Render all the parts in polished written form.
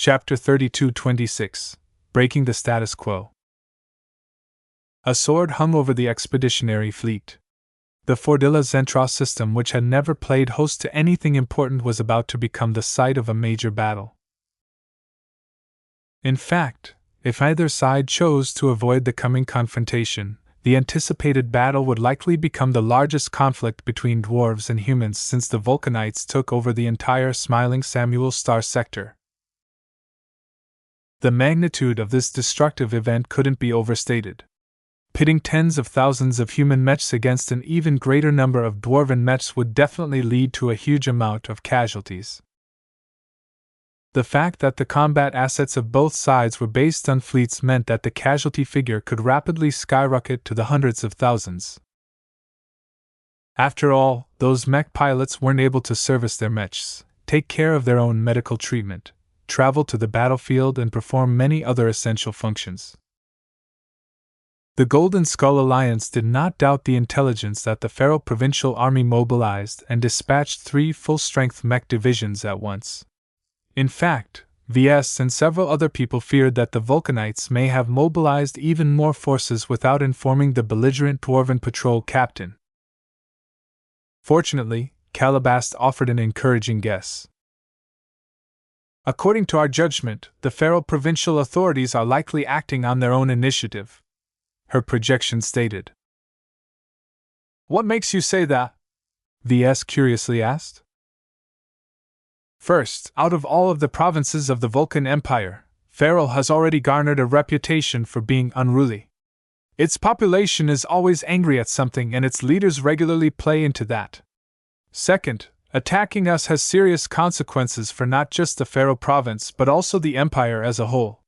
Chapter 32-26 Breaking the Status Quo. A sword hung over the expeditionary fleet. The Fordilla Zentros system, which had never played host to anything important, was about to become the site of a major battle. In fact, if either side chose to avoid the coming confrontation, the anticipated battle would likely become the largest conflict between dwarves and humans since the Vulcanites took over the entire Smiling Samuel Star sector. The magnitude of this destructive event couldn't be overstated. Pitting tens of thousands of human mechs against an even greater number of dwarven mechs would definitely lead to a huge amount of casualties. The fact that the combat assets of both sides were based on fleets meant that the casualty figure could rapidly skyrocket to the hundreds of thousands. After all, those mech pilots weren't able to service their mechs, take care of their own medical treatment, travel to the battlefield, and perform many other essential functions. The Golden Skull Alliance did not doubt the intelligence that the Pharaoh Provincial Army mobilized and dispatched 3 full-strength mech divisions at once. In fact, Ves and several other people feared that the Vulcanites may have mobilized even more forces without informing the belligerent Dwarven patrol captain. Fortunately, Calabast offered an encouraging guess. According to our judgment, the Pharaoh provincial authorities are likely acting on their own initiative, her projection stated. What makes you say that? Ves curiously asked. First, out of all of the provinces of the Vulcan Empire, Pharaoh has already garnered a reputation for being unruly. Its population is always angry at something and its leaders regularly play into that. Second, attacking us has serious consequences for not just the Pharaoh province but also the Empire as a whole.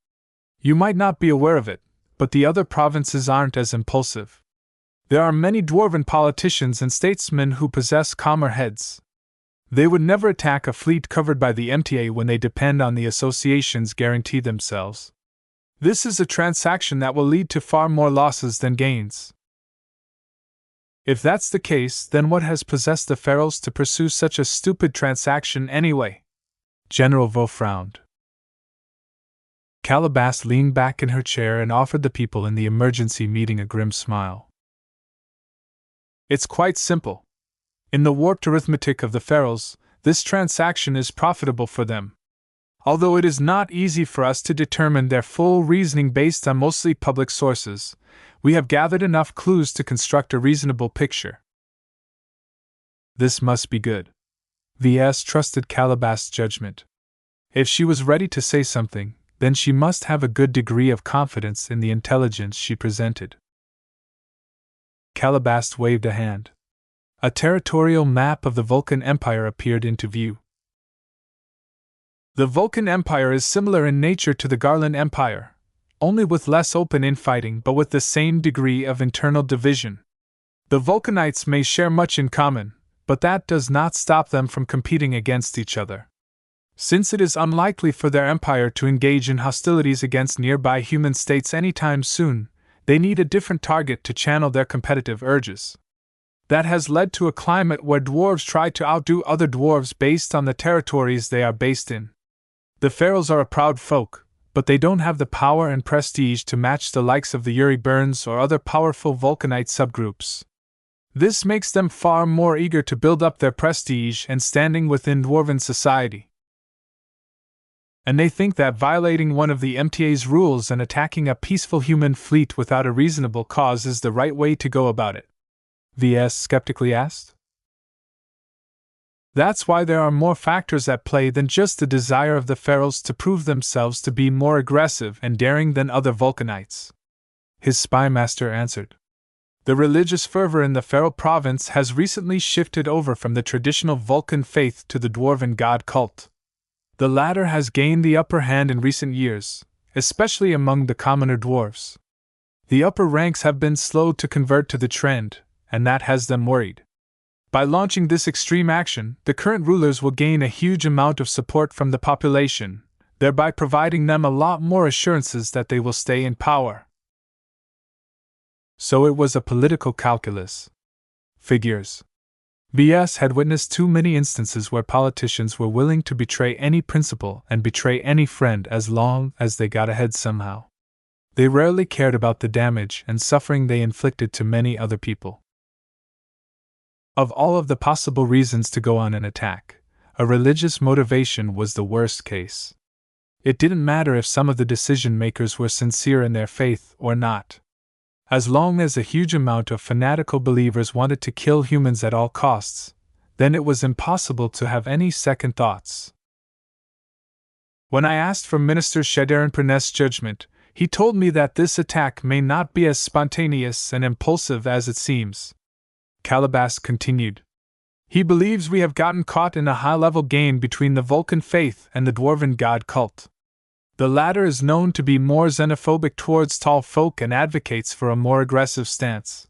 You might not be aware of it, but the other provinces aren't as impulsive. There are many dwarven politicians and statesmen who possess calmer heads. They would never attack a fleet covered by the MTA when they depend on the association's guarantee themselves. This is a transaction that will lead to far more losses than gains. If that's the case, then what has possessed the Pharaohs to pursue such a stupid transaction anyway? General Vo frowned. Calabast leaned back in her chair and offered the people in the emergency meeting a grim smile. It's quite simple. In the warped arithmetic of the Pharaohs, this transaction is profitable for them. Although it is not easy for us to determine their full reasoning based on mostly public sources, we have gathered enough clues to construct a reasonable picture. This must be good. Ves trusted Calabast's judgment. If she was ready to say something, then she must have a good degree of confidence in the intelligence she presented. Calabast waved a hand. A territorial map of the Vulcan Empire appeared into view. The Vulcan Empire is similar in nature to the Garland Empire, only with less open infighting but with the same degree of internal division. The Vulcanites may share much in common, but that does not stop them from competing against each other. Since it is unlikely for their empire to engage in hostilities against nearby human states anytime soon, they need a different target to channel their competitive urges. That has led to a climate where dwarves try to outdo other dwarves based on the territories they are based in. The Pharaohs are a proud folk, but they don't have the power and prestige to match the likes of the Yuri Burns or other powerful Vulcanite subgroups. This makes them far more eager to build up their prestige and standing within dwarven society. And they think that violating one of the MTA's rules and attacking a peaceful human fleet without a reasonable cause is the right way to go about it. Ves skeptically asked. That's why there are more factors at play than just the desire of the Pharaohs to prove themselves to be more aggressive and daring than other Vulcanites. His spymaster answered. The religious fervor in the Pharaoh province has recently shifted over from the traditional Vulcan faith to the dwarven god cult. The latter has gained the upper hand in recent years, especially among the commoner dwarves. The upper ranks have been slow to convert to the trend, and that has them worried. By launching this extreme action, the current rulers will gain a huge amount of support from the population, thereby providing them a lot more assurances that they will stay in power. So it was a political calculus. Figures. VS had witnessed too many instances where politicians were willing to betray any principle and betray any friend as long as they got ahead somehow. They rarely cared about the damage and suffering they inflicted to many other people. Of all of the possible reasons to go on an attack, a religious motivation was the worst case. It didn't matter if some of the decision makers were sincere in their faith or not. As long as a huge amount of fanatical believers wanted to kill humans at all costs, then it was impossible to have any second thoughts. When I asked for Minister Shadarin-Pernest's judgment, he told me that this attack may not be as spontaneous and impulsive as it seems. Calabas continued. He believes we have gotten caught in a high-level game between the Vulcan faith and the dwarven god cult. The latter is known to be more xenophobic towards tall folk and advocates for a more aggressive stance.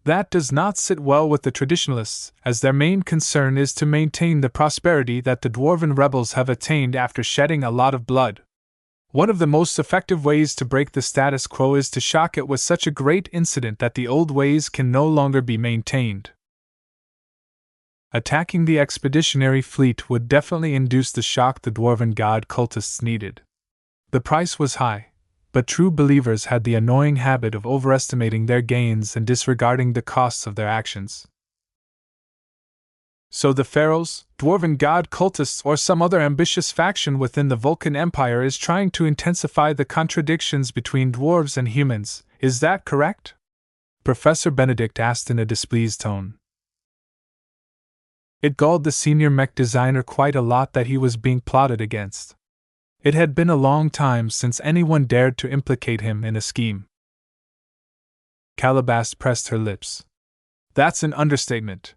That does not sit well with the traditionalists, as their main concern is to maintain the prosperity that the dwarven rebels have attained after shedding a lot of blood. One of the most effective ways to break the status quo is to shock it with such a great incident that the old ways can no longer be maintained. Attacking the expeditionary fleet would definitely induce the shock the dwarven god cultists needed. The price was high, but true believers had the annoying habit of overestimating their gains and disregarding the costs of their actions. So the pharaohs, dwarven god cultists, or some other ambitious faction within the Vulcan Empire is trying to intensify the contradictions between dwarves and humans, is that correct? Professor Benedict asked in a displeased tone. It galled the senior mech designer quite a lot that he was being plotted against. It had been a long time since anyone dared to implicate him in a scheme. Calabas pressed her lips. That's an understatement.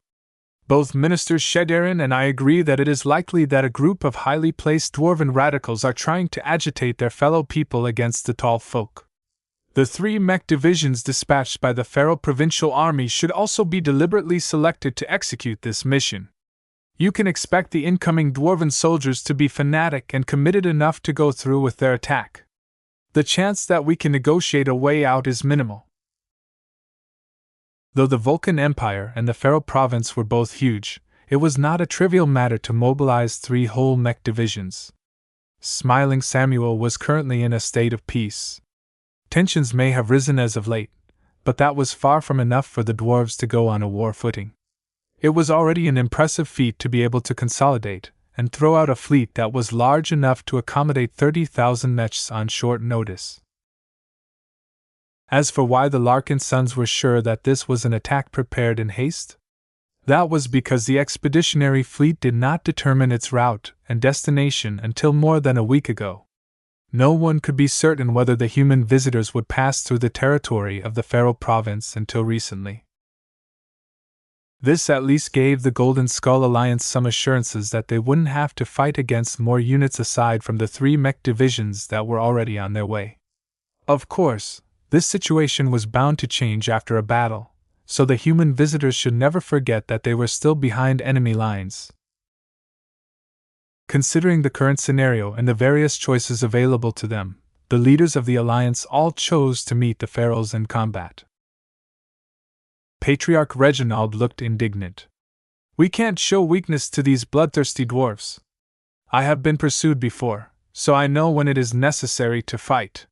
Both Ministers Shadarin and I agree that it is likely that a group of highly placed dwarven radicals are trying to agitate their fellow people against the tall folk. The 3 mech divisions dispatched by the Pharaoh Provincial Army should also be deliberately selected to execute this mission. You can expect the incoming dwarven soldiers to be fanatic and committed enough to go through with their attack. The chance that we can negotiate a way out is minimal. Though the Vulcan Empire and the Pharaoh Province were both huge, it was not a trivial matter to mobilize 3 whole mech divisions. Smiling Samuel was currently in a state of peace. Tensions may have risen as of late, but that was far from enough for the dwarves to go on a war footing. It was already an impressive feat to be able to consolidate and throw out a fleet that was large enough to accommodate 30,000 mechs on short notice. As for why the Larkinsons were sure that this was an attack prepared in haste, that was because the expeditionary fleet did not determine its route and destination until more than a week ago. No one could be certain whether the human visitors would pass through the territory of the Pharaoh Province until recently. This at least gave the Golden Skull Alliance some assurances that they wouldn't have to fight against more units aside from the 3 mech divisions that were already on their way. Of course, this situation was bound to change after a battle, so the human visitors should never forget that they were still behind enemy lines. Considering the current scenario and the various choices available to them, the leaders of the Alliance all chose to meet the pharaohs in combat. Patriarch Reginald looked indignant. We can't show weakness to these bloodthirsty dwarves. I have been pursued before, so I know when it is necessary to fight.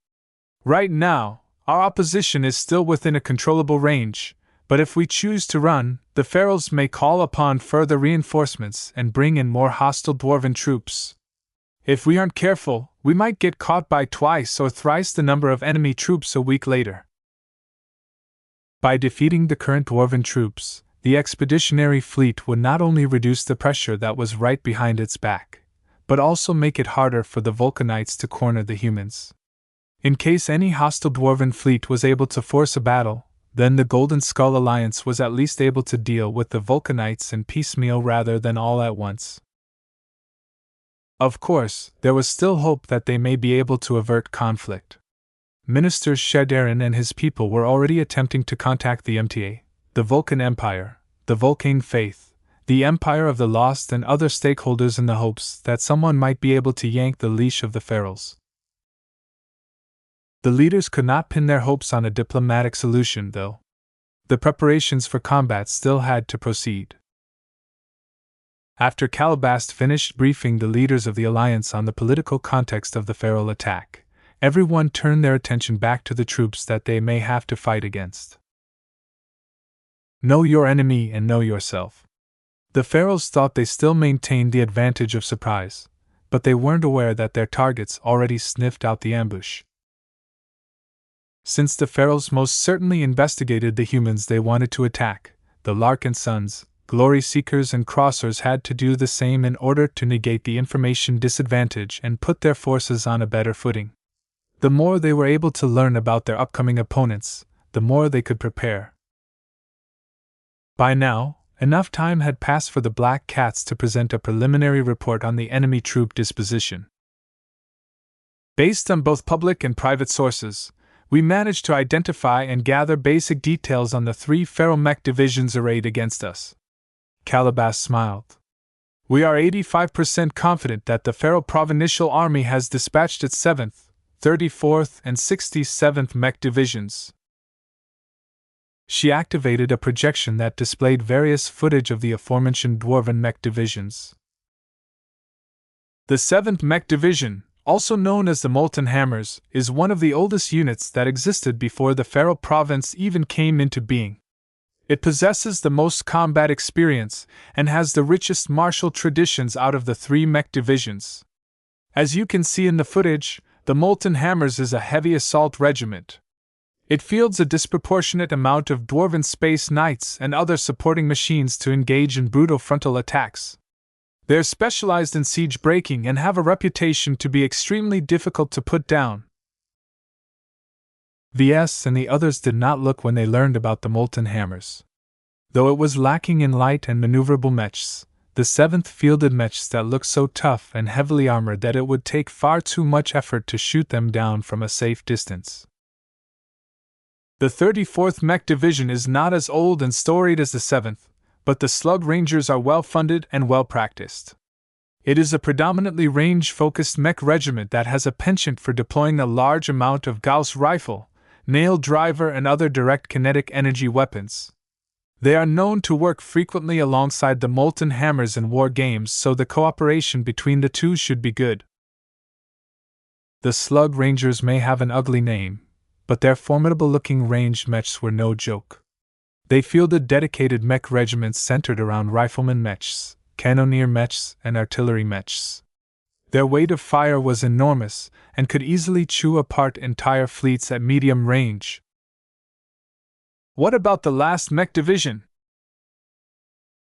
Right now, our opposition is still within a controllable range, but if we choose to run, the pharaohs may call upon further reinforcements and bring in more hostile dwarven troops. If we aren't careful, we might get caught by twice or thrice the number of enemy troops a week later. By defeating the current dwarven troops, the expeditionary fleet would not only reduce the pressure that was right behind its back, but also make it harder for the Vulcanites to corner the humans. In case any hostile dwarven fleet was able to force a battle, then the Golden Skull Alliance was at least able to deal with the Vulcanites in piecemeal rather than all at once. Of course, there was still hope that they may be able to avert conflict. Minister Shadarin and his people were already attempting to contact the MTA, the Vulcan Empire, the Vulcan Faith, the Empire of the Lost, and other stakeholders in the hopes that someone might be able to yank the leash of the pharaohs. The leaders could not pin their hopes on a diplomatic solution, though. The preparations for combat still had to proceed. After Calabast finished briefing the leaders of the Alliance on the political context of the feral attack, everyone turned their attention back to the troops that they may have to fight against. Know your enemy and know yourself. The ferals thought they still maintained the advantage of surprise, but they weren't aware that their targets already sniffed out the ambush. Since the ferals most certainly investigated the humans they wanted to attack, the Larkinsons, Glory Seekers and Crossers had to do the same in order to negate the information disadvantage and put their forces on a better footing. The more they were able to learn about their upcoming opponents, the more they could prepare. By now, enough time had passed for the Black Cats to present a preliminary report on the enemy troop disposition. Based on both public and private sources, we managed to identify and gather basic details on the 3 feral mech divisions arrayed against us. Calabast smiled. We are 85% confident that the feral Provincial Army has dispatched its 7th, 34th, and 67th mech divisions. She activated a projection that displayed various footage of the aforementioned Dwarven mech divisions. The 7th Mech Division, also known as the Molten Hammers, is one of the oldest units that existed before the Feral Province even came into being. It possesses the most combat experience and has the richest martial traditions out of the 3 mech divisions. As you can see in the footage, the Molten Hammers is a heavy assault regiment. It fields a disproportionate amount of Dwarven Space Knights and other supporting machines to engage in brutal frontal attacks. They are specialized in siege breaking and have a reputation to be extremely difficult to put down. Ves and the others did not look when they learned about the Molten Hammers. Though it was lacking in light and maneuverable mechs, the 7th fielded mechs that looked so tough and heavily armored that it would take far too much effort to shoot them down from a safe distance. The 34th Mech Division is not as old and storied as the 7th, but the Slug Rangers are well-funded and well-practiced. It is a predominantly range-focused mech regiment that has a penchant for deploying a large amount of Gauss rifle, nail driver and other direct kinetic energy weapons. They are known to work frequently alongside the Molten Hammers in war games, so the cooperation between the two should be good. The Slug Rangers may have an ugly name, but their formidable-looking ranged mechs were no joke. They fielded dedicated mech regiments centered around rifleman mechs, cannoneer mechs, and artillery mechs. Their weight of fire was enormous and could easily chew apart entire fleets at medium range. What about the last mech division?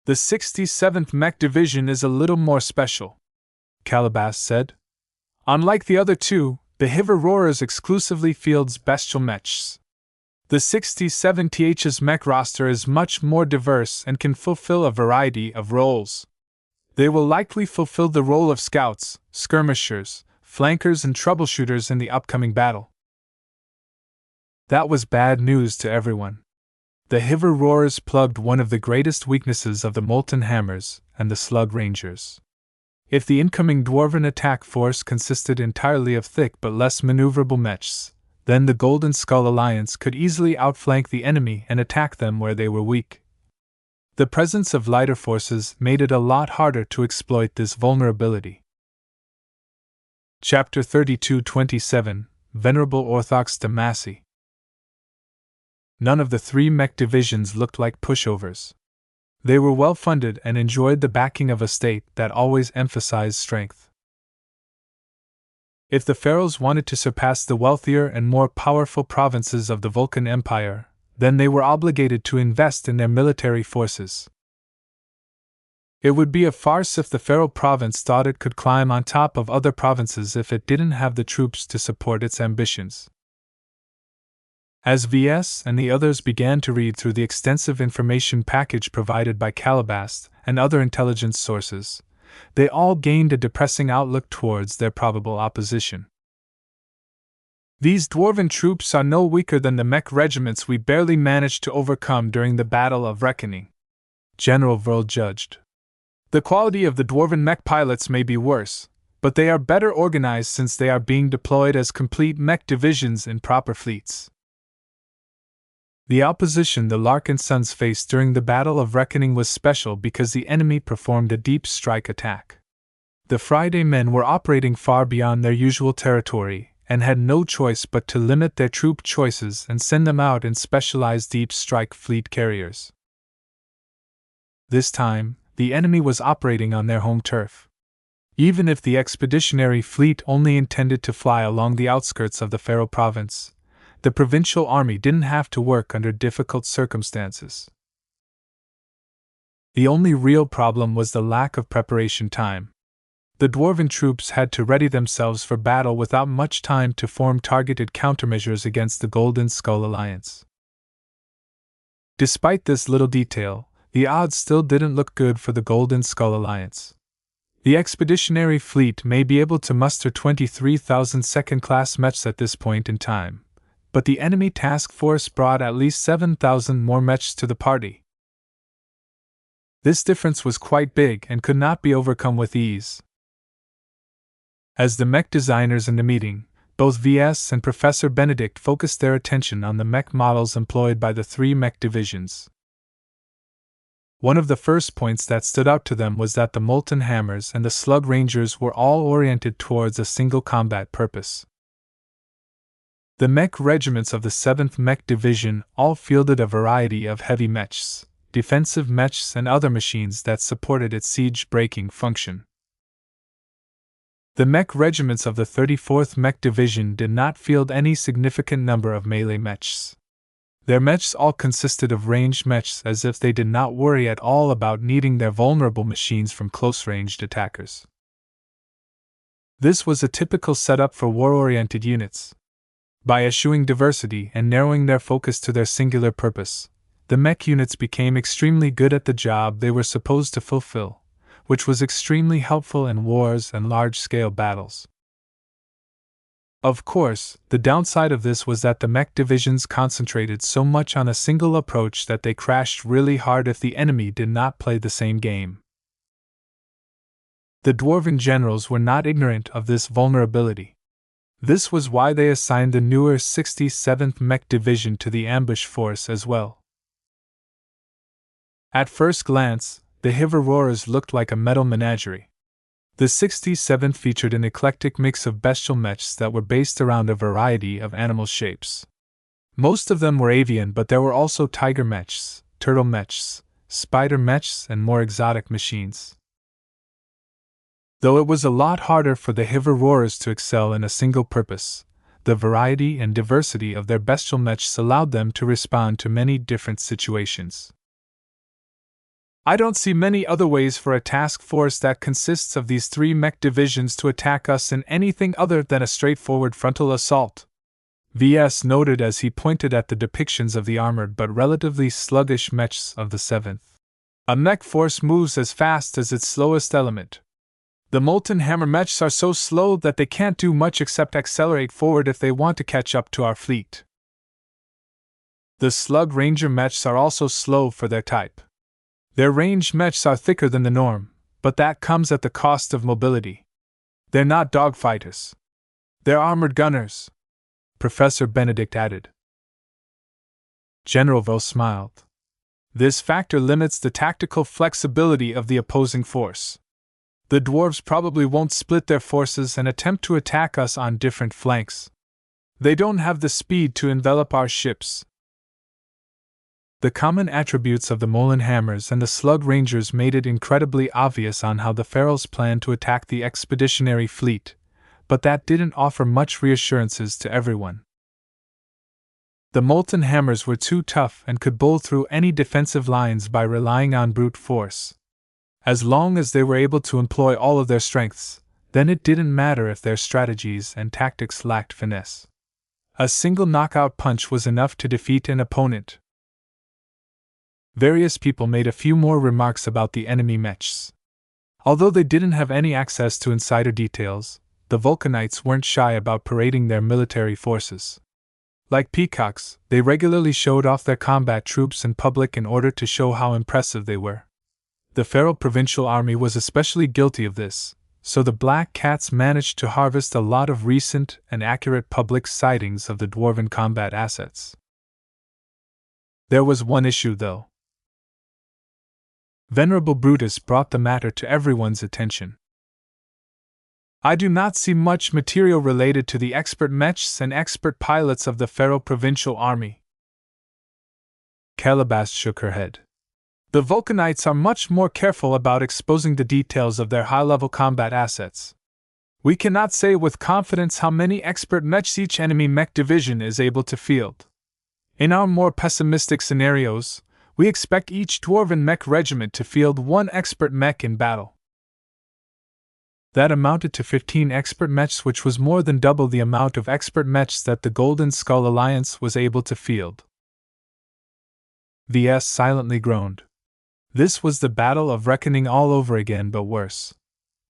The 67th Mech Division is a little more special, Calabast said. Unlike the other two, the Hiver Roarers exclusively fields bestial mechs. The 67th's mech roster is much more diverse and can fulfill a variety of roles. They will likely fulfill the role of scouts, skirmishers, flankers, and troubleshooters in the upcoming battle. That was bad news to everyone. The Hiver Roarers plugged one of the greatest weaknesses of the Molten Hammers and the Slug Rangers. If the incoming Dwarven attack force consisted entirely of thick but less maneuverable mechs, then the Golden Skull Alliance could easily outflank the enemy and attack them where they were weak. The presence of lighter forces made it a lot harder to exploit this vulnerability. Chapter 32-27, Venerable Orthox Damacy. None of the 3 mech divisions looked like pushovers. They were well-funded and enjoyed the backing of a state that always emphasized strength. If the Ferals wanted to surpass the wealthier and more powerful provinces of the Vulcan Empire, then they were obligated to invest in their military forces. It would be a farce if the Feral province thought it could climb on top of other provinces if it didn't have the troops to support its ambitions. As Ves and the others began to read through the extensive information package provided by Calabast and other intelligence sources, they all gained a depressing outlook towards their probable opposition. These dwarven troops are no weaker than the mech regiments we barely managed to overcome during the Battle of Reckoning, General Vrl judged. The quality of the dwarven mech pilots may be worse, but they are better organized since they are being deployed as complete mech divisions in proper fleets. The opposition the Larkinsons faced during the Battle of Reckoning was special because the enemy performed a deep strike attack. The Friday men were operating far beyond their usual territory and had no choice but to limit their troop choices and send them out in specialized deep strike fleet carriers. This time, the enemy was operating on their home turf. Even if the expeditionary fleet only intended to fly along the outskirts of the Pharaoh province, the provincial army didn't have to work under difficult circumstances. The only real problem was the lack of preparation time. The dwarven troops had to ready themselves for battle without much time to form targeted countermeasures against the Golden Skull Alliance. Despite this little detail, the odds still didn't look good for the Golden Skull Alliance. The expeditionary fleet may be able to muster 23,000 second-class mechs at this point in time, but the enemy task force brought at least 7,000 more mechs to the party. This difference was quite big and could not be overcome with ease. As the mech designers in the meeting, both Ves and Professor Benedict focused their attention on the mech models employed by the three mech divisions. One of the first points that stood out to them was that the Molten Hammers and the Slug Rangers were all oriented towards a single combat purpose. The mech regiments of the 7th Mech Division all fielded a variety of heavy mechs, defensive mechs, and other machines that supported its siege-breaking function. The mech regiments of the 34th Mech Division did not field any significant number of melee mechs. Their mechs all consisted of ranged mechs, as if they did not worry at all about needing their vulnerable machines from close-ranged attackers. This was a typical setup for war-oriented units. By eschewing diversity and narrowing their focus to their singular purpose, the mech units became extremely good at the job they were supposed to fulfill, which was extremely helpful in wars and large-scale battles. Of course, the downside of this was that the mech divisions concentrated so much on a single approach that they crashed really hard if the enemy did not play the same game. The dwarven generals were not ignorant of this vulnerability. This was why they assigned the newer 67th Mech Division to the ambush force as well. At first glance, the Hiverroarers looked like a metal menagerie. The 67th featured an eclectic mix of bestial mechs that were based around a variety of animal shapes. Most of them were avian, but there were also tiger mechs, turtle mechs, spider mechs, and more exotic machines. Though it was a lot harder for the Hiverroarers to excel in a single purpose, the variety and diversity of their bestial mechs allowed them to respond to many different situations. I don't see many other ways for a task force that consists of these three mech divisions to attack us in anything other than a straightforward frontal assault, Ves noted as he pointed at the depictions of the armored but relatively sluggish mechs of the 7th. A mech force moves as fast as its slowest element. The Molten Hammer mechs are so slow that they can't do much except accelerate forward if they want to catch up to our fleet. The Slug Ranger mechs are also slow for their type. Their ranged mechs are thicker than the norm, but that comes at the cost of mobility. They're not dogfighters. They're armored gunners, Professor Benedict added. General Ves smiled. This factor limits the tactical flexibility of the opposing force. The dwarves probably won't split their forces and attempt to attack us on different flanks. They don't have the speed to envelop our ships. The common attributes of the Molten Hammers and the Slug Rangers made it incredibly obvious on how the Pharaohs planned to attack the expeditionary fleet, but that didn't offer much reassurances to everyone. The Molten Hammers were too tough and could bowl through any defensive lines by relying on brute force. As long as they were able to employ all of their strengths, then it didn't matter if their strategies and tactics lacked finesse. A single knockout punch was enough to defeat an opponent. Various people made a few more remarks about the enemy mechs. Although they didn't have any access to insider details, the Vulcanites weren't shy about parading their military forces. Like peacocks, they regularly showed off their combat troops in public in order to show how impressive they were. The Pharaoh provincial army was especially guilty of this, so the Black Cats managed to harvest a lot of recent and accurate public sightings of the dwarven combat assets. There was one issue, though. Venerable Brutus brought the matter to everyone's attention. I do not see much material related to the expert mechs and expert pilots of the Pharaoh Provincial Army. Calabash shook her head. The Vulcanites are much more careful about exposing the details of their high-level combat assets. We cannot say with confidence how many expert mechs each enemy mech division is able to field. In our more pessimistic scenarios, we expect each dwarven mech regiment to field one expert mech in battle. That amounted to 15 expert mechs, which was more than double the amount of expert mechs that the Golden Skull Alliance was able to field. Ves silently groaned. This was the battle of reckoning all over again, but worse.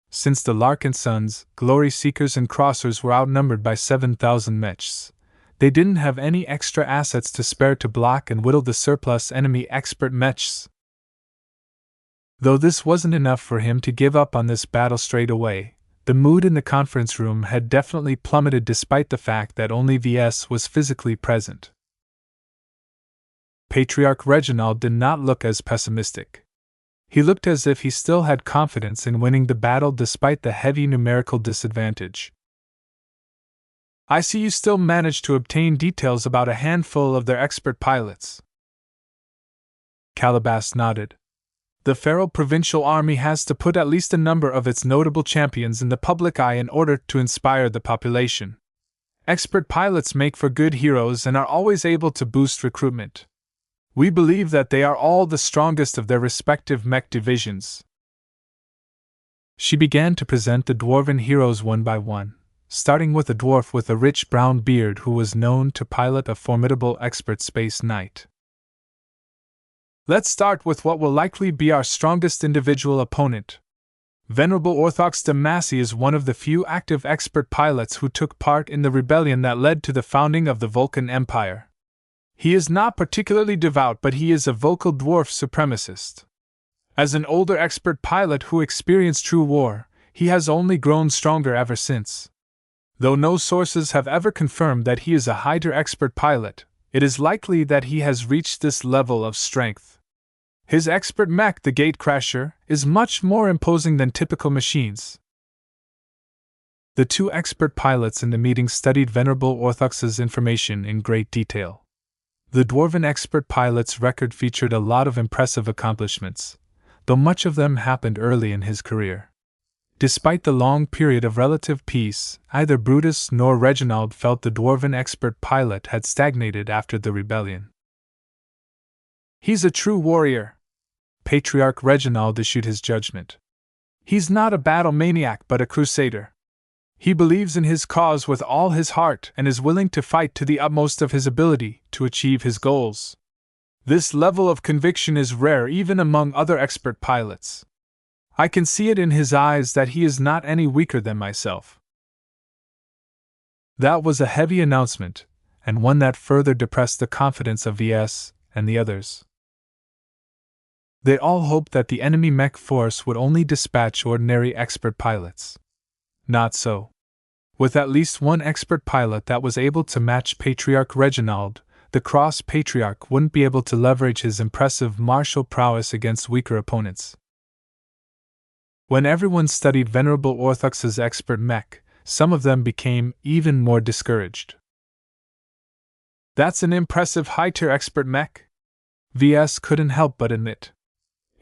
Since the Larkinsons, Glory Seekers and Crossers were outnumbered by 7,000 mechs, they didn't have any extra assets to spare to block and whittle the surplus enemy expert mechs. Though this wasn't enough for him to give up on this battle straight away, the mood in the conference room had definitely plummeted despite the fact that only Ves was physically present. Patriarch Reginald did not look as pessimistic. He looked as if he still had confidence in winning the battle despite the heavy numerical disadvantage. I see you still managed to obtain details about a handful of their expert pilots. Calabash nodded. The Pharaoh Provincial Army has to put at least a number of its notable champions in the public eye in order to inspire the population. Expert pilots make for good heroes and are always able to boost recruitment. We believe that they are all the strongest of their respective mech divisions. She began to present the dwarven heroes one by one, starting with a dwarf with a rich brown beard who was known to pilot a formidable expert space knight. Let's start with what will likely be our strongest individual opponent. Venerable Orthox de Massey is one of the few active expert pilots who took part in the rebellion that led to the founding of the Vulcan Empire. He is not particularly devout, but he is a vocal dwarf supremacist. As an older expert pilot who experienced true war, he has only grown stronger ever since. Though no sources have ever confirmed that he is a higher expert pilot, it is likely that he has reached this level of strength. His expert mech, the Gatecrasher, is much more imposing than typical machines. The two expert pilots in the meeting studied Venerable Orthox's information in great detail. The dwarven expert pilot's record featured a lot of impressive accomplishments, though much of them happened early in his career. Despite the long period of relative peace, neither Brutus nor Reginald felt the dwarven expert pilot had stagnated after the rebellion. He's a true warrior. Patriarch Reginald issued his judgment. He's not a battle maniac but a crusader. He believes in his cause with all his heart and is willing to fight to the utmost of his ability to achieve his goals. This level of conviction is rare even among other expert pilots. I can see it in his eyes that he is not any weaker than myself. That was a heavy announcement, and one that further depressed the confidence of Ves and the others. They all hoped that the enemy mech force would only dispatch ordinary expert pilots. Not so. With at least one expert pilot that was able to match Patriarch Reginald, the Cross Patriarch wouldn't be able to leverage his impressive martial prowess against weaker opponents. When everyone studied Venerable Orthox's expert mech, some of them became even more discouraged. That's an impressive high-tier expert mech, Ves couldn't help but admit.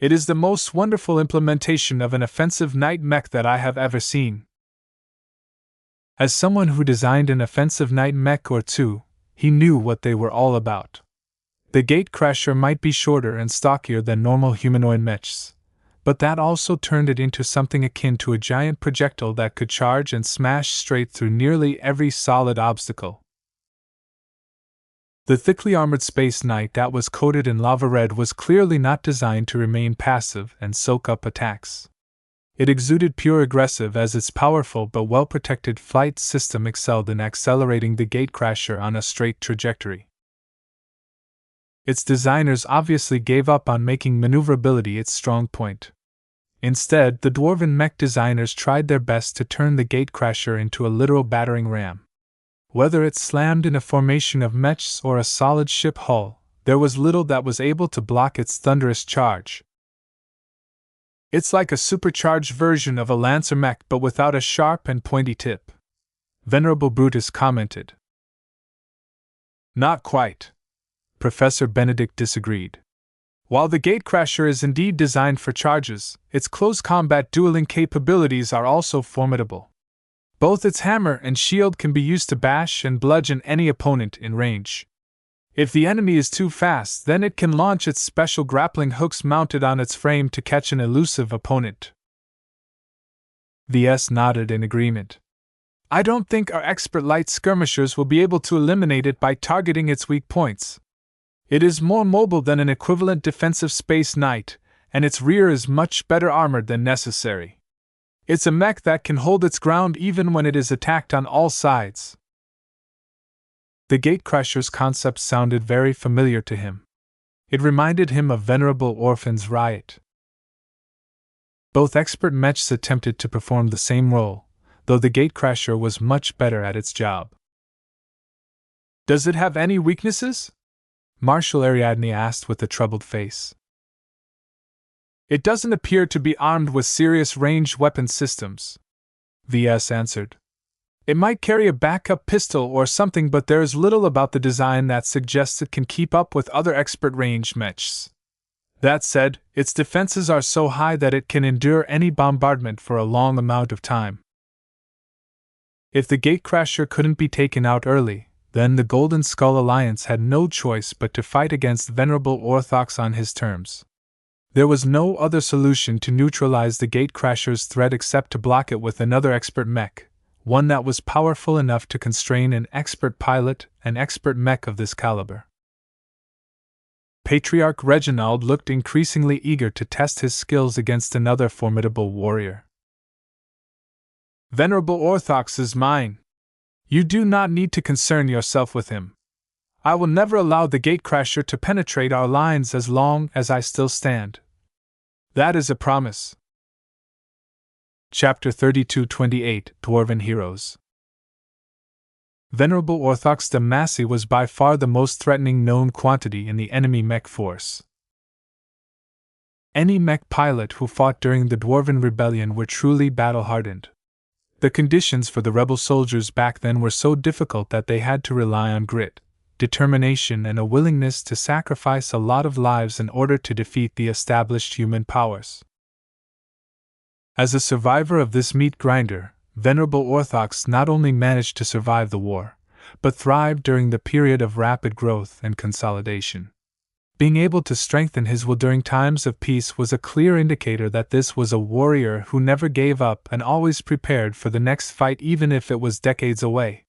It is the most wonderful implementation of an offensive knight mech that I have ever seen. As someone who designed an offensive knight mech or two, he knew what they were all about. The Gatecrasher might be shorter and stockier than normal humanoid mechs, but that also turned it into something akin to a giant projectile that could charge and smash straight through nearly every solid obstacle. The thickly armored space knight that was coated in lava red was clearly not designed to remain passive and soak up attacks. It exuded pure aggressive as its powerful but well-protected flight system excelled in accelerating the Gatecrasher on a straight trajectory. Its designers obviously gave up on making maneuverability its strong point. Instead, the dwarven mech designers tried their best to turn the Gatecrasher into a literal battering ram. Whether it slammed in a formation of mechs or a solid ship hull, There was little that was able to block its thunderous charge. "It's like a supercharged version of a Lancer mech but without a sharp and pointy tip," Venerable Brutus commented. "Not quite," Professor Benedict disagreed. "While the Gatecrasher is indeed designed for charges, its close combat dueling capabilities are also formidable. Both its hammer and shield can be used to bash and bludgeon any opponent in range. If the enemy is too fast, then it can launch its special grappling hooks mounted on its frame to catch an elusive opponent." Ves nodded in agreement. "I don't think our expert light skirmishers will be able to eliminate it by targeting its weak points. It is more mobile than an equivalent defensive Space Knight, and its rear is much better armored than necessary. It's a mech that can hold its ground even when it is attacked on all sides." The Gatecrasher's concept sounded very familiar to him. It reminded him of Venerable Orphan's riot. Both expert mechs attempted to perform the same role, though the Gatecrasher was much better at its job. "Does it have any weaknesses?" Marshal Ariadne asked with a troubled face. "It doesn't appear to be armed with serious ranged weapon systems," Ves answered. "It might carry a backup pistol or something, but there is little about the design that suggests it can keep up with other expert ranged mechs. That said, its defenses are so high that it can endure any bombardment for a long amount of time." If the Gatecrasher couldn't be taken out early, then the Golden Skull Alliance had no choice but to fight against Venerable Orthox on his terms. There was no other solution to neutralize the Gatecrasher's threat except to block it with another expert mech, one that was powerful enough to constrain an expert pilot and expert mech of this caliber. Patriarch Reginald looked increasingly eager to test his skills against another formidable warrior. "Venerable Orthox is mine. You do not need to concern yourself with him. I will never allow the Gatecrasher to penetrate our lines as long as I still stand. That is a promise." Chapter 32-28 Dwarven Heroes. Venerable Orthox de Massey was by far the most threatening known quantity in the enemy mech force. Any mech pilot who fought during the Dwarven Rebellion were truly battle-hardened. The conditions for the rebel soldiers back then were so difficult that they had to rely on grit, determination, and a willingness to sacrifice a lot of lives in order to defeat the established human powers. As a survivor of this meat grinder, Venerable Orthox not only managed to survive the war, but thrived during the period of rapid growth and consolidation. Being able to strengthen his will during times of peace was a clear indicator that this was a warrior who never gave up and always prepared for the next fight even if it was decades away.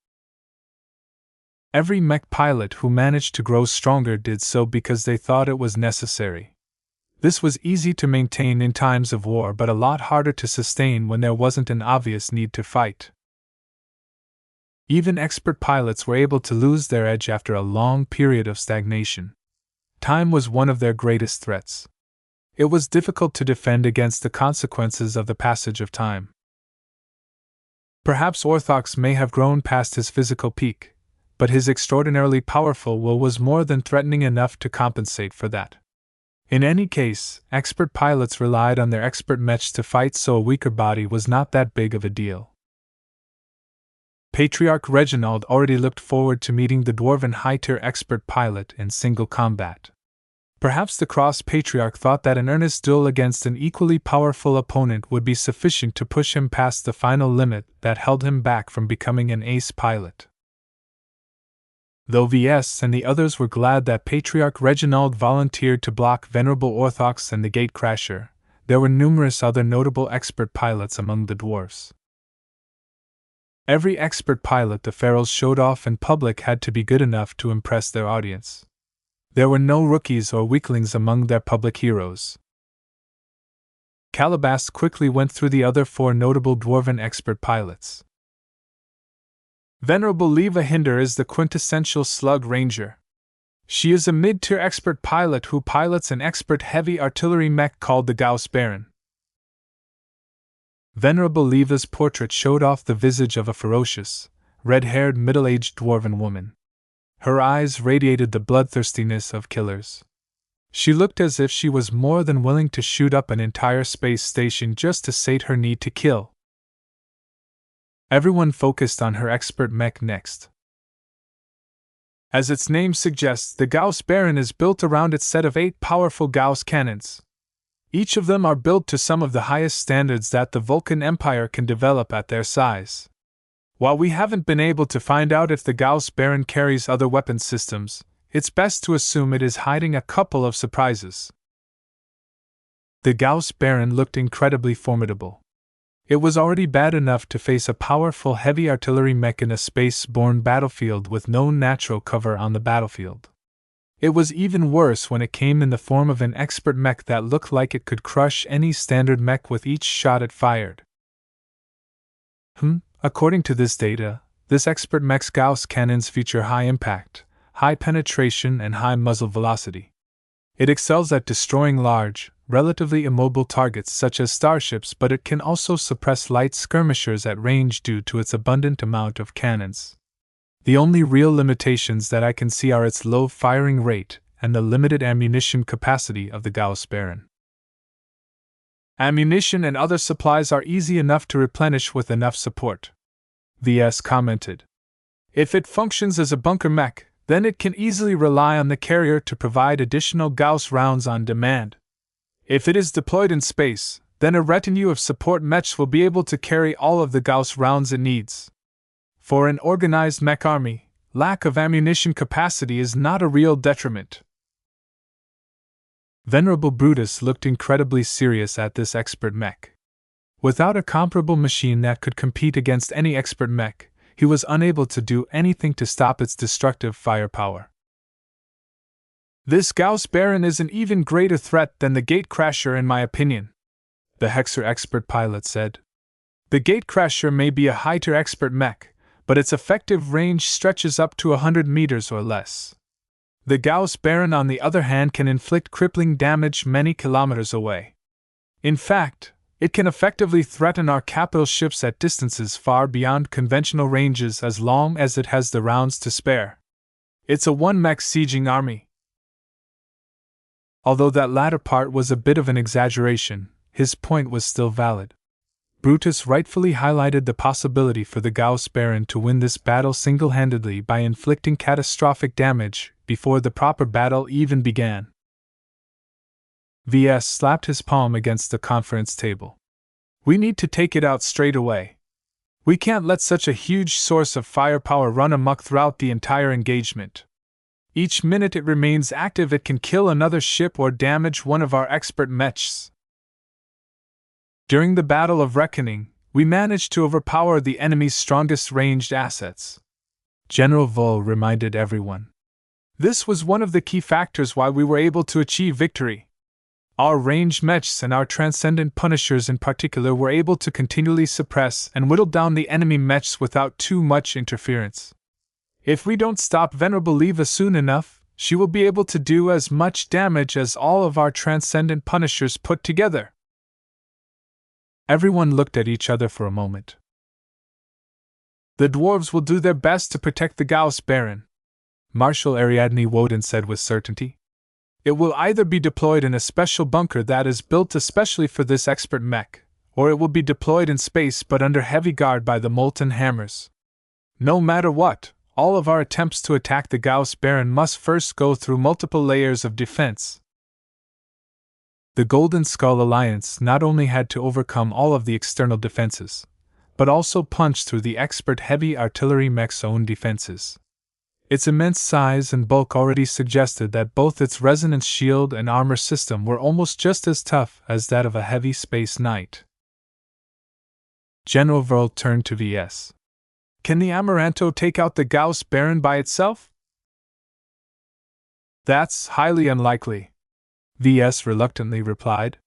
Every mech pilot who managed to grow stronger did so because they thought it was necessary. This was easy to maintain in times of war but a lot harder to sustain when there wasn't an obvious need to fight. Even expert pilots were able to lose their edge after a long period of stagnation. Time was one of their greatest threats. It was difficult to defend against the consequences of the passage of time. Perhaps Orthox may have grown past his physical peak, but his extraordinarily powerful will was more than threatening enough to compensate for that. In any case, expert pilots relied on their expert mechs to fight, so a weaker body was not that big of a deal. Patriarch Reginald already looked forward to meeting the Dwarven high-tier expert pilot in single combat. Perhaps the Cross Patriarch thought that an earnest duel against an equally powerful opponent would be sufficient to push him past the final limit that held him back from becoming an ace pilot. Though Ves and the others were glad that Patriarch Reginald volunteered to block Venerable Orthox and the Gatecrasher, there were numerous other notable expert pilots among the dwarves. Every expert pilot the Ferals showed off in public had to be good enough to impress their audience. There were no rookies or weaklings among their public heroes. Calabas quickly went through the other 4 notable Dwarven expert pilots. Venerable Leva Hinder is the quintessential slug ranger. She is a mid-tier expert pilot who pilots an expert heavy artillery mech called the Gauss Baron. Venerable Leva's portrait showed off the visage of a ferocious, red-haired middle-aged dwarven woman. Her eyes radiated the bloodthirstiness of killers. She looked as if she was more than willing to shoot up an entire space station just to sate her need to kill. Everyone focused on her expert mech next. As its name suggests, the Gauss Baron is built around its set of 8 powerful Gauss cannons. Each of them are built to some of the highest standards that the Vulcan Empire can develop at their size. While we haven't been able to find out if the Gauss Baron carries other weapon systems, it's best to assume it is hiding a couple of surprises. The Gauss Baron looked incredibly formidable. It was already bad enough to face a powerful heavy artillery mech in a space-borne battlefield with no natural cover on the battlefield. It was even worse when it came in the form of an expert mech that looked like it could crush any standard mech with each shot it fired. According to this data, this expert mech's Gauss cannons feature high impact, high penetration, and high muzzle velocity. It excels at destroying large, relatively immobile targets such as starships, but it can also suppress light skirmishers at range due to its abundant amount of cannons. The only real limitations that I can see are its low firing rate and the limited ammunition capacity of the Gauss Baron. Ammunition and other supplies are easy enough to replenish with enough support, Ves commented. If it functions as a bunker mech, then it can easily rely on the carrier to provide additional Gauss rounds on demand. If it is deployed in space, then a retinue of support mechs will be able to carry all of the Gauss rounds it needs. For an organized mech army, lack of ammunition capacity is not a real detriment. Venerable Brutus looked incredibly serious at this expert mech. Without a comparable machine that could compete against any expert mech, he was unable to do anything to stop its destructive firepower. This Gauss Baron is an even greater threat than the Gatecrasher in my opinion, the Hexer expert pilot said. The Gatecrasher may be a high-tier expert mech, but its effective range stretches up to 100 meters or less. The Gauss Baron, on the other hand, can inflict crippling damage many kilometers away. In fact, it can effectively threaten our capital ships at distances far beyond conventional ranges as long as it has the rounds to spare. It's a one-mech sieging army. Although that latter part was a bit of an exaggeration, his point was still valid. Brutus rightfully highlighted the possibility for the Gauss Baron to win this battle single-handedly by inflicting catastrophic damage before the proper battle even began. Ves slapped his palm against the conference table. We need to take it out straight away. We can't let such a huge source of firepower run amok throughout the entire engagement. Each minute it remains active, it can kill another ship or damage one of our expert mechs. During the Battle of Reckoning, we managed to overpower the enemy's strongest ranged assets, General Vul reminded everyone. This was one of the key factors why we were able to achieve victory. Our ranged mechs and our transcendent punishers in particular were able to continually suppress and whittle down the enemy mechs without too much interference. If we don't stop Venerable Leva soon enough, she will be able to do as much damage as all of our transcendent punishers put together. Everyone looked at each other for a moment. The dwarves will do their best to protect the Gauss Baron, Marshal Ariadne Woden said with certainty. It will either be deployed in a special bunker that is built especially for this expert mech, or it will be deployed in space but under heavy guard by the Molten Hammers. No matter what, all of our attempts to attack the Gauss Baron must first go through multiple layers of defense. The Golden Skull Alliance not only had to overcome all of the external defenses, but also punch through the expert heavy artillery mech's own defenses. Its immense size and bulk already suggested that both its resonance shield and armor system were almost just as tough as that of a heavy space knight. General Vul turned to Ves. Can the Amaranto take out the Gauss Baron by itself? That's highly unlikely, Ves reluctantly replied.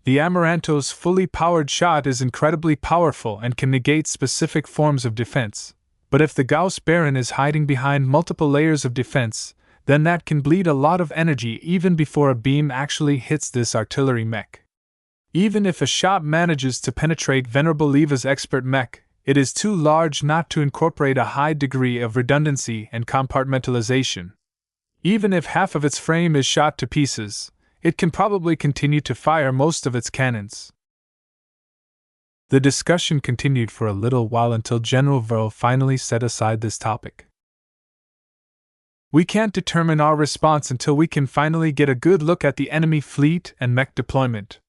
The Amaranto's fully powered shot is incredibly powerful and can negate specific forms of defense, but if the Gauss Baron is hiding behind multiple layers of defense, then that can bleed a lot of energy even before a beam actually hits this artillery mech. Even if a shot manages to penetrate Venerable Leva's expert mech, It is too large not to incorporate a high degree of redundancy and compartmentalization. Even if half of its frame is shot to pieces, it can probably continue to fire most of its cannons. The discussion continued for a little while until General Verl finally set aside this topic. We can't determine our response until we can finally get a good look at the enemy fleet and mech deployment.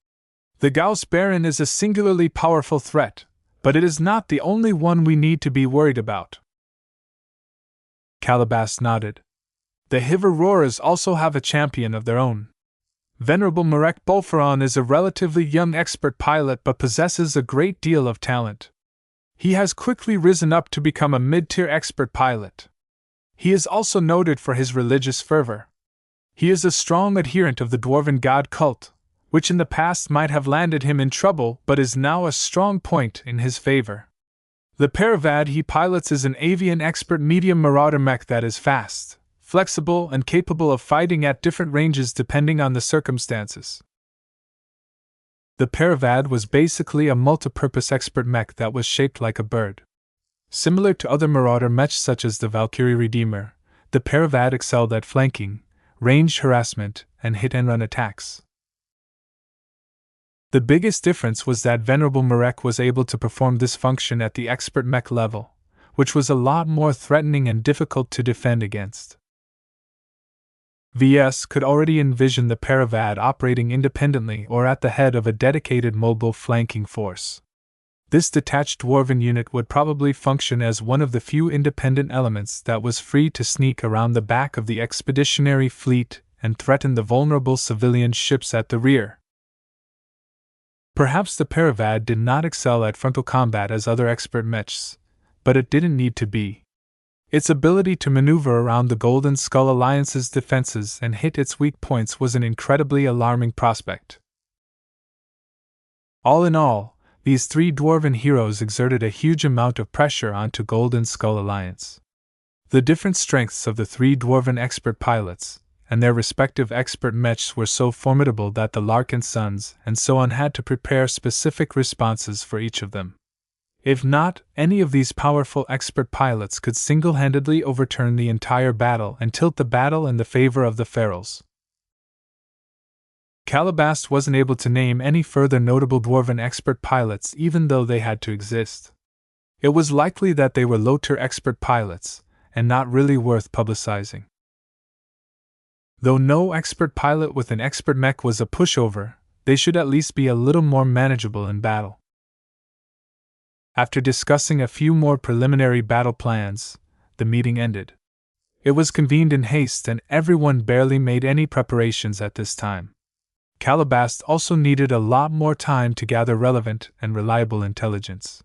The Gauss Baron is a singularly powerful threat, but it is not the only one we need to be worried about. Calabas nodded. The Hiver-Roarers also have a champion of their own. Venerable Marek Bolferon is a relatively young expert pilot but possesses a great deal of talent. He has quickly risen up to become a mid-tier expert pilot. He is also noted for his religious fervor. He is a strong adherent of the Dwarven god cult, which in the past might have landed him in trouble but is now a strong point in his favor. The Paravad he pilots is an avian expert medium marauder mech that is fast, flexible, and capable of fighting at different ranges depending on the circumstances. The Paravad was basically a multipurpose expert mech that was shaped like a bird. Similar to other marauder mechs such as the Valkyrie Redeemer, the Paravad excelled at flanking, ranged harassment, and hit-and-run attacks. The biggest difference was that Venerable Marek was able to perform this function at the expert mech level, which was a lot more threatening and difficult to defend against. VS could already envision the Paravad operating independently or at the head of a dedicated mobile flanking force. This detached dwarven unit would probably function as one of the few independent elements that was free to sneak around the back of the expeditionary fleet and threaten the vulnerable civilian ships at the rear. Perhaps the Paravad did not excel at frontal combat as other expert mechs, but it didn't need to be. Its ability to maneuver around the Golden Skull Alliance's defenses and hit its weak points was an incredibly alarming prospect. All in all, these three dwarven heroes exerted a huge amount of pressure onto Golden Skull Alliance. The different strengths of the three dwarven expert pilots and their respective expert mechs were so formidable that the Larkinsons and so on had to prepare specific responses for each of them. If not, any of these powerful expert pilots could single-handedly overturn the entire battle and tilt the battle in the favor of the Ferals. Calabas wasn't able to name any further notable dwarven expert pilots even though they had to exist. It was likely that they were low-tier expert pilots, and not really worth publicizing. Though no expert pilot with an expert mech was a pushover, they should at least be a little more manageable in battle. After discussing a few more preliminary battle plans, the meeting ended. It was convened in haste and everyone barely made any preparations at this time. Calabas also needed a lot more time to gather relevant and reliable intelligence.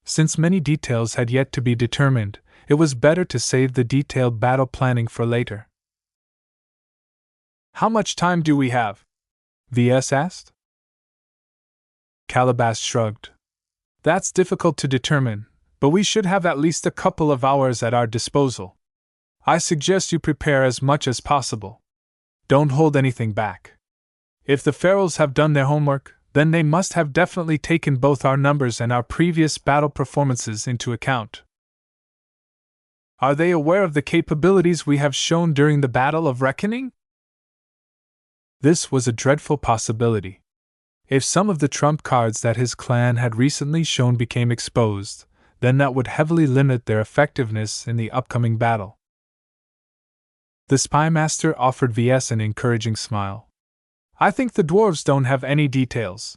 Since many details had yet to be determined, it was better to save the detailed battle planning for later. How much time do we have? VS asked. Calabas shrugged. That's difficult to determine, but we should have at least a couple of hours at our disposal. I suggest you prepare as much as possible. Don't hold anything back. If the Ferals have done their homework, then they must have definitely taken both our numbers and our previous battle performances into account. Are they aware of the capabilities we have shown during the Battle of Reckoning? This was a dreadful possibility. If some of the trump cards that his clan had recently shown became exposed, then that would heavily limit their effectiveness in the upcoming battle. The Spymaster offered VS an encouraging smile. I think the dwarves don't have any details.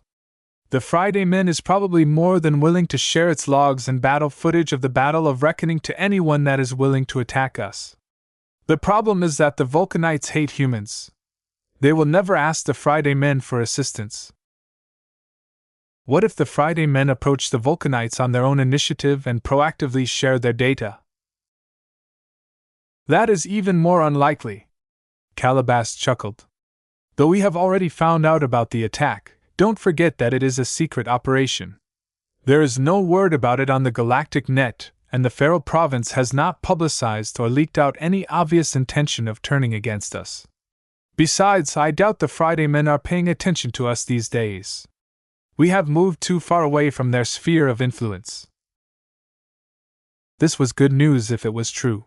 The Friday Men is probably more than willing to share its logs and battle footage of the Battle of Reckoning to anyone that is willing to attack us. The problem is that the Vulcanites hate humans. They will never ask the Friday Men for assistance. What if the Friday Men approach the Vulcanites on their own initiative and proactively share their data? That is even more unlikely. Calabas chuckled. Though we have already found out about the attack, don't forget that it is a secret operation. There is no word about it on the galactic net, and the Feral Province has not publicized or leaked out any obvious intention of turning against us. Besides, I doubt the Friday Men are paying attention to us these days. We have moved too far away from their sphere of influence. This was good news if it was true.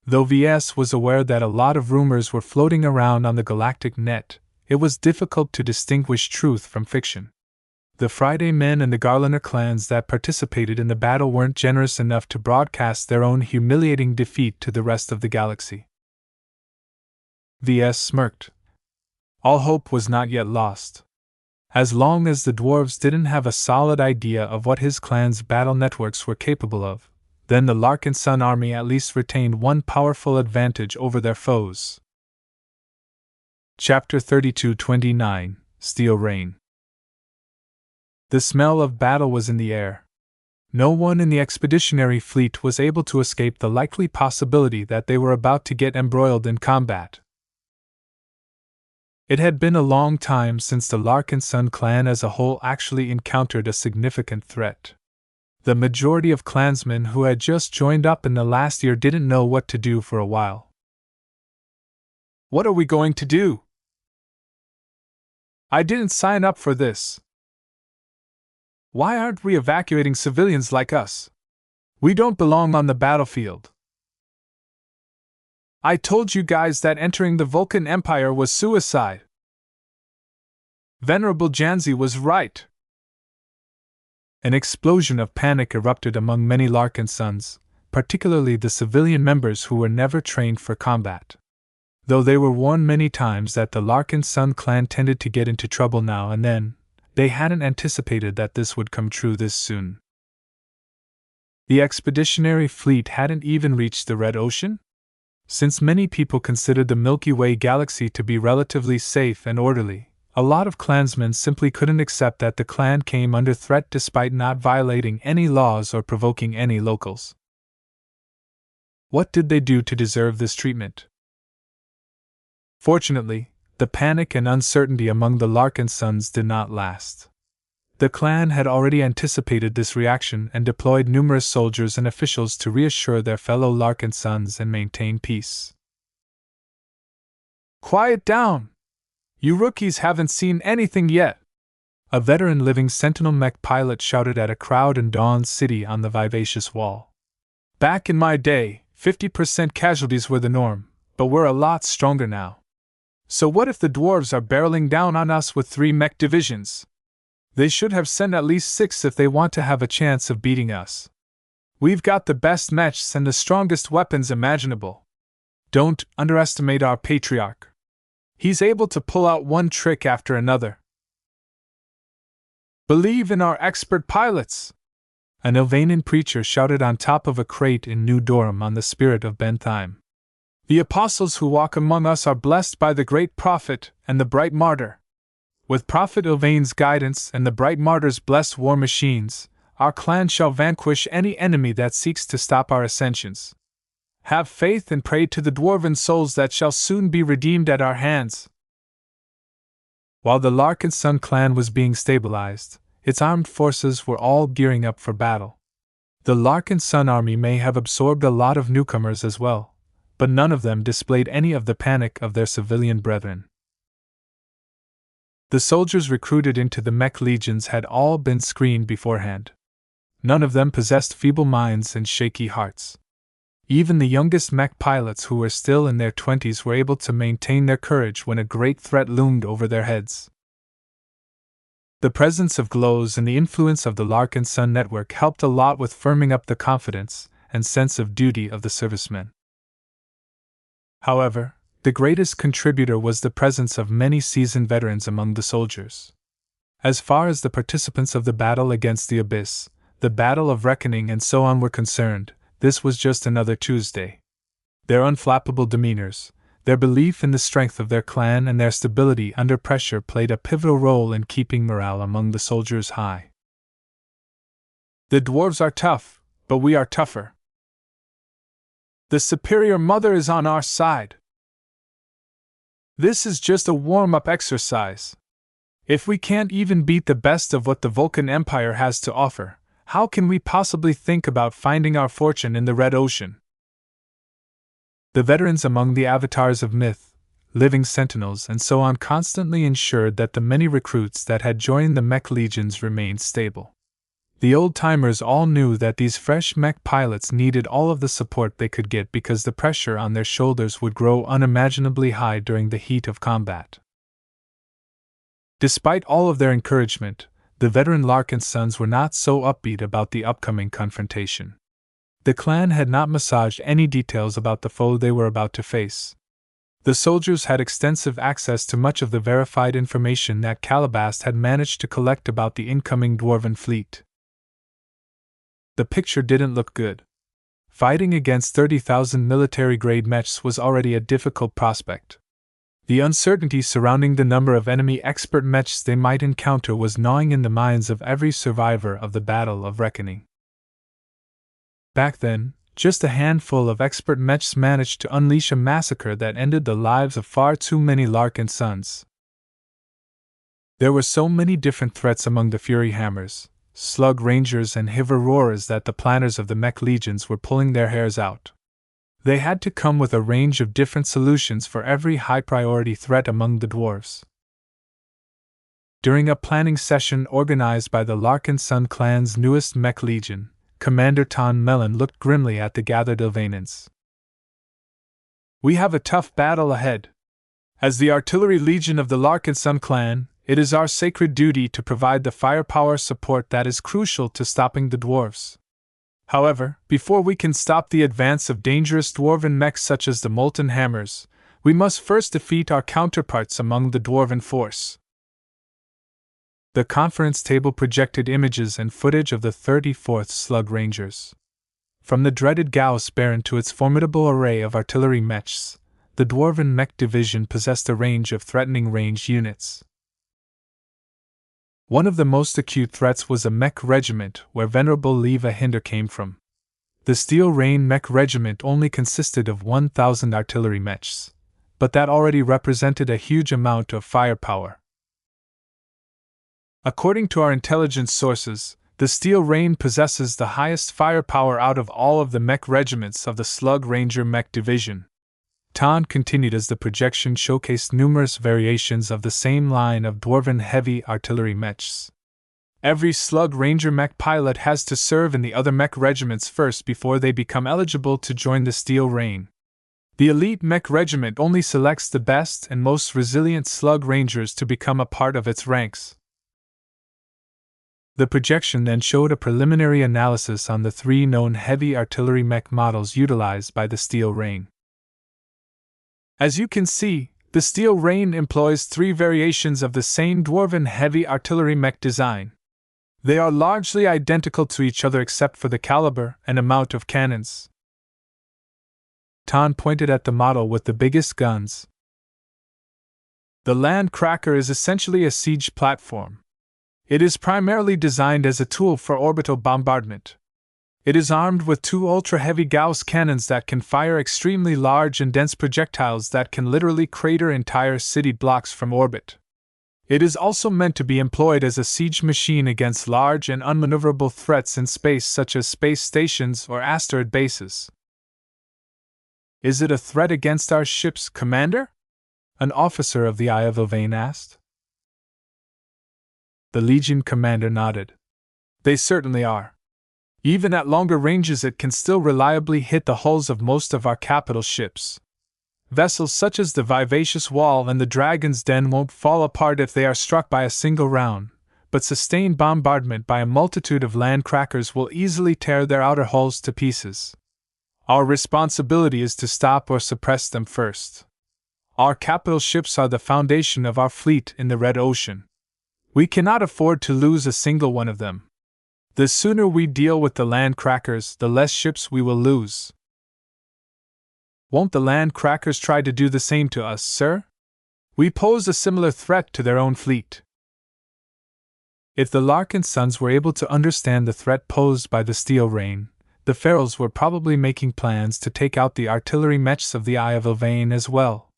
Though VS was aware that a lot of rumors were floating around on the galactic net, it was difficult to distinguish truth from fiction. The Friday men and the Garlander clans that participated in the battle weren't generous enough to broadcast their own humiliating defeat to the rest of the galaxy. VS smirked. All hope was not yet lost. As long as the dwarves didn't have a solid idea of what his clan's battle networks were capable of, then the Larkinson army at least retained one powerful advantage over their foes. Chapter 32-29, Steel Rain. The smell of battle was in the air. No one in the expeditionary fleet was able to escape the likely possibility that they were about to get embroiled in combat. It had been a long time since the Larkinson clan as a whole actually encountered a significant threat. The majority of clansmen who had just joined up in the last year didn't know what to do for a while. What are we going to do? I didn't sign up for this. Why aren't we evacuating civilians like us? We don't belong on the battlefield. I told you guys that entering the Vulcan Empire was suicide. Venerable Janzi was right. An explosion of panic erupted among many Larkinsons, particularly the civilian members who were never trained for combat. Though they were warned many times that the Larkinson clan tended to get into trouble now and then, they hadn't anticipated that this would come true this soon. The expeditionary fleet hadn't even reached the Red Ocean? Since many people considered the Milky Way galaxy to be relatively safe and orderly, a lot of clansmen simply couldn't accept that the clan came under threat despite not violating any laws or provoking any locals. What did they do to deserve this treatment? Fortunately, the panic and uncertainty among the Larkinsons did not last. The clan had already anticipated this reaction and deployed numerous soldiers and officials to reassure their fellow Larkinsons and maintain peace. Quiet down! You rookies haven't seen anything yet! A veteran living Sentinel mech pilot shouted at a crowd in Dawn's City on the vivacious wall. Back in my day, 50% casualties were the norm, but we're a lot stronger now. So what if the dwarves are barreling down on us with 3 mech divisions? They should have sent at least 6 if they want to have a chance of beating us. We've got the best mechs and the strongest weapons imaginable. Don't underestimate our patriarch. He's able to pull out one trick after another. Believe in our expert pilots! An Ilvanian preacher shouted on top of a crate in New Durham on the spirit of Bentheim. The apostles who walk among us are blessed by the great prophet and the bright martyr. With Prophet Ilvain's guidance and the bright martyr's blessed war machines, our clan shall vanquish any enemy that seeks to stop our ascensions. Have faith and pray to the dwarven souls that shall soon be redeemed at our hands. While the Larkinson clan was being stabilized, its armed forces were all gearing up for battle. The Larkinson army may have absorbed a lot of newcomers as well, but none of them displayed any of the panic of their civilian brethren. The soldiers recruited into the mech legions had all been screened beforehand. None of them possessed feeble minds and shaky hearts. Even the youngest mech pilots who were still in their 20s were able to maintain their courage when a great threat loomed over their heads. The presence of glows and the influence of the Larkinson network helped a lot with firming up the confidence and sense of duty of the servicemen. However, the greatest contributor was the presence of many seasoned veterans among the soldiers. As far as the participants of the battle against the Abyss, the Battle of Reckoning and so on were concerned, this was just another Tuesday. Their unflappable demeanors, their belief in the strength of their clan and their stability under pressure played a pivotal role in keeping morale among the soldiers high. The dwarves are tough, but we are tougher. The Superior Mother is on our side. This is just a warm-up exercise. If we can't even beat the best of what the Vulcan Empire has to offer, how can we possibly think about finding our fortune in the Red Ocean? The veterans among the avatars of myth, living sentinels and so on constantly ensured that the many recruits that had joined the mech legions remained stable. The old-timers all knew that these fresh mech pilots needed all of the support they could get because the pressure on their shoulders would grow unimaginably high during the heat of combat. Despite all of their encouragement, the veteran Larkinsons were not so upbeat about the upcoming confrontation. The clan had not massaged any details about the foe they were about to face. The soldiers had extensive access to much of the verified information that Calabast had managed to collect about the incoming dwarven fleet. The picture didn't look good. Fighting against 30,000 military-grade mechs was already a difficult prospect. The uncertainty surrounding the number of enemy expert mechs they might encounter was gnawing in the minds of every survivor of the Battle of Reckoning. Back then, just a handful of expert mechs managed to unleash a massacre that ended the lives of far too many Larkinsons. There were so many different threats among the Fury Hammers, Slug Rangers, and Hiver Roarers that the planners of the Mech Legions were pulling their hairs out. They had to come with a range of different solutions for every high-priority threat among the dwarves. During a planning session organized by the Larkinson clan's newest Mech Legion, Commander Ton Mellon looked grimly at the gathered Ilvanans. "We have a tough battle ahead. As the Artillery Legion of the Larkinson clan, it is our sacred duty to provide the firepower support that is crucial to stopping the dwarves. However, before we can stop the advance of dangerous dwarven mechs such as the Molten Hammers, we must first defeat our counterparts among the dwarven force." The conference table projected images and footage of the 34th Slug Rangers. From the dreaded Gauss Baron to its formidable array of artillery mechs, the Dwarven Mech Division possessed a range of threatening ranged units. One of the most acute threats was a Mech Regiment, where Venerable Leva Hinder came from. The Steel Rain Mech Regiment only consisted of 1,000 artillery mechs, but that already represented a huge amount of firepower. According to our intelligence sources, the Steel Rain possesses the highest firepower out of all of the mech regiments of the Slug Ranger Mech Division. Ton continued as the projection showcased numerous variations of the same line of dwarven heavy artillery mechs. Every Slug Ranger mech pilot has to serve in the other mech regiments first before they become eligible to join the Steel Rain. The elite mech regiment only selects the best and most resilient Slug Rangers to become a part of its ranks. The projection then showed a preliminary analysis on the 3 known heavy artillery mech models utilized by the Steel Rain. As you can see, the Steel Rain employs 3 variations of the same dwarven heavy artillery mech design. They are largely identical to each other except for the caliber and amount of cannons. Ton pointed at the model with the biggest guns. The Landcracker is essentially a siege platform. It is primarily designed as a tool for orbital bombardment. It is armed with 2 ultra-heavy Gauss cannons that can fire extremely large and dense projectiles that can literally crater entire city blocks from orbit. It is also meant to be employed as a siege machine against large and unmaneuverable threats in space such as space stations or asteroid bases. "Is it a threat against our ships, Commander?" an officer of the Eye of Ilvain asked. The Legion commander nodded. "They certainly are. Even at longer ranges it can still reliably hit the hulls of most of our capital ships. Vessels such as the Vivacious Wall and the Dragon's Den won't fall apart if they are struck by a single round, but sustained bombardment by a multitude of land crackers will easily tear their outer hulls to pieces. Our responsibility is to stop or suppress them first. Our capital ships are the foundation of our fleet in the Red Ocean. We cannot afford to lose a single one of them. The sooner we deal with the land crackers, the less ships we will lose." "Won't the land crackers try to do the same to us, sir? We pose a similar threat to their own fleet." If the Larkinsons were able to understand the threat posed by the Steel Rain, the Ferals were probably making plans to take out the artillery mechs of the Eye of Ilvain as well.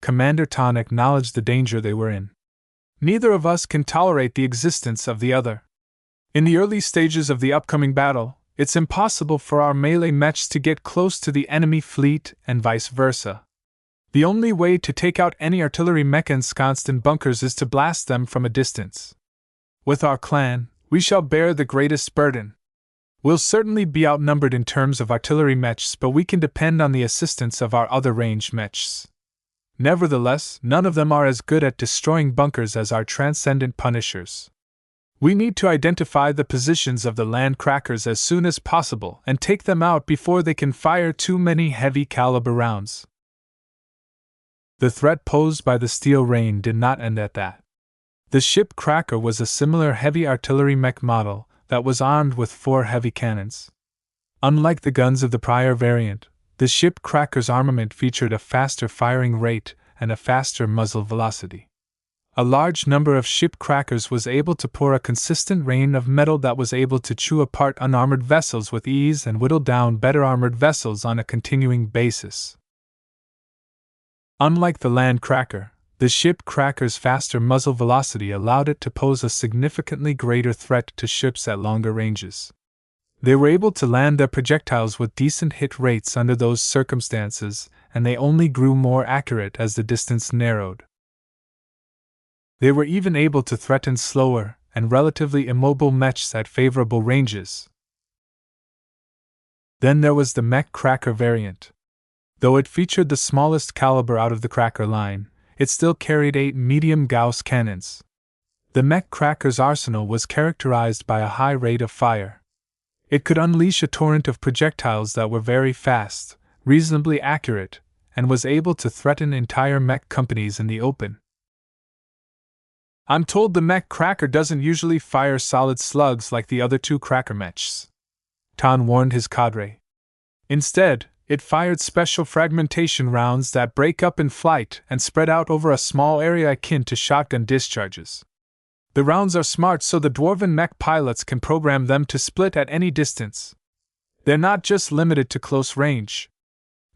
Commander Ton acknowledged the danger they were in. "Neither of us can tolerate the existence of the other. In the early stages of the upcoming battle, it's impossible for our melee mechs to get close to the enemy fleet and vice versa. The only way to take out any artillery mech ensconced in bunkers is to blast them from a distance. With our clan, We shall bear the greatest burden. We'll certainly be outnumbered in terms of artillery mechs, but we can depend on the assistance of our other ranged mechs. Nevertheless, none of them are as good at destroying bunkers as our transcendent punishers. We need to identify the positions of the land crackers as soon as possible and take them out before they can fire too many heavy caliber rounds. The threat posed by the steel rain did not end at that. The ship cracker was a similar heavy artillery mech model that was armed with 4 heavy cannons. Unlike the guns of the prior variant, the ship cracker's armament featured a faster firing rate and a faster muzzle velocity. A large number of ship crackers was able to pour a consistent rain of metal that was able to chew apart unarmored vessels with ease and whittle down better armored vessels on a continuing basis. Unlike the land cracker, the ship cracker's faster muzzle velocity allowed it to pose a significantly greater threat to ships at longer ranges. They were able to land their projectiles with decent hit rates under those circumstances, and they only grew more accurate as the distance narrowed. They were even able to threaten slower and relatively immobile mechs at favorable ranges. Then there was the mech cracker variant. Though it featured the smallest caliber out of the cracker line, it still carried 8 medium Gauss cannons. The mech cracker's arsenal was characterized by a high rate of fire. It could unleash a torrent of projectiles that were very fast, reasonably accurate, and was able to threaten entire mech companies in the open. I'm told the mech cracker doesn't usually fire solid slugs like the other 2 cracker mechs, Tan warned his cadre. Instead, it fired special fragmentation rounds that break up in flight and spread out over a small area akin to shotgun discharges. The rounds are smart, so the dwarven mech pilots can program them to split at any distance. They're not just limited to close range.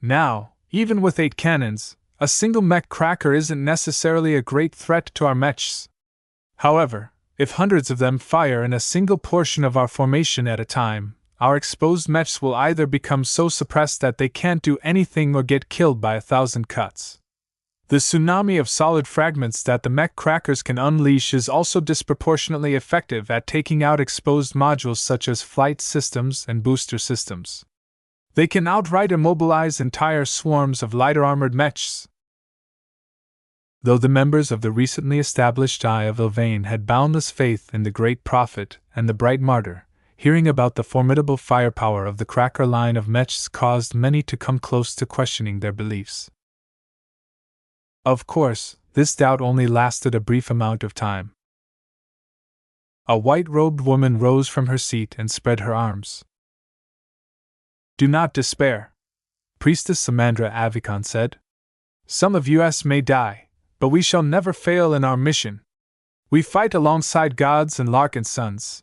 Now, even with 8 cannons, a single mech cracker isn't necessarily a great threat to our mechs. However, if hundreds of them fire in a single portion of our formation at a time, our exposed mechs will either become so suppressed that they can't do anything or get killed by 1,000 cuts. The tsunami of solid fragments that the mech crackers can unleash is also disproportionately effective at taking out exposed modules such as flight systems and booster systems. They can outright immobilize entire swarms of lighter armored mechs. Though the members of the recently established Eye of Elvain had boundless faith in the great prophet and the bright martyr, hearing about the formidable firepower of the cracker line of mechs caused many to come close to questioning their beliefs. Of course, this doubt only lasted a brief amount of time. A white-robed woman rose from her seat and spread her arms. Do not despair, Priestess Samandra Avikon said. Some of us may die, but we shall never fail in our mission. We fight alongside gods and Larkinsons.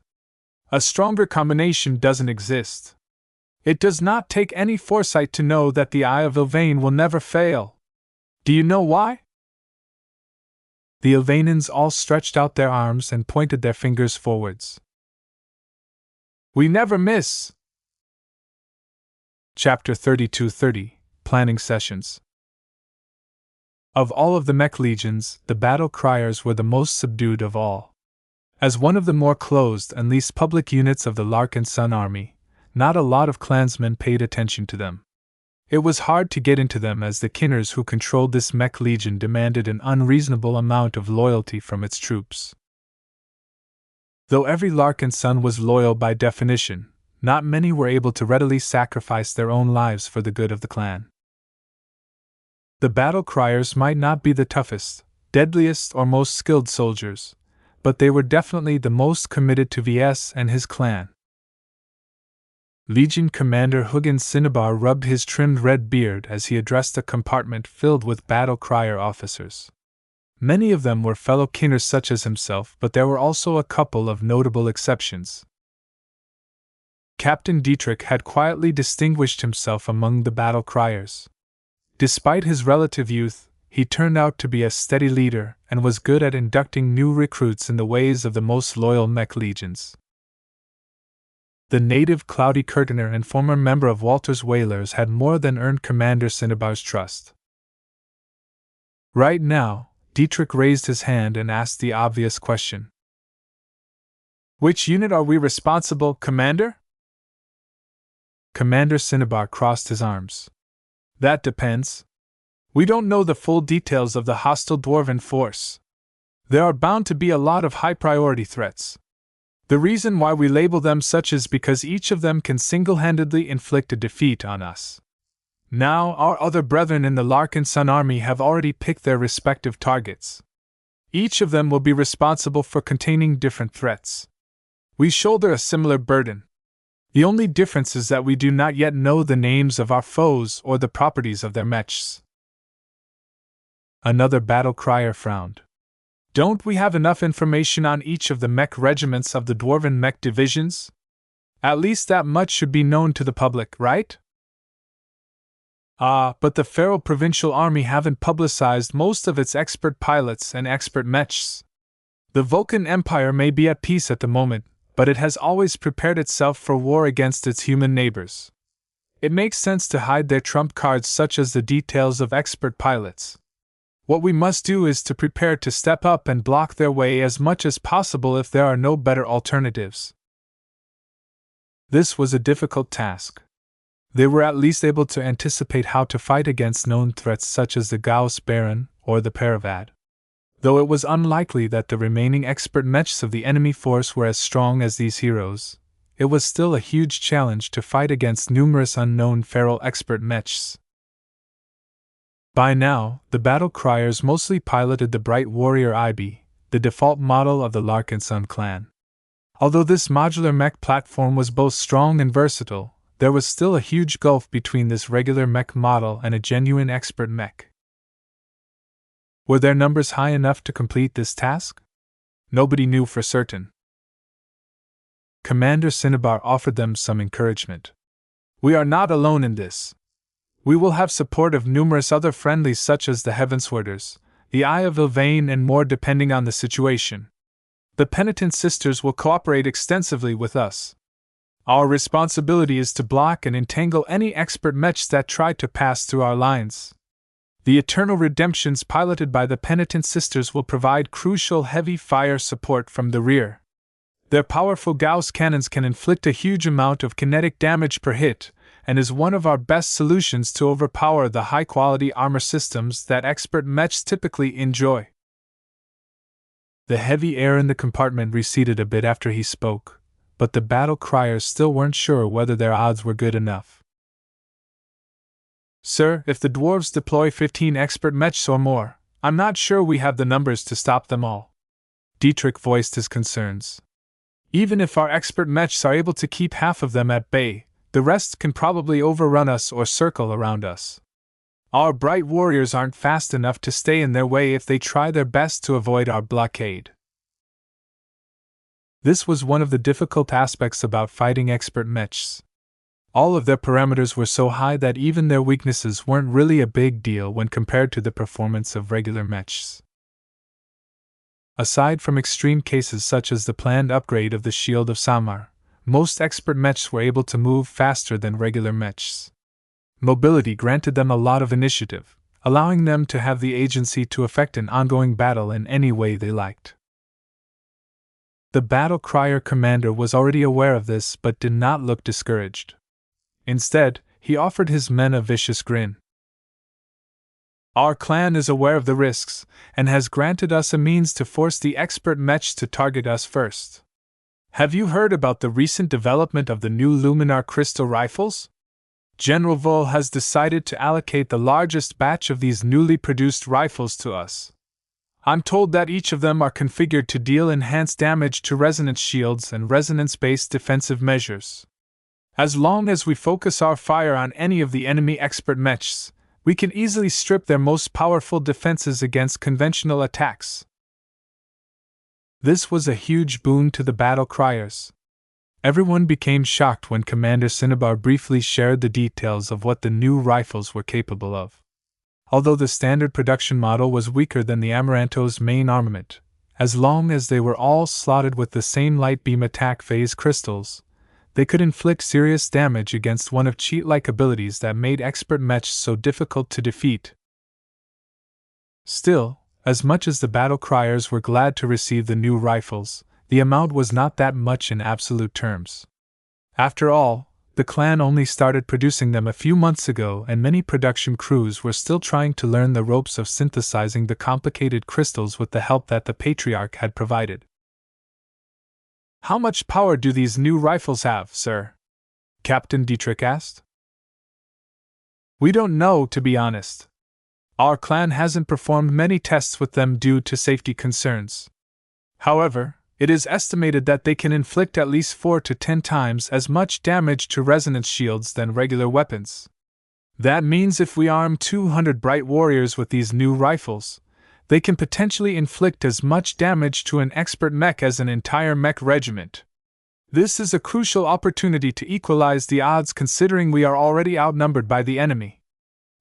A stronger combination doesn't exist. It does not take any foresight to know that the Eye of Elvain will never fail. Do you know why? The Elvainans all stretched out their arms and pointed their fingers forwards. We never miss! Chapter 32:30 Planning Sessions. Of all of the mech legions, the battle criers were the most subdued of all. As one of the more closed and least public units of the Larkinson army, not a lot of clansmen paid attention to them. It was hard to get into them as the Kinners who controlled this mech legion demanded an unreasonable amount of loyalty from its troops. Though every Larkinson was loyal by definition, not many were able to readily sacrifice their own lives for the good of the clan. The battle criers might not be the toughest, deadliest, or most skilled soldiers, but they were definitely the most committed to Ves and his clan. Legion Commander Hugin Cinnabar rubbed his trimmed red beard as he addressed a compartment filled with battle crier officers. Many of them were fellow Kinners such as himself, but there were also a couple of notable exceptions. Captain Dietrich had quietly distinguished himself among the battle criers. Despite his relative youth, he turned out to be a steady leader and was good at inducting new recruits in the ways of the most loyal mech legions. The native Cloudy Curtainer and former member of Walter's Whalers had more than earned Commander Cinnabar's trust. Right now, Dietrich raised his hand and asked the obvious question. Which unit are we responsible, Commander? Commander Cinnabar crossed his arms. That depends. We don't know the full details of the hostile dwarven force. There are bound to be a lot of high-priority threats. The reason why we label them such is because each of them can single-handedly inflict a defeat on us. Now, our other brethren in the Larkinson army have already picked their respective targets. Each of them will be responsible for containing different threats. We shoulder a similar burden. The only difference is that we do not yet know the names of our foes or the properties of their mechs. Another battle crier frowned. Don't we have enough information on each of the mech regiments of the dwarven mech divisions? At least that much should be known to the public, right? But the Feral Provincial Army haven't publicized most of its expert pilots and expert mechs. The Vulcan Empire may be at peace at the moment, but it has always prepared itself for war against its human neighbors. It makes sense to hide their trump cards such as the details of expert pilots. What we must do is to prepare to step up and block their way as much as possible if there are no better alternatives. This was a difficult task. They were at least able to anticipate how to fight against known threats such as the Gauss Baron or the Paravad. Though it was unlikely that the remaining expert mechs of the enemy force were as strong as these heroes, it was still a huge challenge to fight against numerous unknown feral expert mechs. By now, the battle criers mostly piloted the Bright Warrior IB, the default model of the Larkinson clan. Although this modular mech platform was both strong and versatile, there was still a huge gulf between this regular mech model and a genuine expert mech. Were their numbers high enough to complete this task? Nobody knew for certain. Commander Cinnabar offered them some encouragement. We are not alone in this. We will have support of numerous other friendlies such as the Heavenswarders, the Eye of Ilvain, and more depending on the situation. The Penitent Sisters will cooperate extensively with us. Our responsibility is to block and entangle any expert mechs that try to pass through our lines. The Eternal Redemptions piloted by the Penitent Sisters will provide crucial heavy fire support from the rear. Their powerful Gauss cannons can inflict a huge amount of kinetic damage per hit, and is one of our best solutions to overpower the high-quality armor systems that expert mechs typically enjoy. The heavy air in the compartment receded a bit after he spoke, but the battle criers still weren't sure whether their odds were good enough. Sir, if the dwarves deploy 15 expert mechs or more, I'm not sure we have the numbers to stop them all. Dietrich voiced his concerns. Even if our expert mechs are able to keep half of them at bay, the rest can probably overrun us or circle around us. Our bright warriors aren't fast enough to stay in their way if they try their best to avoid our blockade. This was one of the difficult aspects about fighting expert mechs. All of their parameters were so high that even their weaknesses weren't really a big deal when compared to the performance of regular mechs. Aside from extreme cases such as the planned upgrade of the Shield of Samar, most expert mechs were able to move faster than regular mechs. Mobility granted them a lot of initiative, allowing them to have the agency to effect an ongoing battle in any way they liked. The battle crier commander was already aware of this but did not look discouraged. Instead, he offered his men a vicious grin. Our clan is aware of the risks, and has granted us a means to force the expert mechs to target us first. Have you heard about the recent development of the new Luminar crystal rifles? General Vol has decided to allocate the largest batch of these newly produced rifles to us. I'm told that each of them are configured to deal enhanced damage to resonance shields and resonance-based defensive measures. As long as we focus our fire on any of the enemy expert mechs, we can easily strip their most powerful defenses against conventional attacks. This was a huge boon to the battle criers. Everyone became shocked when Commander Cinnabar briefly shared the details of what the new rifles were capable of. Although the standard production model was weaker than the Amaranto's main armament, as long as they were all slotted with the same light beam attack phase crystals, they could inflict serious damage against one of cheat-like abilities that made expert mechs so difficult to defeat. Still, as much as the battle criers were glad to receive the new rifles, The amount was not that much in absolute terms. After all, the clan only started producing them a few months ago, and many production crews were still trying to learn the ropes of synthesizing the complicated crystals with the help that the Patriarch had provided. "How much power do these new rifles have, sir?" Captain Dietrich asked. "We don't know, to be honest. Our clan hasn't performed many tests with them due to safety concerns. However, it is estimated that they can inflict at least 4 to 10 times as much damage to resonance shields than regular weapons. That means if we arm 200 bright warriors with these new rifles, they can potentially inflict as much damage to an expert mech as an entire mech regiment. This is a crucial opportunity to equalize the odds, considering we are already outnumbered by the enemy.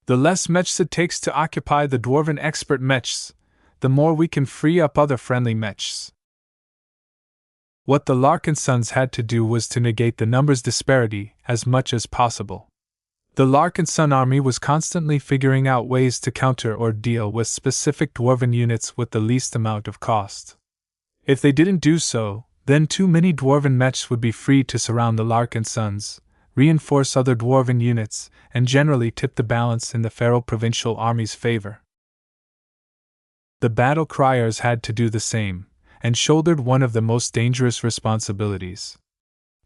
The less mechs it takes to occupy the dwarven expert mechs, the more we can free up other friendly mechs." What the Larkinsons had to do was to negate the numbers disparity as much as possible. The Larkinson army was constantly figuring out ways to counter or deal with specific dwarven units with the least amount of cost. If they didn't do so, then too many dwarven mechs would be free to surround the Larkinsons, reinforce other dwarven units, and generally tip the balance in the feral provincial army's favor. The battle criers had to do the same, and shouldered one of the most dangerous responsibilities.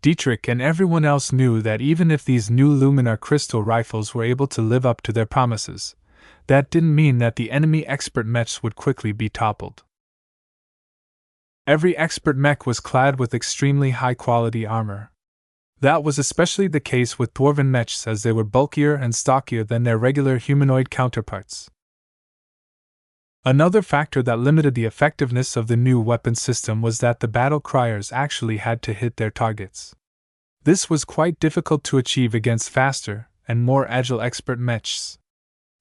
Dietrich and everyone else knew that even if these new luminar crystal rifles were able to live up to their promises, that didn't mean that the enemy expert mechs would quickly be toppled. Every expert mech was clad with extremely high-quality armor. That was especially the case with dwarven mechs, as they were bulkier and stockier than their regular humanoid counterparts. Another factor that limited the effectiveness of the new weapon system was that the battle criers actually had to hit their targets. This was quite difficult to achieve against faster and more agile expert mechs.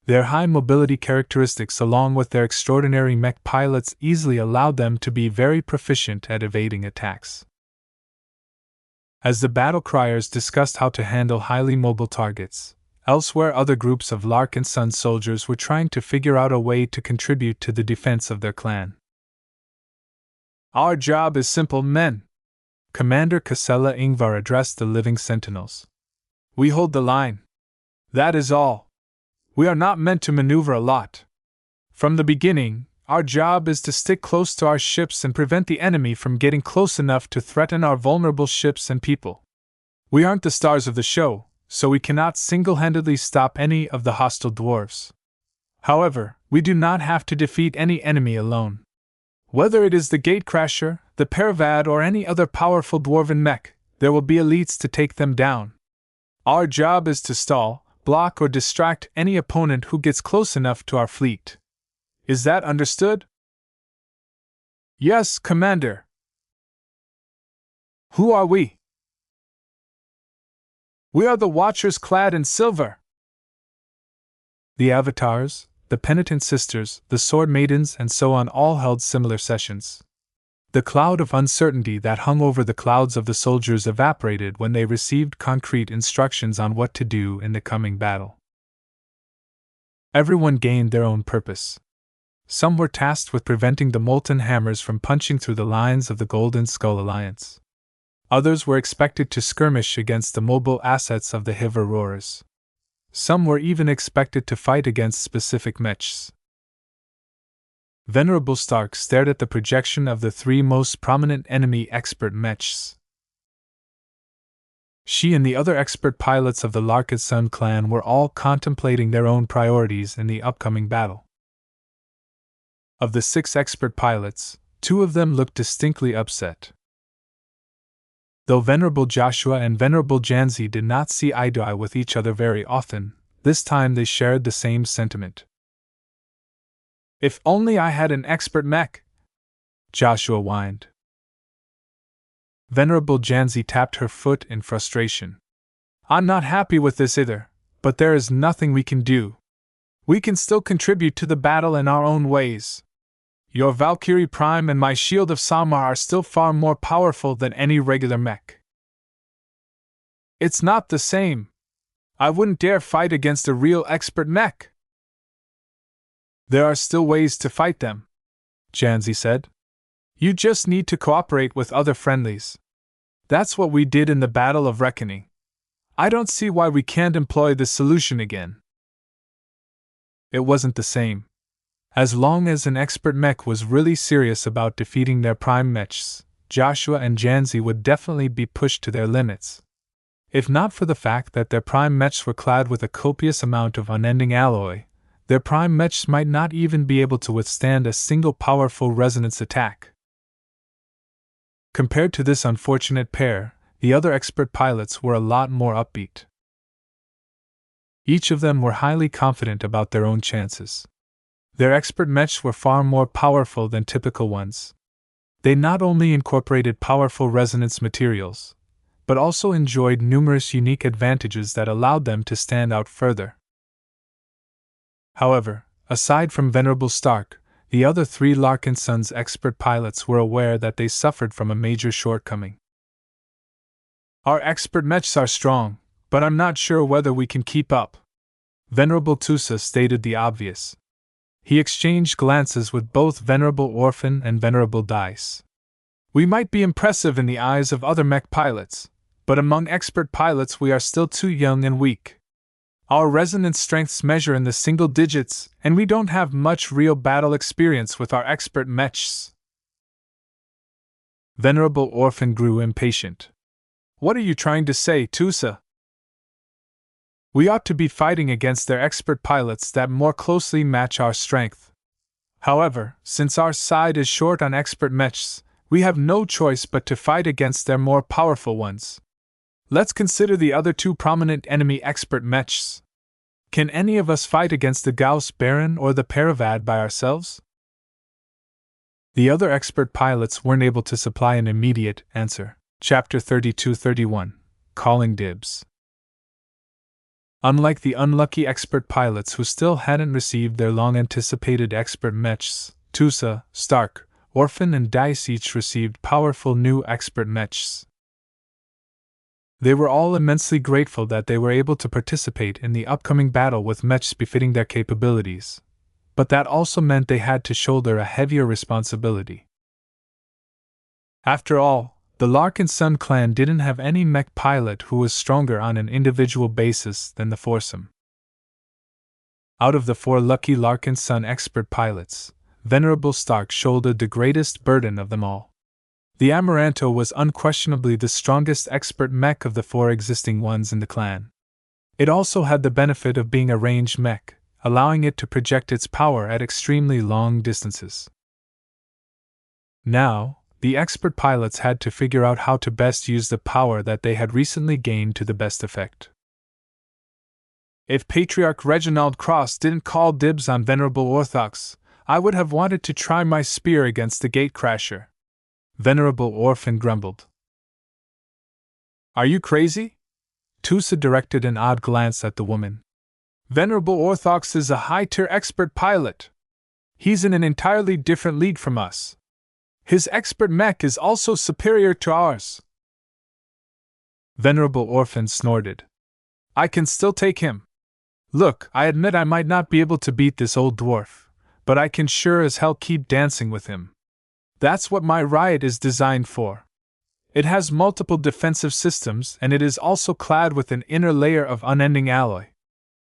Their high mobility characteristics, along with their extraordinary mech pilots, easily allowed them to be very proficient at evading attacks. As the battle criers discussed how to handle highly mobile targets, elsewhere other groups of Larkinson soldiers were trying to figure out a way to contribute to the defense of their clan. "Our job is simple, men," Commander Casella Ingvar addressed the living sentinels. "We hold the line. That is all. We are not meant to maneuver a lot. From the beginning, our job is to stick close to our ships and prevent the enemy from getting close enough to threaten our vulnerable ships and people. We aren't the stars of the show, so we cannot single-handedly stop any of the hostile dwarves. However, we do not have to defeat any enemy alone. Whether it is the Gatecrasher, the Paravad, or any other powerful dwarven mech, there will be elites to take them down. Our job is to stall, block, or distract any opponent who gets close enough to our fleet. Is that understood?" "Yes, Commander." "Who are we?" "We are the Watchers clad in silver." The Avatars, the Penitent Sisters, the Sword Maidens, and so on all held similar sessions. The cloud of uncertainty that hung over the clouds of the soldiers evaporated when they received concrete instructions on what to do in the coming battle. Everyone gained their own purpose. Some were tasked with preventing the molten hammers from punching through the lines of the Golden Skull Alliance. Others were expected to skirmish against the mobile assets of the Hiv Aurors. Some were even expected to fight against specific mechs. Venerable Stark stared at the projection of the 3 most prominent enemy expert mechs. She and the other expert pilots of the Larkinson clan were all contemplating their own priorities in the upcoming battle. Of the 6 expert pilots, 2 of them looked distinctly upset. Though Venerable Joshua and Venerable Janzi did not see eye to eye with each other very often, this time they shared the same sentiment. "If only I had an expert mech," Joshua whined. Venerable Janzi tapped her foot in frustration. "I'm not happy with this either, but there is nothing we can do. We can still contribute to the battle in our own ways. Your Valkyrie Prime and my Shield of Samar are still far more powerful than any regular mech." "It's not the same. I wouldn't dare fight against a real expert mech." "There are still ways to fight them," Janzi said. You just need to cooperate with other friendlies. That's what we did in the Battle of Reckoning. I don't see why we can't employ this solution again. It wasn't the same. As long as an expert mech was really serious about defeating their prime mechs, Joshua and Janzi would definitely be pushed to their limits. If not for the fact that their prime mechs were clad with a copious amount of unending alloy, their prime mechs might not even be able to withstand a single powerful resonance attack. Compared to this unfortunate pair, the other expert pilots were a lot more upbeat. Each of them were highly confident about their own chances. Their expert mechs were far more powerful than typical ones. They not only incorporated powerful resonance materials, but also enjoyed numerous unique advantages that allowed them to stand out further. However, aside from Venerable Stark, the other three Larkinson's expert pilots were aware that they suffered from a major shortcoming. Our expert mechs are strong, but I'm not sure whether we can keep up. Venerable Tusa stated the obvious. He exchanged glances with both Venerable Orphan and Venerable Dice. We might be impressive in the eyes of other mech pilots, but among expert pilots we are still too young and weak. Our resonance strengths measure in the single digits, and we don't have much real battle experience with our expert mechs. Venerable Orphan grew impatient. What are you trying to say, Tusa? We ought to be fighting against their expert pilots that more closely match our strength. However, since our side is short on expert mechs, we have no choice but to fight against their more powerful ones. Let's consider the other two prominent enemy expert mechs. Can any of us fight against the Gauss Baron or the Paravad by ourselves? The other expert pilots weren't able to supply an immediate answer. Chapter 32-31, Calling Dibs. Unlike the unlucky expert pilots who still hadn't received their long-anticipated expert mechs, Tusa, Stark, Orphan and Dice each received powerful new expert mechs. They were all immensely grateful that they were able to participate in the upcoming battle with mechs befitting their capabilities, but that also meant they had to shoulder a heavier responsibility. After all, the Larkinson clan didn't have any mech pilot who was stronger on an individual basis than the foursome. Out of the four lucky Larkinson expert pilots, Venerable Stark shouldered the greatest burden of them all. The Amaranto was unquestionably the strongest expert mech of the four existing ones in the clan. It also had the benefit of being a ranged mech, allowing it to project its power at extremely long distances. Now, the expert pilots had to figure out how to best use the power that they had recently gained to the best effect. If Patriarch Reginald Cross didn't call dibs on Venerable Orthox, I would have wanted to try my spear against the Gatecrasher. Venerable Orphan grumbled. Are you crazy? Tusa directed an odd glance at the woman. Venerable Orthox is a high-tier expert pilot. He's in an entirely different league from us. His expert mech is also superior to ours. Venerable Orphan snorted. I can still take him. Look, I admit I might not be able to beat this old dwarf, but I can sure as hell keep dancing with him. That's what my riot is designed for. It has multiple defensive systems and it is also clad with an inner layer of unending alloy.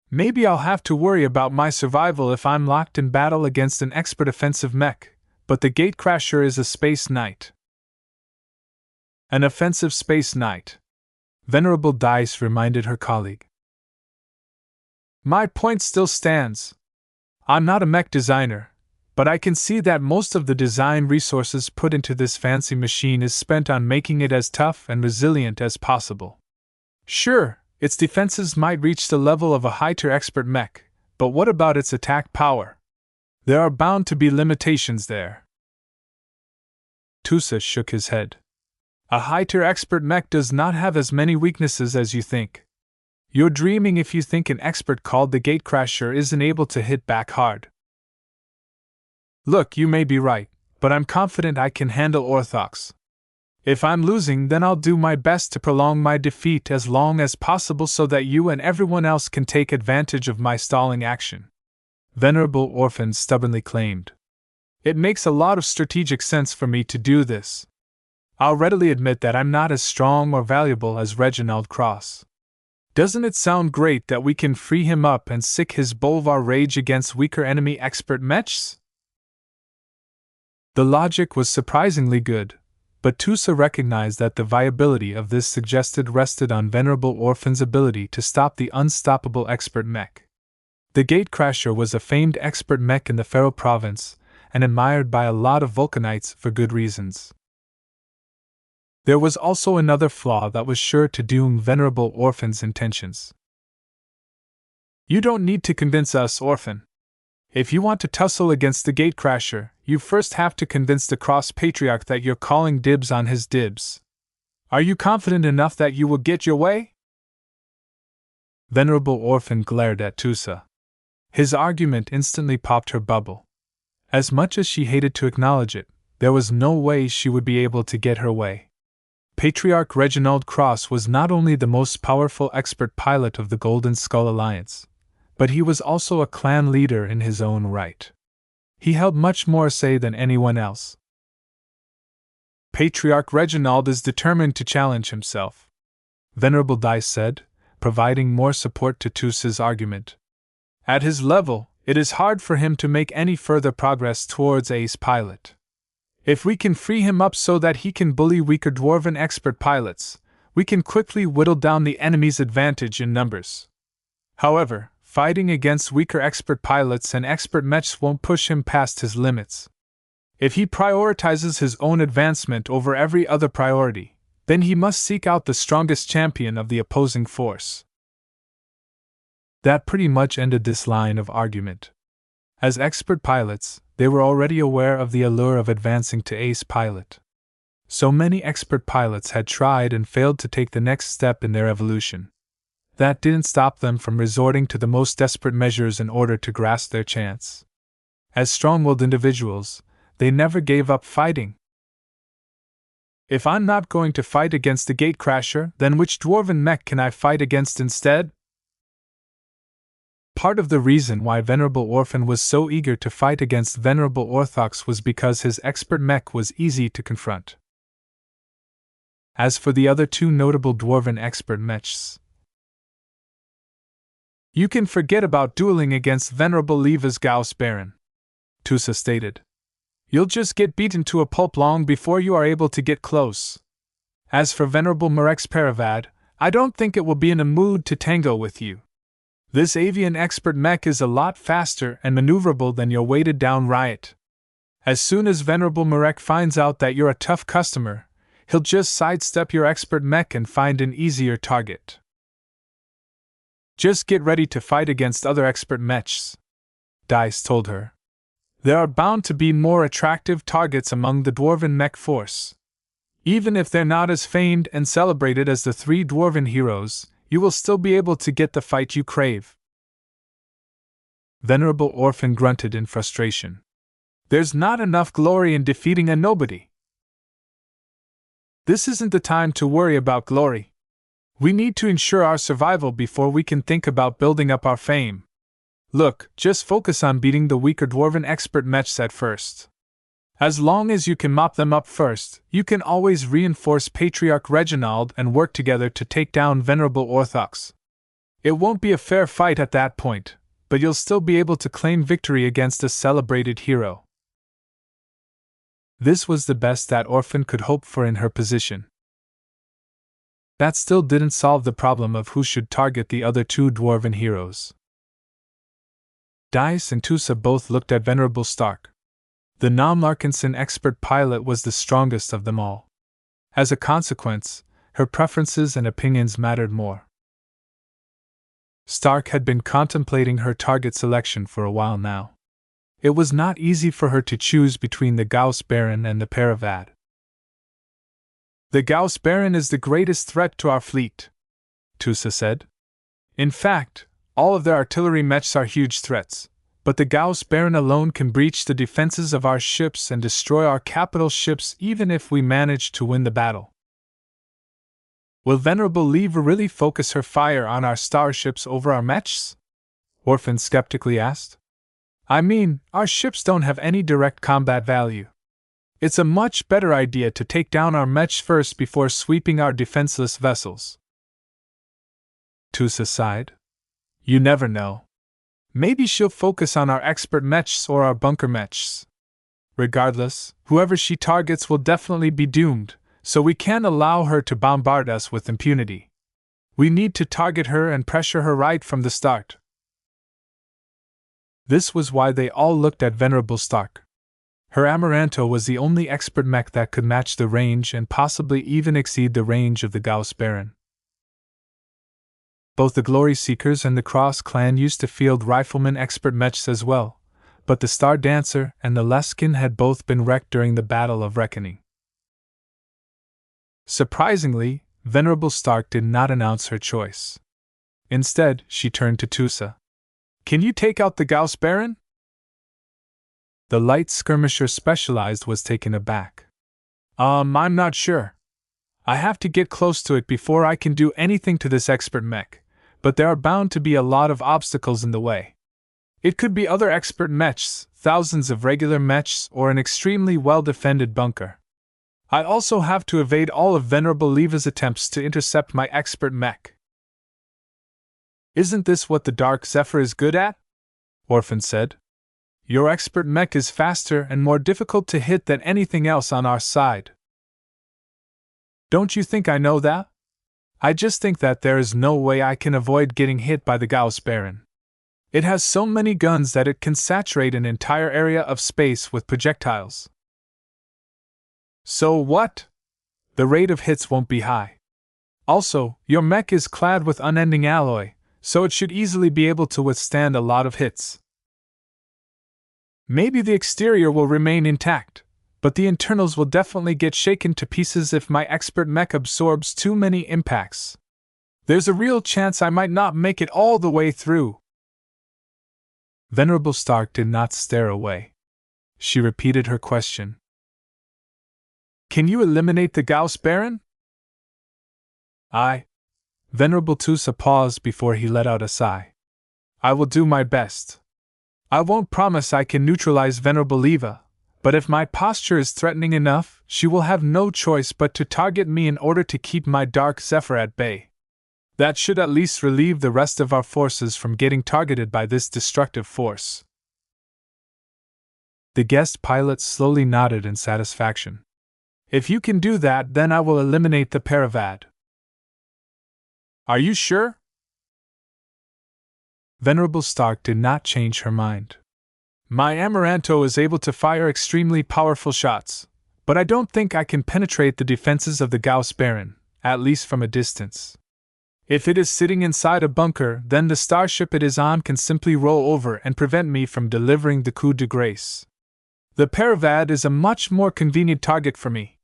Maybe I'll have to worry about my survival if I'm locked in battle against an expert offensive mech, but the Gatecrasher is a space knight. An offensive space knight. Venerable Dice reminded her colleague. My point still stands. I'm not a mech designer, but I can see that most of the design resources put into this fancy machine is spent on making it as tough and resilient as possible. Sure, its defenses might reach the level of a high-tier expert mech, but what about its attack power? There are bound to be limitations there. Tusa shook his head. A high-tier expert mech does not have as many weaknesses as you think. You're dreaming if you think an expert called the Gatecrasher isn't able to hit back hard. Look, you may be right, but I'm confident I can handle Orthox. If I'm losing, then I'll do my best to prolong my defeat as long as possible so that you and everyone else can take advantage of my stalling action. Venerable Orphan stubbornly claimed. It makes a lot of strategic sense for me to do this. I'll readily admit that I'm not as strong or valuable as Reginald Cross. Doesn't it sound great that we can free him up and sick his Bolvar rage against weaker enemy expert mechs? The logic was surprisingly good, but Tusa recognized that the viability of this suggested rested on Venerable Orphan's ability to stop the unstoppable expert mech. The Gatecrasher was a famed expert mech in the Pharaoh province, and admired by a lot of Vulcanites for good reasons. There was also another flaw that was sure to doom Venerable Orphan's intentions. You don't need to convince us, Orphan. If you want to tussle against the Gatecrasher, you first have to convince the Cross Patriarch that you're calling dibs on his dibs. Are you confident enough that you will get your way? Venerable Orphan glared at Tusa. His argument instantly popped her bubble. As much as she hated to acknowledge it, there was no way she would be able to get her way. Patriarch Reginald Cross was not only the most powerful expert pilot of the Golden Skull Alliance, but he was also a clan leader in his own right. He held much more say than anyone else. Patriarch Reginald is determined to challenge himself, Venerable Dice said, providing more support to Tusa's argument. At his level, it is hard for him to make any further progress towards ace pilot. If we can free him up so that he can bully weaker dwarven expert pilots, we can quickly whittle down the enemy's advantage in numbers. However, fighting against weaker expert pilots and expert mechs won't push him past his limits. If he prioritizes his own advancement over every other priority, then he must seek out the strongest champion of the opposing force. That pretty much ended this line of argument. As expert pilots, they were already aware of the allure of advancing to ace pilot. So many expert pilots had tried and failed to take the next step in their evolution. That didn't stop them from resorting to the most desperate measures in order to grasp their chance. As strong-willed individuals, they never gave up fighting. If I'm not going to fight against the Gatecrasher, then which dwarven mech can I fight against instead? Part of the reason why Venerable Orphan was so eager to fight against Venerable Orthox was because his expert mech was easy to confront. As for the other two notable dwarven expert mechs, you can forget about dueling against Venerable Leva's Gauss Baron, Tusa stated. You'll just get beaten to a pulp long before you are able to get close. As for Venerable Murex Paravad, I don't think it will be in a mood to tango with you. This avian expert mech is a lot faster and maneuverable than your weighted down riot. As soon as Venerable Murek finds out that you're a tough customer, he'll just sidestep your expert mech and find an easier target. Just get ready to fight against other expert mechs, Dice told her. There are bound to be more attractive targets among the dwarven mech force. Even if they're not as famed and celebrated as the three dwarven heroes, you will still be able to get the fight you crave. Venerable Orphan grunted in frustration. There's not enough glory in defeating a nobody. This isn't the time to worry about glory. We need to ensure our survival before we can think about building up our fame. Look, just focus on beating the weaker dwarven expert mechs at first. As long as you can mop them up first, you can always reinforce Patriarch Reginald and work together to take down Venerable Orthox. It won't be a fair fight at that point, but you'll still be able to claim victory against a celebrated hero. This was the best that Orphan could hope for in her position. That still didn't solve the problem of who should target the other two dwarven heroes. Dice and Tusa both looked at Venerable Stark. The Larkinson expert pilot was the strongest of them all. As a consequence, her preferences and opinions mattered more. Stark had been contemplating her target selection for a while now. It was not easy for her to choose between the Gauss Baron and the Paravad. The Gauss Baron is the greatest threat to our fleet, Tusa said. In fact, all of their artillery mechs are huge threats. But the Gauss Baron alone can breach the defenses of our ships and destroy our capital ships even if we manage to win the battle. Will Venerable Leva really focus her fire on our starships over our mechs? Orphan skeptically asked. I mean, our ships don't have any direct combat value. It's a much better idea to take down our mechs first before sweeping our defenseless vessels. Tusa sighed. You never know. Maybe she'll focus on our expert mechs or our bunker mechs. Regardless, whoever she targets will definitely be doomed, so we can't allow her to bombard us with impunity. We need to target her and pressure her right from the start. This was why they all looked at Venerable Stark. Her Amaranto was the only expert mech that could match the range and possibly even exceed the range of the Gauss Baron. Both the Glory Seekers and the Cross clan used to field rifleman expert mechs as well, but the Star Dancer and the Leskin had both been wrecked during the Battle of Reckoning. Surprisingly, Venerable Stark did not announce her choice. Instead, she turned to Tusa. Can you take out the Gauss Baron? The light skirmisher specialized was taken aback. I'm not sure. I have to get close to it before I can do anything to this expert mech, but there are bound to be a lot of obstacles in the way. It could be other expert mechs, thousands of regular mechs, or an extremely well-defended bunker. I also have to evade all of Venerable Leva's attempts to intercept my expert mech. Isn't this what the Dark Zephyr is good at? Orphan said. Your expert mech is faster and more difficult to hit than anything else on our side. Don't you think I know that? I just think that there is no way I can avoid getting hit by the Gauss Baron. It has so many guns that it can saturate an entire area of space with projectiles. So what? The rate of hits won't be high. Also, your mech is clad with unending alloy, so it should easily be able to withstand a lot of hits. Maybe the exterior will remain intact, but the internals will definitely get shaken to pieces if my expert mech absorbs too many impacts. There's a real chance I might not make it all the way through. Venerable Stark did not stare away. She repeated her question. Can you eliminate the Gauss Baron? Venerable Tusa paused before he let out a sigh. I will do my best. I won't promise I can neutralize Venerable Leva, but if my posture is threatening enough, she will have no choice but to target me in order to keep my Dark Zephyr at bay. That should at least relieve the rest of our forces from getting targeted by this destructive force. The guest pilot slowly nodded in satisfaction. If you can do that, then I will eliminate the Paravad. Are you sure? Venerable Stark did not change her mind. My Amaranto is able to fire extremely powerful shots, but I don't think I can penetrate the defenses of the Gauss Baron, at least from a distance. If it is sitting inside a bunker, then the starship it is on can simply roll over and prevent me from delivering the coup de grace. The Paravad is a much more convenient target for me.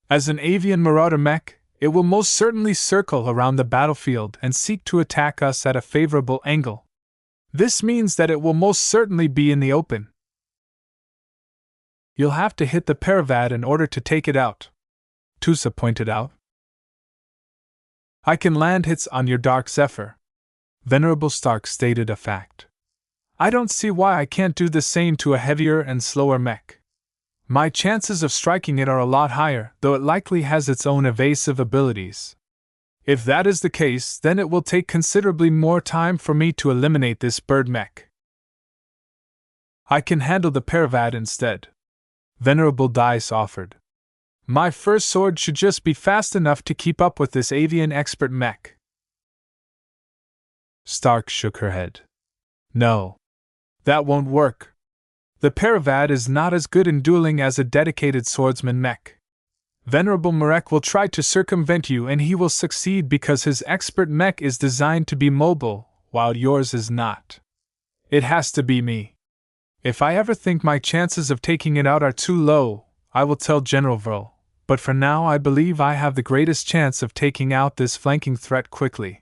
As an avian marauder mech, it will most certainly circle around the battlefield and seek to attack us at a favorable angle. This means that it will most certainly be in the open. You'll have to hit the Paravad in order to take it out, Tusa pointed out. I can land hits on your Dark Zephyr, Venerable Stark stated a fact. I don't see why I can't do the same to a heavier and slower mech. My chances of striking it are a lot higher, though it likely has its own evasive abilities. If that is the case, then it will take considerably more time for me to eliminate this bird mech. I can handle the Paravad instead, Venerable Dice offered. My first sword should just be fast enough to keep up with this avian expert mech. Stark shook her head. No. That won't work. The Paravad is not as good in dueling as a dedicated swordsman mech. Venerable Marek will try to circumvent you and he will succeed because his expert mech is designed to be mobile, while yours is not. It has to be me. If I ever think my chances of taking it out are too low, I will tell General Vril, but for now I believe I have the greatest chance of taking out this flanking threat quickly.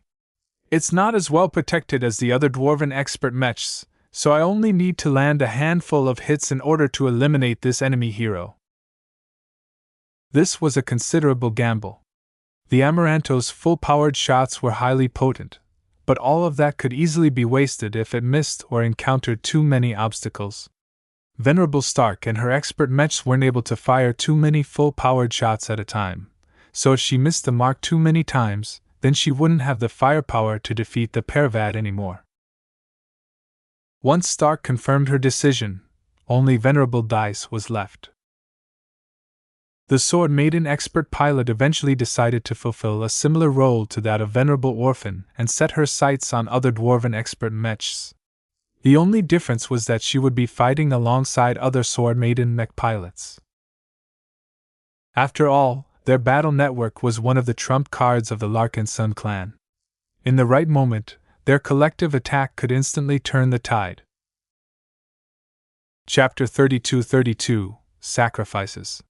It's not as well protected as the other dwarven expert mechs, so I only need to land a handful of hits in order to eliminate this enemy hero. This was a considerable gamble. The Amaranto's full-powered shots were highly potent, but all of that could easily be wasted if it missed or encountered too many obstacles. Venerable Stark and her expert mechs weren't able to fire too many full-powered shots at a time, so if she missed the mark too many times, then she wouldn't have the firepower to defeat the Paravad anymore. Once Stark confirmed her decision, only Venerable Dice was left. The Sword Maiden expert pilot eventually decided to fulfill a similar role to that of Venerable Orphan and set her sights on other Dwarven expert mechs. The only difference was that she would be fighting alongside other Sword Maiden mech pilots. After all, their battle network was one of the trump cards of the Larkinson clan. In the right moment, their collective attack could instantly turn the tide. Chapter 32 Sacrifices.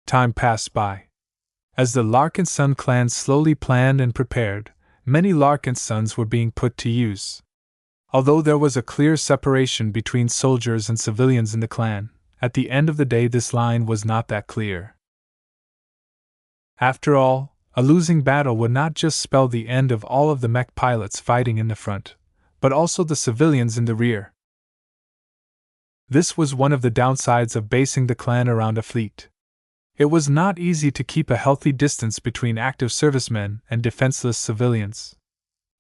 Time passed by. As the Larkinson clan slowly planned and prepared, many Larkinsons were being put to use. Although there was a clear separation between soldiers and civilians in the clan, at the end of the day this line was not that clear. After all, a losing battle would not just spell the end of all of the mech pilots fighting in the front, but also the civilians in the rear. This was one of the downsides of basing the clan around a fleet. It was not easy to keep a healthy distance between active servicemen and defenseless civilians.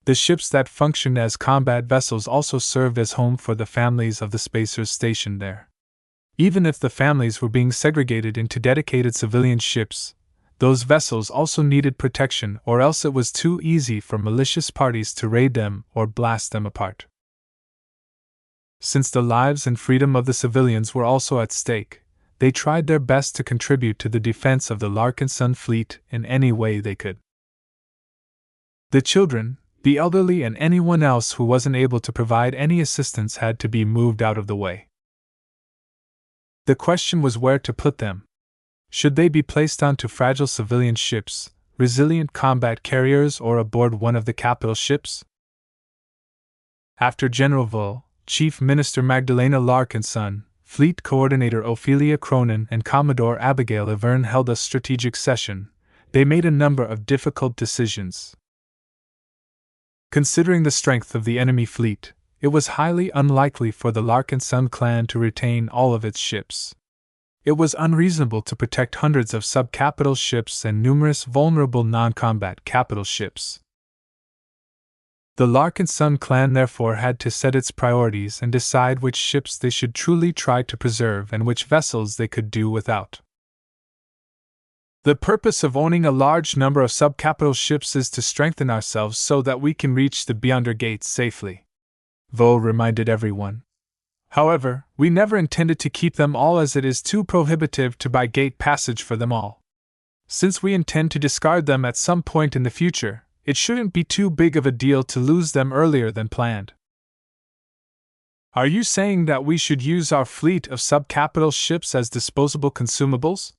The ships that functioned as combat vessels also served as home for the families of the spacers stationed there. Even if the families were being segregated into dedicated civilian ships, those vessels also needed protection, or else it was too easy for malicious parties to raid them or blast them apart. Since the lives and freedom of the civilians were also at stake, they tried their best to contribute to the defense of the Larkinson fleet in any way they could. The children, the elderly, and anyone else who wasn't able to provide any assistance had to be moved out of the way. The question was where to put them. Should they be placed onto fragile civilian ships, resilient combat carriers, or aboard one of the capital ships? After General Vull, Chief Minister Magdalena Larkinson, Fleet Coordinator Ophelia Cronin, and Commodore Abigail Iverne held a strategic session, they made a number of difficult decisions. Considering the strength of the enemy fleet, it was highly unlikely for the Larkinson clan to retain all of its ships. It was unreasonable to protect hundreds of sub-capital ships and numerous vulnerable non-combat capital ships. The Larkinson clan therefore had to set its priorities and decide which ships they should truly try to preserve and which vessels they could do without. The purpose of owning a large number of sub-capital ships is to strengthen ourselves so that we can reach the Beyonder Gates safely, Vull reminded everyone. However, we never intended to keep them all, as it is too prohibitive to buy gate passage for them all. Since we intend to discard them at some point in the future, it shouldn't be too big of a deal to lose them earlier than planned. Are you saying that we should use our fleet of sub-capital ships as disposable consumables?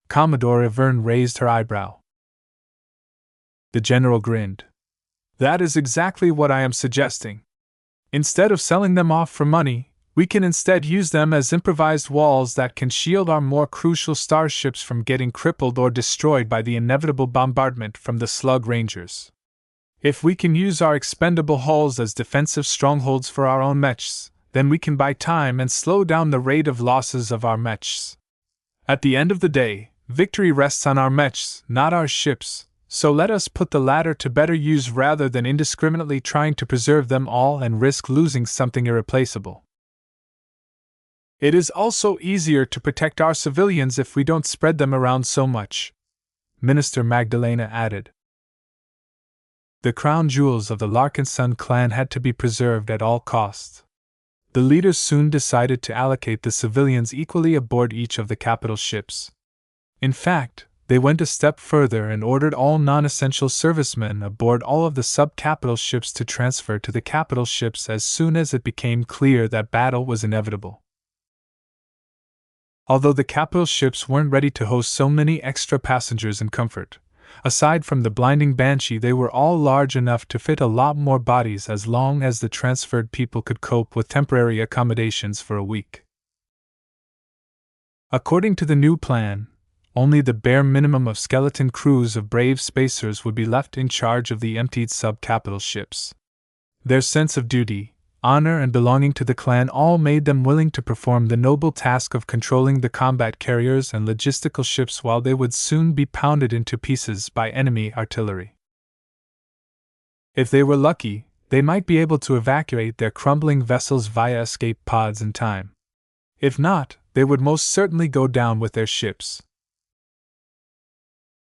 Commodore Iverne raised her eyebrow. The general grinned. That is exactly what I am suggesting. Instead of selling them off for money, we can instead use them as improvised walls that can shield our more crucial starships from getting crippled or destroyed by the inevitable bombardment from the Slug Rangers. If we can use our expendable hulls as defensive strongholds for our own mechs, then we can buy time and slow down the rate of losses of our mechs. At the end of the day, victory rests on our mechs, not our ships, so let us put the latter to better use rather than indiscriminately trying to preserve them all and risk losing something irreplaceable. It is also easier to protect our civilians if we don't spread them around so much, Minister Magdalena added. The crown jewels of the Larkinson clan had to be preserved at all costs. The leaders soon decided to allocate the civilians equally aboard each of the capital ships. In fact, they went a step further and ordered all non-essential servicemen aboard all of the sub-capital ships to transfer to the capital ships as soon as it became clear that battle was inevitable. Although the capital ships weren't ready to host so many extra passengers in comfort, aside from the blinding Banshee, they were all large enough to fit a lot more bodies as long as the transferred people could cope with temporary accommodations for a week. According to the new plan, only the bare minimum of skeleton crews of brave spacers would be left in charge of the emptied sub-capital ships. Their sense of duty, honor, and belonging to the clan all made them willing to perform the noble task of controlling the combat carriers and logistical ships while they would soon be pounded into pieces by enemy artillery. If they were lucky, they might be able to evacuate their crumbling vessels via escape pods in time. If not, they would most certainly go down with their ships.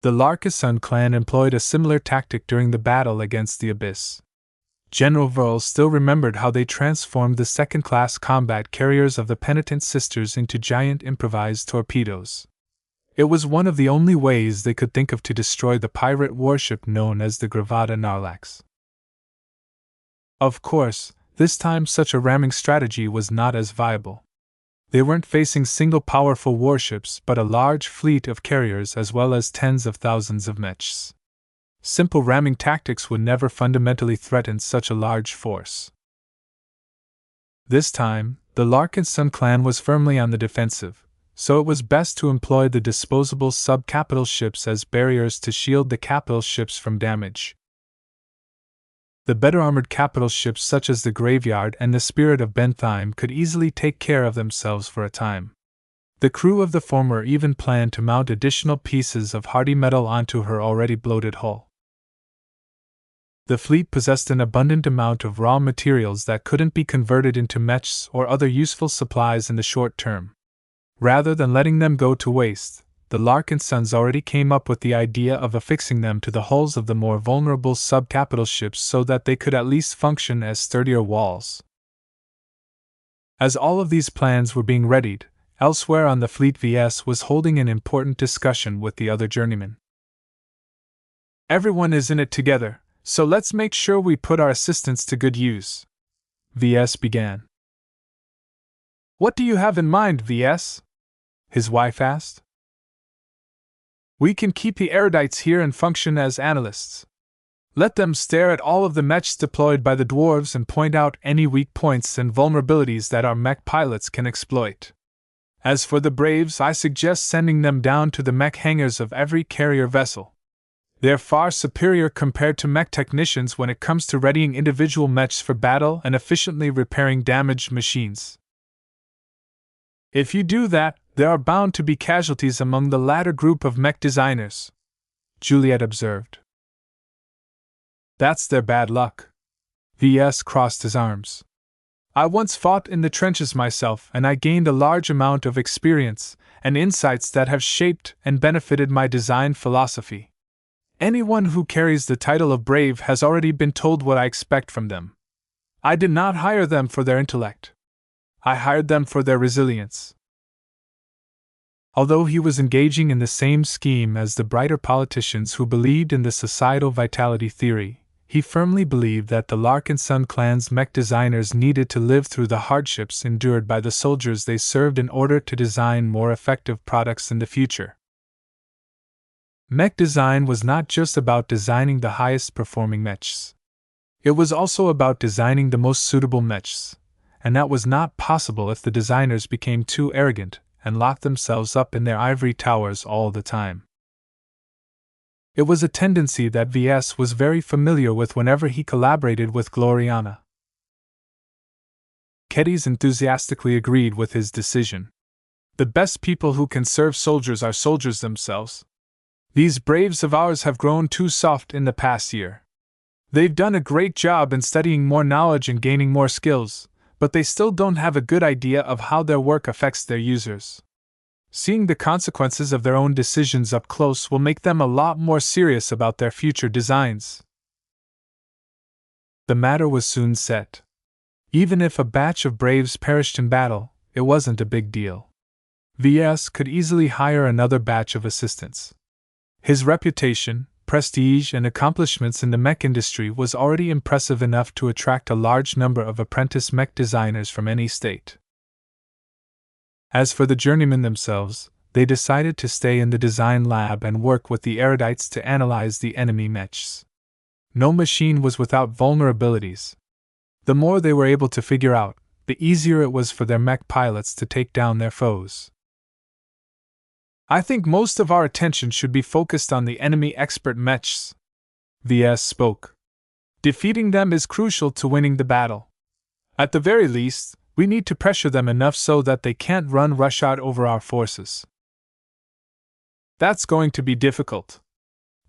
The Larkinson clan employed a similar tactic during the battle against the Abyss. General Verl still remembered how they transformed the second-class combat carriers of the Penitent Sisters into giant improvised torpedoes. It was one of the only ways they could think of to destroy the pirate warship known as the Gravata Narlax. Of course, this time such a ramming strategy was not as viable. They weren't facing single powerful warships but a large fleet of carriers as well as tens of thousands of mechs. Simple ramming tactics would never fundamentally threaten such a large force. This time, the Larkinson clan was firmly on the defensive, so it was best to employ the disposable sub-capital ships as barriers to shield the capital ships from damage. The better armored capital ships such as the Graveyard and the Spirit of Bentheim could easily take care of themselves for a time. The crew of the former even planned to mount additional pieces of hardy metal onto her already bloated hull. The fleet possessed an abundant amount of raw materials that couldn't be converted into mechs or other useful supplies in the short term. Rather than letting them go to waste, the Larkinsons already came up with the idea of affixing them to the hulls of the more vulnerable sub-capital ships so that they could at least function as sturdier walls. As all of these plans were being readied, elsewhere on the fleet Ves was holding an important discussion with the other journeymen. "Everyone is in it together, so let's make sure we put our assistance to good use," Ves began. "What do you have in mind, Ves?" his wife asked. "We can keep the erudites here and function as analysts. Let them stare at all of the mechs deployed by the dwarves and point out any weak points and vulnerabilities that our mech pilots can exploit. As for the braves, I suggest sending them down to the mech hangars of every carrier vessel. They're far superior compared to mech technicians when it comes to readying individual mechs for battle and efficiently repairing damaged machines. If you do that, there are bound to be casualties among the latter group of mech designers," Juliet observed. "That's their bad luck." Ves crossed his arms. "I once fought in the trenches myself, and I gained a large amount of experience and insights that have shaped and benefited my design philosophy. Anyone who carries the title of brave has already been told what I expect from them. I did not hire them for their intellect. I hired them for their resilience." Although he was engaging in the same scheme as the brighter politicians who believed in the societal vitality theory, he firmly believed that the Larkinson clan's mech designers needed to live through the hardships endured by the soldiers they served in order to design more effective products in the future. Mech design was not just about designing the highest performing mechs. It was also about designing the most suitable mechs, and that was not possible if the designers became too arrogant and locked themselves up in their ivory towers all the time. It was a tendency that Ves was very familiar with whenever he collaborated with Gloriana. Kedys enthusiastically agreed with his decision. "The best people who can serve soldiers are soldiers themselves. These braves of ours have grown too soft in the past year. They've done a great job in studying more knowledge and gaining more skills, but they still don't have a good idea of how their work affects their users. Seeing the consequences of their own decisions up close will make them a lot more serious about their future designs." The matter was soon set. Even if a batch of braves perished in battle, it wasn't a big deal. Ves could easily hire another batch of assistants. His reputation, prestige, and accomplishments in the mech industry was already impressive enough to attract a large number of apprentice mech designers from any state. As for the journeymen themselves, they decided to stay in the design lab and work with the erudites to analyze the enemy mechs. No machine was without vulnerabilities. The more they were able to figure out, the easier it was for their mech pilots to take down their foes. I think most of our attention should be focused on the enemy expert mechs. Ves spoke. Defeating them is crucial to winning the battle. At the very least, we need to pressure them enough so that they can't run roughshod over our forces. That's going to be difficult.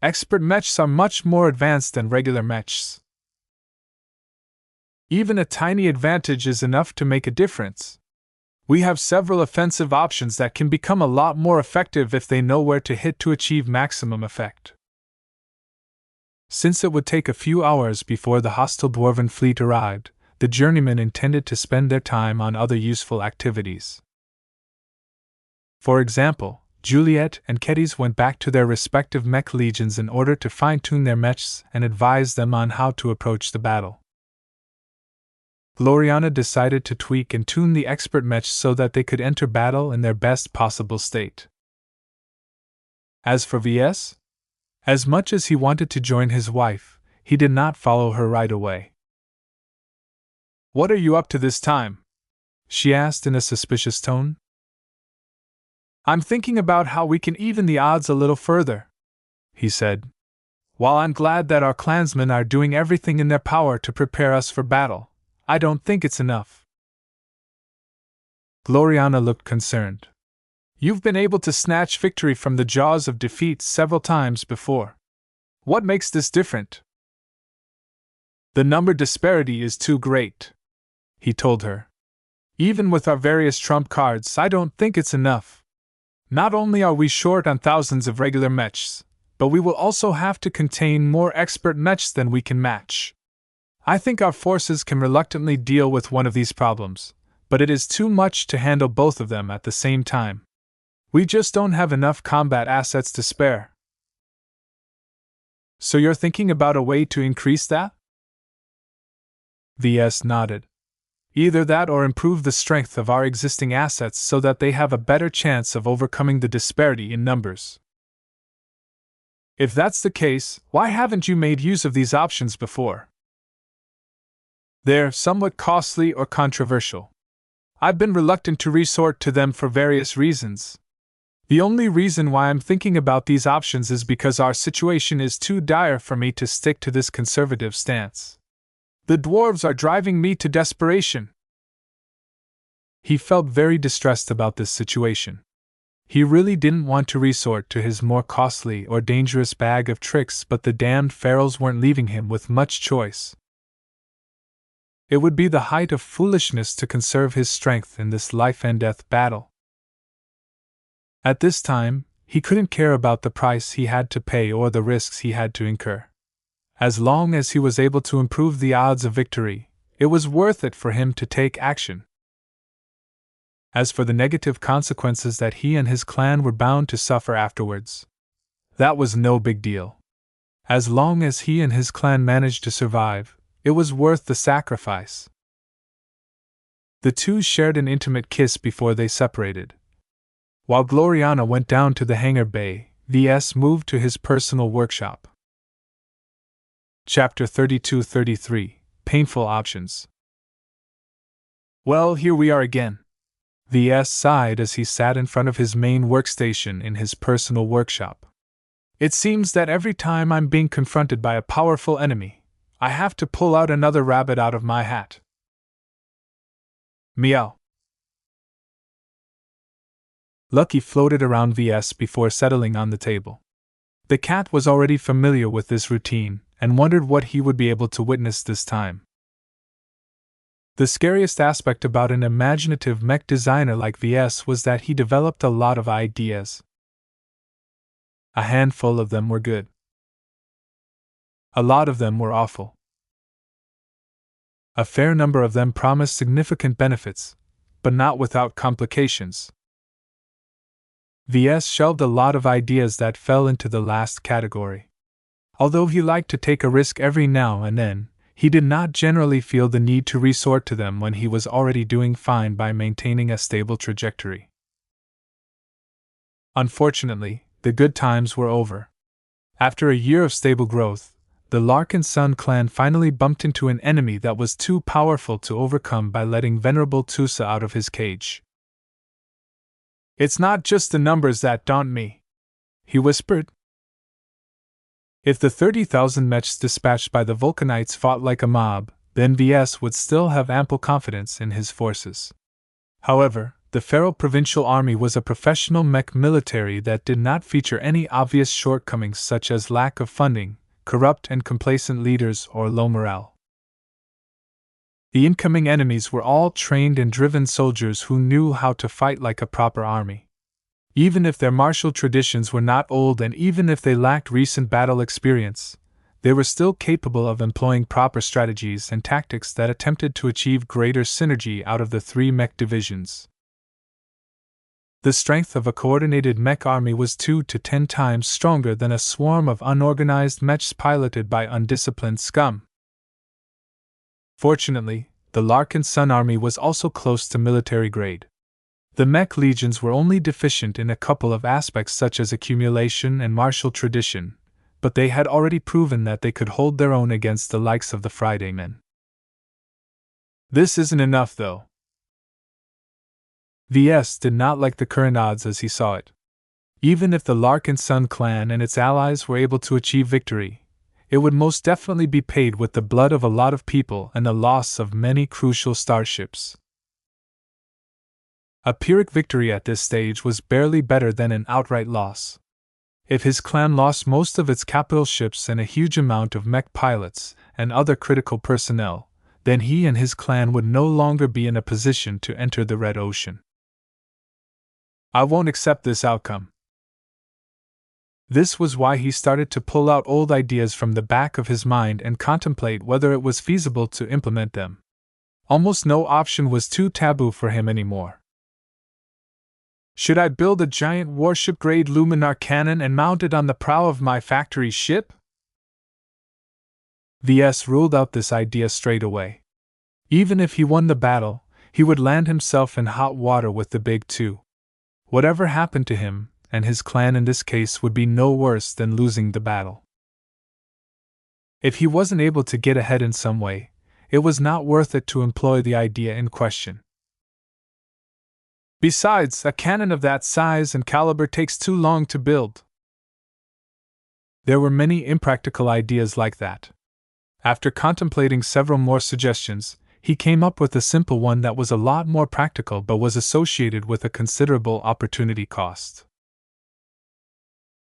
Expert mechs are much more advanced than regular mechs. Even a tiny advantage is enough to make a difference. We have several offensive options that can become a lot more effective if they know where to hit to achieve maximum effect. Since it would take a few hours before the hostile dwarven fleet arrived, the journeymen intended to spend their time on other useful activities. For example, Juliet and Kedis went back to their respective mech legions in order to fine-tune their mechs and advise them on how to approach the battle. Gloriana decided to tweak and tune the expert mechs so that they could enter battle in their best possible state. As for Ves, as much as he wanted to join his wife, he did not follow her right away. "What are you up to this time?" she asked in a suspicious tone. "I'm thinking about how we can even the odds a little further," he said. "While I'm glad that our clansmen are doing everything in their power to prepare us for battle, I don't think it's enough." Gloriana looked concerned. "You've been able to snatch victory from the jaws of defeat several times before. What makes this different?" "The number disparity is too great," he told her. "Even with our various trump cards, I don't think it's enough. Not only are we short on thousands of regular mechs, but we will also have to contain more expert mechs than we can match. I think our forces can reluctantly deal with one of these problems, but it is too much to handle both of them at the same time. We just don't have enough combat assets to spare." "So you're thinking about a way to increase that?" Ves nodded. "Either that or improve the strength of our existing assets so that they have a better chance of overcoming the disparity in numbers." "If that's the case, why haven't you made use of these options before?" "They're somewhat costly or controversial. I've been reluctant to resort to them for various reasons. The only reason why I'm thinking about these options is because our situation is too dire for me to stick to this conservative stance. The dwarves are driving me to desperation." He felt very distressed about this situation. He really didn't want to resort to his more costly or dangerous bag of tricks, but the damned pharaohs weren't leaving him with much choice. It would be the height of foolishness to conserve his strength in this life-and-death battle. At this time, he couldn't care about the price he had to pay or the risks he had to incur. As long as he was able to improve the odds of victory, it was worth it for him to take action. As for the negative consequences that he and his clan were bound to suffer afterwards, that was no big deal. As long as he and his clan managed to survive, it was worth the sacrifice. The two shared an intimate kiss before they separated. While Gloriana went down to the hangar bay, Ves moved to his personal workshop. Chapter 32-33 Painful Options. "Well, here we are again." Ves sighed as he sat in front of his main workstation in his personal workshop. "It seems that every time I'm being confronted by a powerful enemy, I have to pull out another rabbit out of my hat." Meow. Lucky floated around Ves before settling on the table. The cat was already familiar with this routine and wondered what he would be able to witness this time. The scariest aspect about an imaginative mech designer like Ves was that he developed a lot of ideas. A handful of them were good. A lot of them were awful. A fair number of them promised significant benefits, but not without complications. Ves shelved a lot of ideas that fell into the last category. Although he liked to take a risk every now and then, he did not generally feel the need to resort to them when he was already doing fine by maintaining a stable trajectory. Unfortunately, the good times were over. After a year of stable growth, the Larkinson clan finally bumped into an enemy that was too powerful to overcome by letting Venerable Tusa out of his cage. It's not just the numbers that daunt me, he whispered. If the 30,000 mechs dispatched by the Vulcanites fought like a mob, then VS would still have ample confidence in his forces. However, the Feral Provincial Army was a professional mech military that did not feature any obvious shortcomings such as lack of funding, corrupt and complacent leaders, or low morale. The incoming enemies were all trained and driven soldiers who knew how to fight like a proper army. Even if their martial traditions were not old and even if they lacked recent battle experience, they were still capable of employing proper strategies and tactics that attempted to achieve greater synergy out of the three mech divisions. The strength of a coordinated mech army was 2 to 10 times stronger than a swarm of unorganized mechs piloted by undisciplined scum. Fortunately, the Larkinson army was also close to military grade. The mech legions were only deficient in a couple of aspects such as accumulation and martial tradition, but they had already proven that they could hold their own against the likes of the Friday men. This isn't enough, though. VS did not like the current odds as he saw it. Even if the Larkinson clan and its allies were able to achieve victory, it would most definitely be paid with the blood of a lot of people and the loss of many crucial starships. A Pyrrhic victory at this stage was barely better than an outright loss. If his clan lost most of its capital ships and a huge amount of mech pilots and other critical personnel, then he and his clan would no longer be in a position to enter the Red Ocean. I won't accept this outcome. This was why he started to pull out old ideas from the back of his mind and contemplate whether it was feasible to implement them. Almost no option was too taboo for him anymore. Should I build a giant warship-grade luminar cannon and mount it on the prow of my factory ship? VS ruled out this idea straight away. Even if he won the battle, he would land himself in hot water with the Big Two. Whatever happened to him, and his clan in this case, would be no worse than losing the battle. If he wasn't able to get ahead in some way, it was not worth it to employ the idea in question. Besides, a cannon of that size and caliber takes too long to build. There were many impractical ideas like that. After contemplating several more suggestions, he came up with a simple one that was a lot more practical but was associated with a considerable opportunity cost.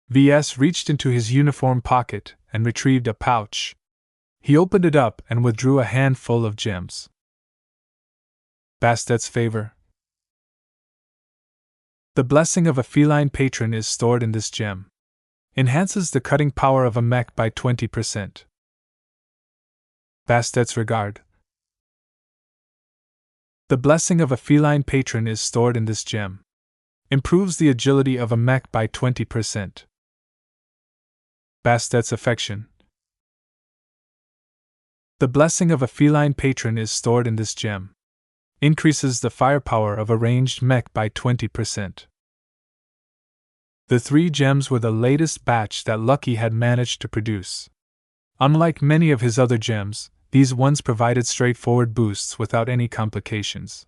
VS reached into his uniform pocket and retrieved a pouch. He opened it up and withdrew a handful of gems. Bastet's favor. The blessing of a feline patron is stored in this gem. Enhances the cutting power of a mech by 20%. Bastet's regard. The blessing of a feline patron is stored in this gem. Improves the agility of a mech by 20%. Bastet's affection. The blessing of a feline patron is stored in this gem. Increases the firepower of a ranged mech by 20%. The 3 gems were the latest batch that Lucky had managed to produce. Unlike many of his other gems, these ones provided straightforward boosts without any complications.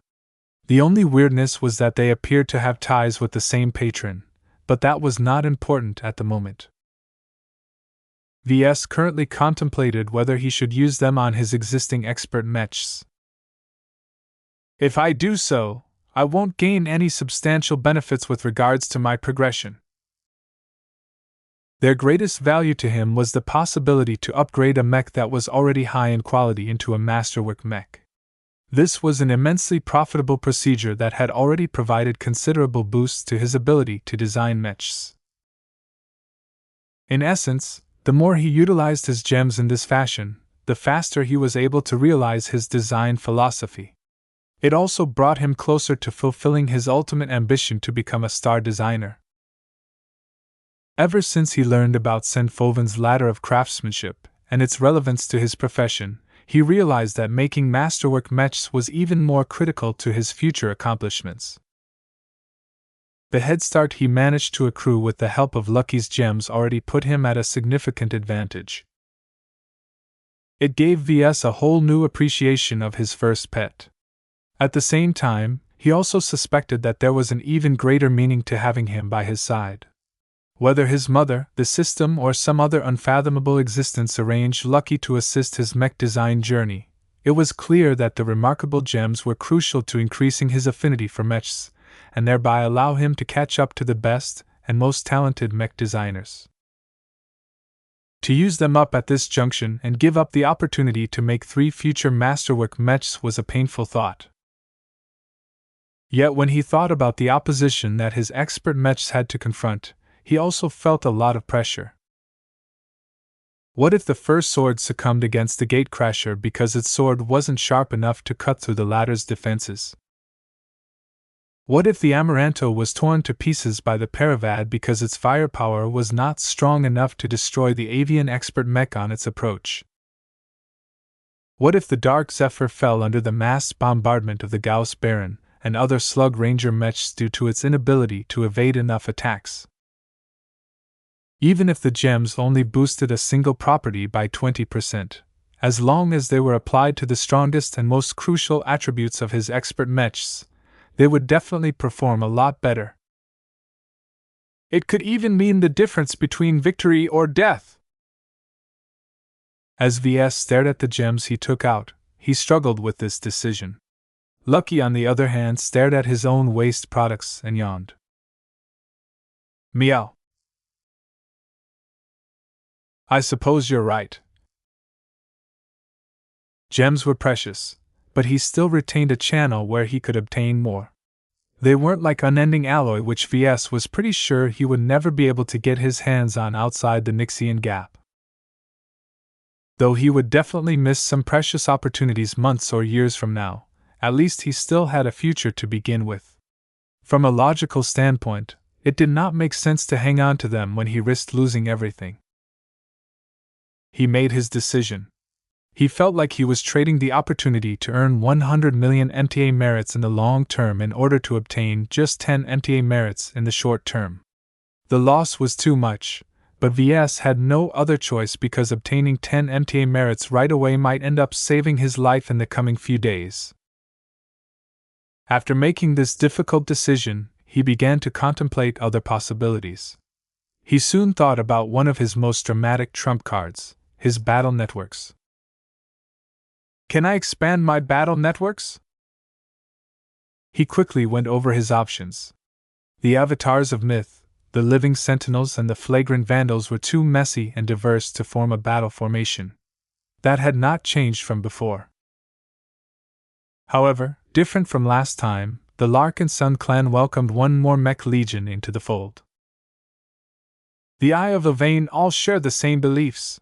The only weirdness was that they appeared to have ties with the same patron, but that was not important at the moment. VS currently contemplated whether he should use them on his existing expert mechs. If I do so, I won't gain any substantial benefits with regards to my progression. Their greatest value to him was the possibility to upgrade a mech that was already high in quality into a masterwork mech. This was an immensely profitable procedure that had already provided considerable boosts to his ability to design mechs. In essence, the more he utilized his gems in this fashion, the faster he was able to realize his design philosophy. It also brought him closer to fulfilling his ultimate ambition to become a star designer. Ever since he learned about Senfoven's ladder of craftsmanship and its relevance to his profession, he realized that making masterwork mechs was even more critical to his future accomplishments. The head start he managed to accrue with the help of Lucky's gems already put him at a significant advantage. It gave VS a whole new appreciation of his first pet. At the same time, he also suspected that there was an even greater meaning to having him by his side. Whether his mother, the system, or some other unfathomable existence arranged Lucky to assist his mech design journey, it was clear that the remarkable gems were crucial to increasing his affinity for mechs, and thereby allow him to catch up to the best and most talented mech designers. To use them up at this junction and give up the opportunity to make 3 future masterwork mechs was a painful thought. Yet when he thought about the opposition that his expert mechs had to confront, he also felt a lot of pressure. What if the first sword succumbed against the gatecrasher because its sword wasn't sharp enough to cut through the latter's defenses? What if the Amaranto was torn to pieces by the Paravad because its firepower was not strong enough to destroy the avian expert mech on its approach? What if the Dark Zephyr fell under the mass bombardment of the Gauss Baron and other Slug Ranger mechs due to its inability to evade enough attacks? Even if the gems only boosted a single property by 20%, as long as they were applied to the strongest and most crucial attributes of his expert mechs, they would definitely perform a lot better. It could even mean the difference between victory or death. As Ves stared at the gems he took out, he struggled with this decision. Lucky, on the other hand, stared at his own waste products and yawned. Meow. I suppose you're right. Gems were precious, but he still retained a channel where he could obtain more. They weren't like unending alloy, which Ves was pretty sure he would never be able to get his hands on outside the Nixian Gap. Though he would definitely miss some precious opportunities months or years from now, at least he still had a future to begin with. From a logical standpoint, it did not make sense to hang on to them when he risked losing everything. He made his decision. He felt like he was trading the opportunity to earn 100 million MTA merits in the long term in order to obtain just 10 MTA merits in the short term. The loss was too much, but Ves had no other choice because obtaining 10 MTA merits right away might end up saving his life in the coming few days. After making this difficult decision, he began to contemplate other possibilities. He soon thought about one of his most dramatic trump cards, his battle networks. Can I expand my battle networks? He quickly went over his options. The avatars of myth, the living sentinels, and the flagrant vandals were too messy and diverse to form a battle formation. That had not changed from before. However, different from last time, the Larkinson clan welcomed one more mech legion into the fold. The Eye of Ylvain all share the same beliefs.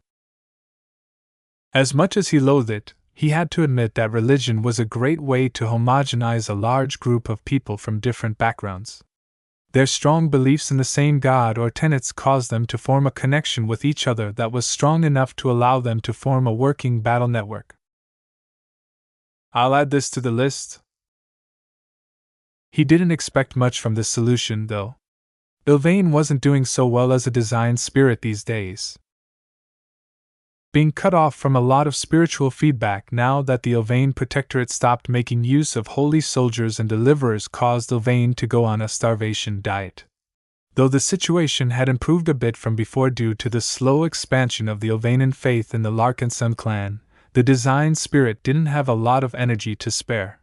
As much as he loathed it, he had to admit that religion was a great way to homogenize a large group of people from different backgrounds. Their strong beliefs in the same god or tenets caused them to form a connection with each other that was strong enough to allow them to form a working battle network. I'll add this to the list. He didn't expect much from this solution, though. Ylvain wasn't doing so well as a design spirit these days. Being cut off from a lot of spiritual feedback now that the Ylvain Protectorate stopped making use of holy soldiers and deliverers caused Ylvain to go on a starvation diet. Though the situation had improved a bit from before due to the slow expansion of the Ylvanian faith in the Larkinson clan, the design spirit didn't have a lot of energy to spare.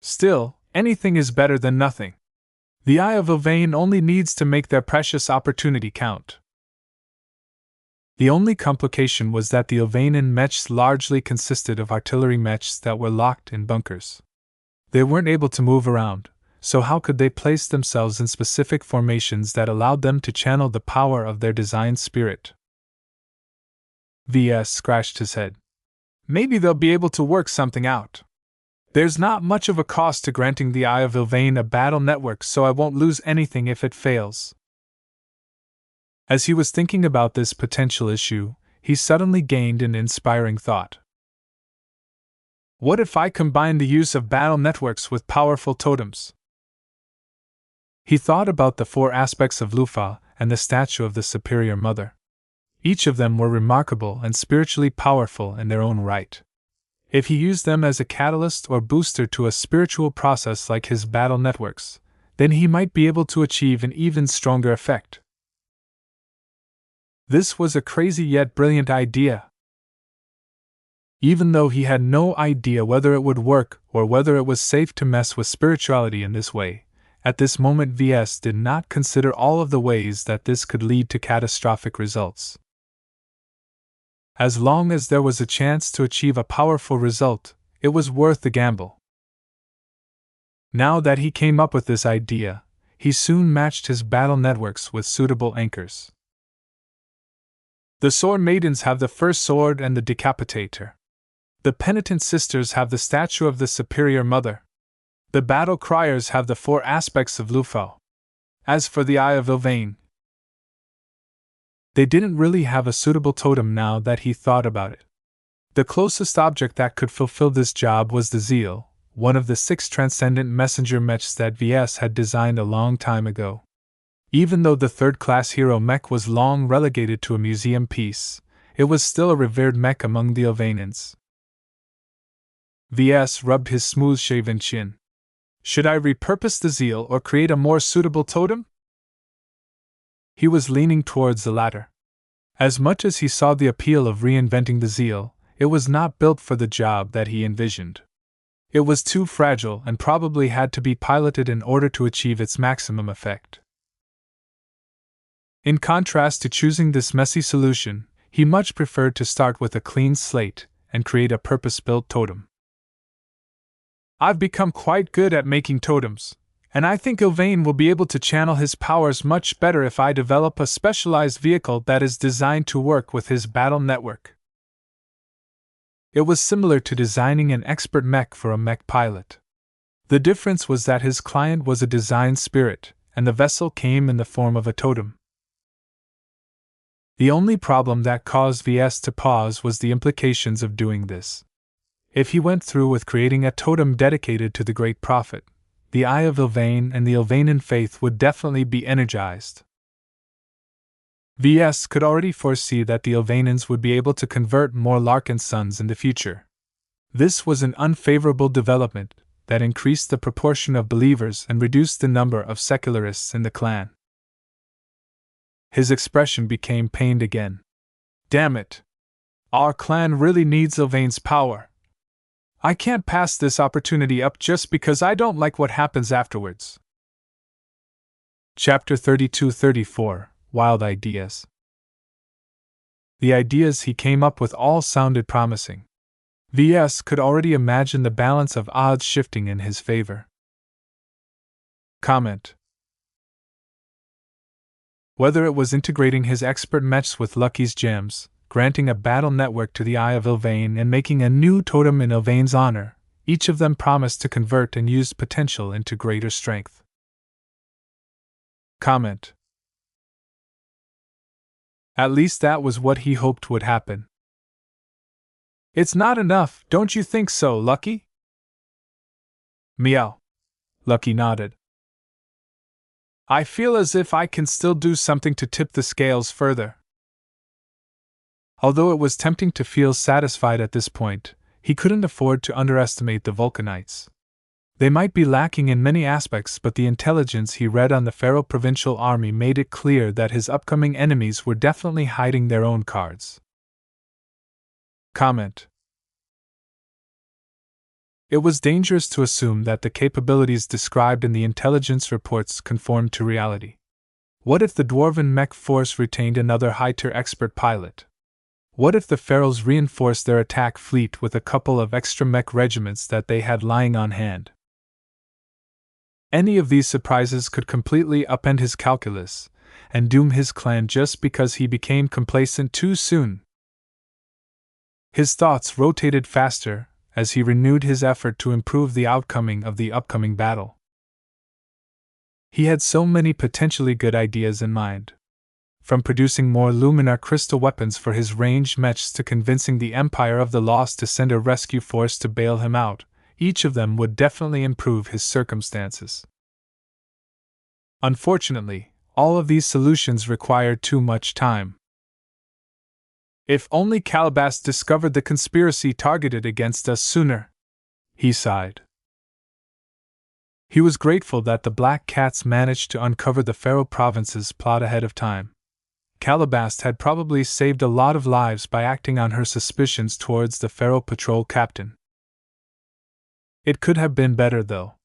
Still, anything is better than nothing. The Eye of Ylvain only needs to make their precious opportunity count. The only complication was that the Ylvanian mechs largely consisted of artillery mechs that were locked in bunkers. They weren't able to move around, so how could they place themselves in specific formations that allowed them to channel the power of their design spirit? Ves scratched his head. Maybe they'll be able to work something out. There's not much of a cost to granting the Eye of Ylvain a battle network, so I won't lose anything if it fails. As he was thinking about this potential issue, he suddenly gained an inspiring thought. What if I combine the use of battle networks with powerful totems? He thought about the 4 aspects of Lufa and the statue of the Superior Mother. Each of them were remarkable and spiritually powerful in their own right. If he used them as a catalyst or booster to a spiritual process like his battle networks, then he might be able to achieve an even stronger effect. This was a crazy yet brilliant idea. Even though he had no idea whether it would work or whether it was safe to mess with spirituality in this way, at this moment Ves did not consider all of the ways that this could lead to catastrophic results. As long as there was a chance to achieve a powerful result, it was worth the gamble. Now that he came up with this idea, he soon matched his battle networks with suitable anchors. The Sword Maidens have the First Sword and the Decapitator. The Penitent Sisters have the statue of the Superior Mother. The Battle Criers have the 4 aspects of Lufo. As for the Eye of Ilvain, they didn't really have a suitable totem now that he thought about it. The closest object that could fulfill this job was the Zeal, one of the 6 transcendent messenger mechs that Ves had designed a long time ago. Even though the third-class hero mech was long relegated to a museum piece, it was still a revered mech among the Ilvainans. Ves rubbed his smooth-shaven chin. Should I repurpose the Zeal or create a more suitable totem? He was leaning towards the latter. As much as he saw the appeal of reinventing the Zeal, it was not built for the job that he envisioned. It was too fragile and probably had to be piloted in order to achieve its maximum effect. In contrast to choosing this messy solution, he much preferred to start with a clean slate and create a purpose-built totem. I've become quite good at making totems, and I think Ilvain will be able to channel his powers much better if I develop a specialized vehicle that is designed to work with his battle network. It was similar to designing an expert mech for a mech pilot. The difference was that his client was a design spirit, and the vessel came in the form of a totem. The only problem that caused Ves to pause was the implications of doing this. If he went through with creating a totem dedicated to the Great Prophet, the Eye of Ilvain and the Ilvainan faith would definitely be energized. Ves could already foresee that the Ilvainans would be able to convert more Larkinsons in the future. This was an unfavorable development that increased the proportion of believers and reduced the number of secularists in the clan. His expression became pained again. Damn it! Our clan really needs Ilvain's power. I can't pass this opportunity up just because I don't like what happens afterwards. Chapter 32-34 Wild Ideas. The ideas he came up with all sounded promising. Ves could already imagine the balance of odds shifting in his favor. Comment. Whether it was integrating his expert mechs with Lucky's gems, granting a battle network to the Eye of Ilvain, and making a new totem in Ilvain's honor, each of them promised to convert and use potential into greater strength. Comment. At least that was what he hoped would happen. It's not enough, don't you think so, Lucky? Meow. Lucky nodded. I feel as if I can still do something to tip the scales further. Although it was tempting to feel satisfied at this point, he couldn't afford to underestimate the Vulcanites. They might be lacking in many aspects, but the intelligence he read on the Pharaoh provincial army made it clear that his upcoming enemies were definitely hiding their own cards. Comment. It was dangerous to assume that the capabilities described in the intelligence reports conformed to reality. What if the Dwarven mech force retained another high-tier expert pilot? What if the Pharaohs reinforced their attack fleet with a couple of extra mech regiments that they had lying on hand? Any of these surprises could completely upend his calculus and doom his clan just because he became complacent too soon. His thoughts rotated faster as he renewed his effort to improve the outcome of the upcoming battle. He had so many potentially good ideas in mind. From producing more Luminar crystal weapons for his ranged mechs to convincing the Empire of the Lost to send a rescue force to bail him out, each of them would definitely improve his circumstances. Unfortunately, all of these solutions required too much time. If only Calabas discovered the conspiracy targeted against us sooner, he sighed. He was grateful that the Black Cats managed to uncover the Pharaoh Province's plot ahead of time. Calabas had probably saved a lot of lives by acting on her suspicions towards the Pharaoh patrol captain. It could have been better, though.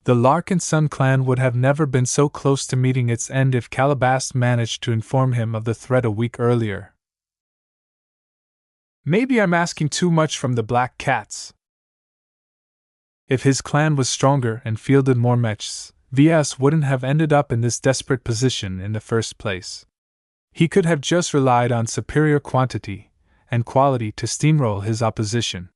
The Larkinson clan would have never been so close to meeting its end if Calabas managed to inform him of the threat a week earlier. Maybe I'm asking too much from the Black Cats. If his clan was stronger and fielded more mechs, Ves wouldn't have ended up in this desperate position in the first place. He could have just relied on superior quantity and quality to steamroll his opposition.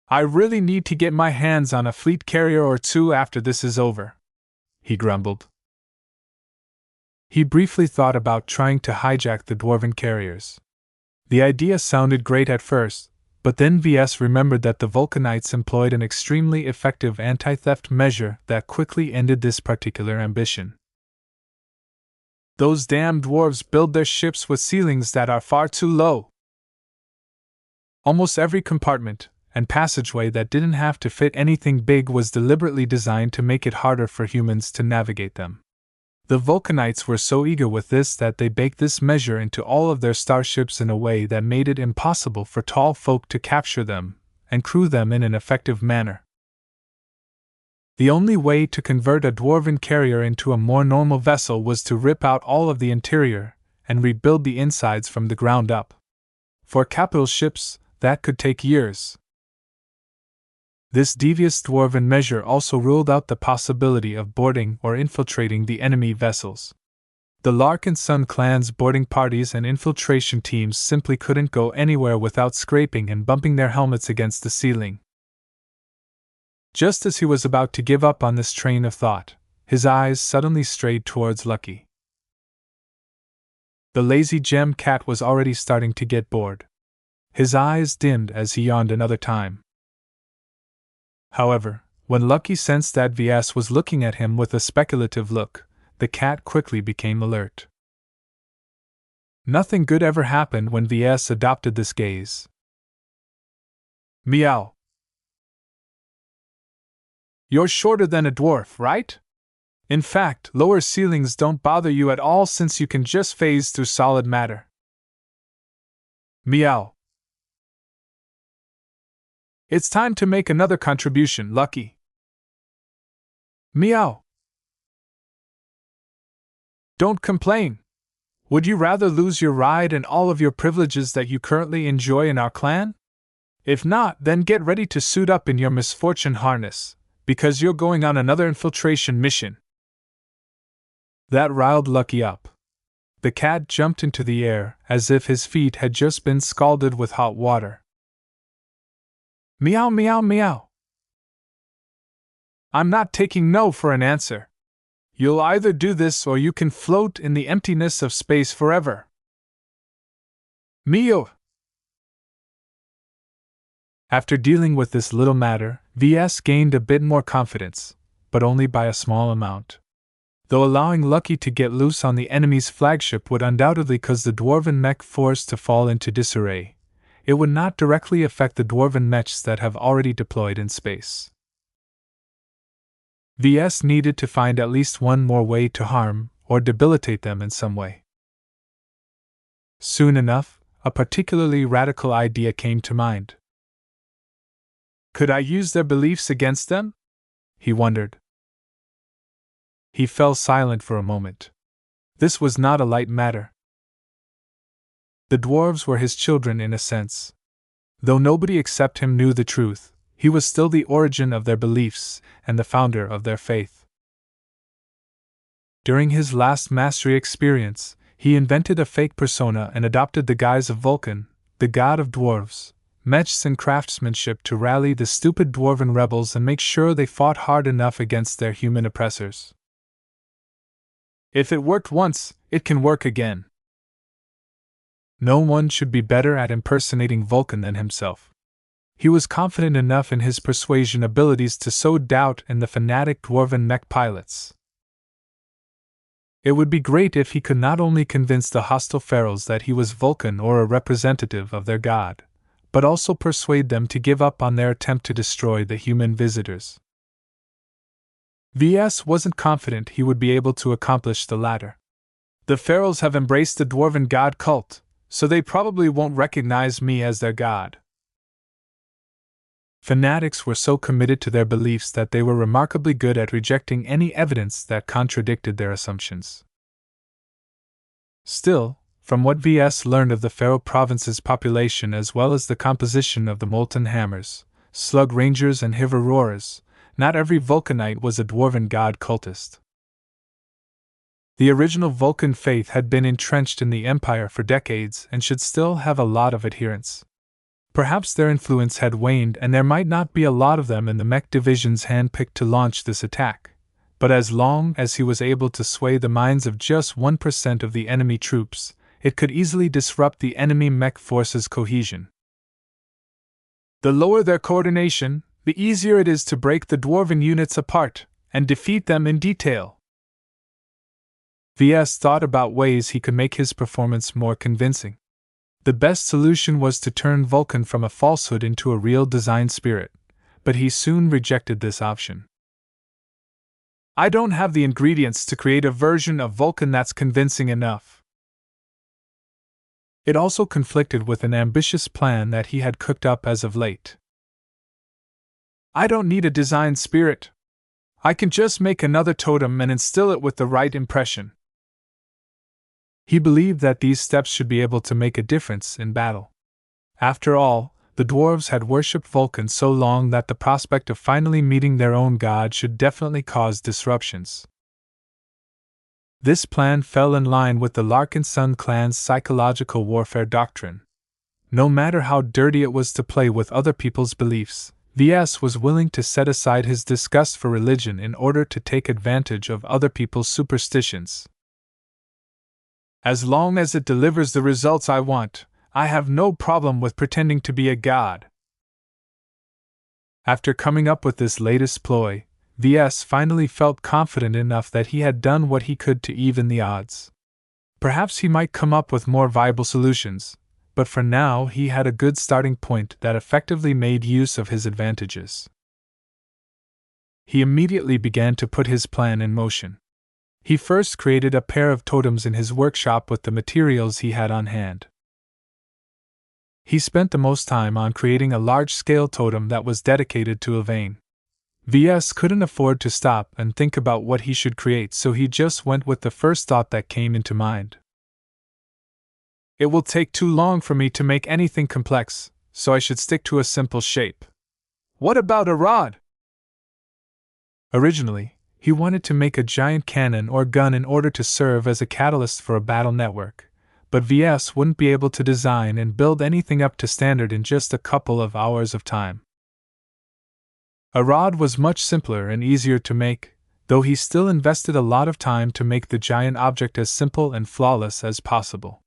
I really need to get my hands on a fleet carrier or two after this is over, he grumbled. He briefly thought about trying to hijack the dwarven carriers. The idea sounded great at first, but then Ves remembered that the Vulcanites employed an extremely effective anti-theft measure that quickly ended this particular ambition. Those damn dwarves build their ships with ceilings that are far too low. Almost every compartment and passageway that didn't have to fit anything big was deliberately designed to make it harder for humans to navigate them. The Vulcanites were so eager with this that they baked this measure into all of their starships in a way that made it impossible for tall folk to capture them and crew them in an effective manner. The only way to convert a dwarven carrier into a more normal vessel was to rip out all of the interior and rebuild the insides from the ground up. For capital ships, that could take years. This devious dwarven measure also ruled out the possibility of boarding or infiltrating the enemy vessels. The Larkinson clan's boarding parties and infiltration teams simply couldn't go anywhere without scraping and bumping their helmets against the ceiling. Just as he was about to give up on this train of thought, his eyes suddenly strayed towards Lucky. The lazy gem cat was already starting to get bored. His eyes dimmed as he yawned another time. However, when Lucky sensed that Ves was looking at him with a speculative look, the cat quickly became alert. Nothing good ever happened when Ves adopted this gaze. Meow. You're shorter than a dwarf, right? In fact, lower ceilings don't bother you at all since you can just phase through solid matter. Meow. It's time to make another contribution, Lucky. Meow. Don't complain. Would you rather lose your ride and all of your privileges that you currently enjoy in our clan? If not, then get ready to suit up in your misfortune harness, because you're going on another infiltration mission. That riled Lucky up. The cat jumped into the air as if his feet had just been scalded with hot water. Meow, meow, meow. I'm not taking no for an answer. You'll either do this or you can float in the emptiness of space forever. Meow. After dealing with this little matter, Ves gained a bit more confidence, but only by a small amount. Though allowing Lucky to get loose on the enemy's flagship would undoubtedly cause the dwarven mech force to fall into disarray, it would not directly affect the dwarven mechs that have already deployed in space. Ves needed to find at least one more way to harm or debilitate them in some way. Soon enough, a particularly radical idea came to mind. Could I use their beliefs against them? He wondered. He fell silent for a moment. This was not a light matter. The dwarves were his children in a sense. Though nobody except him knew the truth, he was still the origin of their beliefs and the founder of their faith. During his last mastery experience, he invented a fake persona and adopted the guise of Vulcan, the god of dwarves, mechs and craftsmanship to rally the stupid dwarven rebels and make sure they fought hard enough against their human oppressors. If it worked once, it can work again. No one should be better at impersonating Vulcan than himself. He was confident enough in his persuasion abilities to sow doubt in the fanatic dwarven mech pilots. It would be great if he could not only convince the hostile pharaohs that he was Vulcan or a representative of their god, but also persuade them to give up on their attempt to destroy the human visitors. Ves wasn't confident he would be able to accomplish the latter. The pharaohs have embraced the dwarven god cult, so they probably won't recognize me as their god. Fanatics were so committed to their beliefs that they were remarkably good at rejecting any evidence that contradicted their assumptions. Still, from what Ves learned of the Pharaoh province's population as well as the composition of the molten hammers, slug rangers and hiverorers, not every Vulcanite was a dwarven god cultist. The original Vulcan faith had been entrenched in the Empire for decades and should still have a lot of adherents. Perhaps their influence had waned and there might not be a lot of them in the mech divisions handpicked to launch this attack, but as long as he was able to sway the minds of just 1% of the enemy troops, it could easily disrupt the enemy mech force's cohesion. The lower their coordination, the easier it is to break the dwarven units apart and defeat them in detail. Ves thought about ways he could make his performance more convincing. The best solution was to turn Vulcan from a falsehood into a real design spirit, but he soon rejected this option. I don't have the ingredients to create a version of Vulcan that's convincing enough. It also conflicted with an ambitious plan that he had cooked up as of late. I don't need a design spirit. I can just make another totem and instill it with the right impression. He believed that these steps should be able to make a difference in battle. After all, the dwarves had worshipped Vulcan so long that the prospect of finally meeting their own god should definitely cause disruptions. This plan fell in line with the Larkinson clan's psychological warfare doctrine. No matter how dirty it was to play with other people's beliefs, Ves was willing to set aside his disgust for religion in order to take advantage of other people's superstitions. As long as it delivers the results I want, I have no problem with pretending to be a god. After coming up with this latest ploy, Ves finally felt confident enough that he had done what he could to even the odds. Perhaps he might come up with more viable solutions, but for now he had a good starting point that effectively made use of his advantages. He immediately began to put his plan in motion. He first created a pair of totems in his workshop with the materials he had on hand. He spent the most time on creating a large-scale totem that was dedicated to Ylvain. Ves couldn't afford to stop and think about what he should create, so he just went with the first thought that came into mind. It will take too long for me to make anything complex, so I should stick to a simple shape. What about a rod? Originally, he wanted to make a giant cannon or gun in order to serve as a catalyst for a battle network, but Ves wouldn't be able to design and build anything up to standard in just a couple of hours of time. A rod was much simpler and easier to make, though he still invested a lot of time to make the giant object as simple and flawless as possible.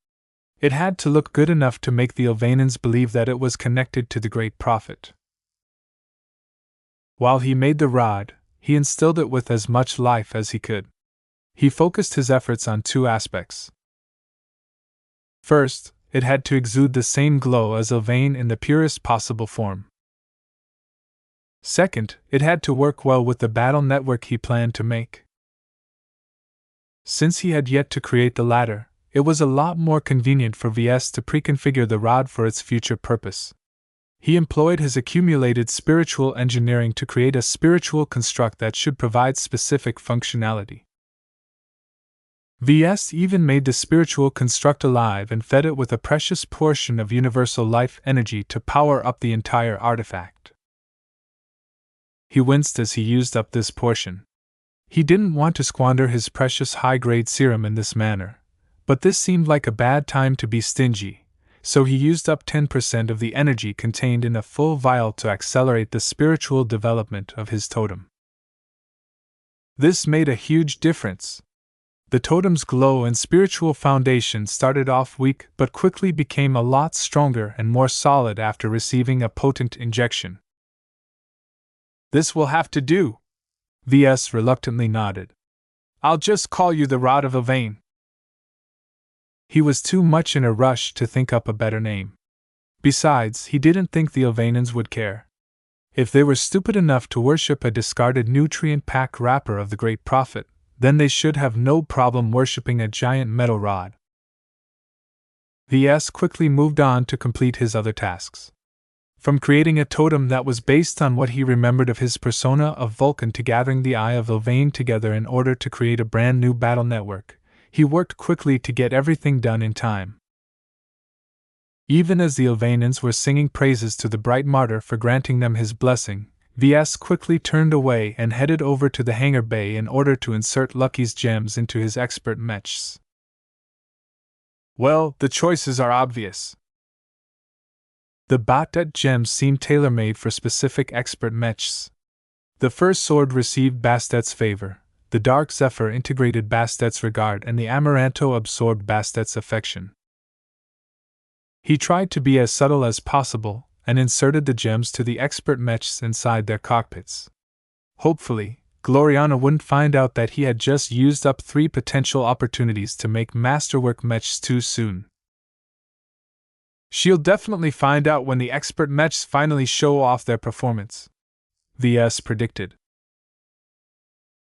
It had to look good enough to make the Ylvainans believe that it was connected to the Great Prophet. While he made the rod, he instilled it with as much life as he could. He focused his efforts on two aspects. First, it had to exude the same glow as Ylvain in the purest possible form. Second, it had to work well with the battle network he planned to make. Since he had yet to create the latter, it was a lot more convenient for Ves to pre-configure the rod for its future purpose. He employed his accumulated spiritual engineering to create a spiritual construct that should provide specific functionality. Ves even made the spiritual construct alive and fed it with a precious portion of universal life energy to power up the entire artifact. He winced as he used up this portion. He didn't want to squander his precious high-grade serum in this manner, but this seemed like a bad time to be stingy. So he used up 10% of the energy contained in a full vial to accelerate the spiritual development of his totem. This made a huge difference. The totem's glow and spiritual foundation started off weak but quickly became a lot stronger and more solid after receiving a potent injection. This will have to do. Ves reluctantly nodded. I'll just call you the Rod of Ylvain. He was too much in a rush to think up a better name. Besides, he didn't think the Ylvainans would care. If they were stupid enough to worship a discarded nutrient pack wrapper of the Great Prophet, then they should have no problem worshipping a giant metal rod. Ves quickly moved on to complete his other tasks. From creating a totem that was based on what he remembered of his persona of Vulcan to gathering the Eye of Ylvain together in order to create a brand new battle network, he worked quickly to get everything done in time. Even as the Ylvainans were singing praises to the bright martyr for granting them his blessing, Ves quickly turned away and headed over to the hangar bay in order to insert Lucky's gems into his expert mechs. Well, the choices are obvious. The Bot gems seemed tailor-made for specific expert mechs. The first sword received Bastet's favor, the Dark Zephyr integrated Bastet's regard, and the Amaranto absorbed Bastet's affection. He tried to be as subtle as possible, and inserted the gems to the expert mechs inside their cockpits. Hopefully, Gloriana wouldn't find out that he had just used up 3 potential opportunities to make masterwork mechs too soon. She'll definitely find out when the expert mechs finally show off their performance, Ves predicted.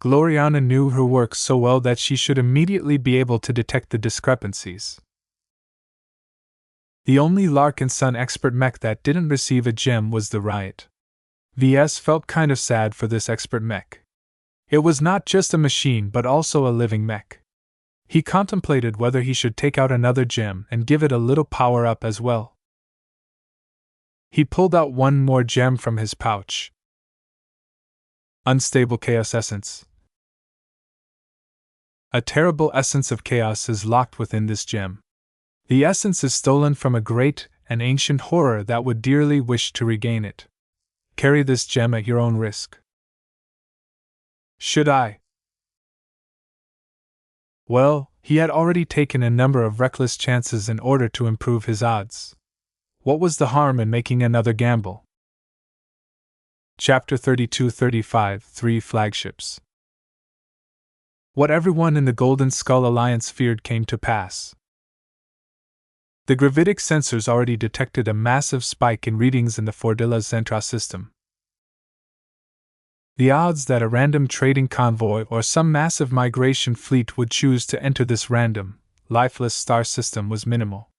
Gloriana knew her work so well that she should immediately be able to detect the discrepancies. The only Larkinson expert mech that didn't receive a gem was the Riot. Ves felt kind of sad for this expert mech. It was not just a machine but also a living mech. He contemplated whether he should take out another gem and give it a little power-up as well. He pulled out one more gem from his pouch. Unstable Chaos Essence. A terrible essence of chaos is locked within this gem. The essence is stolen from a great and ancient horror that would dearly wish to regain it. Carry this gem at your own risk. Should I? Well, he had already taken a number of reckless chances in order to improve his odds. What was the harm in making another gamble? Chapter 32-35 3 Flagships. What everyone in the Golden Skull Alliance feared came to pass. The gravitic sensors already detected a massive spike in readings in the Fordilla Zentra system. The odds that a random trading convoy or some massive migration fleet would choose to enter this random, lifeless star system was minimal.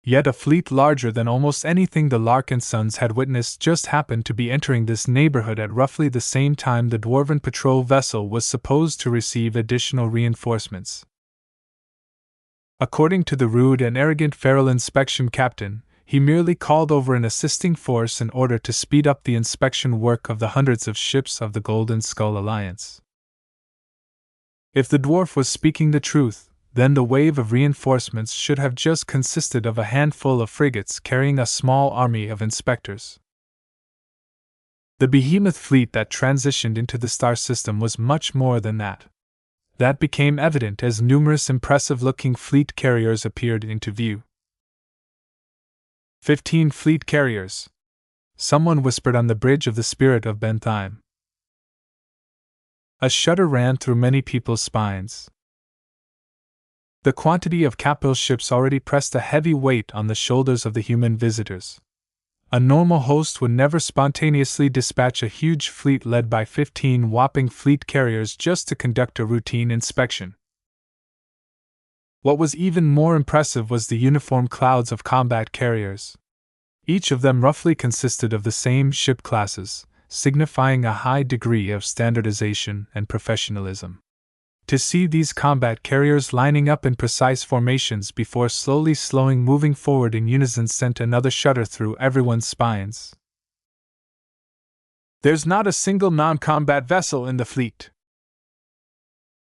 Yet a fleet larger than almost anything the Larkinsons had witnessed just happened to be entering this neighborhood at roughly the same time the Dwarven patrol vessel was supposed to receive additional reinforcements. According to the rude and arrogant feral inspection captain, he merely called over an assisting force in order to speed up the inspection work of the hundreds of ships of the Golden Skull Alliance. If the dwarf was speaking the truth, then the wave of reinforcements should have just consisted of a handful of frigates carrying a small army of inspectors. The behemoth fleet that transitioned into the star system was much more than that. That became evident as numerous impressive-looking fleet carriers appeared into view. 15 fleet carriers, someone whispered on the bridge of the Spirit of Bentheim. A shudder ran through many people's spines. The quantity of capital ships already pressed a heavy weight on the shoulders of the human visitors. A normal host would never spontaneously dispatch a huge fleet led by 15 whopping fleet carriers just to conduct a routine inspection. What was even more impressive was the uniform clouds of combat carriers. Each of them roughly consisted of the same ship classes, signifying a high degree of standardization and professionalism. To see these combat carriers lining up in precise formations before slowly moving forward in unison sent another shudder through everyone's spines. There's not a single non-combat vessel in the fleet.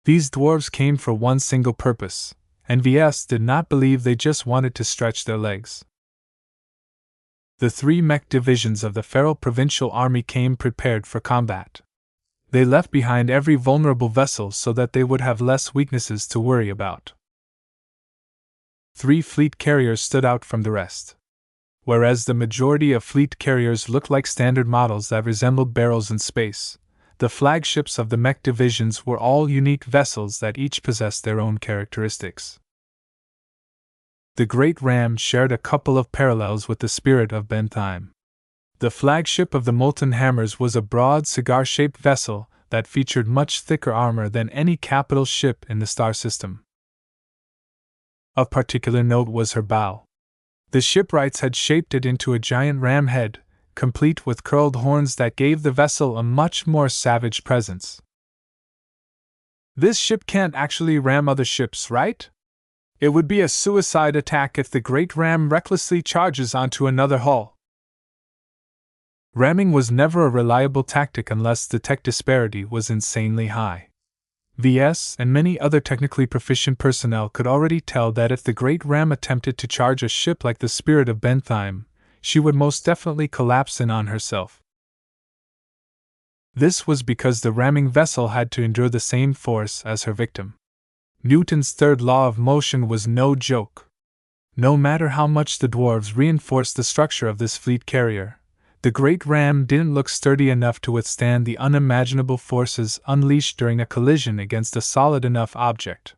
These dwarves came for one single purpose, and Ves did not believe they just wanted to stretch their legs. The 3 mech divisions of the Feral Provincial Army came prepared for combat. They left behind every vulnerable vessel so that they would have less weaknesses to worry about. 3 fleet carriers stood out from the rest. Whereas the majority of fleet carriers looked like standard models that resembled barrels in space, The flagships of the mech divisions were all unique vessels that each possessed their own characteristics. The Great Ram shared a couple of parallels with the Spirit of Bentheim. The flagship of the Molten Hammers was a broad cigar-shaped vessel that featured much thicker armor than any capital ship in the star system. Of particular note was her bow. The shipwrights had shaped it into a giant ram head, complete with curled horns that gave the vessel a much more savage presence. This ship can't actually ram other ships, right? It would be a suicide attack if the Great Ram recklessly charges onto another hull. Ramming was never a reliable tactic unless the tech disparity was insanely high. VS and many other technically proficient personnel could already tell that if the Great Ram attempted to charge a ship like the Spirit of Bentheim, she would most definitely collapse in on herself. This was because the ramming vessel had to endure the same force as her victim. Newton's third law of motion was no joke. No matter how much the dwarves reinforced the structure of this fleet carrier, the Great Ram didn't look sturdy enough to withstand the unimaginable forces unleashed during a collision against a solid enough object.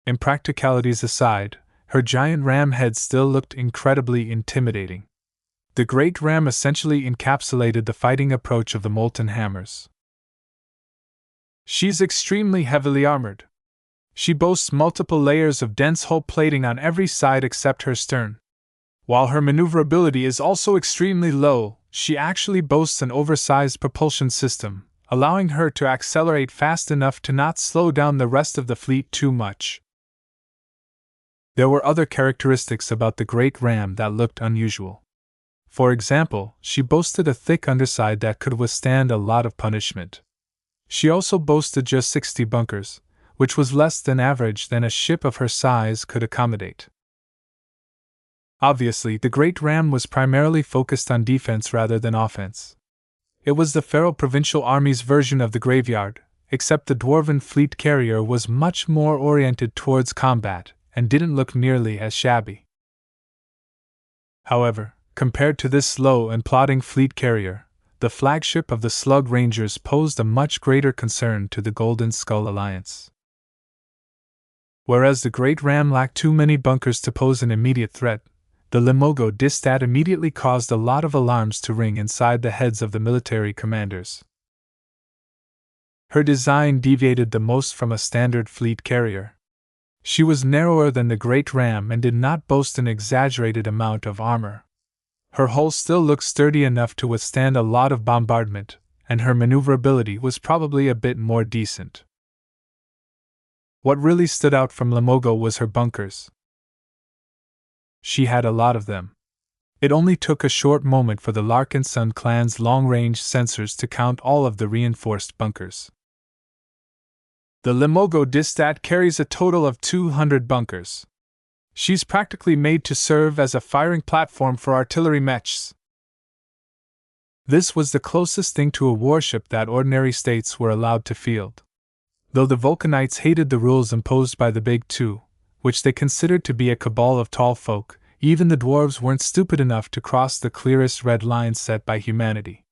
Impracticalities aside, her giant ram head still looked incredibly intimidating. The Great Ram essentially encapsulated the fighting approach of the Molten Hammers. She's extremely heavily armored. She boasts multiple layers of dense hull plating on every side except her stern. While her maneuverability is also extremely low, she actually boasts an oversized propulsion system, allowing her to accelerate fast enough to not slow down the rest of the fleet too much. There were other characteristics about the Great Ram that looked unusual. For example, she boasted a thick underside that could withstand a lot of punishment. She also boasted just 60 bunkers, which was less than average than a ship of her size could accommodate. Obviously, the Great Ram was primarily focused on defense rather than offense. It was the Feral Provincial Army's version of the Graveyard, except the Dwarven fleet carrier was much more oriented towards combat and didn't look nearly as shabby. However, compared to this slow and plodding fleet carrier, the flagship of the Slug Rangers posed a much greater concern to the Golden Skull Alliance. Whereas the Great Ram lacked too many bunkers to pose an immediate threat, the Limogo Distat immediately caused a lot of alarms to ring inside the heads of the military commanders. Her design deviated the most from a standard fleet carrier. She was narrower than the Great Ram and did not boast an exaggerated amount of armor. Her hull still looked sturdy enough to withstand a lot of bombardment, and her maneuverability was probably a bit more decent. What really stood out from Limogo was her bunkers. She had a lot of them. It only took a short moment for the Larkinson clan's long-range sensors to count all of the reinforced bunkers. The Limogo Distat carries a total of 200 bunkers. She's practically made to serve as a firing platform for artillery mechs. This was the closest thing to a warship that ordinary states were allowed to field. Though the Vulcanites hated the rules imposed by the Big Two, which they considered to be a cabal of tall folk, even the dwarves weren't stupid enough to cross the clearest red lines set by humanity.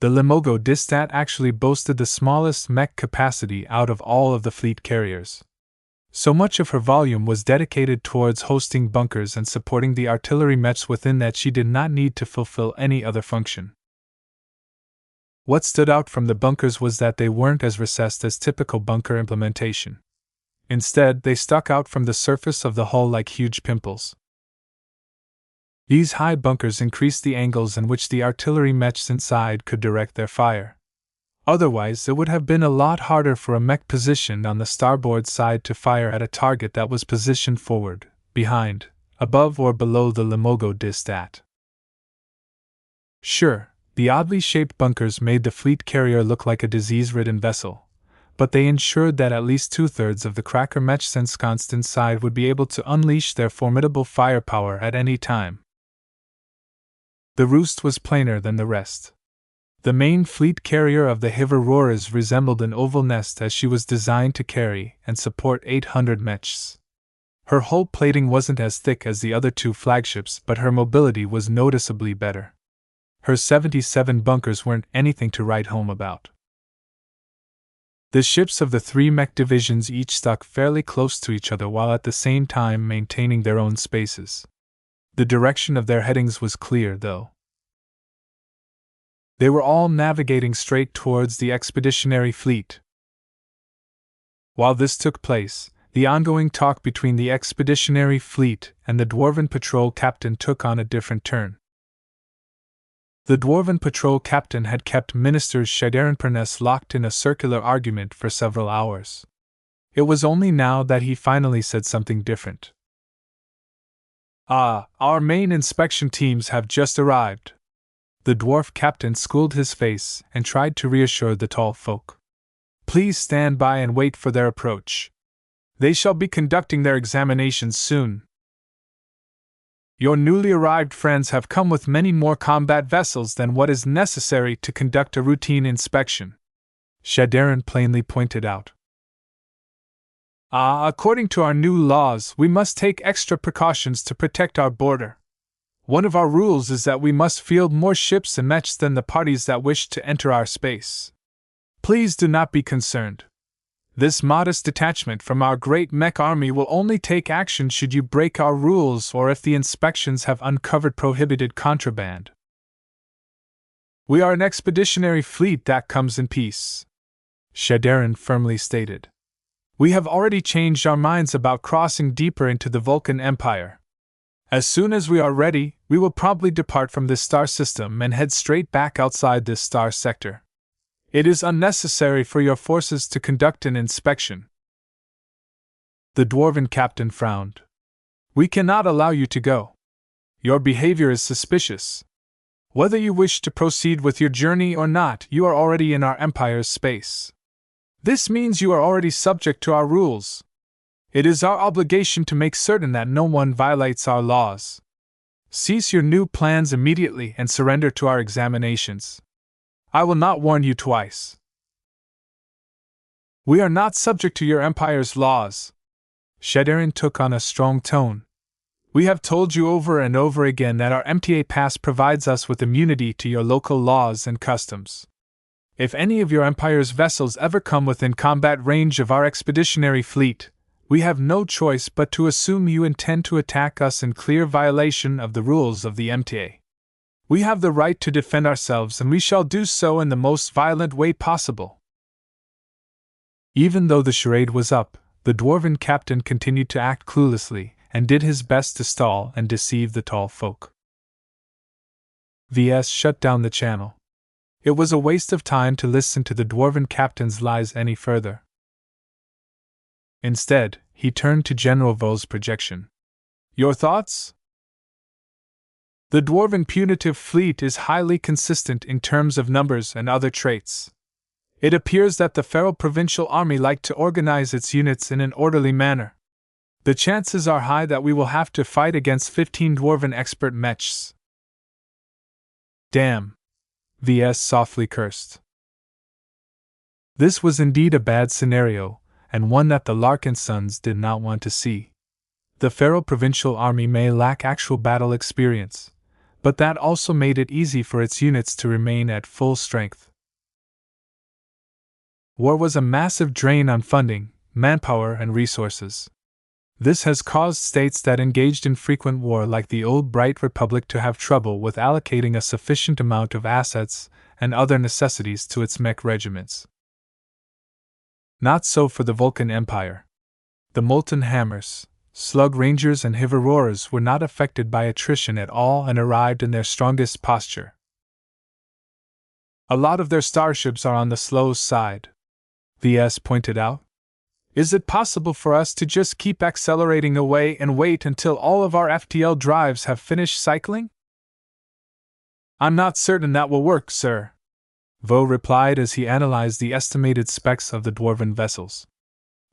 The Limogo Distat actually boasted the smallest mech capacity out of all of the fleet carriers. So much of her volume was dedicated towards hosting bunkers and supporting the artillery mechs within that she did not need to fulfill any other function. What stood out from the bunkers was that they weren't as recessed as typical bunker implementation. Instead, they stuck out from the surface of the hull like huge pimples. These high bunkers increased the angles in which the artillery mechs inside could direct their fire. Otherwise, it would have been a lot harder for a mech positioned on the starboard side to fire at a target that was positioned forward, behind, above or below the Limogo Distat. Sure, the oddly shaped bunkers made the fleet carrier look like a disease-ridden vessel, but they ensured that at least two-thirds of the cracker mechs ensconced inside would be able to unleash their formidable firepower at any time. The roost was plainer than the rest. The main fleet carrier of the Hiver-Roarers resembled an oval nest as she was designed to carry and support 800 mechs. Her hull plating wasn't as thick as the other two flagships, but her mobility was noticeably better. Her 77 bunkers weren't anything to write home about. The ships of the three mech divisions each stuck fairly close to each other while at the same time maintaining their own spaces. The direction of their headings was clear, though. They were all navigating straight towards the expeditionary fleet. While this took place, the ongoing talk between the expeditionary fleet and the Dwarven patrol captain took on a different turn. The Dwarven patrol captain had kept Ministers Shadar and Perness locked in a circular argument for several hours. It was only now that he finally said something different. Our main inspection teams have just arrived. The dwarf captain schooled his face and tried to reassure the tall folk. Please stand by and wait for their approach. They shall be conducting their examinations soon. Your newly arrived friends have come with many more combat vessels than what is necessary to conduct a routine inspection, Shadarin plainly pointed out. According to our new laws, we must take extra precautions to protect our border. One of our rules is that we must field more ships and mechs than the parties that wish to enter our space. Please do not be concerned. This modest detachment from our great mech army will only take action should you break our rules or if the inspections have uncovered prohibited contraband. We are an expeditionary fleet that comes in peace, Shadarin firmly stated. We have already changed our minds about crossing deeper into the Vulcan Empire. As soon as we are ready, we will promptly depart from this star system and head straight back outside this star sector. It is unnecessary for your forces to conduct an inspection. The Dwarven captain frowned. We cannot allow you to go. Your behavior is suspicious. Whether you wish to proceed with your journey or not, you are already in our Empire's space. This means you are already subject to our rules. It is our obligation to make certain that no one violates our laws. Cease your new plans immediately and surrender to our examinations. I will not warn you twice. We are not subject to your Empire's laws. Shadarin took on a strong tone. We have told you over and over again that our MTA pass provides us with immunity to your local laws and customs. If any of your Empire's vessels ever come within combat range of our expeditionary fleet, we have no choice but to assume you intend to attack us in clear violation of the rules of the MTA. We have the right to defend ourselves and we shall do so in the most violent way possible. Even though the charade was up, the Dwarven captain continued to act cluelessly and did his best to stall and deceive the tall folk. Ves shut down the channel. It was a waste of time to listen to the Dwarven captain's lies any further. Instead, he turned to General Vo's projection. Your thoughts? The Dwarven punitive fleet is highly consistent in terms of numbers and other traits. It appears that the Feral Provincial Army like to organize its units in an orderly manner. The chances are high that we will have to fight against 15 Dwarven expert mechs. Damn! Ves softly cursed. This was indeed a bad scenario, and one that the Larkinsons did not want to see. The Feral Provincial Army may lack actual battle experience, but that also made it easy for its units to remain at full strength. War was a massive drain on funding, manpower, and resources. This has caused states that engaged in frequent war like the old Bright Republic to have trouble with allocating a sufficient amount of assets and other necessities to its mech regiments. Not so for the Vulcan Empire. The Molten Hammers, Slug Rangers and Hiverorers were not affected by attrition at all and arrived in their strongest posture. A lot of their starships are on the slow side, Ves pointed out. Is it possible for us to just keep accelerating away and wait until all of our FTL drives have finished cycling? I'm not certain that will work, sir, Vo replied as he analyzed the estimated specs of the Dwarven vessels.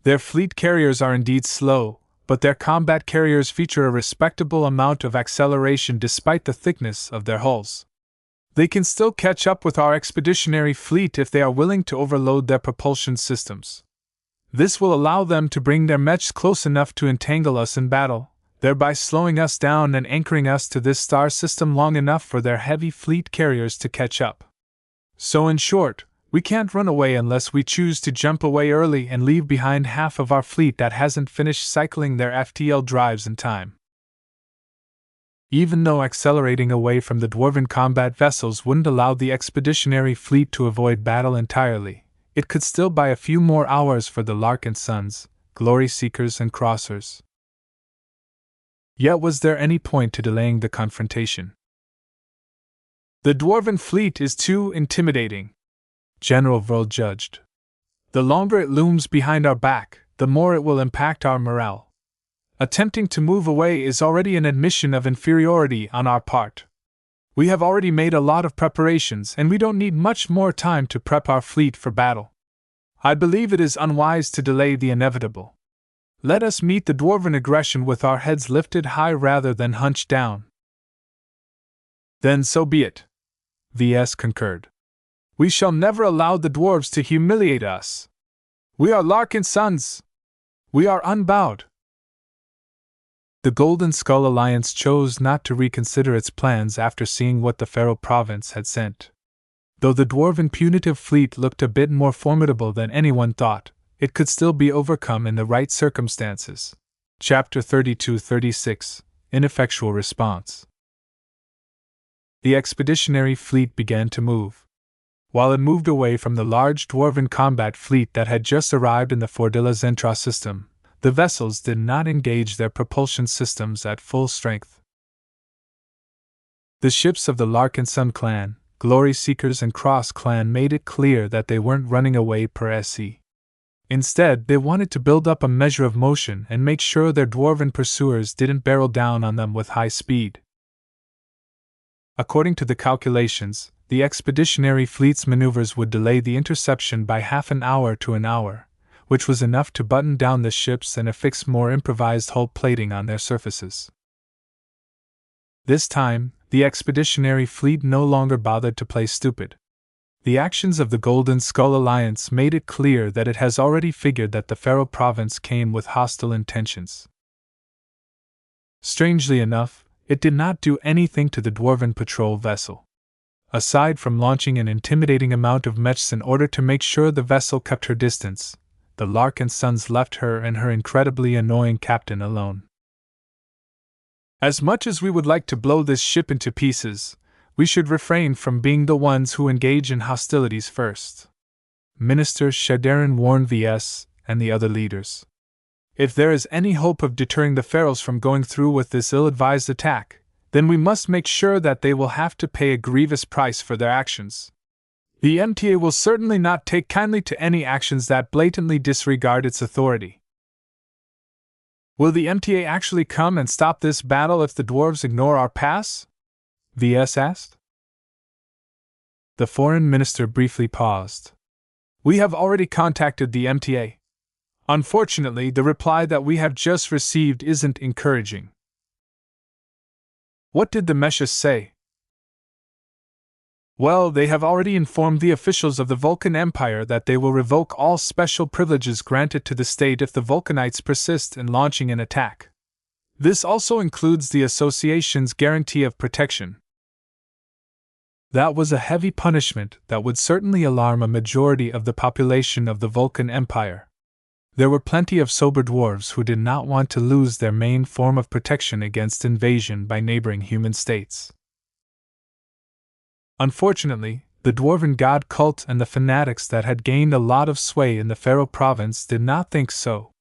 Their fleet carriers are indeed slow, but their combat carriers feature a respectable amount of acceleration despite the thickness of their hulls. They can still catch up with our expeditionary fleet if they are willing to overload their propulsion systems. This will allow them to bring their mechs close enough to entangle us in battle, thereby slowing us down and anchoring us to this star system long enough for their heavy fleet carriers to catch up. So in short, we can't run away unless we choose to jump away early and leave behind half of our fleet that hasn't finished cycling their FTL drives in time. Even though accelerating away from the dwarven combat vessels wouldn't allow the expeditionary fleet to avoid battle entirely, it could still buy a few more hours for the Larkinsons, glory seekers, and crossers. Yet was there any point to delaying the confrontation? The dwarven fleet is too intimidating, General Vril judged. The longer it looms behind our back, the more it will impact our morale. Attempting to move away is already an admission of inferiority on our part. We have already made a lot of preparations, and we don't need much more time to prep our fleet for battle. I believe it is unwise to delay the inevitable. Let us meet the dwarven aggression with our heads lifted high rather than hunched down. Then so be it, Ves concurred. We shall never allow the dwarves to humiliate us. We are Larkinsons. We are unbowed. The Golden Skull Alliance chose not to reconsider its plans after seeing what the Feral Province had sent. Though the dwarven punitive fleet looked a bit more formidable than anyone thought, it could still be overcome in the right circumstances. Chapter 32-36 Ineffectual Response. The expeditionary fleet began to move. While it moved away from the large dwarven combat fleet that had just arrived in the Fordilla Zentra system, the vessels did not engage their propulsion systems at full strength. The ships of the Larkinson clan, Glory Seekers, and Cross clan made it clear that they weren't running away per se. Instead, they wanted to build up a measure of motion and make sure their dwarven pursuers didn't barrel down on them with high speed. According to the calculations, the expeditionary fleet's maneuvers would delay the interception by half an hour to an hour, which was enough to button down the ships and affix more improvised hull plating on their surfaces. This time, the expeditionary fleet no longer bothered to play stupid. The actions of the Golden Skull Alliance made it clear that it has already figured that the Feral Province came with hostile intentions. Strangely enough, it did not do anything to the dwarven patrol vessel. Aside from launching an intimidating amount of mechs in order to make sure the vessel kept her distance, the Larkinsons left her and her incredibly annoying captain alone. As much as we would like to blow this ship into pieces, we should refrain from being the ones who engage in hostilities first, Minister Shadarin warned Ves and the other leaders. If there is any hope of deterring the Ferals from going through with this ill-advised attack, then we must make sure that they will have to pay a grievous price for their actions. The MTA will certainly not take kindly to any actions that blatantly disregard its authority. Will the MTA actually come and stop this battle if the dwarves ignore our pass? Ves asked. The foreign minister briefly paused. We have already contacted the MTA. Unfortunately, the reply that we have just received isn't encouraging. What did the Meshas say? Well, they have already informed the officials of the Vulcan Empire that they will revoke all special privileges granted to the state if the Vulcanites persist in launching an attack. This also includes the association's guarantee of protection. That was a heavy punishment that would certainly alarm a majority of the population of the Vulcan Empire. There were plenty of sober dwarves who did not want to lose their main form of protection against invasion by neighboring human states. Unfortunately, the dwarven god cult and the fanatics that had gained a lot of sway in the Feral Province did not think so.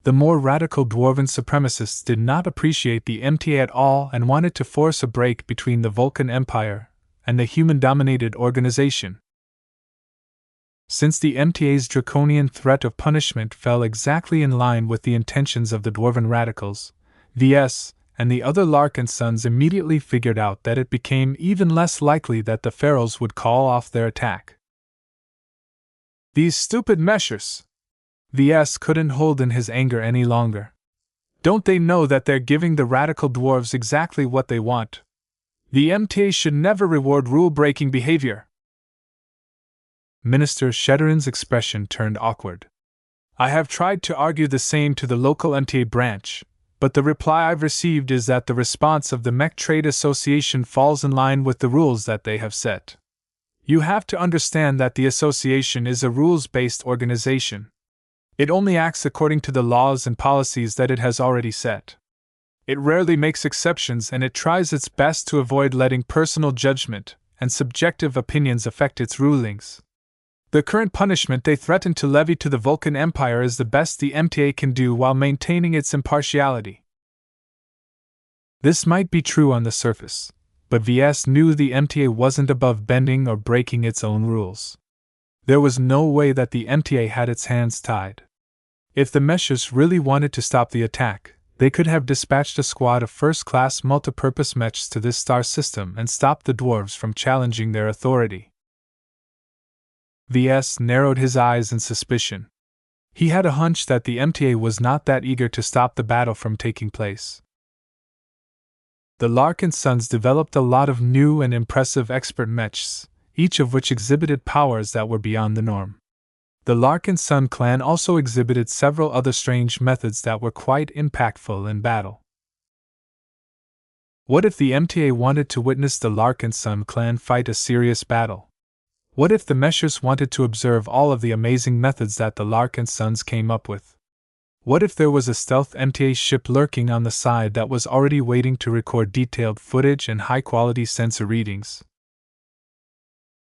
The more radical dwarven supremacists did not appreciate the MTA at all and wanted to force a break between the Vulcan Empire and the human-dominated organization. Since the MTA's draconian threat of punishment fell exactly in line with the intentions of the dwarven radicals, Ves and the other Larkinsons immediately figured out that it became even less likely that the Ferals would call off their attack. These stupid meshers! Ves couldn't hold in his anger any longer. Don't they know that they're giving the radical dwarves exactly what they want? The MTA should never reward rule-breaking behavior. Minister Shadarin's expression turned awkward. I have tried to argue the same to the local MTA branch, but the reply I've received is that the response of the Mech Trade Association falls in line with the rules that they have set. You have to understand that the association is a rules-based organization. It only acts according to the laws and policies that it has already set. It rarely makes exceptions, and it tries its best to avoid letting personal judgment and subjective opinions affect its rulings. The current punishment they threaten to levy to the Vulcan Empire is the best the MTA can do while maintaining its impartiality. This might be true on the surface, but Ves knew the MTA wasn't above bending or breaking its own rules. There was no way that the MTA had its hands tied. If the Meshers really wanted to stop the attack, they could have dispatched a squad of first-class multipurpose mechs to this star system and stopped the dwarves from challenging their authority. Ves narrowed his eyes in suspicion. He had a hunch that the MTA was not that eager to stop the battle from taking place. The Larkinsons developed a lot of new and impressive expert mechs, each of which exhibited powers that were beyond the norm. The Larkinson clan also exhibited several other strange methods that were quite impactful in battle. What if the MTA wanted to witness the Larkinson clan fight a serious battle? What if the Meshers wanted to observe all of the amazing methods that the Larkinsons came up with? What if there was a stealth MTA ship lurking on the side that was already waiting to record detailed footage and high-quality sensor readings?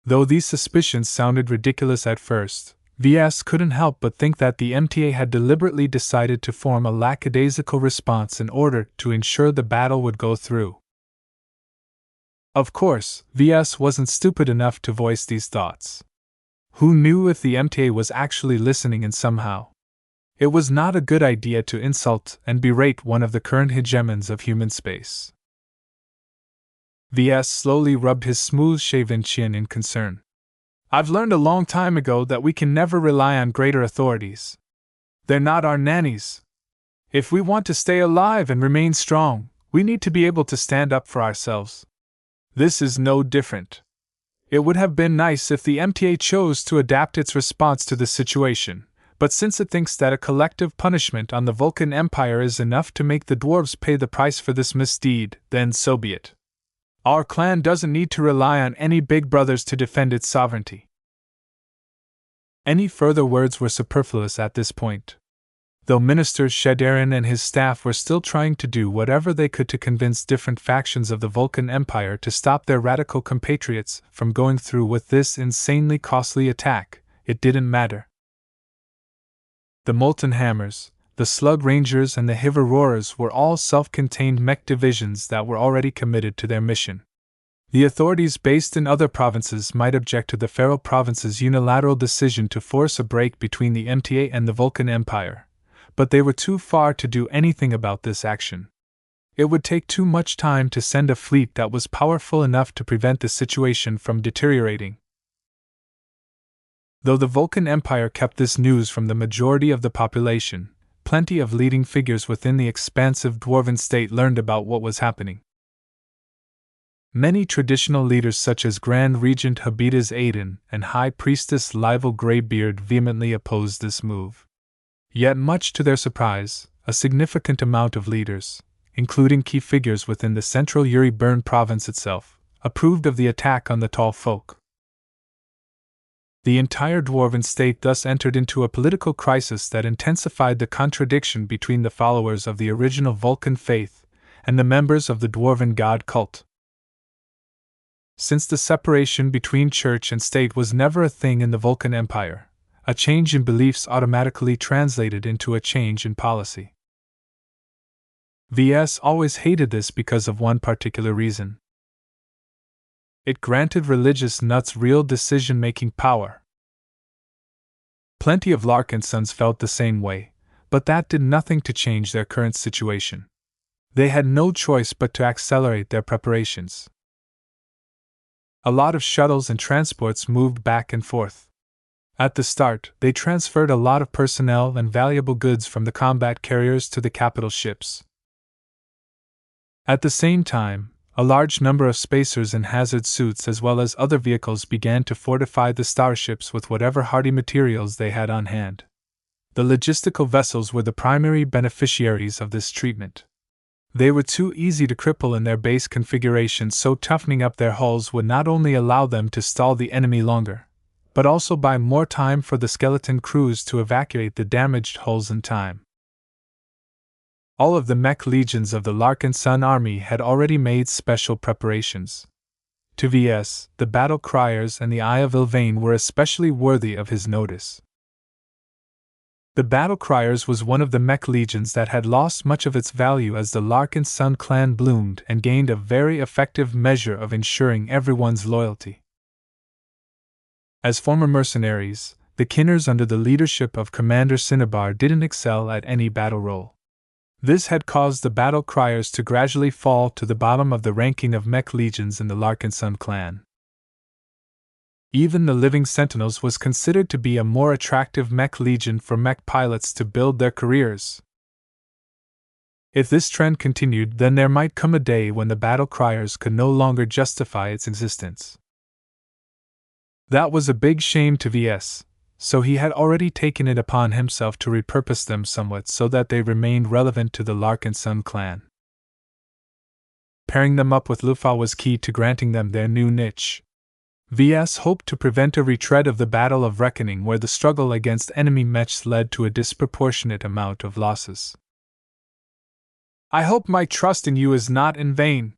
Though these suspicions sounded ridiculous at first, Ves couldn't help but think that the MTA had deliberately decided to form a lackadaisical response in order to ensure the battle would go through. Of course, Ves wasn't stupid enough to voice these thoughts. Who knew if the MTA was actually listening in somehow? It was not a good idea to insult and berate one of the current hegemons of human space. Ves slowly rubbed his smooth-shaven chin in concern. I've learned a long time ago that we can never rely on greater authorities. They're not our nannies. If we want to stay alive and remain strong, we need to be able to stand up for ourselves. This is no different. It would have been nice if the MTA chose to adapt its response to the situation, but since it thinks that a collective punishment on the Vulcan Empire is enough to make the dwarves pay the price for this misdeed, then so be it. Our clan doesn't need to rely on any big brothers to defend its sovereignty. Any further words were superfluous at this point. Though Minister Shadarin and his staff were still trying to do whatever they could to convince different factions of the Vulcan Empire to stop their radical compatriots from going through with this insanely costly attack, it didn't matter. The Molten Hammers, the Slug Rangers, and the Hiver Roarers were all self-contained mech divisions that were already committed to their mission. The authorities based in other provinces might object to the Feral Province's unilateral decision to force a break between the MTA and the Vulcan Empire, but they were too far to do anything about this action. It would take too much time to send a fleet that was powerful enough to prevent the situation from deteriorating. Though the Vulcan Empire kept this news from the majority of the population, plenty of leading figures within the expansive dwarven state learned about what was happening. Many traditional leaders such as Grand Regent Habitas Aiden and High Priestess Livel Greybeard vehemently opposed this move. Yet much to their surprise, a significant amount of leaders, including key figures within the central Yuri Burn province itself, approved of the attack on the tall folk. The entire dwarven state thus entered into a political crisis that intensified the contradiction between the followers of the original Vulcan faith and the members of the dwarven god cult. Since the separation between church and state was never a thing in the Vulcan Empire, a change in beliefs automatically translated into a change in policy. Ves always hated this because of one particular reason. It granted religious nuts real decision-making power. Plenty of Larkinsons felt the same way, but that did nothing to change their current situation. They had no choice but to accelerate their preparations. A lot of shuttles and transports moved back and forth. At the start, they transferred a lot of personnel and valuable goods from the combat carriers to the capital ships. At the same time, a large number of spacers in hazard suits as well as other vehicles began to fortify the starships with whatever hardy materials they had on hand. The logistical vessels were the primary beneficiaries of this treatment. They were too easy to cripple in their base configuration, so toughening up their hulls would not only allow them to stall the enemy longer, but also buy more time for the skeleton crews to evacuate the damaged hulls in time. All of the mech legions of the Larkinson army had already made special preparations. To Ves, the battle criers and the Eye of Ilvain were especially worthy of his notice. The battle criers was one of the mech legions that had lost much of its value as the Larkinson clan bloomed and gained a very effective measure of ensuring everyone's loyalty. As former mercenaries, the Kinners under the leadership of Commander Cinnabar didn't excel at any battle role. This had caused the battle criers to gradually fall to the bottom of the ranking of mech legions in the Larkinson clan. Even the Living Sentinels was considered to be a more attractive mech legion for mech pilots to build their careers. If this trend continued, then there might come a day when the battle criers could no longer justify its existence. That was a big shame to Ves, so he had already taken it upon himself to repurpose them somewhat so that they remained relevant to the Larkinson clan. Pairing them up with Lufa was key to granting them their new niche. Ves hoped to prevent a retread of the Battle of Reckoning, where the struggle against enemy mechs led to a disproportionate amount of losses. "I hope my trust in you is not in vain,"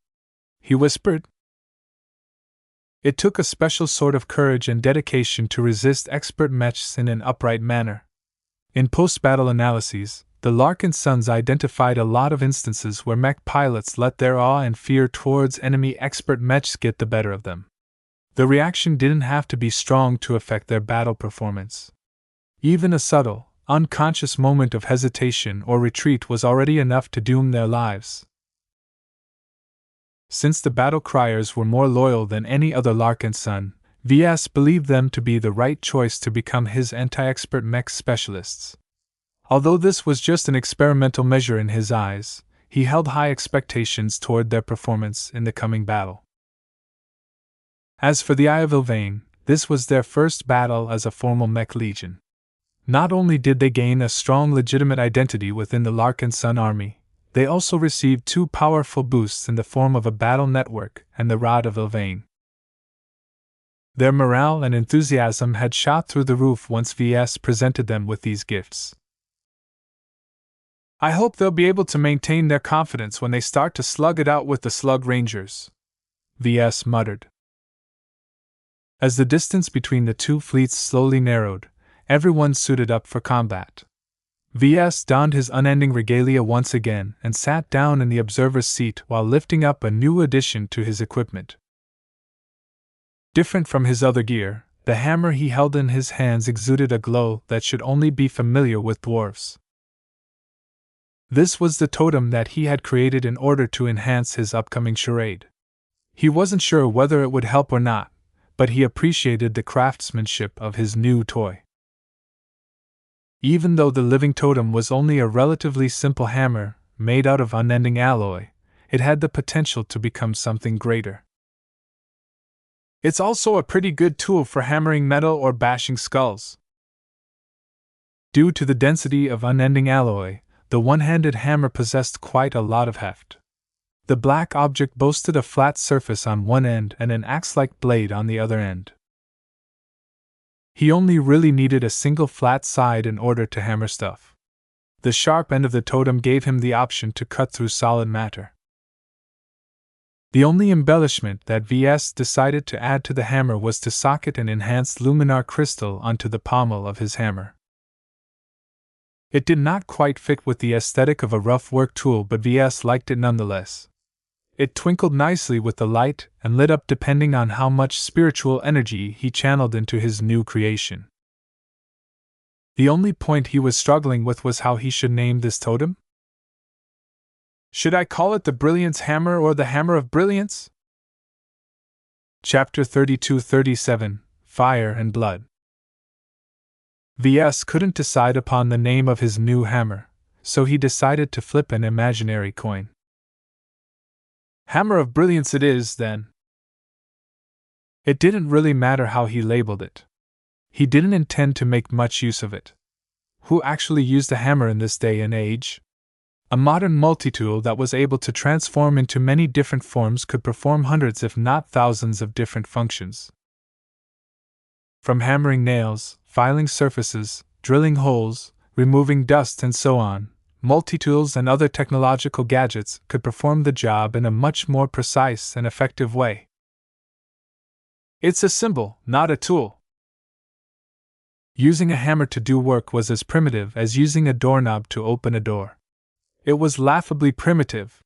he whispered. It took a special sort of courage and dedication to resist expert mechs in an upright manner. In post-battle analyses, the Larkinsons identified a lot of instances where mech pilots let their awe and fear towards enemy expert mechs get the better of them. The reaction didn't have to be strong to affect their battle performance. Even a subtle, unconscious moment of hesitation or retreat was already enough to doom their lives. Since the battle criers were more loyal than any other Larkinson, Ves believed them to be the right choice to become his anti-expert mech specialists. Although this was just an experimental measure in his eyes, he held high expectations toward their performance in the coming battle. As for the Eye of Ilvain, this was their first battle as a formal mech legion. Not only did they gain a strong legitimate identity within the Larkinson army, they also received two powerful boosts in the form of a battle network and the Rod of Ilvain. Their morale and enthusiasm had shot through the roof once Ves presented them with these gifts. "I hope they'll be able to maintain their confidence when they start to slug it out with the Slug Rangers," Ves muttered. As the distance between the two fleets slowly narrowed, everyone suited up for combat. Ves donned his unending regalia once again and sat down in the observer's seat while lifting up a new addition to his equipment. Different from his other gear, the hammer he held in his hands exuded a glow that should only be familiar with dwarves. This was the totem that he had created in order to enhance his upcoming charade. He wasn't sure whether it would help or not, but he appreciated the craftsmanship of his new toy. Even though the living totem was only a relatively simple hammer, made out of unending alloy, it had the potential to become something greater. It's also a pretty good tool for hammering metal or bashing skulls. Due to the density of unending alloy, the one-handed hammer possessed quite a lot of heft. The black object boasted a flat surface on one end and an axe-like blade on the other end. He only really needed a single flat side in order to hammer stuff. The sharp end of the totem gave him the option to cut through solid matter. The only embellishment that Ves decided to add to the hammer was to socket an enhanced luminar crystal onto the pommel of his hammer. It did not quite fit with the aesthetic of a rough work tool, but Ves liked it nonetheless. It twinkled nicely with the light and lit up depending on how much spiritual energy he channeled into his new creation. The only point he was struggling with was how he should name this totem. Should I call it the Brilliance Hammer or the Hammer of Brilliance? Chapter 32-37, Fire and Blood. Ves couldn't decide upon the name of his new hammer, so he decided to flip an imaginary coin. Hammer of Brilliance it is, then. It didn't really matter how he labeled it. He didn't intend to make much use of it. who actually used a hammer in this day and age? A modern multitool that was able to transform into many different forms could perform hundreds if not thousands of different functions. From hammering nails, filing surfaces, drilling holes, removing dust and so on, multitools and other technological gadgets could perform the job in a much more precise and effective way. It's a symbol, not a tool. Using a hammer to do work was as primitive as using a doorknob to open a door. It was laughably primitive.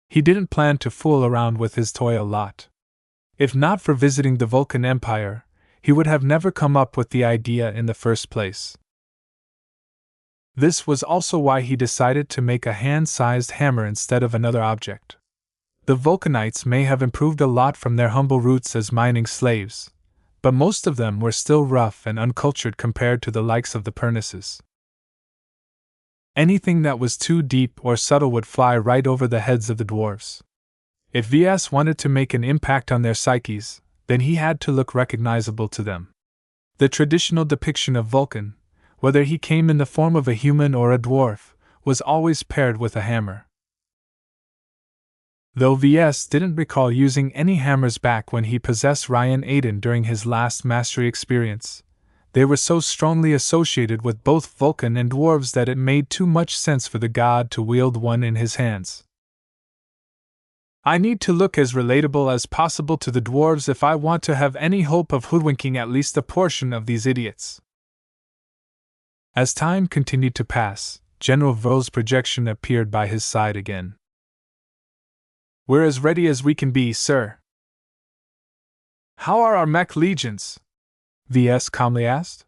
He didn't plan to fool around with his toy a lot. If not for visiting the Vulcan Empire, he would have never come up with the idea in the first place. This was also why he decided to make a hand-sized hammer instead of another object. The Vulcanites may have improved a lot from their humble roots as mining slaves, but most of them were still rough and uncultured compared to the likes of the Pernices. Anything that was too deep or subtle would fly right over the heads of the dwarves. If Ves wanted to make an impact on their psyches, then he had to look recognizable to them. The traditional depiction of Vulcan, whether he came in the form of a human or a dwarf, was always paired with a hammer. Though Ves didn't recall using any hammers back when he possessed Ryan Aiden during his last mastery experience, they were so strongly associated with both Vulcan and dwarves that it made too much sense for the god to wield one in his hands. I need to look as relatable as possible to the dwarves if I want to have any hope of hoodwinking at least a portion of these idiots. As time continued to pass, General Vo's projection appeared by his side again. "We're as ready as we can be, sir." "How are our mech legions?" Ves calmly asked.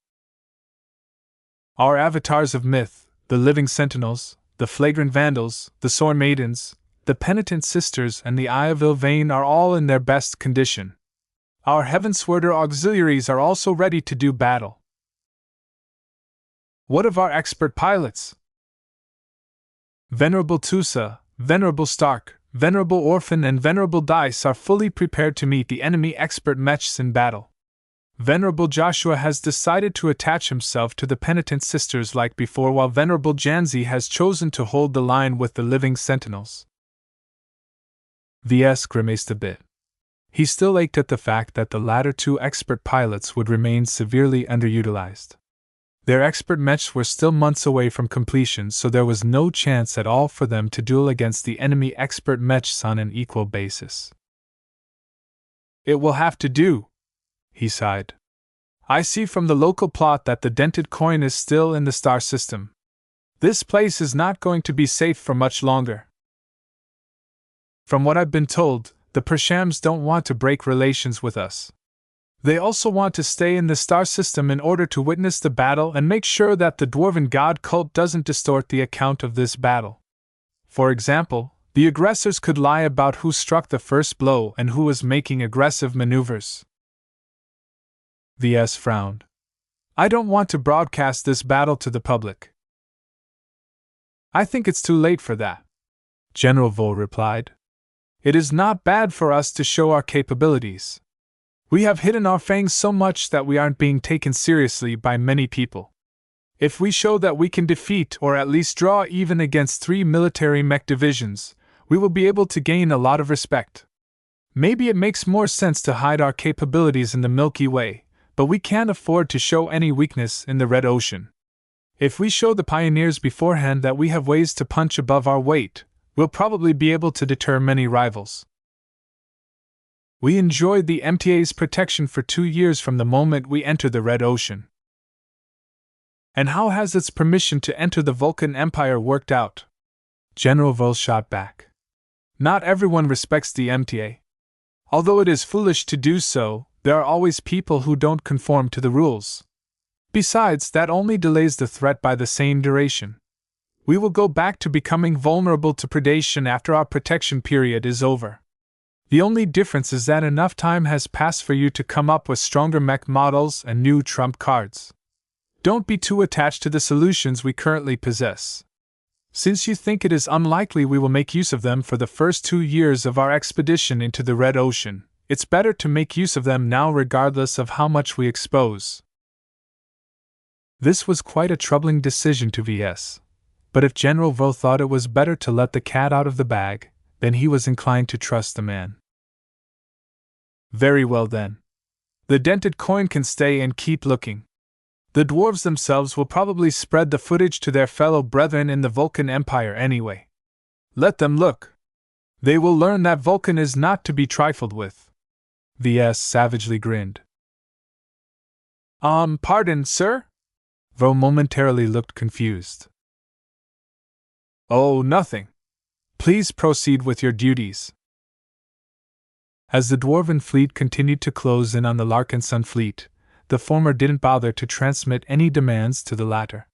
"Our avatars of myth, the living sentinels, the flagrant vandals, the sore maidens, the penitent sisters, and the Eye of Ilvain are all in their best condition. Our Heavensworder auxiliaries are also ready to do battle." "What of our expert pilots?" "Venerable Tusa, Venerable Stark, Venerable Orphan, and Venerable Dice are fully prepared to meet the enemy expert mechs in battle. Venerable Joshua has decided to attach himself to the penitent sisters like before, while Venerable Janzi has chosen to hold the line with the living sentinels." Ves grimaced a bit. He still ached at the fact that the latter two expert pilots would remain severely underutilized. Their expert mechs were still months away from completion, so there was no chance at all for them to duel against the enemy expert mechs on an equal basis. "It will have to do," he sighed. "I see from the local plot that the dented coin is still in the star system. This place is not going to be safe for much longer. From what I've been told, the Pershams don't want to break relations with us. They also want to stay in the star system in order to witness the battle and make sure that the dwarven god cult doesn't distort the account of this battle. For example, the aggressors could lie about who struck the first blow and who was making aggressive maneuvers." Ves frowned. "I don't want to broadcast this battle to the public." "I think it's too late for that," General Vo replied. "It is not bad for us to show our capabilities. We have hidden our fangs so much that we aren't being taken seriously by many people. If we show that we can defeat or at least draw even against 3 military mech divisions, we will be able to gain a lot of respect. Maybe it makes more sense to hide our capabilities in the Milky Way, but we can't afford to show any weakness in the Red Ocean. If we show the pioneers beforehand that we have ways to punch above our weight, we'll probably be able to deter many rivals. We enjoyed the MTA's protection for 2 years from the moment we entered the Red Ocean. And how has its permission to enter the Vulcan Empire worked out?" General Vo shot back. "Not everyone respects the MTA. Although it is foolish to do so, there are always people who don't conform to the rules. Besides, that only delays the threat by the same duration. We will go back to becoming vulnerable to predation after our protection period is over. The only difference is that enough time has passed for you to come up with stronger mech models and new trump cards. Don't be too attached to the solutions we currently possess. Since you think it is unlikely we will make use of them for the first 2 years of our expedition into the Red Ocean, it's better to make use of them now regardless of how much we expose." This was quite a troubling decision to Ves, but if General Vo thought it was better to let the cat out of the bag, then he was inclined to trust the man. Very well then. The dented coin can stay and keep looking. The dwarves themselves will probably spread the footage to their fellow brethren in the Vulcan Empire anyway. Let them look. They will learn that Vulcan is not to be trifled with. Ves savagely grinned. Pardon, sir? Vo momentarily looked confused. Oh, nothing. Please proceed with your duties. As the dwarven fleet continued to close in on the Larkinson fleet, the former didn't bother to transmit any demands to the latter.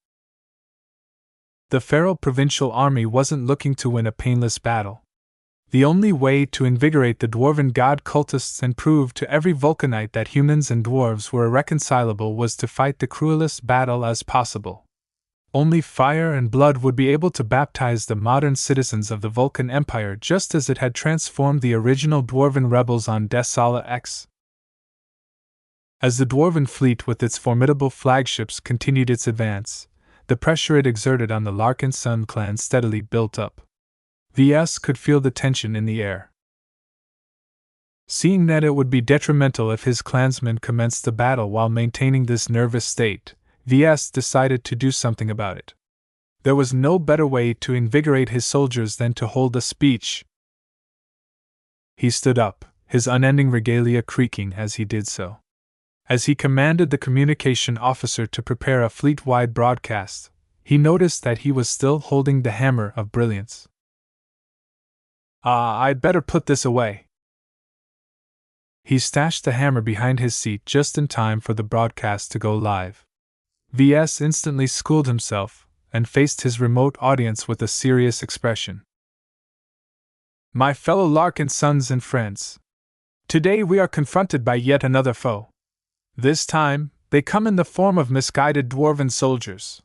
The feral provincial army wasn't looking to win a painless battle. The only way to invigorate the dwarven god cultists and prove to every Vulcanite that humans and dwarves were irreconcilable was to fight the cruelest battle as possible. Only fire and blood would be able to baptize the modern citizens of the Vulcan Empire just as it had transformed the original dwarven rebels on Desala X. As the dwarven fleet with its formidable flagships continued its advance, the pressure it exerted on the Larkinson clan steadily built up. Ves could feel the tension in the air. Seeing that it would be detrimental if his clansmen commenced the battle while maintaining this nervous state, Ves decided to do something about it. There was no better way to invigorate his soldiers than to hold a speech. He stood up, his unending regalia creaking as he did so. As he commanded the communication officer to prepare a fleet-wide broadcast, he noticed that he was still holding the hammer of brilliance. I'd better put this away. He stashed the hammer behind his seat just in time for the broadcast to go live. Ves instantly schooled himself and faced his remote audience with a serious expression. My fellow Larkin sons and friends, today we are confronted by yet another foe. This time, they come in the form of misguided dwarven soldiers.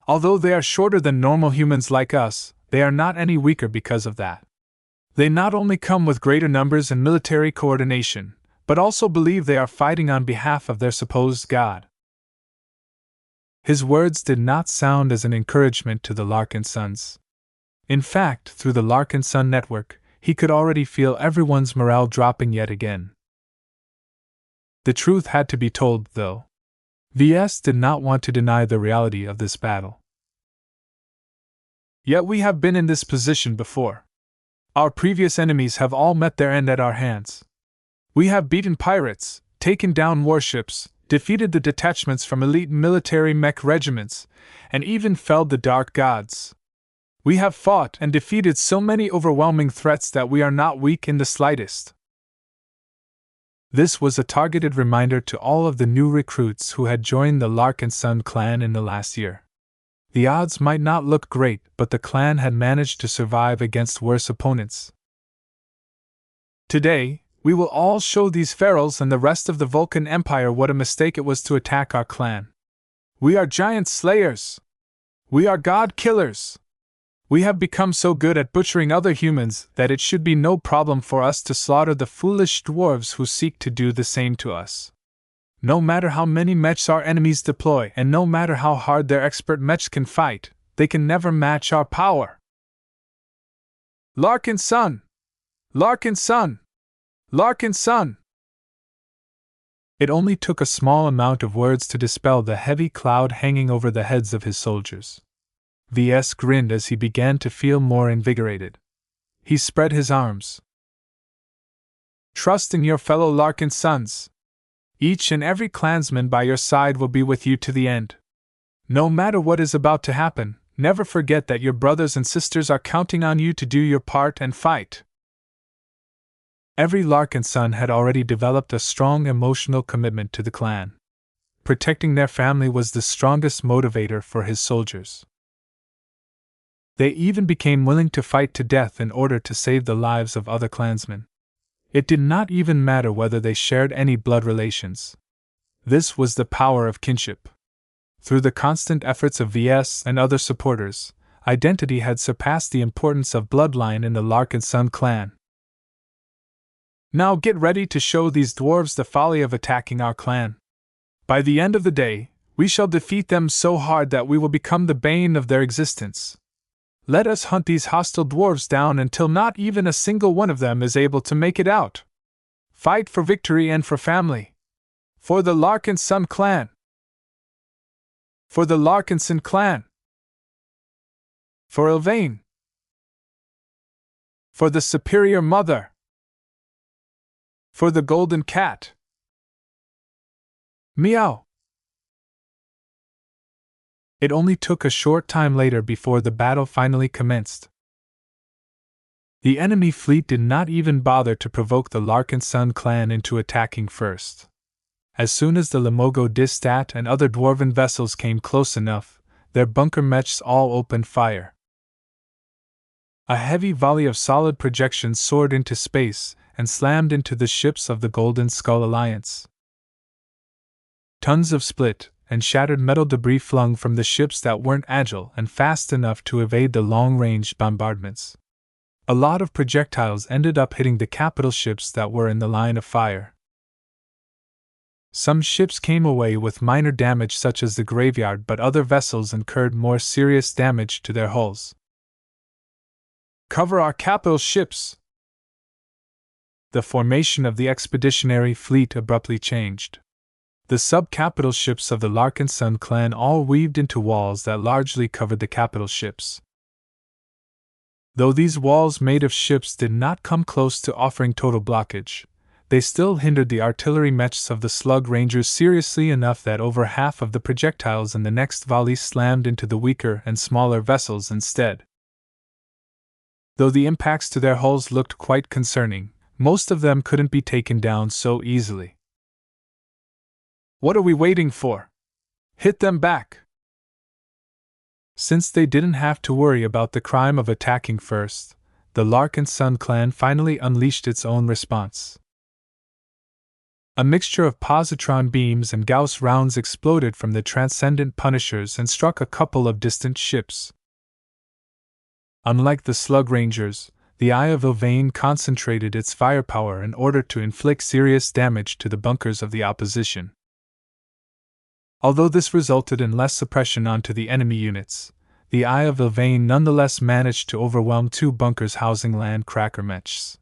Although they are shorter than normal humans like us, they are not any weaker because of that. They not only come with greater numbers and military coordination, but also believe they are fighting on behalf of their supposed god. His words did not sound as an encouragement to the Larkinsons. In fact, through the Larkinson network, he could already feel everyone's morale dropping yet again. The truth had to be told, though. Ves did not want to deny the reality of this battle. Yet we have been in this position before. Our previous enemies have all met their end at our hands. We have beaten pirates, taken down warships, defeated the detachments from elite military mech regiments, and even felled the dark gods. We have fought and defeated so many overwhelming threats that we are not weak in the slightest. This was a targeted reminder to all of the new recruits who had joined the Larkinson clan in the last year. The odds might not look great, but the clan had managed to survive against worse opponents. Today, we will all show these ferals and the rest of the Vulcan Empire what a mistake it was to attack our clan. We are giant slayers. We are god killers. We have become so good at butchering other humans that it should be no problem for us to slaughter the foolish dwarves who seek to do the same to us. No matter how many mechs our enemies deploy, and no matter how hard their expert mechs can fight, they can never match our power. Larkinson! Larkinson! Larkinson! It only took a small amount of words to dispel the heavy cloud hanging over the heads of his soldiers. Ves grinned as he began to feel more invigorated. He spread his arms. Trust in your fellow Larkinsons. Each and every clansman by your side will be with you to the end. No matter what is about to happen, never forget that your brothers and sisters are counting on you to do your part and fight. Every Larkinson had already developed a strong emotional commitment to the clan. Protecting their family was the strongest motivator for his soldiers. They even became willing to fight to death in order to save the lives of other clansmen. It did not even matter whether they shared any blood relations. This was the power of kinship. Through the constant efforts of Ves and other supporters, identity had surpassed the importance of bloodline in the Larkinson clan. Now get ready to show these dwarves the folly of attacking our clan. By the end of the day, We shall defeat them so hard that we will become the bane of their existence. Let us hunt these hostile dwarves down until not even a single one of them is able to make it out. Fight for victory and for family. For the Larkinson clan. For the Larkinson clan. For Ylvain. For the Superior Mother. For the Golden Cat. Meow. It only took a short time later before the battle finally commenced. The enemy fleet did not even bother to provoke the Larkinson clan into attacking first. As soon as the Lamogo Distat and other dwarven vessels came close enough, their bunker mechs all opened fire. A heavy volley of solid projections soared into space and slammed into the ships of the Golden Skull Alliance. Tons of split and shattered metal debris flung from the ships that weren't agile and fast enough to evade the long-range bombardments. A lot of projectiles ended up hitting the capital ships that were in the line of fire. Some ships came away with minor damage such as the graveyard, but other vessels incurred more serious damage to their hulls. Cover our capital ships! The formation of the expeditionary fleet abruptly changed. The sub-capital ships of the Larkinson clan all weaved into walls that largely covered the capital ships. Though these walls made of ships did not come close to offering total blockage, they still hindered the artillery mechs of the Slug Rangers seriously enough that over half of the projectiles in the next volley slammed into the weaker and smaller vessels instead. Though the impacts to their hulls looked quite concerning, most of them couldn't be taken down so easily. What are we waiting for? Hit them back! Since they didn't have to worry about the crime of attacking first, the Larkinson clan finally unleashed its own response. A mixture of positron beams and Gauss rounds exploded from the Transcendent Punishers and struck a couple of distant ships. Unlike the Slug Rangers, the Eye of Ylvain concentrated its firepower in order to inflict serious damage to the bunkers of the opposition. Although this resulted in less suppression onto the enemy units, the Eye of Ylvain nonetheless managed to overwhelm two bunkers housing land cracker mechs.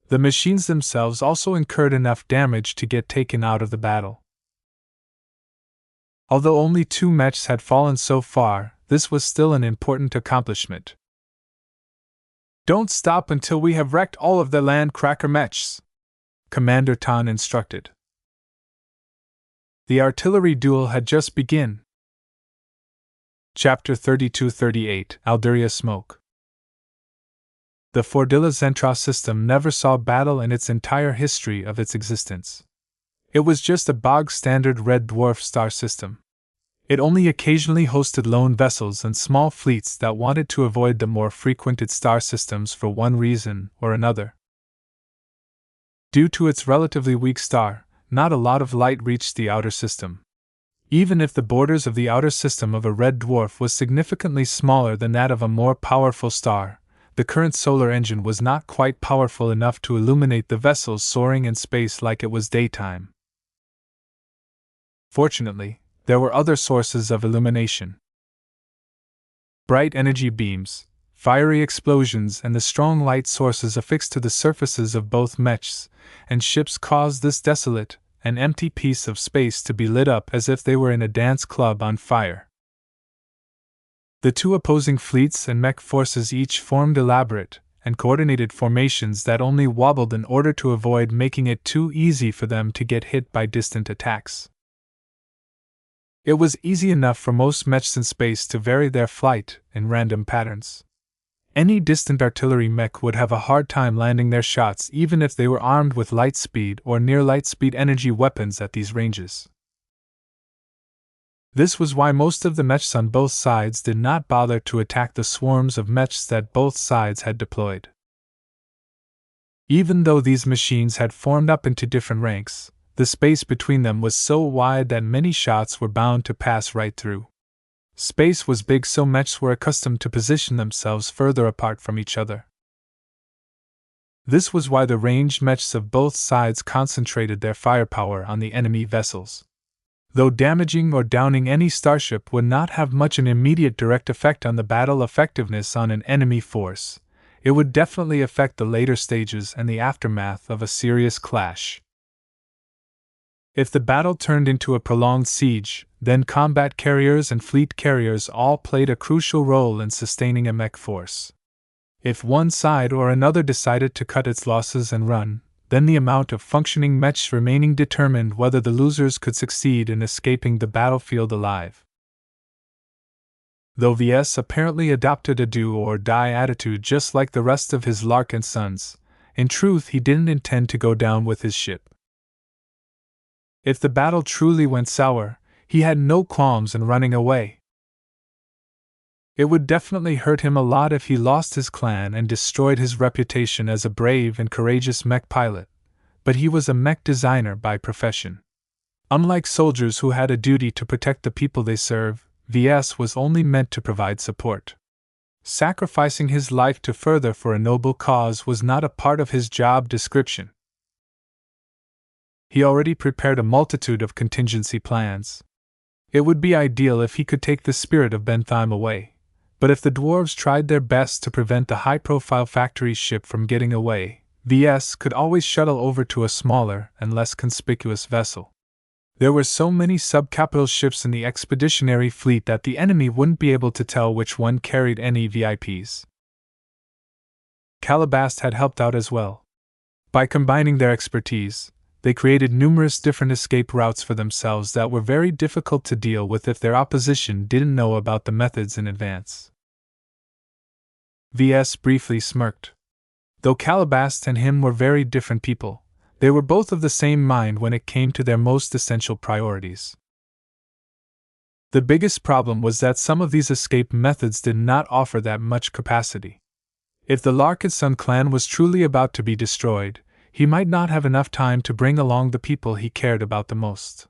The machines themselves also incurred enough damage to get taken out of the battle. Although only 2 mechs had fallen so far, this was still an important accomplishment. Don't stop until we have wrecked all of the land cracker mechs, Commander Tan instructed. The artillery duel had just begun. Chapter 32-38 Alduria Smoke. The Fordilla Zentros system never saw battle in its entire history of its existence. It was just a bog-standard red dwarf star system. It only occasionally hosted lone vessels and small fleets that wanted to avoid the more frequented star systems for one reason or another. Due to its relatively weak star, not a lot of light reached the outer system. Even if the borders of the outer system of a red dwarf was significantly smaller than that of a more powerful star, the current solar engine was not quite powerful enough to illuminate the vessels soaring in space like it was daytime. Fortunately, there were other sources of illumination. Bright energy beams, fiery explosions, and the strong light sources affixed to the surfaces of both mechs and ships caused this desolate and empty piece of space to be lit up as if they were in a dance club on fire. The two opposing fleets and mech forces each formed elaborate and coordinated formations that only wobbled in order to avoid making it too easy for them to get hit by distant attacks. It was easy enough for most mechs in space to vary their flight in random patterns. Any distant artillery mech would have a hard time landing their shots even if they were armed with light-speed or near-light-speed energy weapons at these ranges. This was why most of the mechs on both sides did not bother to attack the swarms of mechs that both sides had deployed. Even though these machines had formed up into different ranks, the space between them was so wide that many shots were bound to pass right through. Space was big, so mechs were accustomed to position themselves further apart from each other. This was why the ranged mechs of both sides concentrated their firepower on the enemy vessels. Though damaging or downing any starship would not have much an immediate direct effect on the battle effectiveness on an enemy force, it would definitely affect the later stages and the aftermath of a serious clash. If the battle turned into a prolonged siege, then combat carriers and fleet carriers all played a crucial role in sustaining a mech force. If one side or another decided to cut its losses and run, then the amount of functioning mechs remaining determined whether the losers could succeed in escaping the battlefield alive. Though Ves apparently adopted a do-or-die attitude just like the rest of his Larkin sons, in truth he didn't intend to go down with his ship. If the battle truly went sour, he had no qualms in running away. It would definitely hurt him a lot if he lost his clan and destroyed his reputation as a brave and courageous mech pilot, but he was a mech designer by profession. Unlike soldiers who had a duty to protect the people they serve, Ves was only meant to provide support. Sacrificing his life to further for a noble cause was not a part of his job description. He already prepared a multitude of contingency plans. It would be ideal if he could take the spirit of Bentham away. But if the dwarves tried their best to prevent the high-profile factory ship from getting away, Ves could always shuttle over to a smaller and less conspicuous vessel. There were so many subcapital ships in the expeditionary fleet that the enemy wouldn't be able to tell which one carried any VIPs. Calabast had helped out as well. By combining their expertise, they created numerous different escape routes for themselves that were very difficult to deal with if their opposition didn't know about the methods in advance. Ves briefly smirked. Though Calabast and him were very different people, they were both of the same mind when it came to their most essential priorities. The biggest problem was that some of these escape methods did not offer that much capacity. If the Larkinson clan was truly about to be destroyed, he might not have enough time to bring along the people he cared about the most.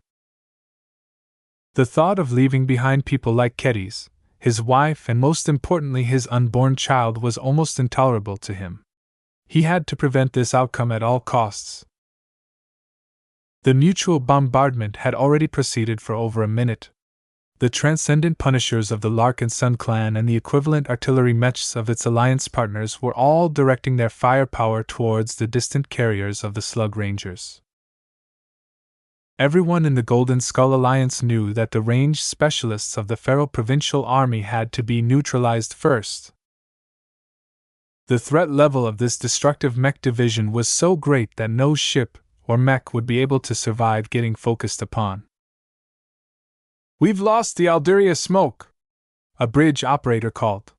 The thought of leaving behind people like Kedis, his wife, and most importantly his unborn child was almost intolerable to him. He had to prevent this outcome at all costs. The mutual bombardment had already proceeded for over a minute. The transcendent punishers of the Larkinson clan and the equivalent artillery mechs of its alliance partners were all directing their firepower towards the distant carriers of the Slug Rangers. Everyone in the Golden Skull Alliance knew that the range specialists of the Feral Provincial Army had to be neutralized first. The threat level of this destructive mech division was so great that no ship or mech would be able to survive getting focused upon. "We've lost the Alderia smoke," a bridge operator called.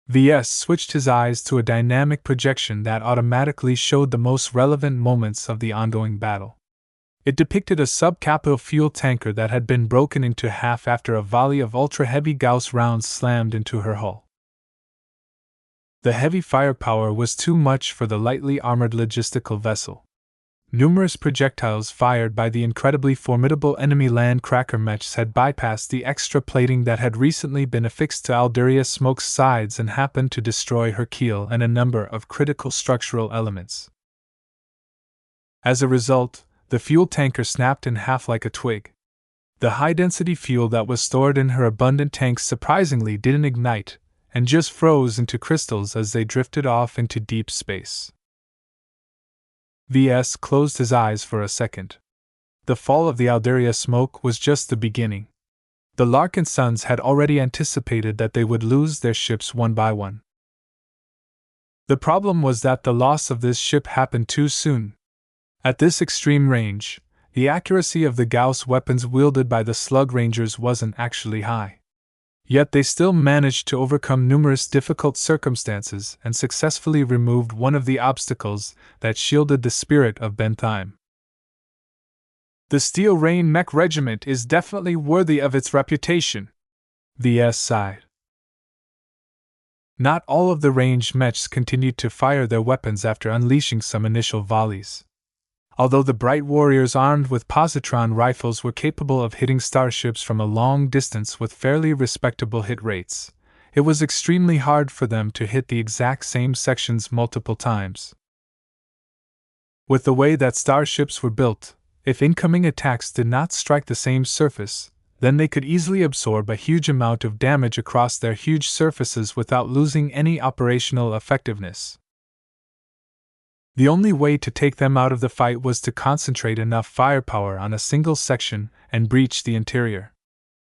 Ves switched his eyes to a dynamic projection that automatically showed the most relevant moments of the ongoing battle. It depicted a subcapital fuel tanker that had been broken into half after a volley of ultra-heavy Gauss rounds slammed into her hull. The heavy firepower was too much for the lightly armored logistical vessel. Numerous projectiles fired by the incredibly formidable enemy land cracker mechs had bypassed the extra plating that had recently been affixed to Alderia Smoke's sides and happened to destroy her keel and a number of critical structural elements. As a result, the fuel tanker snapped in half like a twig. The high-density fuel that was stored in her abundant tanks surprisingly didn't ignite, and just froze into crystals as they drifted off into deep space. Ves closed his eyes for a second. The fall of the Alderia Smoke was just the beginning. The Larkinsons had already anticipated that they would lose their ships one by one. The problem was that the loss of this ship happened too soon. At this extreme range, the accuracy of the Gauss weapons wielded by the Slug Rangers wasn't actually high. Yet they still managed to overcome numerous difficult circumstances and successfully removed one of the obstacles that shielded the spirit of Bentham. "The Steel Rain Mech Regiment is definitely worthy of its reputation," Ves sighed. Not all of the ranged mechs continued to fire their weapons after unleashing some initial volleys. Although the bright warriors armed with positron rifles were capable of hitting starships from a long distance with fairly respectable hit rates, it was extremely hard for them to hit the exact same sections multiple times. With the way that starships were built, If incoming attacks did not strike the same surface, then they could easily absorb a huge amount of damage across their huge surfaces without losing any operational effectiveness. The only way to take them out of the fight was to concentrate enough firepower on a single section and breach the interior.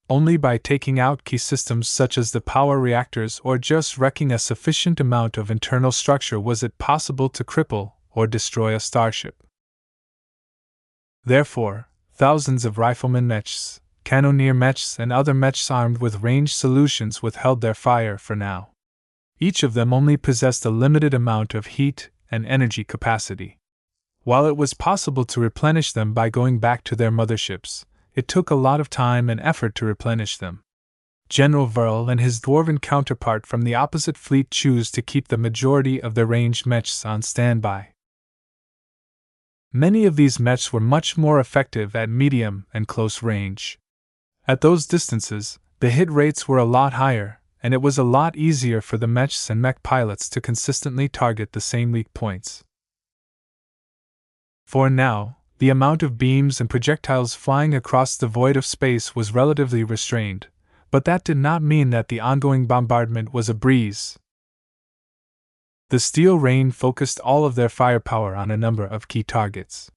Only by taking out key systems such as the power reactors or just wrecking a sufficient amount of internal structure was it possible to cripple or destroy a starship. Therefore, thousands of riflemen mechs, cannoneer mechs, and other mechs armed with ranged solutions withheld their fire for now. Each of them only possessed a limited amount of heat and energy capacity. While it was possible to replenish them by going back to their motherships, it took a lot of time and effort to replenish them. General Verl and his dwarven counterpart from the opposite fleet chose to keep the majority of their ranged mechs on standby. Many of these mechs were much more effective at medium and close range. At those distances, the hit rates were a lot higher, and it was a lot easier for the mechs and mech pilots to consistently target the same weak points. For now, the amount of beams and projectiles flying across the void of space was relatively restrained, but that did not mean that the ongoing bombardment was a breeze. The Steel Rain focused all of their firepower on a number of key targets.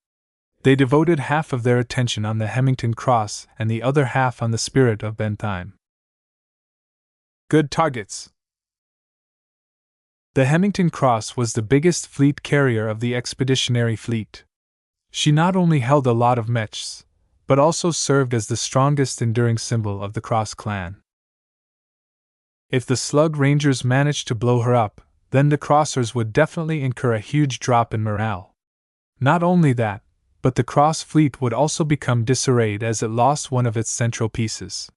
They devoted half of their attention on the Hemington Cross and the other half on the Spirit of Bentheim. Good targets. The Hemington Cross was the biggest fleet carrier of the expeditionary fleet. She not only held a lot of mechs, but also served as the strongest enduring symbol of the Cross clan. If the Slug Rangers managed to blow her up, then the Crossers would definitely incur a huge drop in morale. Not only that, but the Cross fleet would also become disarrayed as it lost one of its central pieces.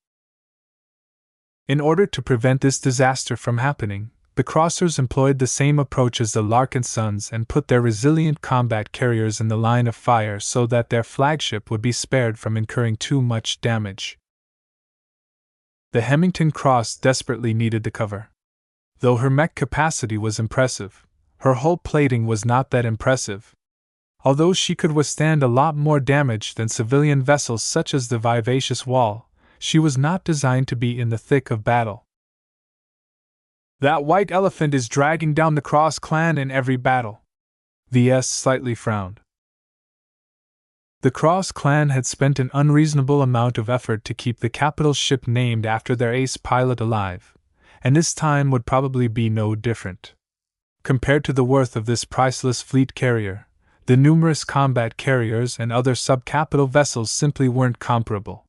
In order to prevent this disaster from happening, the Crossers employed the same approach as the Larkinsons and put their resilient combat carriers in the line of fire so that their flagship would be spared from incurring too much damage. The Hemington Cross desperately needed the cover. Though her mech capacity was impressive, her hull plating was not that impressive. Although she could withstand a lot more damage than civilian vessels such as the Vivacious Wall, she was not designed to be in the thick of battle. That white elephant is dragging down the Cross clan in every battle. Ves slightly frowned. The Cross clan had spent an unreasonable amount of effort to keep the capital ship named after their ace pilot alive, and this time would probably be no different. Compared to the worth of this priceless fleet carrier, the numerous combat carriers and other sub-capital vessels simply weren't comparable.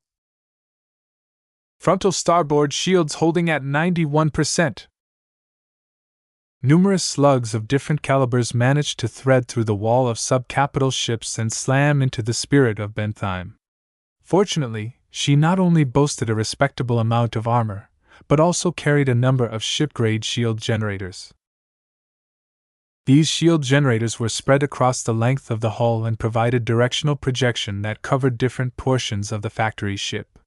Frontal starboard shields holding at 91%. Numerous slugs of different calibers managed to thread through the wall of sub-capital ships and slam into the Spirit of Bentheim. Fortunately, she not only boasted a respectable amount of armor, but also carried a number of ship-grade shield generators. These shield generators were spread across the length of the hull and provided directional projection that covered different portions of the factory ship.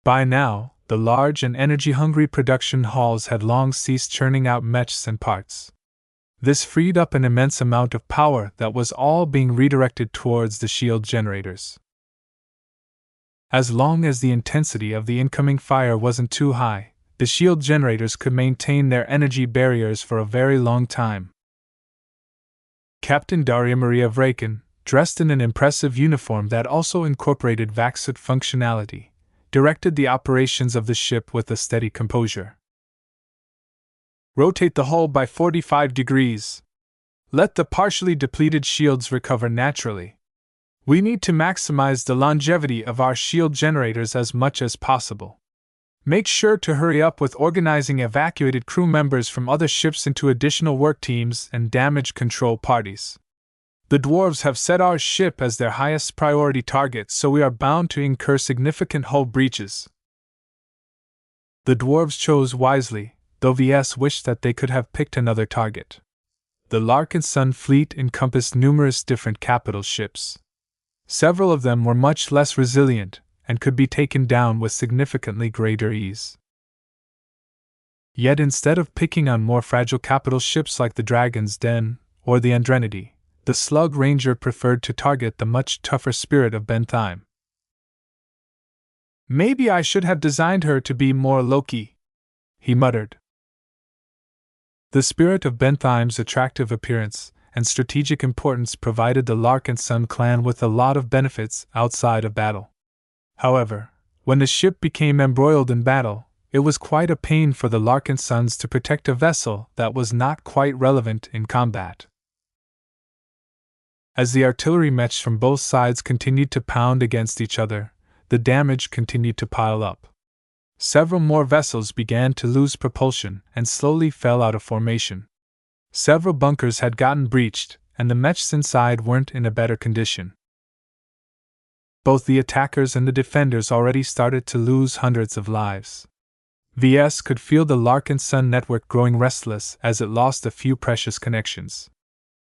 By now, the large and energy-hungry production halls had long ceased churning out mechs and parts. This freed up an immense amount of power that was all being redirected towards the shield generators. As long as the intensity of the incoming fire wasn't too high, the shield generators could maintain their energy barriers for a very long time. Captain Daria Maria Vraken, dressed in an impressive uniform that also incorporated vaxxed functionality, directed the operations of the ship with a steady composure. Rotate the hull by 45 degrees. Let the partially depleted shields recover naturally. We need to maximize the longevity of our shield generators as much as possible. Make sure to hurry up with organizing evacuated crew members from other ships into additional work teams and damage control parties. The dwarves have set our ship as their highest priority target, so we are bound to incur significant hull breaches. The dwarves chose wisely, though Ves wished that they could have picked another target. The Larkinson fleet encompassed numerous different capital ships. Several of them were much less resilient, and could be taken down with significantly greater ease. Yet instead of picking on more fragile capital ships like the Dragon's Den or the Andrenity, the Slug Ranger preferred to target the much tougher spirit of Bentheim. "Maybe I should have designed her to be more low-key," he muttered. The spirit of Bentheim's attractive appearance and strategic importance provided the Larkinson clan with a lot of benefits outside of battle. However, when the ship became embroiled in battle, it was quite a pain for the Larkinsons to protect a vessel that was not quite relevant in combat. As the artillery mechs from both sides continued to pound against each other, the damage continued to pile up. Several more vessels began to lose propulsion and slowly fell out of formation. Several bunkers had gotten breached, and the mechs inside weren't in a better condition. Both the attackers and the defenders already started to lose hundreds of lives. Ves could feel the Larkinson network growing restless as it lost a few precious connections.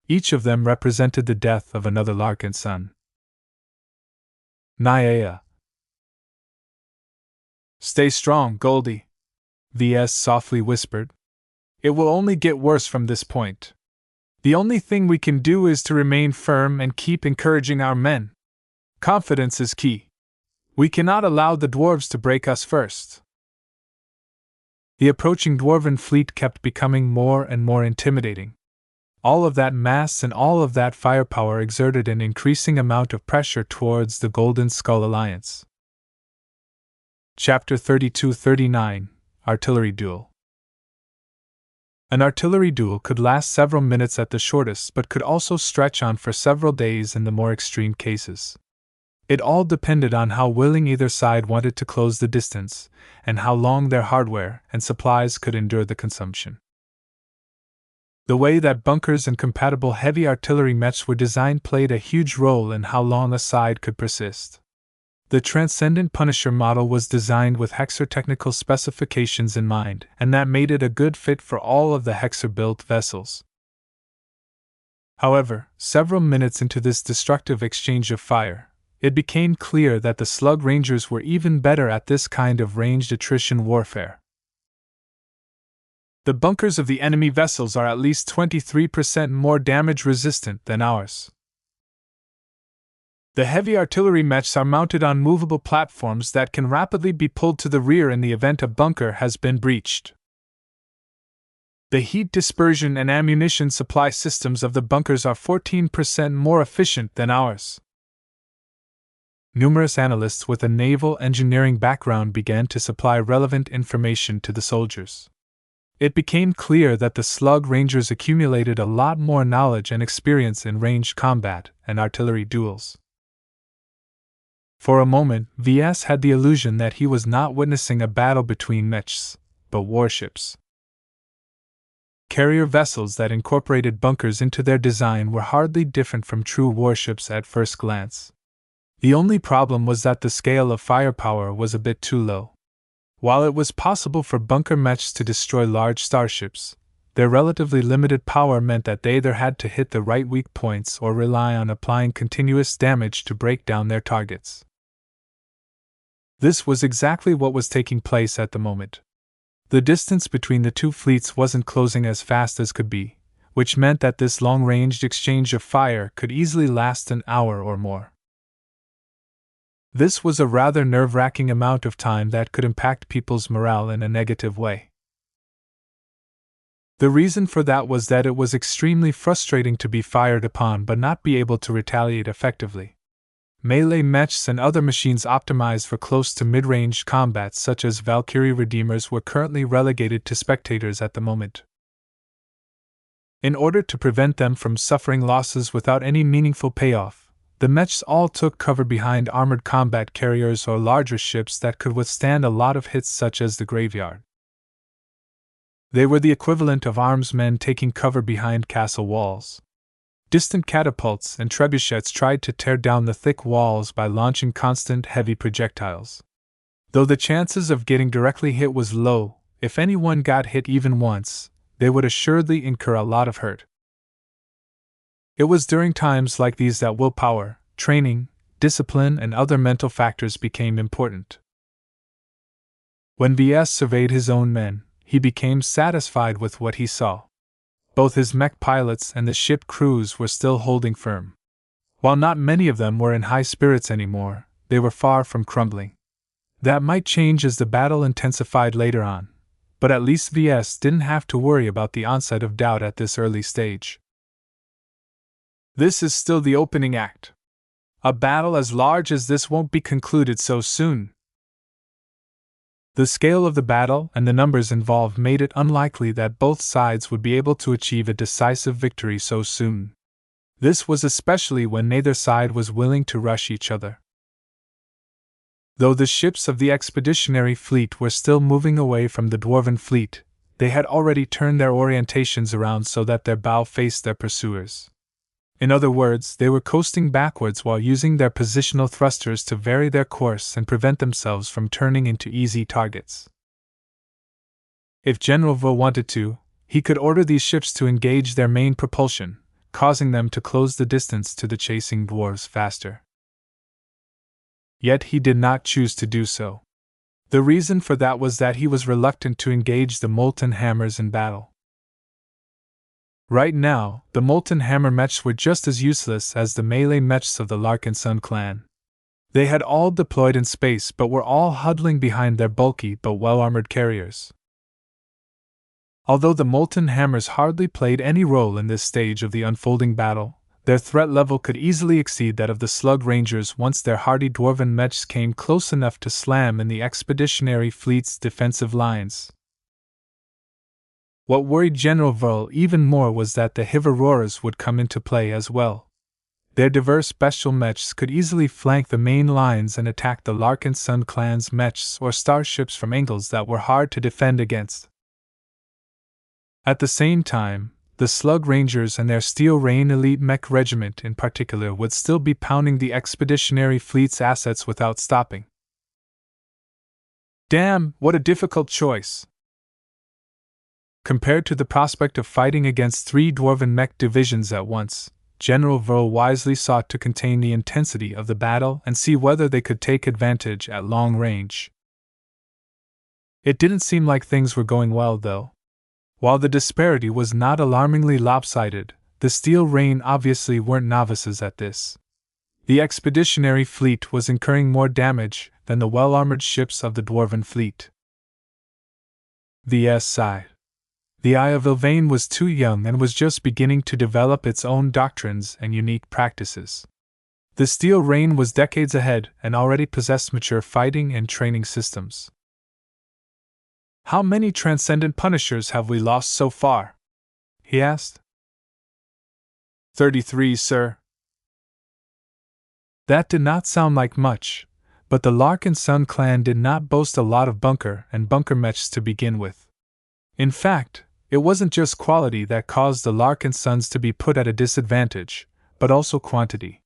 Each of them represented the death of another Larkinson. Nyaya. "Stay strong, Goldie," Ves softly whispered. "It will only get worse from this point. The only thing we can do is to remain firm and keep encouraging our men. Confidence is key. We cannot allow the dwarves to break us first." The approaching dwarven fleet kept becoming more and more intimidating. All of that mass and all of that firepower exerted an increasing amount of pressure towards the Golden Skull Alliance. Chapter 32-39 Artillery Duel. An artillery duel could last several minutes at the shortest but could also stretch on for several days in the more extreme cases. It all depended on how willing either side wanted to close the distance, and how long their hardware and supplies could endure the consumption. The way that bunkers and compatible heavy artillery mechs were designed played a huge role in how long a side could persist. The Transcendent Punisher model was designed with Hexer technical specifications in mind, and that made it a good fit for all of the Hexer-built vessels. However, several minutes into this destructive exchange of fire, it became clear that the Slug Rangers were even better at this kind of ranged attrition warfare. "The bunkers of the enemy vessels are at least 23% more damage resistant than ours. The heavy artillery mechs are mounted on movable platforms that can rapidly be pulled to the rear in the event a bunker has been breached. The heat dispersion and ammunition supply systems of the bunkers are 14% more efficient than ours." Numerous analysts with a naval engineering background began to supply relevant information to the soldiers. It became clear that the Slug Rangers accumulated a lot more knowledge and experience in ranged combat and artillery duels. For a moment, Ves had the illusion that he was not witnessing a battle between mechs, but warships. Carrier vessels that incorporated bunkers into their design were hardly different from true warships at first glance. The only problem was that the scale of firepower was a bit too low. While it was possible for bunker mechs to destroy large starships, their relatively limited power meant that they either had to hit the right weak points or rely on applying continuous damage to break down their targets. This was exactly what was taking place at the moment. The distance between the two fleets wasn't closing as fast as could be, which meant that this long-ranged exchange of fire could easily last an hour or more. This was a rather nerve-wracking amount of time that could impact people's morale in a negative way. The reason for that was that it was extremely frustrating to be fired upon but not be able to retaliate effectively. Melee mechs and other machines optimized for close to mid-range combat such as Valkyrie Redeemers were currently relegated to spectators at the moment. In order to prevent them from suffering losses without any meaningful payoff, the mechs all took cover behind armored combat carriers or larger ships that could withstand a lot of hits such as the Graveyard. They were the equivalent of arms men taking cover behind castle walls. Distant catapults and trebuchets tried to tear down the thick walls by launching constant heavy projectiles. Though the chances of getting directly hit was low, if anyone got hit even once, they would assuredly incur a lot of hurt. It was during times like these that willpower, training, discipline, and other mental factors became important. When Ves surveyed his own men, he became satisfied with what he saw. Both his mech pilots and the ship crews were still holding firm. While not many of them were in high spirits anymore, they were far from crumbling. That might change as the battle intensified later on, but at least VS didn't have to worry about the onset of doubt at this early stage. This is still the opening act. A battle as large as this won't be concluded so soon. The scale of the battle and the numbers involved made it unlikely that both sides would be able to achieve a decisive victory so soon. This was especially when neither side was willing to rush each other. Though the ships of the expeditionary fleet were still moving away from the dwarven fleet, they had already turned their orientations around so that their bow faced their pursuers. In other words, they were coasting backwards while using their positional thrusters to vary their course and prevent themselves from turning into easy targets. If General Vo wanted to, he could order these ships to engage their main propulsion, causing them to close the distance to the chasing dwarves faster. Yet he did not choose to do so. The reason for that was that he was reluctant to engage the molten hammers in battle. Right now, the molten hammer mechs were just as useless as the melee mechs of the Larkinson clan. They had all deployed in space but were all huddling behind their bulky but well-armored carriers. Although the molten hammers hardly played any role in this stage of the unfolding battle, their threat level could easily exceed that of the slug rangers once their hardy dwarven mechs came close enough to slam in the expeditionary fleet's defensive lines. What worried General Vrl even more was that the Hivaroras would come into play as well. Their diverse bestial mechs could easily flank the main lines and attack the Larkinson clan's mechs or starships from angles that were hard to defend against. At the same time, the Slug Rangers and their Steel Rain Elite Mech Regiment in particular would still be pounding the expeditionary fleet's assets without stopping. Damn, what a difficult choice! Compared to the prospect of fighting against 3 dwarven mech divisions at once, General Vrl wisely sought to contain the intensity of the battle and see whether they could take advantage at long range. It didn't seem like things were going well, though. While the disparity was not alarmingly lopsided, the Steel Rain obviously weren't novices at this. The expeditionary fleet was incurring more damage than the well-armored ships of the dwarven fleet. VS sighed. The Eye of Ilvain was too young and was just beginning to develop its own doctrines and unique practices. The Steel Rain was decades ahead and already possessed mature fighting and training systems. How many transcendent punishers have we lost so far? He asked. 33, sir. That did not sound like much, but the Larkinson clan did not boast a lot of bunker and bunker mechs to begin with. In fact, it wasn't just quality that caused the Larkinsons to be put at a disadvantage, but also quantity.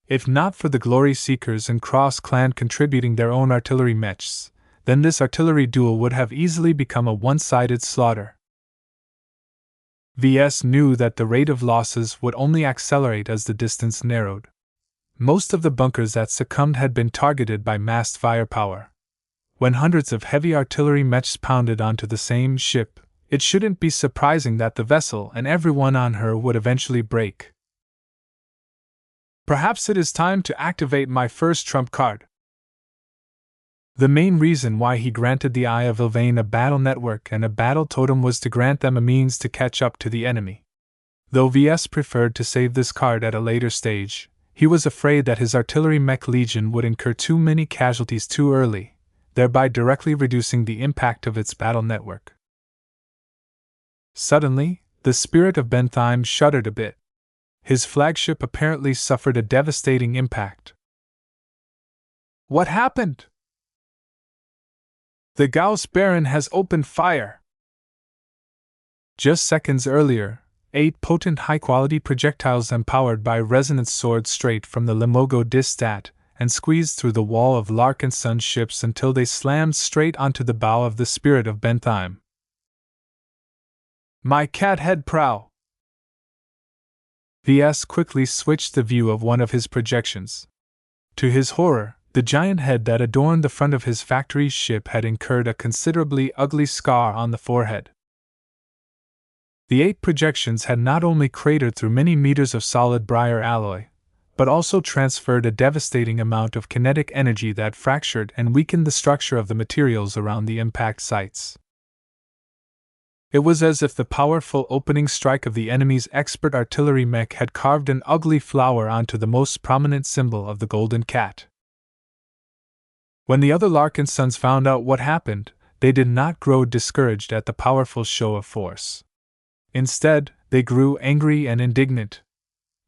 If not for the Glory Seekers and Cross clan contributing their own artillery mechs, then this artillery duel would have easily become a one-sided slaughter. VS knew that the rate of losses would only accelerate as the distance narrowed. Most of the bunkers that succumbed had been targeted by massed firepower. When hundreds of heavy artillery mechs pounded onto the same ship, it shouldn't be surprising that the vessel and everyone on her would eventually break. Perhaps it is time to activate my first trump card. The main reason why he granted the Eye of Ilvain a battle network and a battle totem was to grant them a means to catch up to the enemy. Though VS preferred to save this card at a later stage, he was afraid that his artillery mech legion would incur too many casualties too early, thereby directly reducing the impact of its battle network. Suddenly, the spirit of Bentheim shuddered a bit. His flagship apparently suffered a devastating impact. What happened? The Gauss Baron has opened fire. Just seconds earlier, 8 potent high-quality projectiles empowered by resonance soared straight from the Limogo Distat and squeezed through the wall of Larkinson's ships until they slammed straight onto the bow of the Spirit of Bentheim. My cathead prow! VS quickly switched the view of one of his projections. To his horror, the giant head that adorned the front of his factory's ship had incurred a considerably ugly scar on the forehead. The 8 projections had not only cratered through many meters of solid briar alloy, but also transferred a devastating amount of kinetic energy that fractured and weakened the structure of the materials around the impact sites. It was as if the powerful opening strike of the enemy's expert artillery mech had carved an ugly flower onto the most prominent symbol of the Golden Cat. When the other Larkinsons found out what happened, they did not grow discouraged at the powerful show of force. Instead, they grew angry and indignant.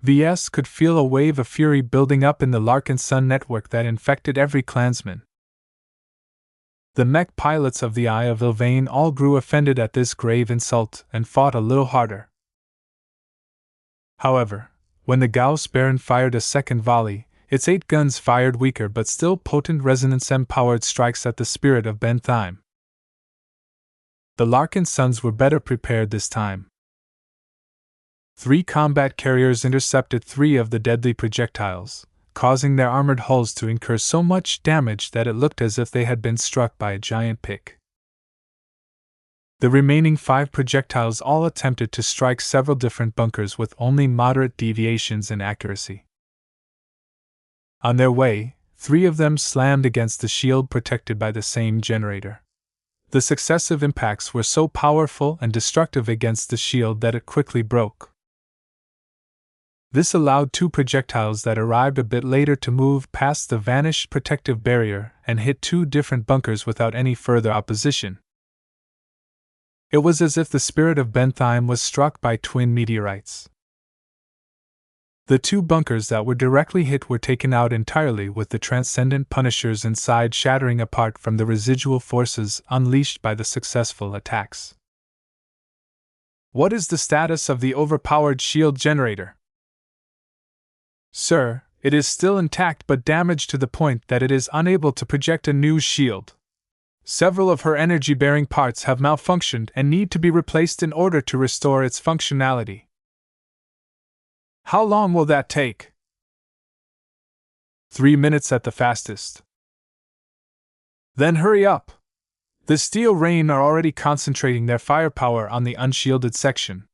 Ves could feel a wave of fury building up in the Larkinson network that infected every clansman. The mech pilots of the Eye of Ilvain all grew offended at this grave insult and fought a little harder. However, when the Gauss Baron fired a second volley, its 8 guns fired weaker but still potent resonance-empowered strikes at the spirit of Bentheim. The Larkinsons were better prepared this time. 3 combat carriers intercepted 3 of the deadly projectiles, causing their armored hulls to incur so much damage that it looked as if they had been struck by a giant pick. The remaining 5 projectiles all attempted to strike several different bunkers with only moderate deviations in accuracy. On their way, 3 of them slammed against the shield protected by the same generator. The successive impacts were so powerful and destructive against the shield that it quickly broke. This allowed 2 projectiles that arrived a bit later to move past the vanished protective barrier and hit 2 different bunkers without any further opposition. It was as if the spirit of Bentheim was struck by twin meteorites. The 2 bunkers that were directly hit were taken out entirely, with the transcendent punishers inside shattering apart from the residual forces unleashed by the successful attacks. What is the status of the overpowered shield generator? Sir, it is still intact but damaged to the point that it is unable to project a new shield. Several of her energy-bearing parts have malfunctioned and need to be replaced in order to restore its functionality. How long will that take? 3 minutes at the fastest. Then hurry up! The Steel Rain are already concentrating their firepower on the unshielded section.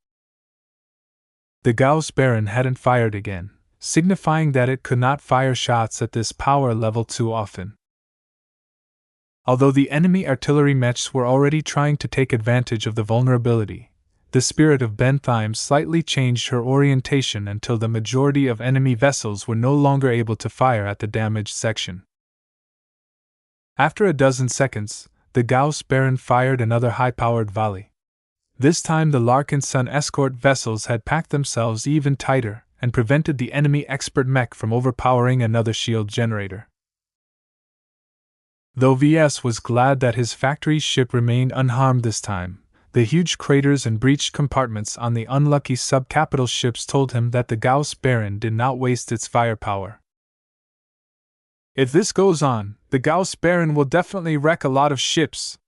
The Gauss Baron hadn't fired again, signifying that it could not fire shots at this power level too often. Although the enemy artillery mechs were already trying to take advantage of the vulnerability, the spirit of Bentheim slightly changed her orientation until the majority of enemy vessels were no longer able to fire at the damaged section. After a dozen seconds, the Gauss Baron fired another high-powered volley. This time the Larkinson escort vessels had packed themselves even tighter and prevented the enemy expert mech from overpowering another shield generator. Though Ves was glad that his factory ship remained unharmed this time, the huge craters and breached compartments on the unlucky sub-capital ships told him that the Gauss Baron did not waste its firepower. If this goes on, the Gauss Baron will definitely wreck a lot of ships.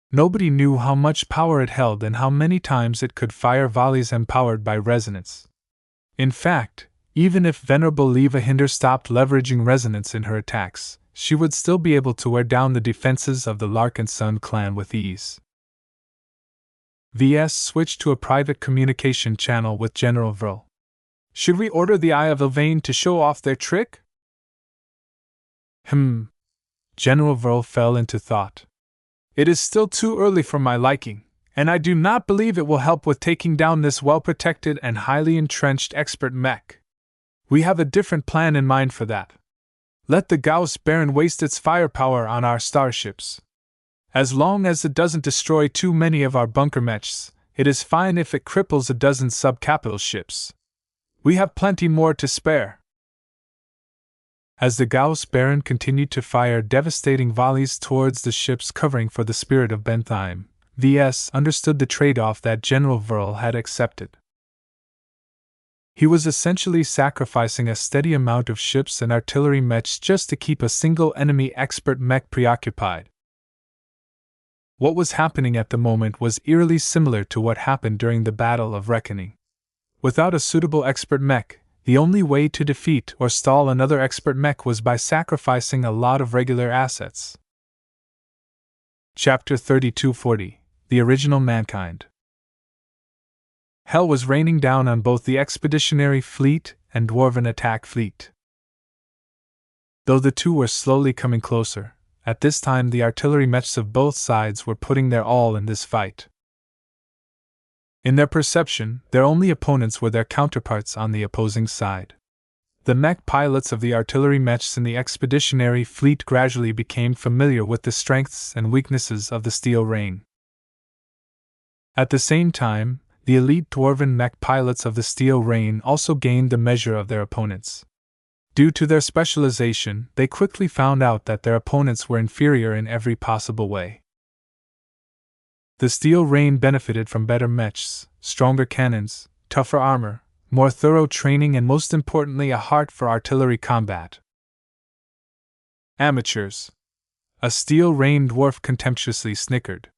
Nobody knew how much power it held and how many times it could fire volleys empowered by resonance. In fact, even if Venerable Leva Hinder stopped leveraging resonance in her attacks, she would still be able to wear down the defenses of the Larkinson clan with ease. Ves switched to a private communication channel with General Vril. Should we order the Eye of Ilvain to show off their trick? General Vril fell into thought. It is still too early for my liking, and I do not believe it will help with taking down this well-protected and highly entrenched expert mech. We have a different plan in mind for that. Let the Gauss Baron waste its firepower on our starships. As long as it doesn't destroy too many of our bunker mechs, it is fine if it cripples a dozen sub-capital ships. We have plenty more to spare. As the Gauss Baron continued to fire devastating volleys towards the ships covering for the spirit of Bentheim, Ves understood the trade-off that General Vril had accepted. He was essentially sacrificing a steady amount of ships and artillery mechs just to keep a single enemy expert mech preoccupied. What was happening at the moment was eerily similar to what happened during the Battle of Reckoning. Without a suitable expert mech, the only way to defeat or stall another expert mech was by sacrificing a lot of regular assets. Chapter 3240, The Original Mankind. Hell was raining down on both the expeditionary fleet and dwarven attack fleet. Though the two were slowly coming closer, at this time the artillery mechs of both sides were putting their all in this fight. In their perception, their only opponents were their counterparts on the opposing side. The mech pilots of the artillery mechs in the expeditionary fleet gradually became familiar with the strengths and weaknesses of the steel rain. At the same time, the elite dwarven mech pilots of the steel rain also gained the measure of their opponents. Due to their specialization, they quickly found out that their opponents were inferior in every possible way. The steel rain benefited from better mechs, stronger cannons, tougher armor, more thorough training, and most importantly, a heart for artillery combat. Amateurs. A steel rain dwarf contemptuously snickered.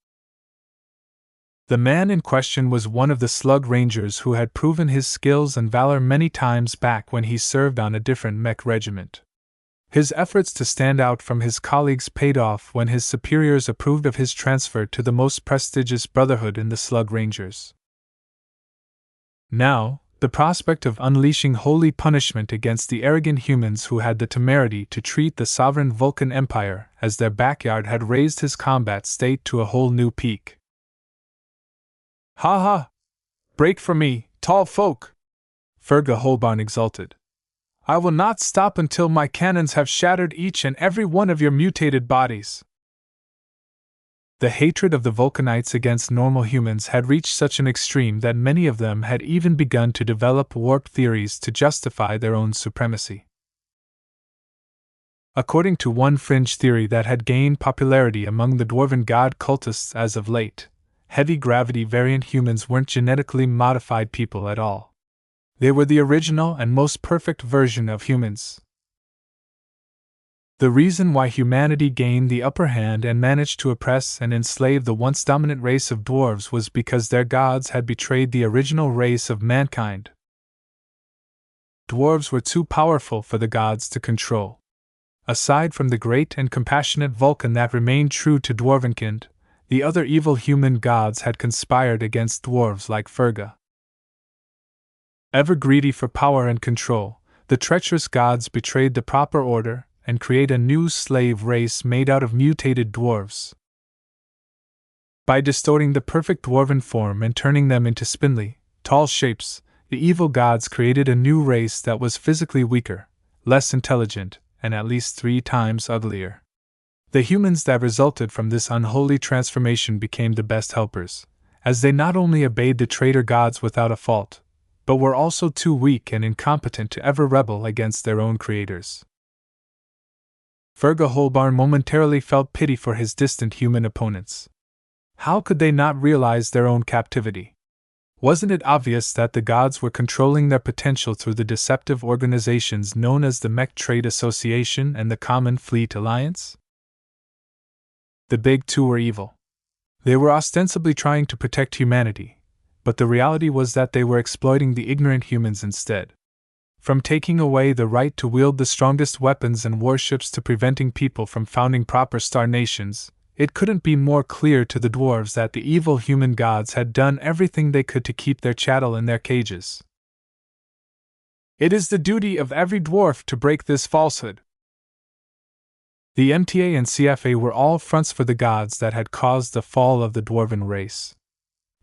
The man in question was one of the slug rangers who had proven his skills and valor many times back when he served on a different mech regiment. His efforts to stand out from his colleagues paid off when his superiors approved of his transfer to the most prestigious brotherhood in the slug rangers. Now, the prospect of unleashing holy punishment against the arrogant humans who had the temerity to treat the sovereign Vulcan Empire as their backyard had raised his combat state to a whole new peak. "Ha ha! Break for me, tall folk!" Fergus Holbarn exulted. "I will not stop until my cannons have shattered each and every one of your mutated bodies." The hatred of the Vulcanites against normal humans had reached such an extreme that many of them had even begun to develop warped theories to justify their own supremacy. According to one fringe theory that had gained popularity among the dwarven god cultists as of late, heavy gravity variant humans weren't genetically modified people at all. They were the original and most perfect version of humans. The reason why humanity gained the upper hand and managed to oppress and enslave the once dominant race of dwarves was because their gods had betrayed the original race of mankind. Dwarves were too powerful for the gods to control. Aside from the great and compassionate Vulcan that remained true to dwarvenkind, the other evil human gods had conspired against dwarves like Fergus. Ever greedy for power and control, the treacherous gods betrayed the proper order and create a new slave race made out of mutated dwarves. By distorting the perfect dwarven form and turning them into spindly, tall shapes, the evil gods created a new race that was physically weaker, less intelligent, and at least 3 times uglier. The humans that resulted from this unholy transformation became the best helpers, as they not only obeyed the traitor gods without a fault, but were also too weak and incompetent to ever rebel against their own creators. Fergus Holbarn momentarily felt pity for his distant human opponents. How could they not realize their own captivity? Wasn't it obvious that the gods were controlling their potential through the deceptive organizations known as the Mech Trade Association and the Common Fleet Alliance? The Big Two were evil. They were ostensibly trying to protect humanity, but the reality was that they were exploiting the ignorant humans instead. From taking away the right to wield the strongest weapons and warships to preventing people from founding proper star nations, it couldn't be more clear to the dwarves that the evil human gods had done everything they could to keep their chattel in their cages. It is the duty of every dwarf to break this falsehood. The MTA and CFA were all fronts for the gods that had caused the fall of the dwarven race.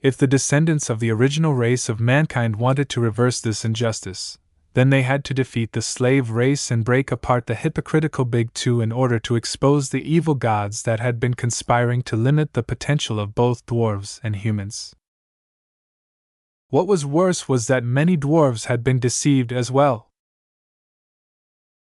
If the descendants of the original race of mankind wanted to reverse this injustice, then they had to defeat the slave race and break apart the hypocritical Big Two in order to expose the evil gods that had been conspiring to limit the potential of both dwarves and humans. What was worse was that many dwarves had been deceived as well.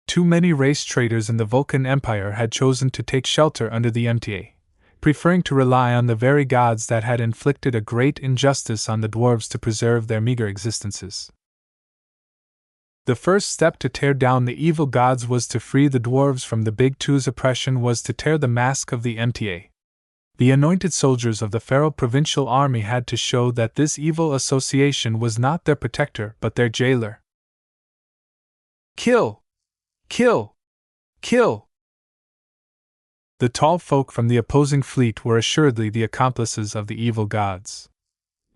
Too many race traders in the Vulcan Empire had chosen to take shelter under the MTA, preferring to rely on the very gods that had inflicted a great injustice on the dwarves to preserve their meager existences. The first step to tear down the evil gods was to free the dwarves from the Big Two's oppression was to tear the mask of the MTA. The anointed soldiers of the Feral Provincial Army had to show that this evil association was not their protector but their jailer. Kill! Kill! Kill! The tall folk from the opposing fleet were assuredly the accomplices of the evil gods.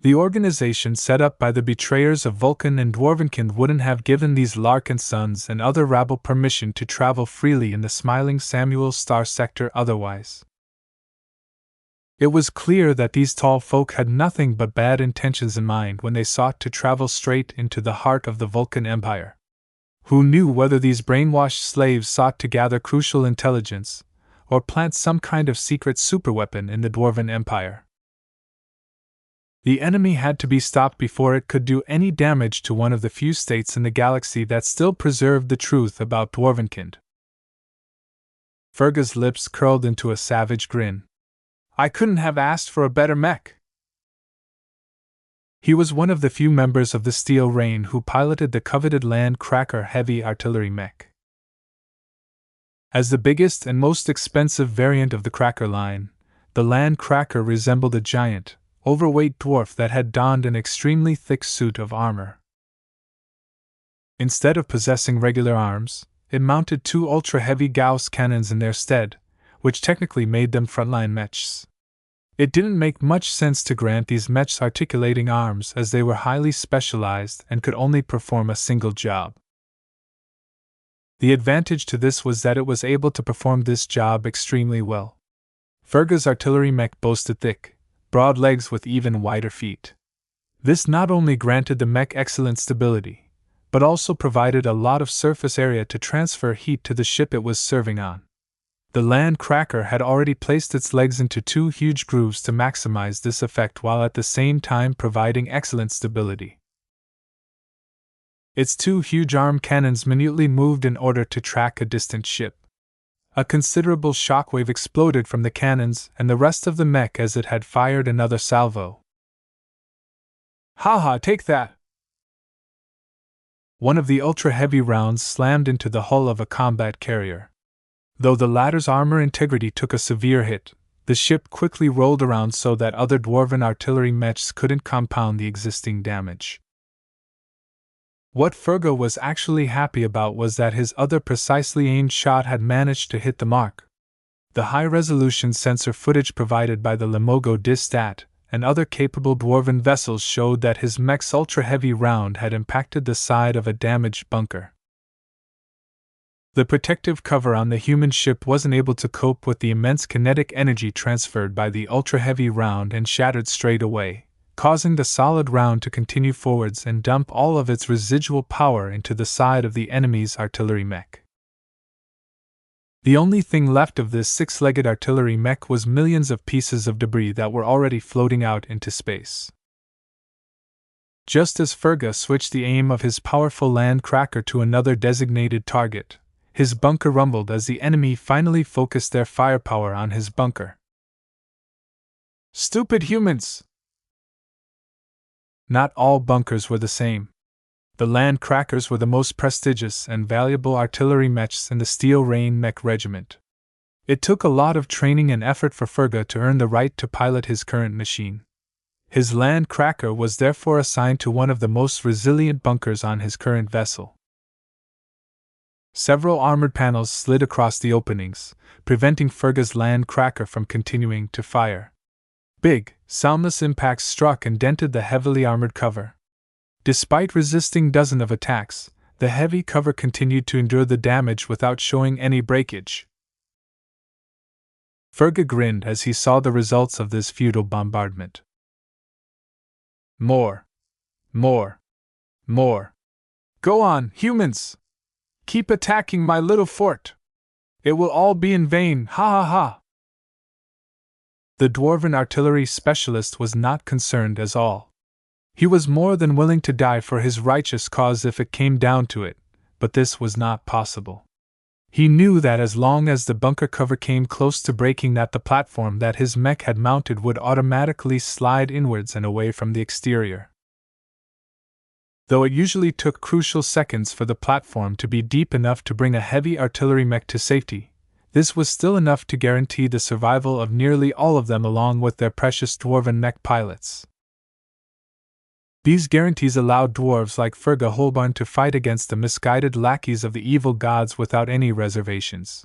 The organization set up by the betrayers of Vulcan and Dwarvenkind wouldn't have given these Larkinsons and other rabble permission to travel freely in the smiling Samuel Star sector otherwise. It was clear that these tall folk had nothing but bad intentions in mind when they sought to travel straight into the heart of the Vulcan Empire. Who knew whether these brainwashed slaves sought to gather crucial intelligence, or plant some kind of secret superweapon in the Dwarven Empire? The enemy had to be stopped before it could do any damage to one of the few states in the galaxy that still preserved the truth about Dwarvenkind. Ferga's lips curled into a savage grin. I couldn't have asked for a better mech. He was one of the few members of the Steel Rain who piloted the coveted Land Cracker heavy artillery mech. As the biggest and most expensive variant of the Cracker line, the Land Cracker resembled a giant, overweight dwarf that had donned an extremely thick suit of armor. Instead of possessing regular arms, it mounted two ultra-heavy Gauss cannons in their stead, which technically made them frontline mechs. It didn't make much sense to grant these mechs articulating arms as they were highly specialized and could only perform a single job. The advantage to this was that it was able to perform this job extremely well. Ferga's artillery mech boasted thick, broad legs with even wider feet. This not only granted the mech excellent stability, but also provided a lot of surface area to transfer heat to the ship it was serving on. The Land Cracker had already placed its legs into two huge grooves to maximize this effect while at the same time providing excellent stability. Its two huge arm cannons minutely moved in order to track a distant ship. A considerable shockwave exploded from the cannons and the rest of the mech as it had fired another salvo. Haha, take that! One of the ultra-heavy rounds slammed into the hull of a combat carrier. Though the latter's armor integrity took a severe hit, the ship quickly rolled around so that other Dwarven artillery mechs couldn't compound the existing damage. What Ferga was actually happy about was that his other precisely aimed shot had managed to hit the mark. The high-resolution sensor footage provided by the Limogo Distat and other capable Dwarven vessels showed that his mech's ultra-heavy round had impacted the side of a damaged bunker. The protective cover on the human ship wasn't able to cope with the immense kinetic energy transferred by the ultra-heavy round and shattered straight away, causing the solid round to continue forwards and dump all of its residual power into the side of the enemy's artillery mech. The only thing left of this six-legged artillery mech was millions of pieces of debris that were already floating out into space. Just as Ferga switched the aim of his powerful Land Cracker to another designated target, his bunker rumbled as the enemy finally focused their firepower on his bunker. Stupid humans! Not all bunkers were the same. The Land Crackers were the most prestigious and valuable artillery mechs in the Steel Rain Mech Regiment. It took a lot of training and effort for Ferga to earn the right to pilot his current machine. His Land Cracker was therefore assigned to one of the most resilient bunkers on his current vessel. Several armored panels slid across the openings, preventing Ferga's Land Cracker from continuing to fire. Big, soundless impacts struck and dented the heavily armored cover. Despite resisting dozens of attacks, the heavy cover continued to endure the damage without showing any breakage. Ferga grinned as he saw the results of this futile bombardment. More. More. More. Go on, humans! Keep attacking my little fort! It will all be in vain, ha ha ha! The Dwarven artillery specialist was not concerned at all. He was more than willing to die for his righteous cause if it came down to it, but this was not possible. He knew that as long as the bunker cover came close to breaking, that the platform that his mech had mounted would automatically slide inwards and away from the exterior. Though it usually took crucial seconds for the platform to be deep enough to bring a heavy artillery mech to safety, this was still enough to guarantee the survival of nearly all of them along with their precious Dwarven mech pilots. These guarantees allowed dwarves like Ferga Holbarn to fight against the misguided lackeys of the evil gods without any reservations.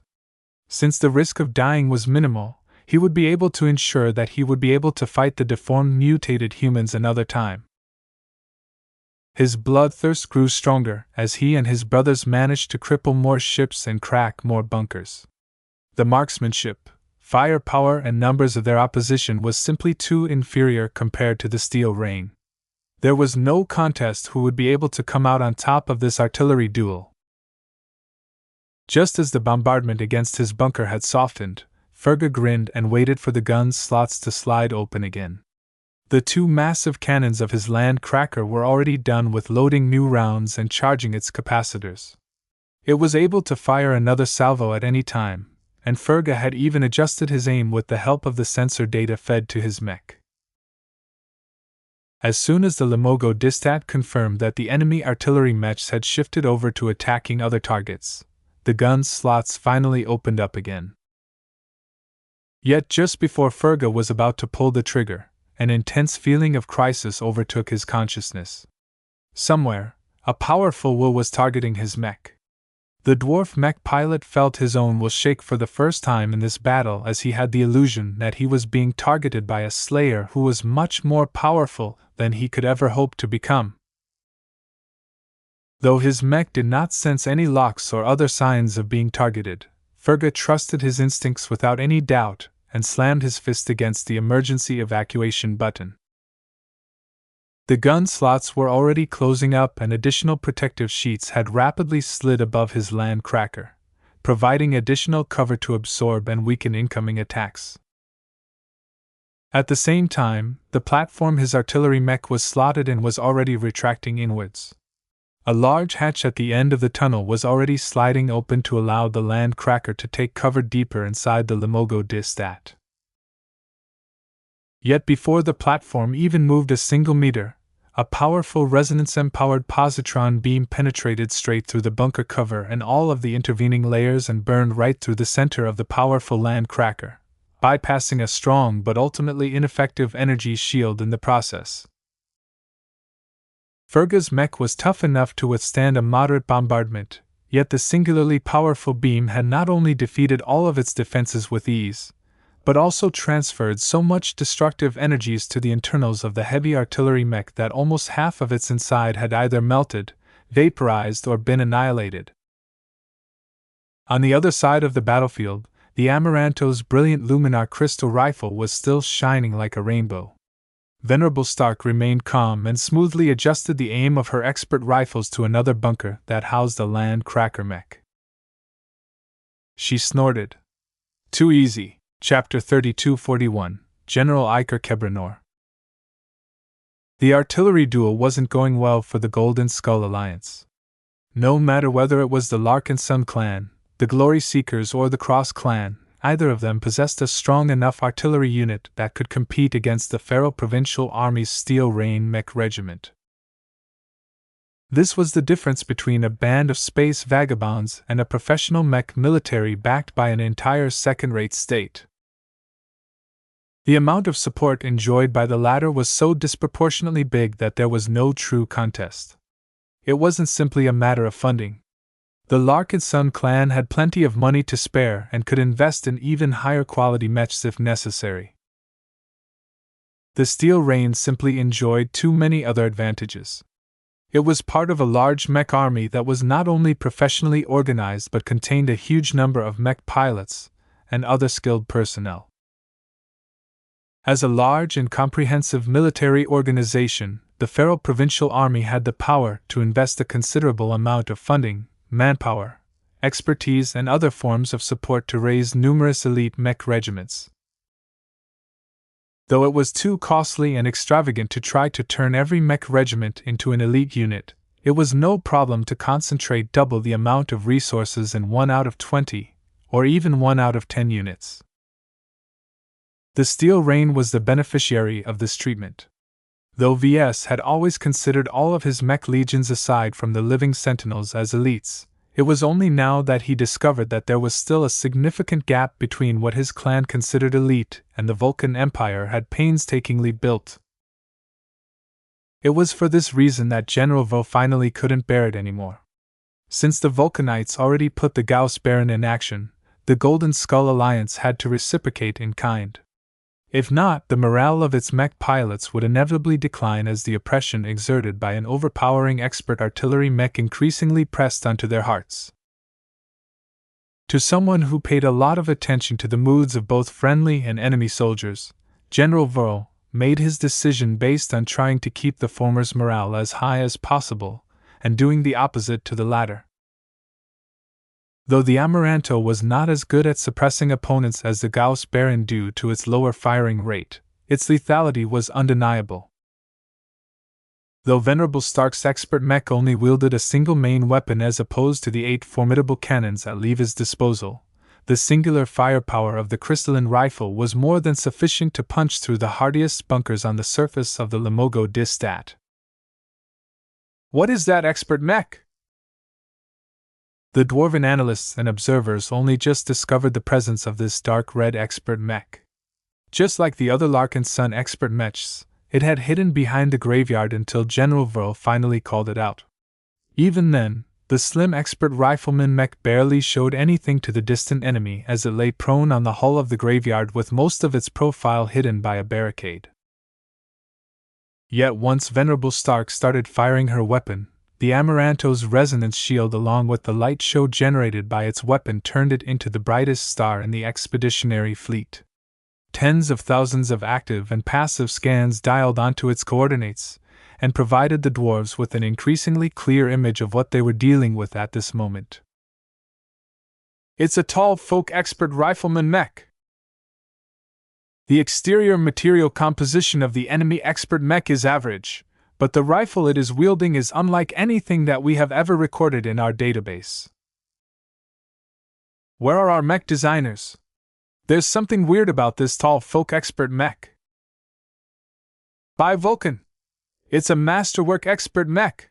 Since the risk of dying was minimal, he would be able to ensure that he would be able to fight the deformed mutated humans another time. His bloodthirst grew stronger as he and his brothers managed to cripple more ships and crack more bunkers. The marksmanship, firepower, and numbers of their opposition was simply too inferior compared to the steel rain. There was no contest who would be able to come out on top of this artillery duel. Just as the bombardment against his bunker had softened, Fergus grinned and waited for the gun slots to slide open again. The two massive cannons of his land cracker were already done with loading new rounds and charging its capacitors. It was able to fire another salvo at any time, and Fergus had even adjusted his aim with the help of the sensor data fed to his mech. As soon as the Limogo Distat confirmed that the enemy artillery mechs had shifted over to attacking other targets, the gun's slots finally opened up again. Yet just before Fergus was about to pull the trigger, an intense feeling of crisis overtook his consciousness. Somewhere, a powerful will was targeting his mech. The dwarf mech pilot felt his own will shake for the first time in this battle as he had the illusion that he was being targeted by a slayer who was much more powerful than he could ever hope to become. Though his mech did not sense any locks or other signs of being targeted, Fergus trusted his instincts without any doubt and slammed his fist against the emergency evacuation button. The gun slots were already closing up and additional protective sheets had rapidly slid above his land cracker, providing additional cover to absorb and weaken incoming attacks. At the same time, the platform his artillery mech was slotted in was already retracting inwards. A large hatch at the end of the tunnel was already sliding open to allow the land cracker to take cover deeper inside the Limogo Distat. Yet before the platform even moved a single meter, a powerful resonance-empowered positron beam penetrated straight through the bunker cover and all of the intervening layers and burned right through the center of the powerful land cracker, bypassing a strong but ultimately ineffective energy shield in the process. Fergus' mech was tough enough to withstand a moderate bombardment, yet the singularly powerful beam had not only defeated all of its defenses with ease, but also transferred so much destructive energies to the internals of the heavy artillery mech that almost half of its inside had either melted, vaporized, or been annihilated. On the other side of the battlefield, the Amaranto's brilliant Luminar crystal rifle was still shining like a rainbow. Venerable Stark remained calm and smoothly adjusted the aim of her expert rifles to another bunker that housed a land cracker mech. She snorted. Too easy. Chapter 3241, General Iker Kebranor. The artillery duel wasn't going well for the Golden Skull Alliance. No matter whether it was the Larkinson clan, the Glory Seekers, or the Cross clan, either of them possessed a strong enough artillery unit that could compete against the Faro Provincial Army's Steel Rain Mech Regiment. This was the difference between a band of space vagabonds and a professional mech military backed by an entire second-rate state. The amount of support enjoyed by the latter was so disproportionately big that there was no true contest. It wasn't simply a matter of funding. The Larkinson clan had plenty of money to spare and could invest in even higher quality mechs if necessary. The Steel Rain simply enjoyed too many other advantages. It was part of a large mech army that was not only professionally organized but contained a huge number of mech pilots and other skilled personnel. As a large and comprehensive military organization, the Faro Provincial Army had the power to invest a considerable amount of funding, manpower, expertise, and other forms of support to raise numerous elite mech regiments. Though it was too costly and extravagant to try to turn every mech regiment into an elite unit, it was no problem to concentrate double the amount of resources in 1 out of 20, or even 1 out of 10 units. The Steel Rain was the beneficiary of this treatment. Though VS had always considered all of his mech legions aside from the Living Sentinels as elites, it was only now that he discovered that there was still a significant gap between what his clan considered elite and the Vulcan Empire had painstakingly built. It was for this reason that General Vo finally couldn't bear it anymore. Since the Vulcanites already put the Gauss Baron in action, the Golden Skull Alliance had to reciprocate in kind. If not, the morale of its mech pilots would inevitably decline as the oppression exerted by an overpowering expert artillery mech increasingly pressed onto their hearts. To someone who paid a lot of attention to the moods of both friendly and enemy soldiers, General Vrl made his decision based on trying to keep the former's morale as high as possible, and doing the opposite to the latter. Though the Amaranto was not as good at suppressing opponents as the Gauss Baron due to its lower firing rate, its lethality was undeniable. Though Venerable Stark's expert mech only wielded a single main weapon as opposed to the 8 formidable cannons at Leva's disposal, the singular firepower of the crystalline rifle was more than sufficient to punch through the hardiest bunkers on the surface of the Lamogo Distat. What is that expert mech? The dwarven analysts and observers only just discovered the presence of this dark red expert mech. Just like the other Larkinson expert mechs, it had hidden behind the graveyard until General Vrl finally called it out. Even then, the slim expert rifleman mech barely showed anything to the distant enemy as it lay prone on the hull of the graveyard with most of its profile hidden by a barricade. Yet once Venerable Stark started firing her weapon, the Amaranto's resonance shield along with the light show generated by its weapon turned it into the brightest star in the expeditionary fleet. Tens of thousands of active and passive scans dialed onto its coordinates, and provided the dwarves with an increasingly clear image of what they were dealing with at this moment. It's a tall folk expert rifleman mech. The exterior material composition of the enemy expert mech is average, but the rifle it is wielding is unlike anything that we have ever recorded in our database. Where are our mech designers? There's something weird about this tall folk expert mech. By Vulcan! It's a masterwork expert mech!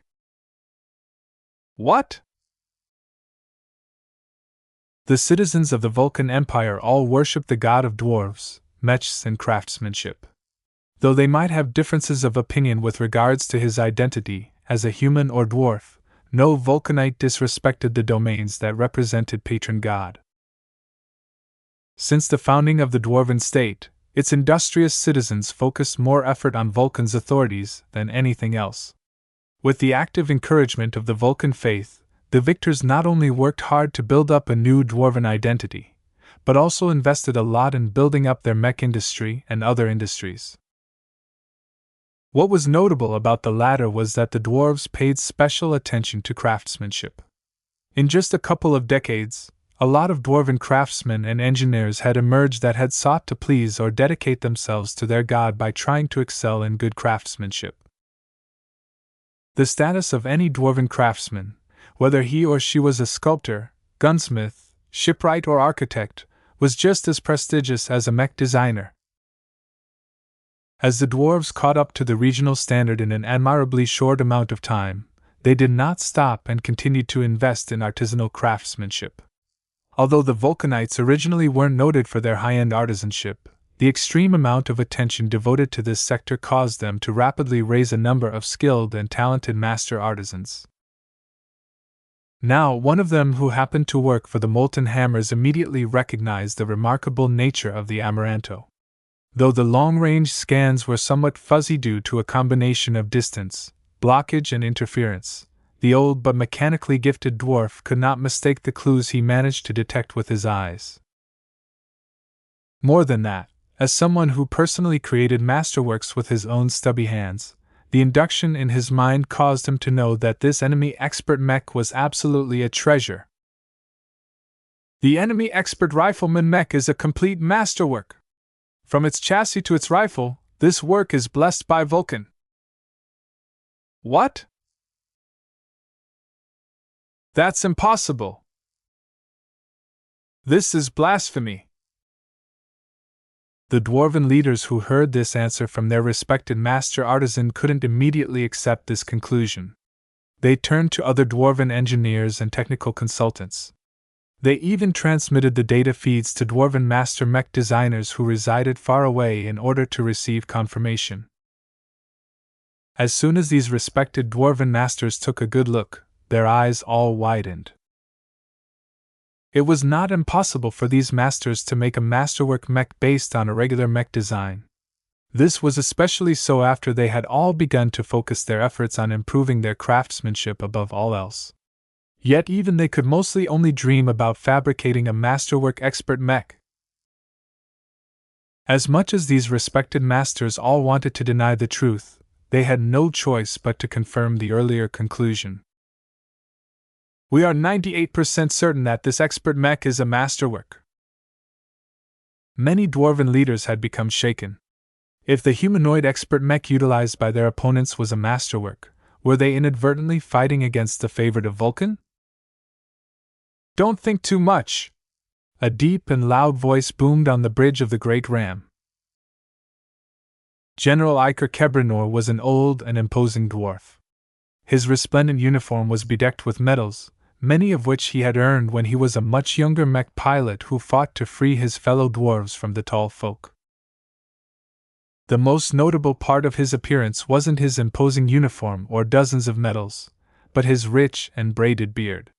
What? The citizens of the Vulcan Empire all worship the god of dwarves, mechs, and craftsmanship. Though they might have differences of opinion with regards to his identity as a human or dwarf, no Vulcanite disrespected the domains that represented patron god. Since the founding of the dwarven state, its industrious citizens focused more effort on Vulcan's authorities than anything else. With the active encouragement of the Vulcan faith, the victors not only worked hard to build up a new dwarven identity, but also invested a lot in building up their mech industry and other industries. What was notable about the latter was that the dwarves paid special attention to craftsmanship. In just a couple of decades, a lot of dwarven craftsmen and engineers had emerged that had sought to please or dedicate themselves to their god by trying to excel in good craftsmanship. The status of any dwarven craftsman, whether he or she was a sculptor, gunsmith, shipwright, or architect, was just as prestigious as a mech designer. As the dwarves caught up to the regional standard in an admirably short amount of time, they did not stop and continued to invest in artisanal craftsmanship. Although the Vulcanites originally weren't noted for their high-end artisanship, the extreme amount of attention devoted to this sector caused them to rapidly raise a number of skilled and talented master artisans. Now, one of them who happened to work for the Molten Hammers immediately recognized the remarkable nature of the Amaranto. Though the long-range scans were somewhat fuzzy due to a combination of distance, blockage, and interference, the old but mechanically gifted dwarf could not mistake the clues he managed to detect with his eyes. More than that, as someone who personally created masterworks with his own stubby hands, the induction in his mind caused him to know that this enemy expert mech was absolutely a treasure. The enemy expert rifleman mech is a complete masterwork. From its chassis to its rifle, this work is blessed by Vulcan. What? That's impossible. This is blasphemy. The dwarven leaders who heard this answer from their respected master artisan couldn't immediately accept this conclusion. They turned to other dwarven engineers and technical consultants. They even transmitted the data feeds to dwarven master mech designers who resided far away in order to receive confirmation. As soon as these respected dwarven masters took a good look, their eyes all widened. It was not impossible for these masters to make a masterwork mech based on a regular mech design. This was especially so after they had all begun to focus their efforts on improving their craftsmanship above all else. Yet even they could mostly only dream about fabricating a masterwork expert mech. As much as these respected masters all wanted to deny the truth, they had no choice but to confirm the earlier conclusion. We are 98% certain that this expert mech is a masterwork. Many dwarven leaders had become shaken. If the humanoid expert mech utilized by their opponents was a masterwork, were they inadvertently fighting against the favorite of Vulcan? Don't think too much! A deep and loud voice boomed on the bridge of the Great Ram. General Iker Kebranor was an old and imposing dwarf. His resplendent uniform was bedecked with medals, many of which he had earned when he was a much younger mech pilot who fought to free his fellow dwarves from the tall folk. The most notable part of his appearance wasn't his imposing uniform or dozens of medals, but his rich and braided beard.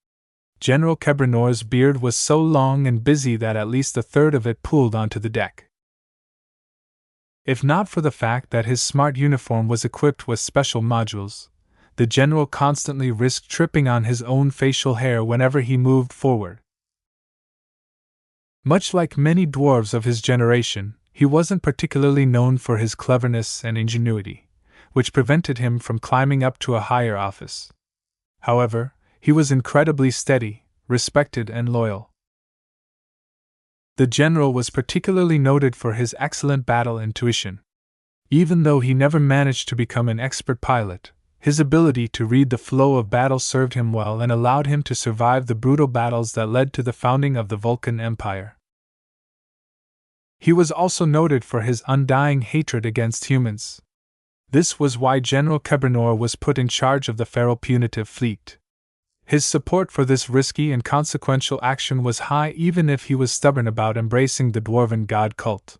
General Kebranor's beard was so long and busy that at least a third of it pooled onto the deck. If not for the fact that his smart uniform was equipped with special modules, the general constantly risked tripping on his own facial hair whenever he moved forward. Much like many dwarves of his generation, he wasn't particularly known for his cleverness and ingenuity, which prevented him from climbing up to a higher office. However, he was incredibly steady, respected, and loyal. The general was particularly noted for his excellent battle intuition. Even though he never managed to become an expert pilot, his ability to read the flow of battle served him well and allowed him to survive the brutal battles that led to the founding of the Vulcan Empire. He was also noted for his undying hatred against humans. This was why General Kebranor was put in charge of the Feral Punitive Fleet. His support for this risky and consequential action was high even if he was stubborn about embracing the dwarven god cult.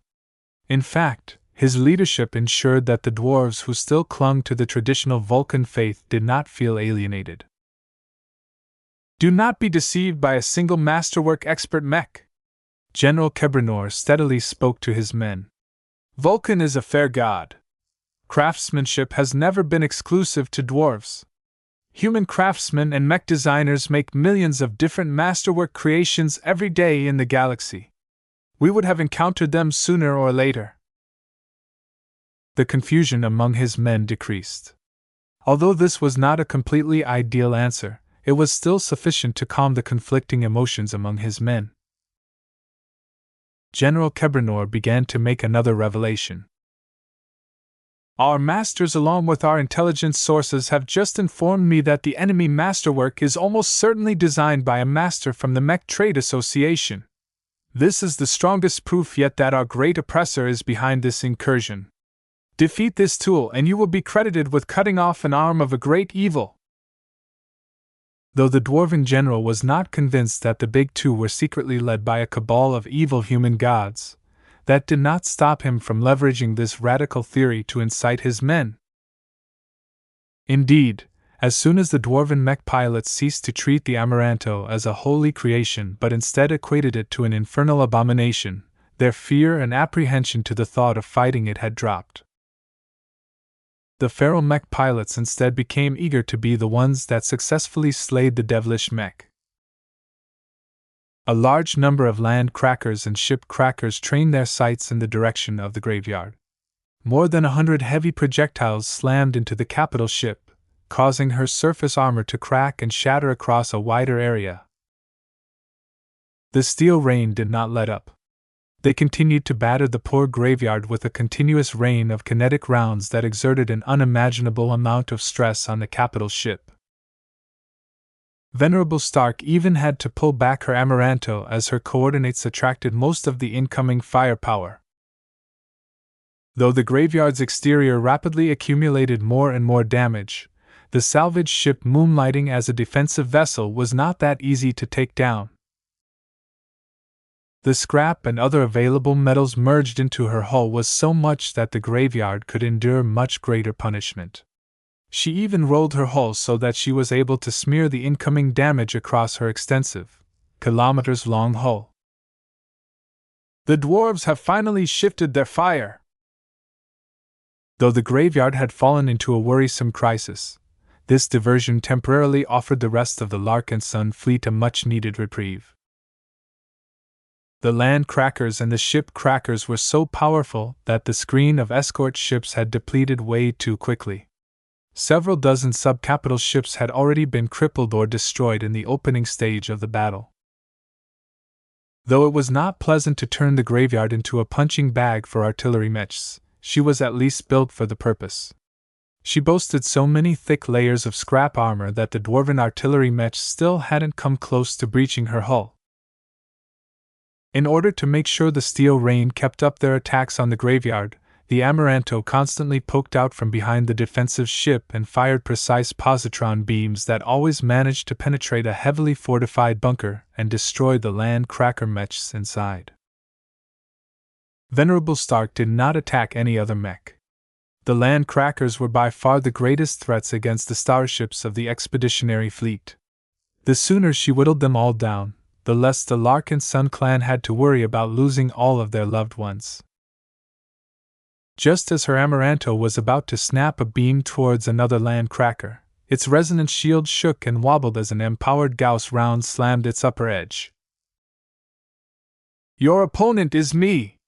In fact, his leadership ensured that the dwarves who still clung to the traditional Vulcan faith did not feel alienated. Do not be deceived by a single masterwork expert mech. General Kebranor steadily spoke to his men. Vulcan is a fair god. Craftsmanship has never been exclusive to dwarves. Human craftsmen and mech designers make millions of different masterwork creations every day in the galaxy. We would have encountered them sooner or later. The confusion among his men decreased. Although this was not a completely ideal answer, it was still sufficient to calm the conflicting emotions among his men. General Kebranor began to make another revelation. Our masters, along with our intelligence sources, have just informed me that the enemy masterwork is almost certainly designed by a master from the Mech Trade Association. This is the strongest proof yet that our great oppressor is behind this incursion. Defeat this tool and you will be credited with cutting off an arm of a great evil. Though the dwarven general was not convinced that the Big Two were secretly led by a cabal of evil human gods, that did not stop him from leveraging this radical theory to incite his men. Indeed, as soon as the dwarven mech pilots ceased to treat the Amaranto as a holy creation but instead equated it to an infernal abomination, their fear and apprehension to the thought of fighting it had dropped. The feral mech pilots instead became eager to be the ones that successfully slayed the devilish mech. A large number of land crackers and ship crackers trained their sights in the direction of the graveyard. More than 100 heavy projectiles slammed into the capital ship, causing her surface armor to crack and shatter across a wider area. The steel rain did not let up. They continued to batter the poor graveyard with a continuous rain of kinetic rounds that exerted an unimaginable amount of stress on the capital ship. Venerable Stark even had to pull back her Amaranto as her coordinates attracted most of the incoming firepower. Though the graveyard's exterior rapidly accumulated more and more damage, the salvage ship moonlighting as a defensive vessel was not that easy to take down. The scrap and other available metals merged into her hull was so much that the graveyard could endure much greater punishment. She even rolled her hull so that she was able to smear the incoming damage across her extensive, kilometers-long hull. The dwarves have finally shifted their fire. Though the graveyard had fallen into a worrisome crisis, this diversion temporarily offered the rest of the Larkinson fleet a much-needed reprieve. The land crackers and the ship crackers were so powerful that the screen of escort ships had depleted way too quickly. Several dozen sub-capital ships had already been crippled or destroyed in the opening stage of the battle. Though it was not pleasant to turn the graveyard into a punching bag for artillery mechs, she was at least built for the purpose. She boasted so many thick layers of scrap armor that the dwarven artillery mechs still hadn't come close to breaching her hull. In order to make sure the steel rain kept up their attacks on the graveyard, the Amaranto constantly poked out from behind the defensive ship and fired precise positron beams that always managed to penetrate a heavily fortified bunker and destroy the land cracker mechs inside. Venerable Stark did not attack any other mech. The land crackers were by far the greatest threats against the starships of the expeditionary fleet. The sooner she whittled them all down, the less the Larkinson clan had to worry about losing all of their loved ones. Just as her Amaranto was about to snap a beam towards another land cracker, its resonant shield shook and wobbled as an empowered Gauss round slammed its upper edge. "Your opponent is me!"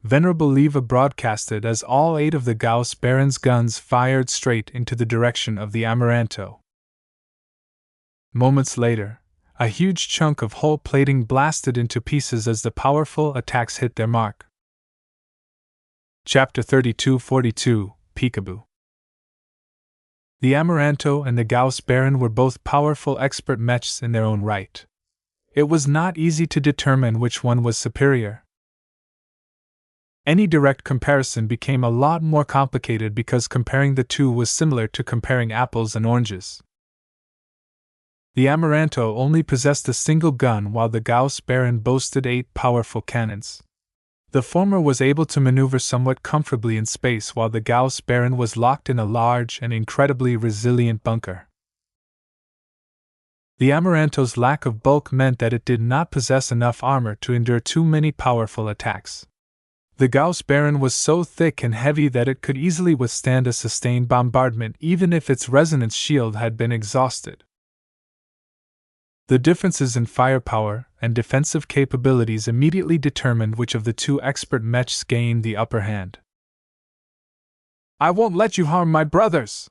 Venerable Leva broadcasted as all 8 of the Gauss Baron's guns fired straight into the direction of the Amaranto. Moments later, a huge chunk of hull plating blasted into pieces as the powerful attacks hit their mark. Chapter 3242, Peekaboo. The Amaranto and the Gauss Baron were both powerful expert mechs in their own right. It was not easy to determine which one was superior. Any direct comparison became a lot more complicated because comparing the two was similar to comparing apples and oranges. The Amaranto only possessed a single gun while the Gauss Baron boasted 8 powerful cannons. The former was able to maneuver somewhat comfortably in space while the Gauss Baron was locked in a large and incredibly resilient bunker. The Amaranto's lack of bulk meant that it did not possess enough armor to endure too many powerful attacks. The Gauss Baron was so thick and heavy that it could easily withstand a sustained bombardment even if its resonance shield had been exhausted. The differences in firepower and defensive capabilities immediately determined which of the 2 expert mechs gained the upper hand. "I won't let you harm my brothers!"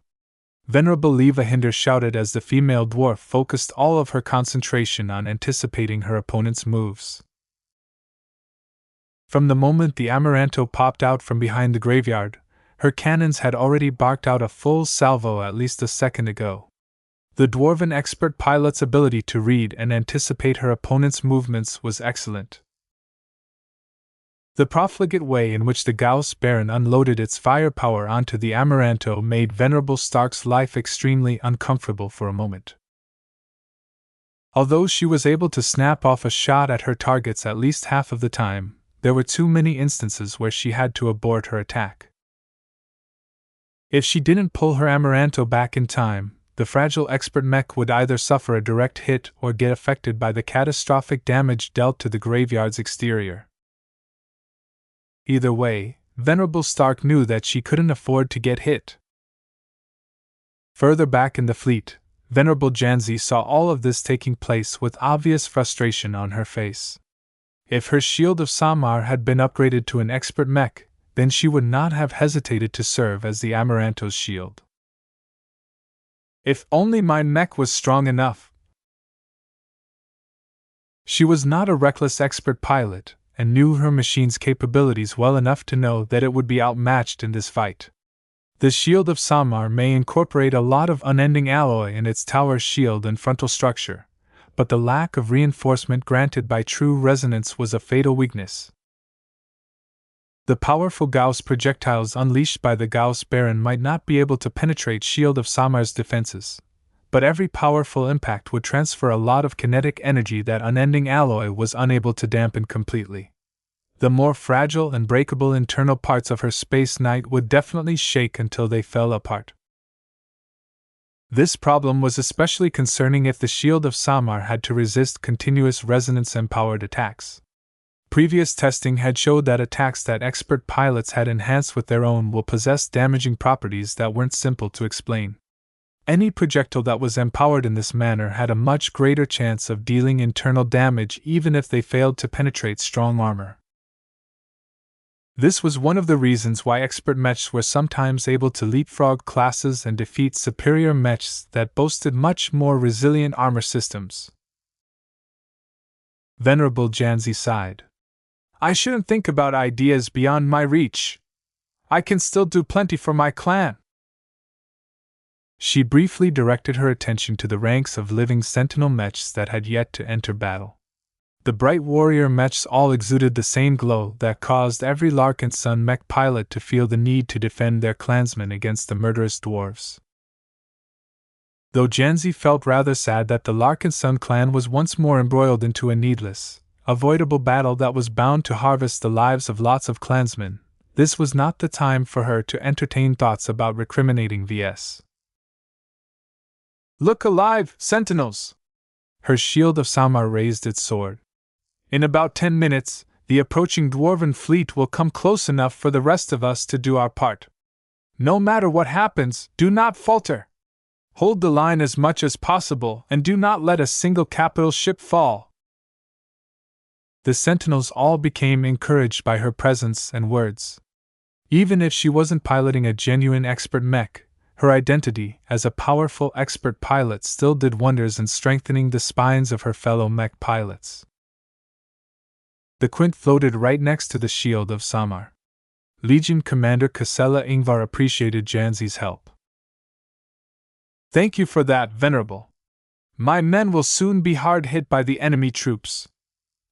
Venerable Leva Hinder shouted as the female dwarf focused all of her concentration on anticipating her opponent's moves. From the moment the Amaranto popped out from behind the graveyard, her cannons had already barked out a full salvo at least a second ago. The dwarven expert pilot's ability to read and anticipate her opponent's movements was excellent. The profligate way in which the Gauss Baron unloaded its firepower onto the Amaranto made Venerable Stark's life extremely uncomfortable for a moment. Although she was able to snap off a shot at her targets at least half of the time, there were too many instances where she had to abort her attack. If she didn't pull her Amaranto back in time, the fragile expert mech would either suffer a direct hit or get affected by the catastrophic damage dealt to the graveyard's exterior. Either way, Venerable Stark knew that she couldn't afford to get hit. Further back in the fleet, Venerable Janzi saw all of this taking place with obvious frustration on her face. If her Shield of Samar had been upgraded to an expert mech, then she would not have hesitated to serve as the Amaranto's shield. If only my mech was strong enough. She was not a reckless expert pilot, and knew her machine's capabilities well enough to know that it would be outmatched in this fight. The Shield of Samar may incorporate a lot of unending alloy in its tower shield and frontal structure, but the lack of reinforcement granted by true resonance was a fatal weakness. The powerful Gauss projectiles unleashed by the Gauss Baron might not be able to penetrate Shield of Samar's defenses, but every powerful impact would transfer a lot of kinetic energy that unending alloy was unable to dampen completely. The more fragile and breakable internal parts of her Space Knight would definitely shake until they fell apart. This problem was especially concerning if the shield of Samar had to resist continuous resonance-empowered attacks. Previous testing had showed that attacks that expert pilots had enhanced with their own will possess damaging properties that weren't simple to explain. Any projectile that was empowered in this manner had a much greater chance of dealing internal damage even if they failed to penetrate strong armor. This was one of the reasons why expert mechs were sometimes able to leapfrog classes and defeat superior mechs that boasted much more resilient armor systems. Venerable Janzi sighed. I shouldn't think about ideas beyond my reach. I can still do plenty for my clan. She briefly directed her attention to the ranks of living sentinel mechs that had yet to enter battle. The bright warrior mechs all exuded the same glow that caused every Larkinson mech pilot to feel the need to defend their clansmen against the murderous dwarves. Though Janzi felt rather sad that the Larkinson clan was once more embroiled into a needless, avoidable battle that was bound to harvest the lives of lots of clansmen, this was not the time for her to entertain thoughts about recriminating Ves. Look alive, sentinels! Her shield of Samar raised its sword. In about 10 minutes, the approaching dwarven fleet will come close enough for the rest of us to do our part. No matter what happens, do not falter. Hold the line as much as possible and do not let a single capital ship fall. The sentinels all became encouraged by her presence and words. Even if she wasn't piloting a genuine expert mech, her identity as a powerful expert pilot still did wonders in strengthening the spines of her fellow mech pilots. The quint floated right next to the shield of Samar. Legion Commander Casella Ingvar appreciated Janzi's help. Thank you for that, Venerable. My men will soon be hard hit by the enemy troops.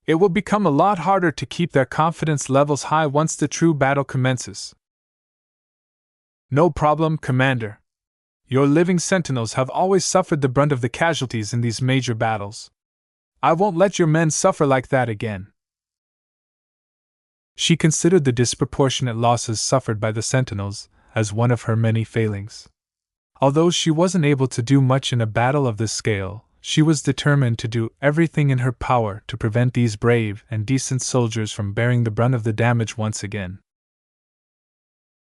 It will become a lot harder to keep their confidence levels high once the true battle commences. No problem, Commander. Your living sentinels have always suffered the brunt of the casualties in these major battles. I won't let your men suffer like that again. She considered the disproportionate losses suffered by the sentinels as one of her many failings. Although she wasn't able to do much in a battle of this scale, she was determined to do everything in her power to prevent these brave and decent soldiers from bearing the brunt of the damage once again.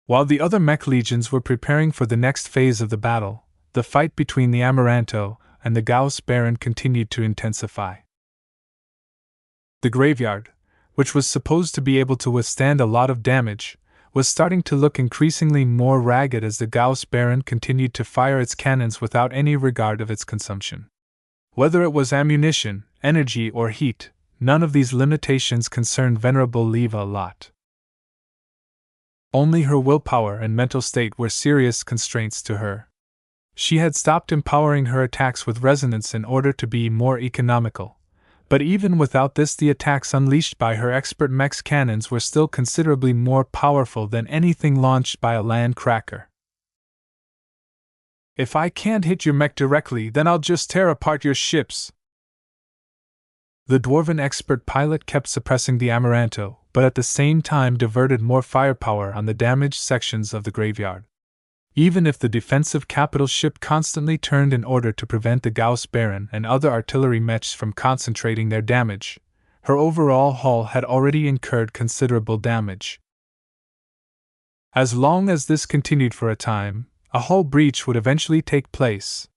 While the other mech legions were preparing for the next phase of the battle, the fight between the Amaranto and the Gauss Baron continued to intensify. The graveyard, which was supposed to be able to withstand a lot of damage, was starting to look increasingly more ragged as the Gauss Baron continued to fire its cannons without any regard of its consumption. Whether it was ammunition, energy, or heat, none of these limitations concerned Venerable Leva a lot. Only her willpower and mental state were serious constraints to her. She had stopped empowering her attacks with resonance in order to be more economical. But even without this, the attacks unleashed by her expert mech's cannons were still considerably more powerful than anything launched by a land cracker. If I can't hit your mech directly, then I'll just tear apart your ships. The dwarven expert pilot kept suppressing the Amaranto, but at the same time diverted more firepower on the damaged sections of the graveyard. Even if the defensive capital ship constantly turned in order to prevent the Gauss Baron and other artillery mechs from concentrating their damage, her overall hull had already incurred considerable damage. As long as this continued for a time, a hull breach would eventually take place.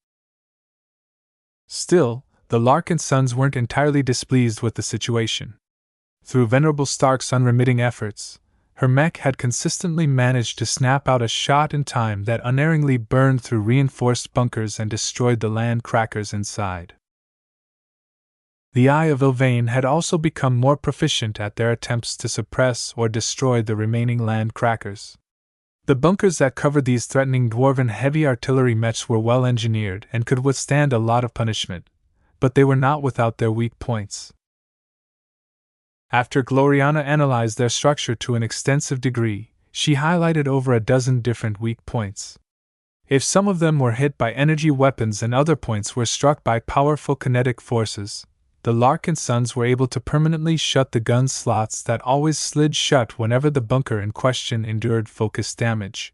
Still, the Larkinsons weren't entirely displeased with the situation. Through Venerable Stark's unremitting efforts, her mech had consistently managed to snap out a shot in time that unerringly burned through reinforced bunkers and destroyed the land crackers inside. The Eye of Ilvain had also become more proficient at their attempts to suppress or destroy the remaining land crackers. The bunkers that covered these threatening dwarven heavy artillery mechs were well engineered and could withstand a lot of punishment, but they were not without their weak points. After Gloriana analyzed their structure to an extensive degree, she highlighted over a dozen different weak points. If some of them were hit by energy weapons and other points were struck by powerful kinetic forces, the Larkinsons were able to permanently shut the gun slots that always slid shut whenever the bunker in question endured focused damage.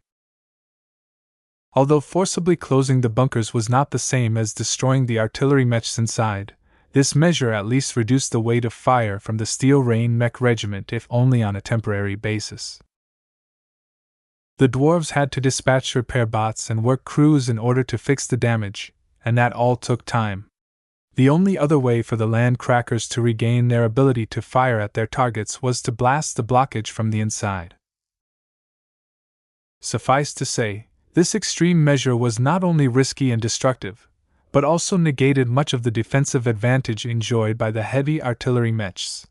Although forcibly closing the bunkers was not the same as destroying the artillery mechs inside, this measure at least reduced the weight of fire from the Steel Rain Mech Regiment, if only on a temporary basis. The dwarves had to dispatch repair bots and work crews in order to fix the damage, and that all took time. The only other way for the land crackers to regain their ability to fire at their targets was to blast the blockage from the inside. Suffice to say, this extreme measure was not only risky and destructive, but also negated much of the defensive advantage enjoyed by the heavy artillery mechs.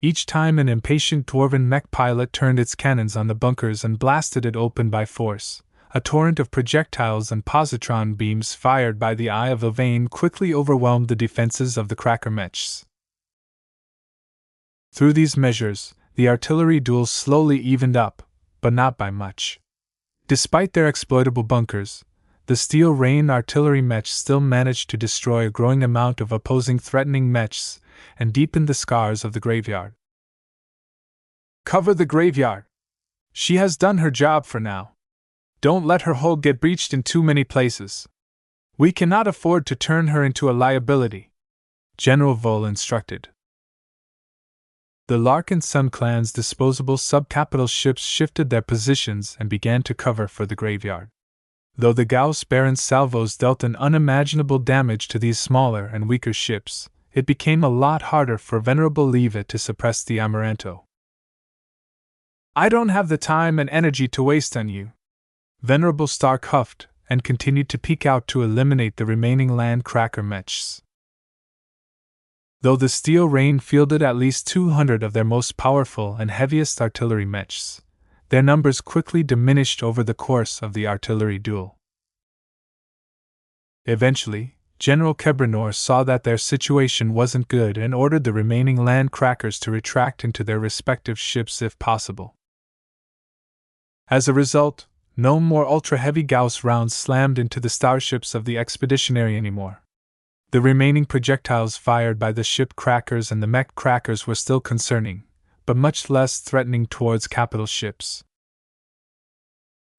Each time an impatient dwarven mech pilot turned its cannons on the bunkers and blasted it open by force, a torrent of projectiles and positron beams fired by the Eye of Ylvain quickly overwhelmed the defenses of the cracker mechs. Through these measures, the artillery duels slowly evened up, but not by much. Despite their exploitable bunkers, the Steel Rain artillery mechs still managed to destroy a growing amount of opposing threatening mechs and deepen the scars of the graveyard. Cover the graveyard! She has done her job for now. Don't let her hull get breached in too many places. We cannot afford to turn her into a liability, General Vole instructed. The Larkinson clan's disposable subcapital ships shifted their positions and began to cover for the graveyard. Though the Gauss Baron's salvos dealt an unimaginable damage to these smaller and weaker ships, it became a lot harder for Venerable Leva to suppress the Amaranto. I don't have the time and energy to waste on you, Venerable Stark huffed, and continued to peek out to eliminate the remaining land cracker mechs. Though the Steel Rain fielded at least 200 of their most powerful and heaviest artillery mechs, their numbers quickly diminished over the course of the artillery duel. Eventually, General Kebranor saw that their situation wasn't good and ordered the remaining land crackers to retract into their respective ships if possible. As a result, no more ultra-heavy Gauss rounds slammed into the starships of the Expeditionary anymore. The remaining projectiles fired by the ship crackers and the mech crackers were still concerning, but much less threatening towards capital ships.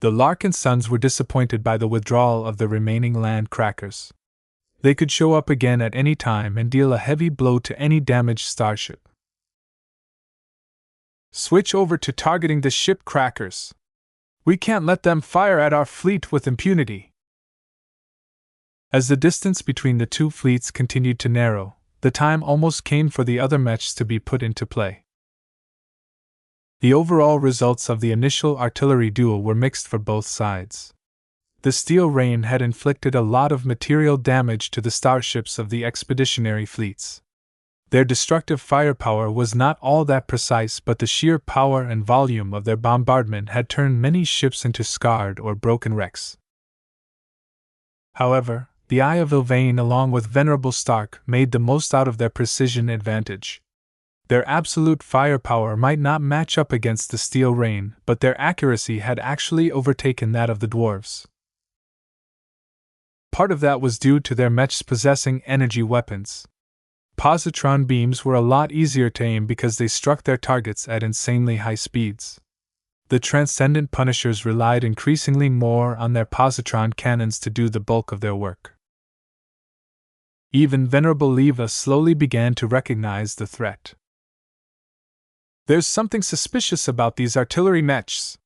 The Larkinsons were disappointed by the withdrawal of the remaining land crackers. They could show up again at any time and deal a heavy blow to any damaged starship. Switch over to targeting the ship crackers. We can't let them fire at our fleet with impunity. As the distance between the two fleets continued to narrow, the time almost came for the other mechs to be put into play. The overall results of the initial artillery duel were mixed for both sides. The Steel Rain had inflicted a lot of material damage to the starships of the expeditionary fleets. Their destructive firepower was not all that precise, but the sheer power and volume of their bombardment had turned many ships into scarred or broken wrecks. However, the Eye of Ylvain along with Venerable Stark made the most out of their precision advantage. Their absolute firepower might not match up against the Steel Rain, but their accuracy had actually overtaken that of the dwarves. Part of that was due to their mechs possessing energy weapons. Positron beams were a lot easier to aim because they struck their targets at insanely high speeds. The Transcendent Punishers relied increasingly more on their positron cannons to do the bulk of their work. Even Venerable Leva slowly began to recognize the threat. There's something suspicious about these artillery mechs.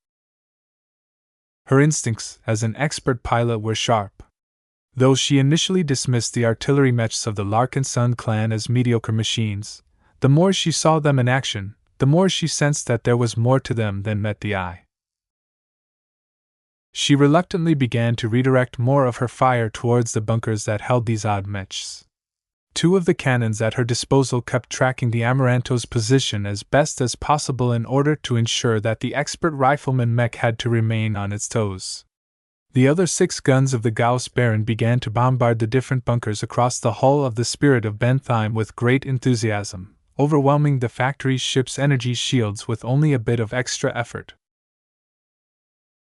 Her instincts as an expert pilot were sharp. Though she initially dismissed the artillery mechs of the Larkinson clan as mediocre machines, the more she saw them in action, the more she sensed that there was more to them than met the eye. She reluctantly began to redirect more of her fire towards the bunkers that held these odd mechs. Two of the cannons at her disposal kept tracking the Amaranto's position as best as possible in order to ensure that the expert rifleman mech had to remain on its toes. The other 6 guns of the Gauss Baron began to bombard the different bunkers across the hull of the Spirit of Bentheim with great enthusiasm, overwhelming the factory ship's energy shields with only a bit of extra effort.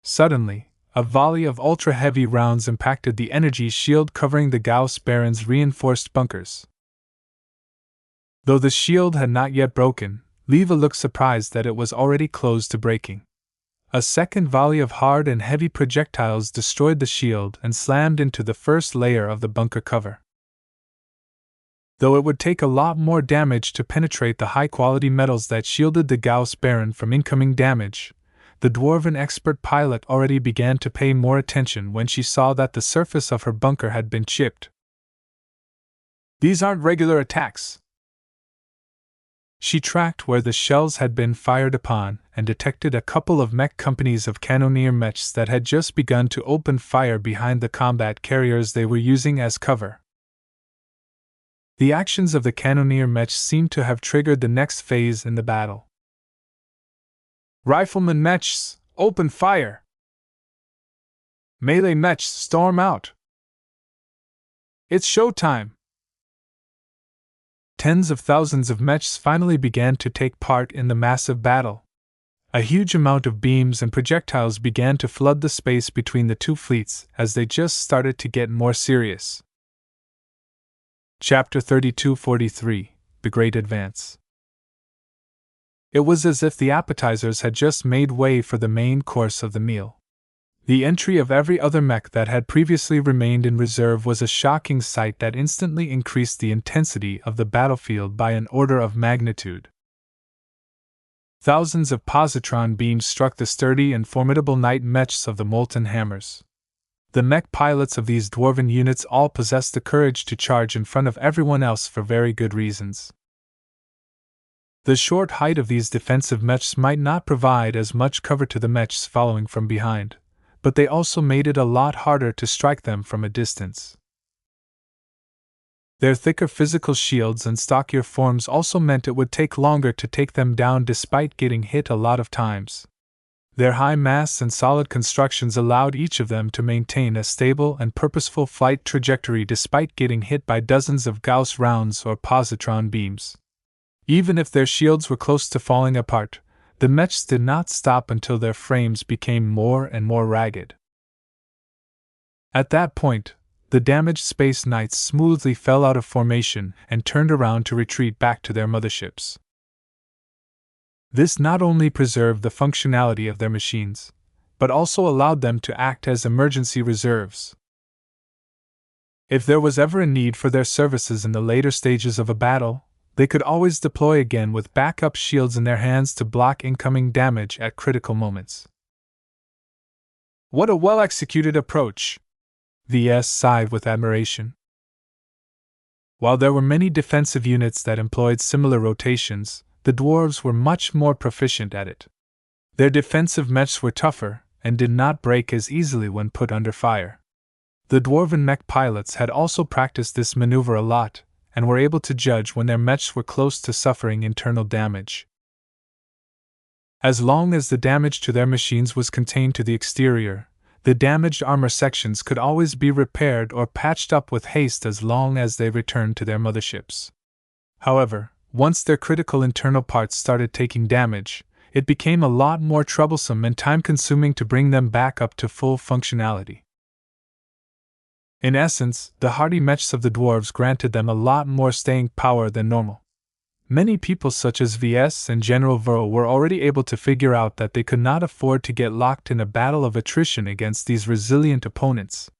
Suddenly, a volley of ultra-heavy rounds impacted the energy shield covering the Gauss Baron's reinforced bunkers. Though the shield had not yet broken, Leva looked surprised that it was already close to breaking. A second volley of hard and heavy projectiles destroyed the shield and slammed into the first layer of the bunker cover. Though it would take a lot more damage to penetrate the high-quality metals that shielded the Gauss Baron from incoming damage, the dwarven expert pilot already began to pay more attention when she saw that the surface of her bunker had been chipped. "These aren't regular attacks." She tracked where the shells had been fired upon and detected a couple of mech companies of cannoneer mechs that had just begun to open fire behind the combat carriers they were using as cover. The actions of the cannoneer mechs seemed to have triggered the next phase in the battle. "Rifleman mechs, open fire! Melee mechs, storm out! It's showtime!" Tens of thousands of mechs finally began to take part in the massive battle. A huge amount of beams and projectiles began to flood the space between the two fleets as they just started to get more serious. Chapter 3243 The Great Advance. It was as if the appetizers had just made way for the main course of the meal. The entry of every other mech that had previously remained in reserve was a shocking sight that instantly increased the intensity of the battlefield by an order of magnitude. Thousands of positron beams struck the sturdy and formidable knight mechs of the molten hammers. The mech pilots of these dwarven units all possessed the courage to charge in front of everyone else for very good reasons. The short height of these defensive mechs might not provide as much cover to the mechs following from behind, but they also made it a lot harder to strike them from a distance. Their thicker physical shields and stockier forms also meant it would take longer to take them down despite getting hit a lot of times. Their high mass and solid constructions allowed each of them to maintain a stable and purposeful flight trajectory despite getting hit by dozens of Gauss rounds or positron beams. Even if their shields were close to falling apart, the mechs did not stop until their frames became more and more ragged. At that point, the damaged space knights smoothly fell out of formation and turned around to retreat back to their motherships. This not only preserved the functionality of their machines, but also allowed them to act as emergency reserves. If there was ever a need for their services in the later stages of a battle, they could always deploy again with backup shields in their hands to block incoming damage at critical moments. "What a well-executed approach!" Ves sighed with admiration. While there were many defensive units that employed similar rotations, the dwarves were much more proficient at it. Their defensive mechs were tougher and did not break as easily when put under fire. The dwarven mech pilots had also practiced this maneuver a lot, and were able to judge when their mechs were close to suffering internal damage. As long as the damage to their machines was contained to the exterior, the damaged armor sections could always be repaired or patched up with haste as long as they returned to their motherships. However, once their critical internal parts started taking damage, it became a lot more troublesome and time-consuming to bring them back up to full functionality. In essence, the hardy mechs of the dwarves granted them a lot more staying power than normal. Many people such as Ves and General Vero were already able to figure out that they could not afford to get locked in a battle of attrition against these resilient opponents.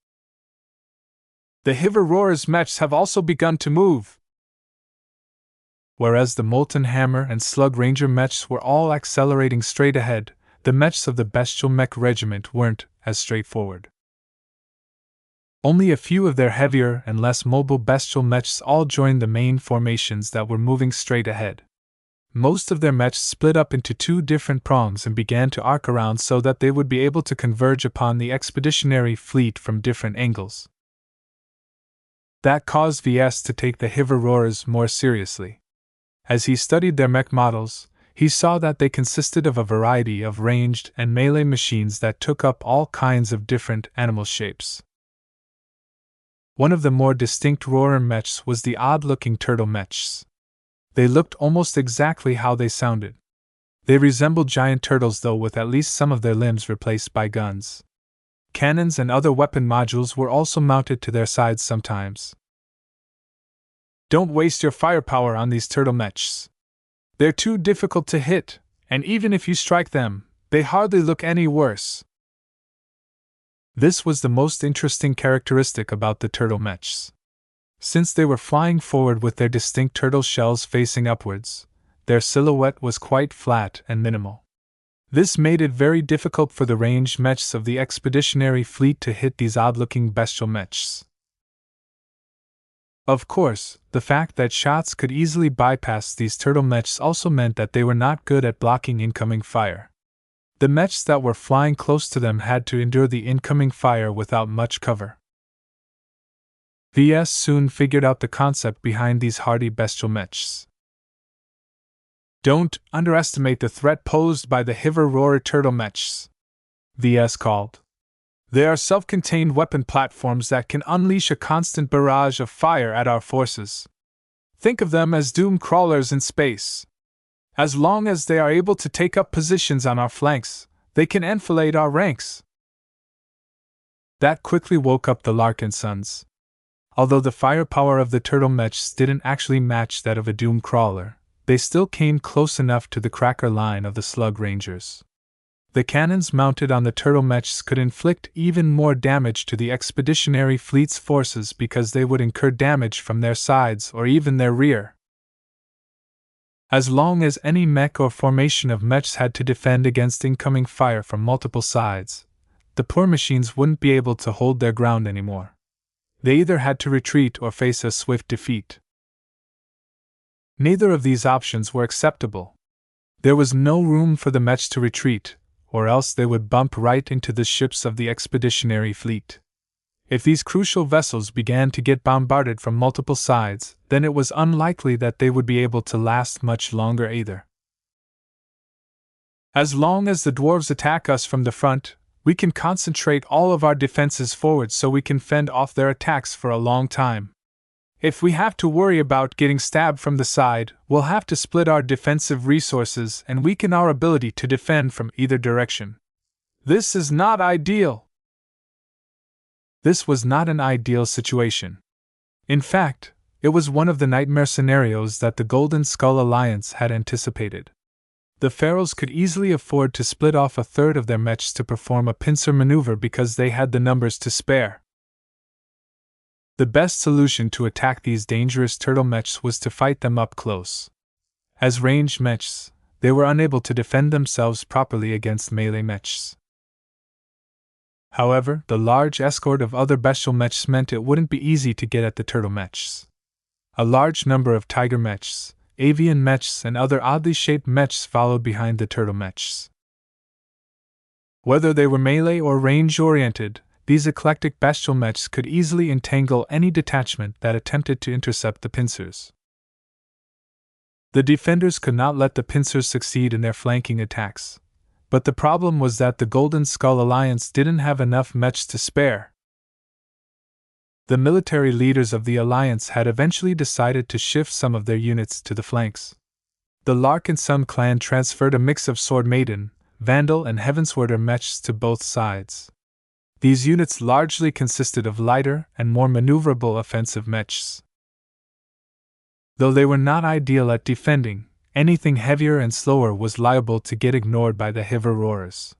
The Hiver-Roarer's mechs have also begun to move. Whereas the Molten Hammer and Slug Ranger mechs were all accelerating straight ahead, the mechs of the Bestial Mech Regiment weren't as straightforward. Only a few of their heavier and less mobile bestial mechs all joined the main formations that were moving straight ahead. Most of their mechs split up into two different prongs and began to arc around so that they would be able to converge upon the expeditionary fleet from different angles. That caused Ves to take the Hiver-Roarers more seriously. As he studied their mech models, he saw that they consisted of a variety of ranged and melee machines that took up all kinds of different animal shapes. One of the more distinct roarer mechs was the odd-looking turtle mechs. They looked almost exactly how they sounded. They resembled giant turtles though with at least some of their limbs replaced by guns. Cannons and other weapon modules were also mounted to their sides sometimes. Don't waste your firepower on these turtle mechs. They're too difficult to hit, and even if you strike them, They hardly look any worse. This was the most interesting characteristic about the turtle mechs. Since they were flying forward with their distinct turtle shells facing upwards, their silhouette was quite flat and minimal. This made it very difficult for the ranged mechs of the expeditionary fleet to hit these odd-looking bestial mechs. Of course, the fact that shots could easily bypass these turtle mechs also meant that they were not good at blocking incoming fire. The mechs that were flying close to them had to endure the incoming fire without much cover. Ves soon figured out the concept behind these hardy bestial mechs. "Don't underestimate the threat posed by the Hiver-Roarer turtle mechs," Ves called. "They are self-contained weapon platforms that can unleash a constant barrage of fire at our forces. Think of them as doom crawlers in space. As long as they are able to take up positions on our flanks, they can enfilade our ranks." That quickly woke up the Larkinsons. Although the firepower of the turtle mechs didn't actually match that of a doom crawler, they still came close enough to the cracker line of the slug rangers. The cannons mounted on the turtle mechs could inflict even more damage to the expeditionary fleet's forces because they would incur damage from their sides or even their rear. As long as any mech or formation of mechs had to defend against incoming fire from multiple sides, the poor machines wouldn't be able to hold their ground anymore. They either had to retreat or face a swift defeat. Neither of these options were acceptable. There was no room for the mechs to retreat, or else they would bump right into the ships of the expeditionary fleet. If these crucial vessels began to get bombarded from multiple sides, then it was unlikely that they would be able to last much longer either. "As long as the dwarves attack us from the front, we can concentrate all of our defenses forward so we can fend off their attacks for a long time. If we have to worry about getting stabbed from the side, we'll have to split our defensive resources and weaken our ability to defend from either direction. This is not ideal." This was not an ideal situation. In fact, it was one of the nightmare scenarios that the Golden Skull Alliance had anticipated. The Pharaohs could easily afford to split off a third of their mechs to perform a pincer maneuver because they had the numbers to spare. The best solution to attack these dangerous turtle mechs was to fight them up close. As ranged mechs, they were unable to defend themselves properly against melee mechs. However, the large escort of other bestial mechs meant it wouldn't be easy to get at the turtle mechs. A large number of tiger mechs, avian mechs, and other oddly shaped mechs followed behind the turtle mechs. Whether they were melee or range-oriented, these eclectic bestial mechs could easily entangle any detachment that attempted to intercept the pincers. The defenders could not let the pincers succeed in their flanking attacks, but the problem was that the Golden Skull Alliance didn't have enough mechs to spare. The military leaders of the Alliance had eventually decided to shift some of their units to the flanks. The Larkinson clan transferred a mix of Sword Maiden, Vandal, and Heavenswarder mechs to both sides. These units largely consisted of lighter and more maneuverable offensive mechs. Though they were not ideal at defending, anything heavier and slower was liable to get ignored by the Hiver-Roarers.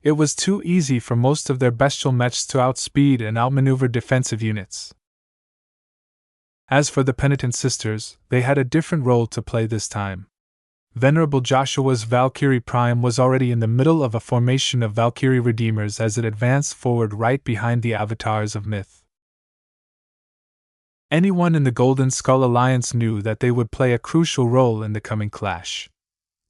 It was too easy for most of their bestial mechs to outspeed and outmaneuver defensive units. As for the Penitent Sisters, they had a different role to play this time. Venerable Joshua's Valkyrie Prime was already in the middle of a formation of Valkyrie Redeemers as it advanced forward right behind the avatars of myth. Anyone in the Golden Skull Alliance knew that they would play a crucial role in the coming clash.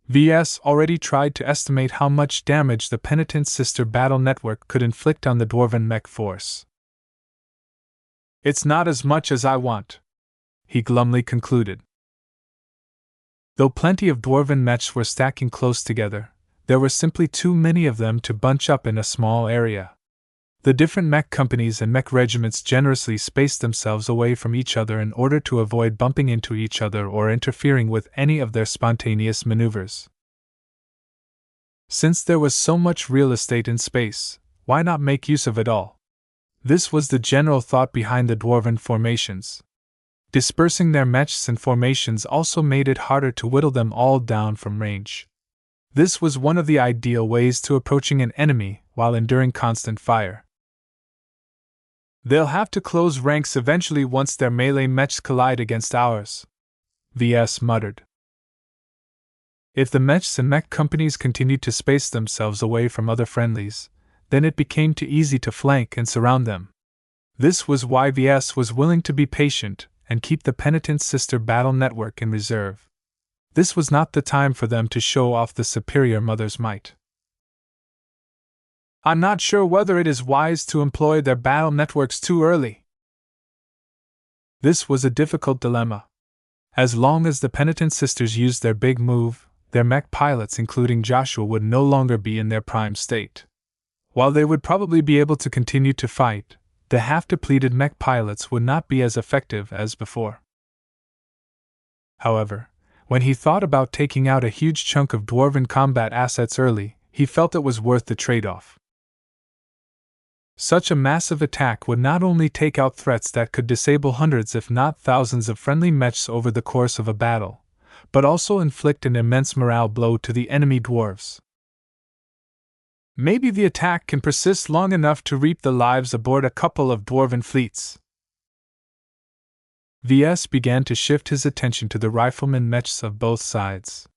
Ves already tried to estimate how much damage the Penitent Sister battle network could inflict on the Dwarven mech force. "It's not as much as I want," he glumly concluded. Though plenty of Dwarven mechs were stacking close together, there were simply too many of them to bunch up in a small area. The different mech companies and mech regiments generously spaced themselves away from each other in order to avoid bumping into each other or interfering with any of their spontaneous maneuvers. Since there was so much real estate in space, why not make use of it all? This was the general thought behind the Dwarven formations. Dispersing their mechs and formations also made it harder to whittle them all down from range. This was one of the ideal ways to approaching an enemy while enduring constant fire. They'll have to close ranks eventually once their melee mechs collide against ours, Ves muttered. If the mechs and mech companies continued to space themselves away from other friendlies, then it became too easy to flank and surround them. This was why Ves was willing to be patient and keep the penitent sister battle network in reserve. This was not the time for them to show off the superior mother's might. I'm not sure whether it is wise to employ their battle networks too early. This was a difficult dilemma. As long as the penitent sisters used their big move, their mech pilots, including Joshua, would no longer be in their prime state. While they would probably be able to continue to fight, the half-depleted mech pilots would not be as effective as before. However, when he thought about taking out a huge chunk of dwarven combat assets early, he felt it was worth the trade-off. Such a massive attack would not only take out threats that could disable hundreds if not thousands of friendly mechs over the course of a battle, but also inflict an immense morale blow to the enemy dwarves. Maybe the attack can persist long enough to reap the lives aboard a couple of dwarven fleets. Ves began to shift his attention to the rifleman mechs of both sides.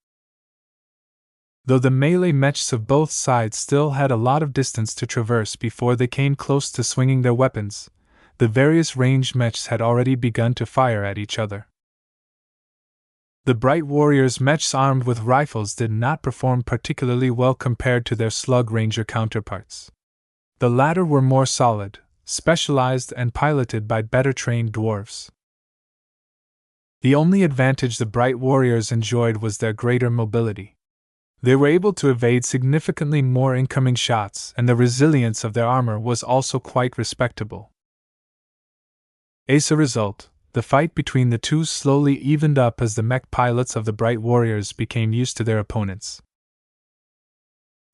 Though the melee mechs of both sides still had a lot of distance to traverse before they came close to swinging their weapons, the various ranged mechs had already begun to fire at each other. The Bright Warriors' mechs armed with rifles did not perform particularly well compared to their Slug Ranger counterparts. The latter were more solid, specialized, and piloted by better trained dwarves. The only advantage the Bright Warriors enjoyed was their greater mobility. They were able to evade significantly more incoming shots, and the resilience of their armor was also quite respectable. As a result, the fight between the two slowly evened up as the mech pilots of the Bright Warriors became used to their opponents.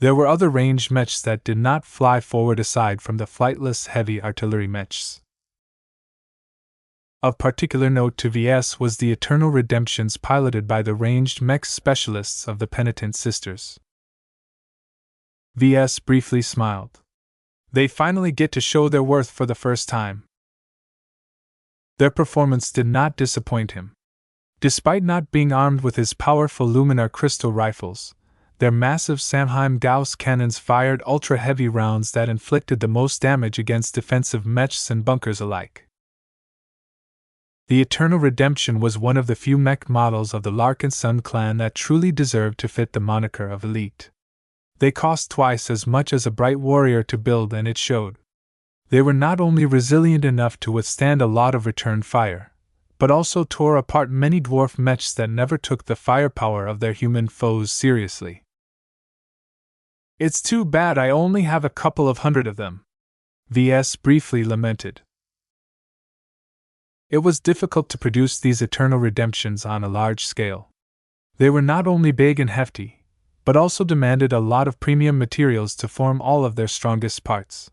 There were other ranged mechs that did not fly forward aside from the flightless heavy artillery mechs. Of particular note to Ves was the Eternal Redemptions piloted by the ranged mech specialists of the Penitent Sisters. Ves briefly smiled. They finally get to show their worth for the first time. Their performance did not disappoint him. Despite not being armed with his powerful luminar crystal rifles, their massive Samheim Gauss cannons fired ultra-heavy rounds that inflicted the most damage against defensive mechs and bunkers alike. The Eternal Redemption was one of the few mech models of the Larkinson clan that truly deserved to fit the moniker of elite. They cost twice as much as a Bright Warrior to build, and it showed. They were not only resilient enough to withstand a lot of return fire, but also tore apart many dwarf mechs that never took the firepower of their human foes seriously. It's too bad I only have a couple of hundred of them, Ves briefly lamented. It was difficult to produce these Eternal Redemptions on a large scale. They were not only big and hefty, but also demanded a lot of premium materials to form all of their strongest parts.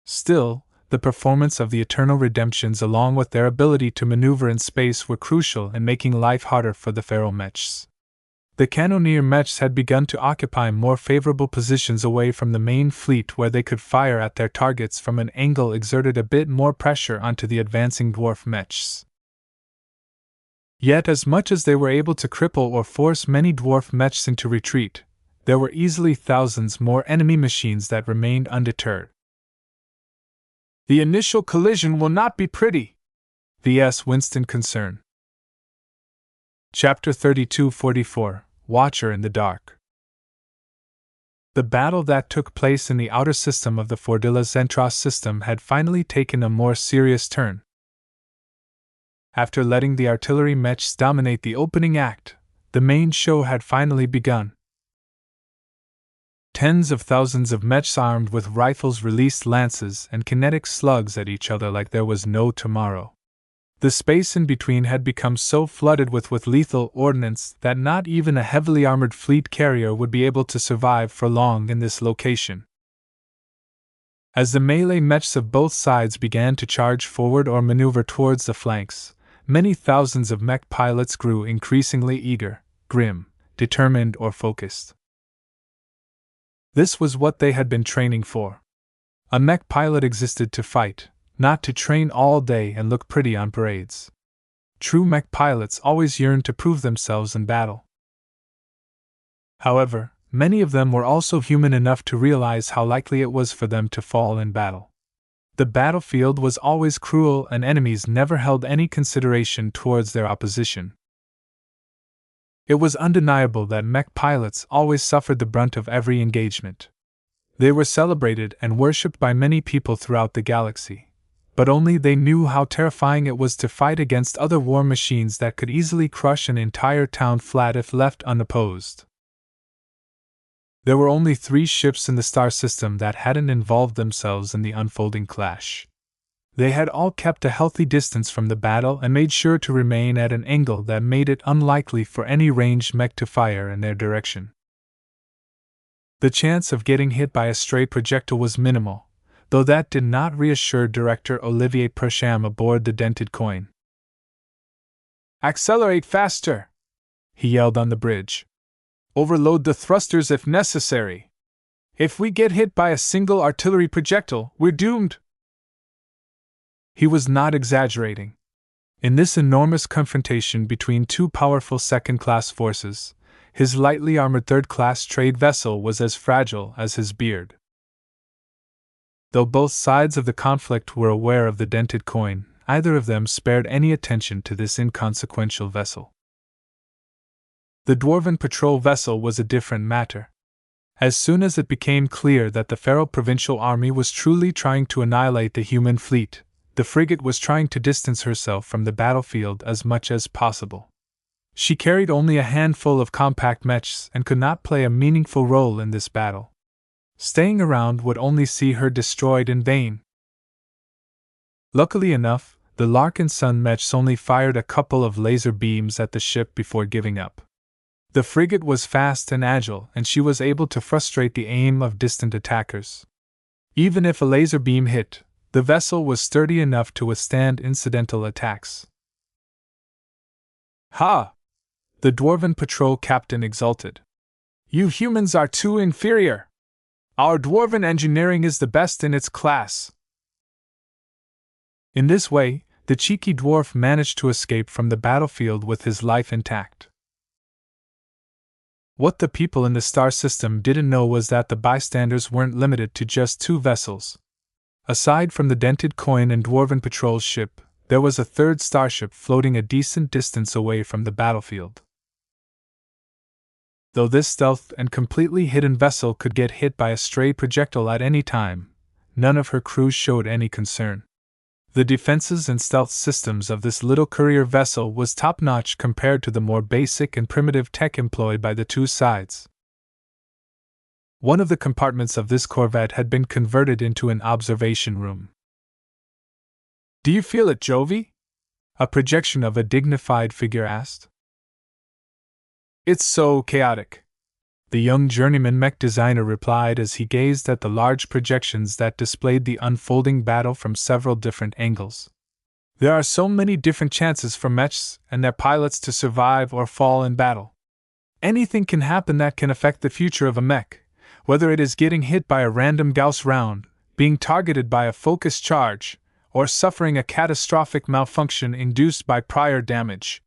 Still, the performance of the Eternal Redemptions along with their ability to maneuver in space were crucial in making life harder for the Pharaoh mechs. The Cannoneer mechs had begun to occupy more favorable positions away from the main fleet where they could fire at their targets from an angle exerted a bit more pressure onto the advancing dwarf mechs. Yet as much as they were able to cripple or force many dwarf mechs into retreat, there were easily thousands more enemy machines that remained undeterred. The initial collision will not be pretty, Ves winced in concern. Chapter 32-44, Watcher in the Dark. The battle that took place in the outer system of the Fordilla Zentros system had finally taken a more serious turn. After letting the artillery mechs dominate the opening act, the main show had finally begun. Tens of thousands of mechs armed with rifles released lances and kinetic slugs at each other like there was no tomorrow. The space in between had become so flooded with lethal ordnance that not even a heavily armored fleet carrier would be able to survive for long in this location. As the melee mechs of both sides began to charge forward or maneuver towards the flanks, many thousands of mech pilots grew increasingly eager, grim, determined, or focused. This was what they had been training for. A mech pilot existed to fight, not to train all day and look pretty on parades. True mech pilots always yearned to prove themselves in battle. However, many of them were also human enough to realize how likely it was for them to fall in battle. The battlefield was always cruel and enemies never held any consideration towards their opposition. It was undeniable that mech pilots always suffered the brunt of every engagement. They were celebrated and worshipped by many people throughout the galaxy, but only they knew how terrifying it was to fight against other war machines that could easily crush an entire town flat if left unopposed. There were only 3 ships in the star system that hadn't involved themselves in the unfolding clash. They had all kept a healthy distance from the battle and made sure to remain at an angle that made it unlikely for any ranged mech to fire in their direction. The chance of getting hit by a stray projectile was minimal, though that did not reassure Director Olivier Persham aboard the dented coin. "Accelerate faster!" he yelled on the bridge. "Overload the thrusters if necessary. If we get hit by a single artillery projectile, we're doomed." He was not exaggerating. In this enormous confrontation between 2 powerful second-class forces, his lightly armored third-class trade vessel was as fragile as his beard. Though both sides of the conflict were aware of the dented coin, neither of them spared any attention to this inconsequential vessel. The Dwarven patrol vessel was a different matter. As soon as it became clear that the Feral Provincial Army was truly trying to annihilate the human fleet, the frigate was trying to distance herself from the battlefield as much as possible. She carried only a handful of compact mechs and could not play a meaningful role in this battle. Staying around would only see her destroyed in vain. Luckily enough, the Larkinson mechs only fired a couple of laser beams at the ship before giving up. The frigate was fast and agile, and she was able to frustrate the aim of distant attackers. Even if a laser beam hit, the vessel was sturdy enough to withstand incidental attacks. "Ha!" the Dwarven patrol captain exulted. "You humans are too inferior! Our Dwarven engineering is the best in its class!" In this way, the cheeky dwarf managed to escape from the battlefield with his life intact. What the people in the star system didn't know was that the bystanders weren't limited to just 2 vessels. Aside from the dented coin and Dwarven patrol ship, there was a 3rd starship floating a decent distance away from the battlefield. Though this stealth and completely hidden vessel could get hit by a stray projectile at any time, none of her crew showed any concern. The defenses and stealth systems of this little courier vessel was top-notch compared to the more basic and primitive tech employed by the 2 sides. One of the compartments of this corvette had been converted into an observation room. "Do you feel it, Jovi?" a projection of a dignified figure asked. "It's so chaotic," the young journeyman mech designer replied as he gazed at the large projections that displayed the unfolding battle from several different angles. "There are so many different chances for mechs and their pilots to survive or fall in battle. Anything can happen that can affect the future of a mech, whether it is getting hit by a random Gauss round, being targeted by a focused charge, or suffering a catastrophic malfunction induced by prior damage."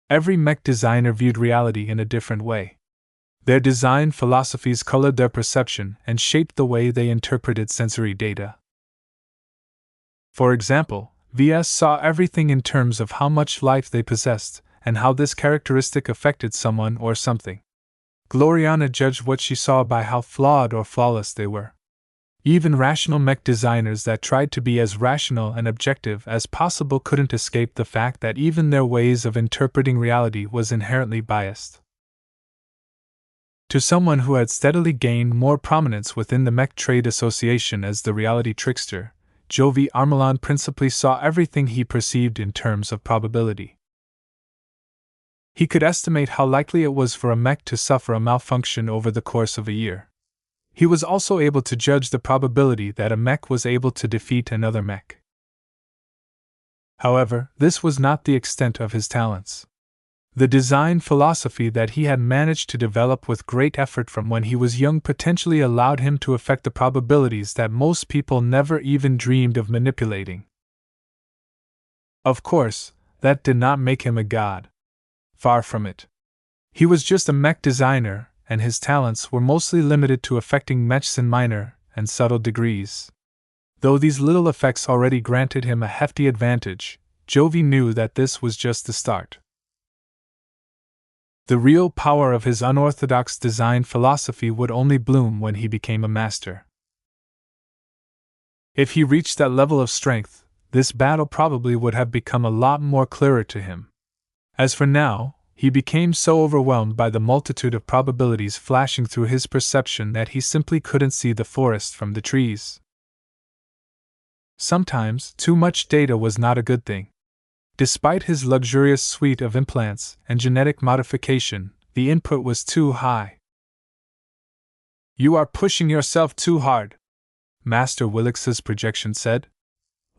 Every mech designer viewed reality in a different way. Their design philosophies colored their perception and shaped the way they interpreted sensory data. For example, Ves saw everything in terms of how much life they possessed and how this characteristic affected someone or something. Gloriana judged what she saw by how flawed or flawless they were. Even rational mech designers that tried to be as rational and objective as possible couldn't escape the fact that even their ways of interpreting reality was inherently biased. To someone who had steadily gained more prominence within the Mech Trade Association as the reality trickster, Jovi Armelon principally saw everything he perceived in terms of probability. He could estimate how likely it was for a mech to suffer a malfunction over the course of a year. He was also able to judge the probability that a mech was able to defeat another mech. However, this was not the extent of his talents. The design philosophy that he had managed to develop with great effort from when he was young potentially allowed him to affect the probabilities that most people never even dreamed of manipulating. Of course, that did not make him a god. Far from it. He was just a mech designer, and his talents were mostly limited to affecting mechs in minor and subtle degrees. Though these little effects already granted him a hefty advantage, Jovi knew that this was just the start. The real power of his unorthodox design philosophy would only bloom when he became a master. If he reached that level of strength, this battle probably would have become a lot more clearer to him. As for now, he became so overwhelmed by the multitude of probabilities flashing through his perception that he simply couldn't see the forest from the trees. Sometimes, too much data was not a good thing. Despite his luxurious suite of implants and genetic modification, the input was too high. "You are pushing yourself too hard," Master Willix's projection said.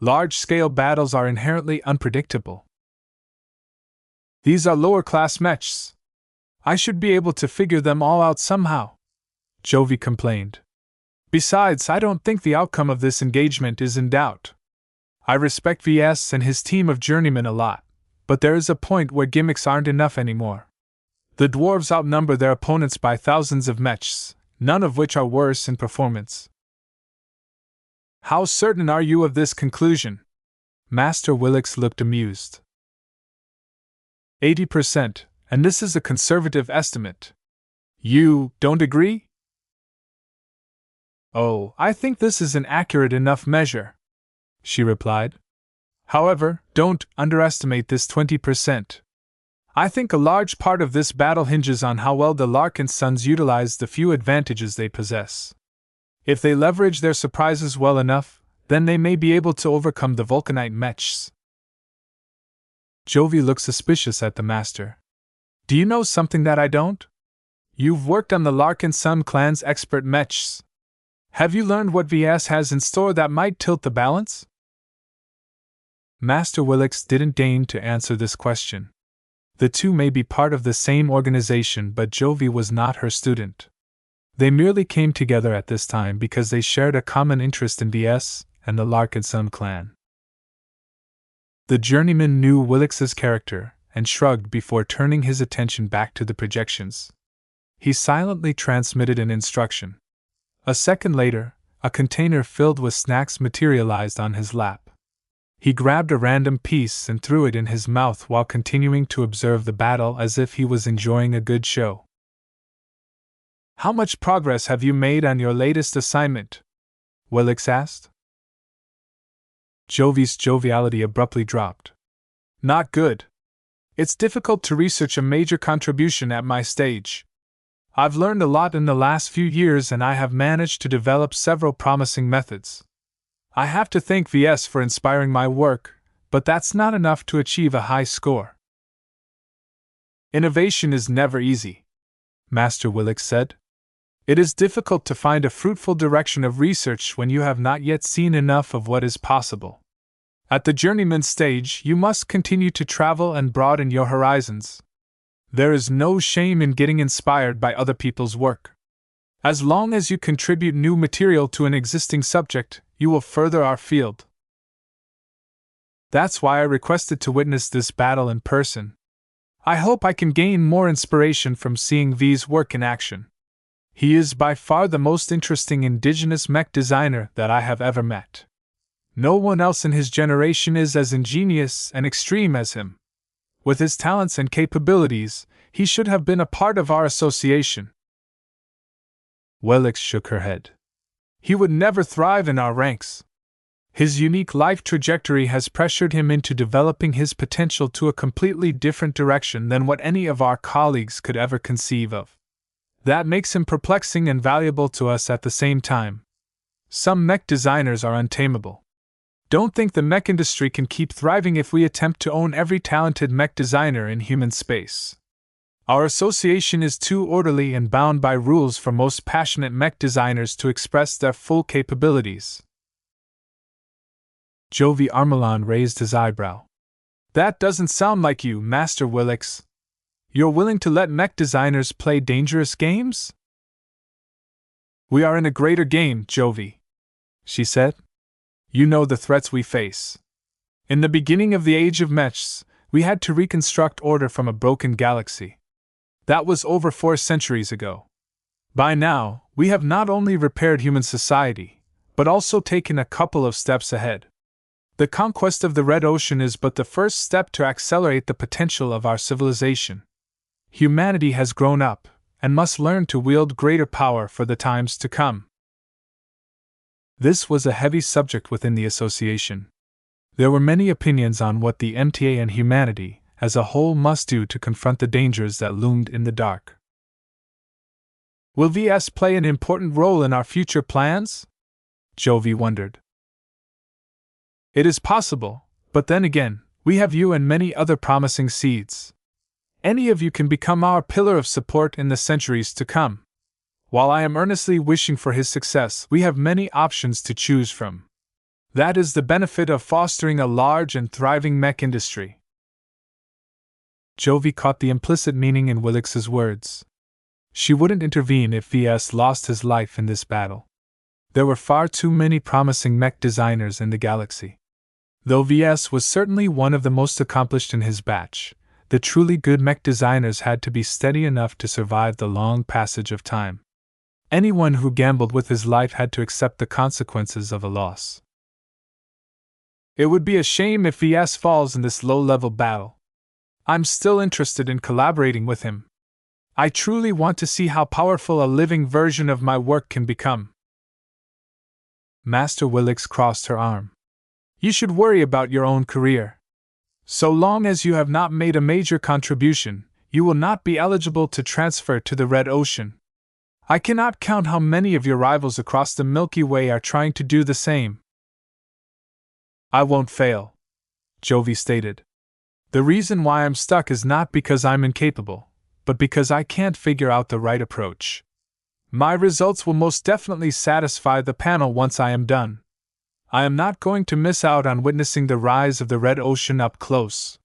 "Large-scale battles are inherently unpredictable. These are lower-class mechs. I should be able to figure them all out somehow," Jovi complained. "Besides, I don't think the outcome of this engagement is in doubt. I respect Ves and his team of journeymen a lot, but there is a point where gimmicks aren't enough anymore. The dwarves outnumber their opponents by thousands of mechs, none of which are worse in performance." "How certain are you of this conclusion?" Master Willix looked amused. 80%, and this is a conservative estimate. You don't agree?" "Oh, I think this is an accurate enough measure," she replied. "However, don't underestimate this 20%. I think a large part of this battle hinges on how well the Larkinsons utilize the few advantages they possess. If they leverage their surprises well enough, then they may be able to overcome the Vulcanite mechs." Jovi looked suspicious at the master. "Do you know something that I don't? You've worked on the Larkinson clan's expert mechs. Have you learned what VS has in store that might tilt the balance?" Master Willix didn't deign to answer this question. The two may be part of the same organization, but Jovi was not her student. They merely came together at this time because they shared a common interest in VS and the Larkinson clan. The journeyman knew Willix's character and shrugged before turning his attention back to the projections. He silently transmitted an instruction. A second later, a container filled with snacks materialized on his lap. He grabbed a random piece and threw it in his mouth while continuing to observe the battle as if he was enjoying a good show. "How much progress have you made on your latest assignment?" Willix asked. Jovi's joviality abruptly dropped. "Not good. It's difficult to research a major contribution at my stage. I've learned a lot in the last few years and I have managed to develop several promising methods. I have to thank VS for inspiring my work, but that's not enough to achieve a high score." "Innovation is never easy," Master Willix said. "It is difficult to find a fruitful direction of research when you have not yet seen enough of what is possible. At the journeyman stage, you must continue to travel and broaden your horizons. There is no shame in getting inspired by other people's work. As long as you contribute new material to an existing subject, you will further our field. That's why I requested to witness this battle in person. I hope I can gain more inspiration from seeing V's work in action. He is by far the most interesting indigenous mech designer that I have ever met. No one else in his generation is as ingenious and extreme as him. With his talents and capabilities, he should have been a part of our association." Willix shook her head. "He would never thrive in our ranks. His unique life trajectory has pressured him into developing his potential to a completely different direction than what any of our colleagues could ever conceive of. That makes him perplexing and valuable to us at the same time. Some mech designers are untamable. Don't think the mech industry can keep thriving if we attempt to own every talented mech designer in human space. Our association is too orderly and bound by rules for most passionate mech designers to express their full capabilities." Jovi Armelon raised his eyebrow. "That doesn't sound like you, Master Willix." You're willing to let mech designers play dangerous games? We are in a greater game, Jovi, she said. You know the threats we face. In the beginning of the Age of Mechs, we had to reconstruct order from a broken galaxy. That was over 4 centuries ago. By now, we have not only repaired human society, but also taken a couple of steps ahead. The conquest of the Red Ocean is but the first step to accelerate the potential of our civilization. Humanity has grown up, and must learn to wield greater power for the times to come. This was a heavy subject within the association. There were many opinions on what the MTA and humanity, as a whole, must do to confront the dangers that loomed in the dark. Will VS play an important role in our future plans? Jovi wondered. It is possible, but then again, we have you and many other promising seeds. Any of you can become our pillar of support in the centuries to come. While I am earnestly wishing for his success, we have many options to choose from. That is the benefit of fostering a large and thriving mech industry. Jovi caught the implicit meaning in Willix's words. She wouldn't intervene if VS lost his life in this battle. There were far too many promising mech designers in the galaxy. Though VS was certainly one of the most accomplished in his batch, the truly good mech designers had to be steady enough to survive the long passage of time. Anyone who gambled with his life had to accept the consequences of a loss. It would be a shame if VS falls in this low-level battle. I'm still interested in collaborating with him. I truly want to see how powerful a living version of my work can become. Master Willix crossed her arm. You should worry about your own career. So long as you have not made a major contribution, you will not be eligible to transfer to the Red Ocean. I cannot count how many of your rivals across the Milky Way are trying to do the same. I won't fail, Jovi stated. The reason why I'm stuck is not because I'm incapable, but because I can't figure out the right approach. My results will most definitely satisfy the panel once I am done. I am not going to miss out on witnessing the rise of the Red Ocean up close.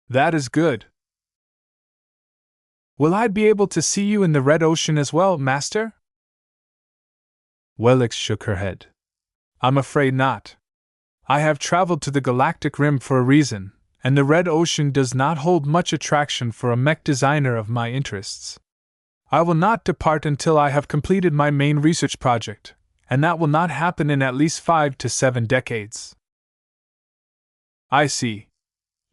That is good. Will I be able to see you in the Red Ocean as well, Master? Willix shook her head. I'm afraid not. I have traveled to the galactic rim for a reason, and the Red Ocean does not hold much attraction for a mech designer of my interests. I will not depart until I have completed my main research project, and that will not happen in at least 5 to 7 decades. I see,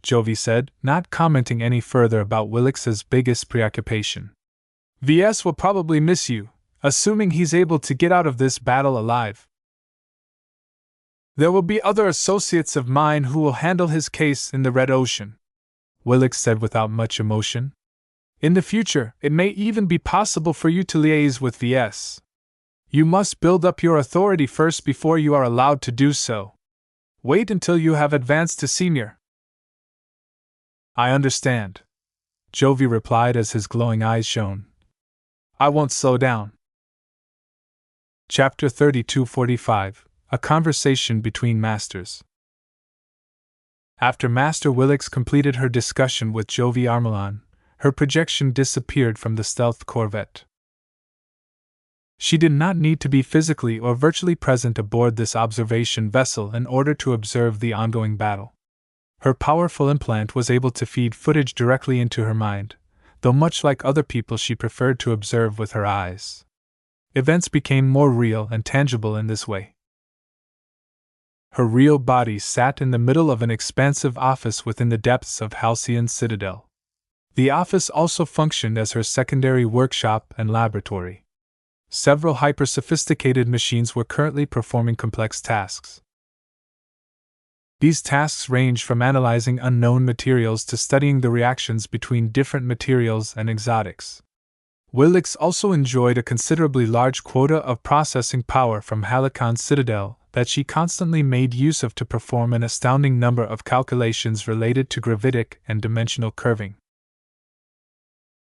Jovi said, not commenting any further about Willix's biggest preoccupation. VS will probably miss you, assuming he's able to get out of this battle alive. There will be other associates of mine who will handle his case in the Red Ocean, Willix said without much emotion. In the future, it may even be possible for you to liaise with VS. You must build up your authority first before you are allowed to do so. Wait until you have advanced to senior. I understand, Jovi replied as his glowing eyes shone. I won't slow down. Chapter 3245. A Conversation Between Masters. After Master Willix completed her discussion with Jovi Armelon, her projection disappeared from the stealth corvette. She did not need to be physically or virtually present aboard this observation vessel in order to observe the ongoing battle. Her powerful implant was able to feed footage directly into her mind, though much like other people she preferred to observe with her eyes. Events became more real and tangible in this way. Her real body sat in the middle of an expansive office within the depths of Halcyon Citadel. The office also functioned as her secondary workshop and laboratory. Several hyper-sophisticated machines were currently performing complex tasks. These tasks range from analyzing unknown materials to studying the reactions between different materials and exotics. Willix also enjoyed a considerably large quota of processing power from Halcyon Citadel that she constantly made use of to perform an astounding number of calculations related to gravitic and dimensional curving.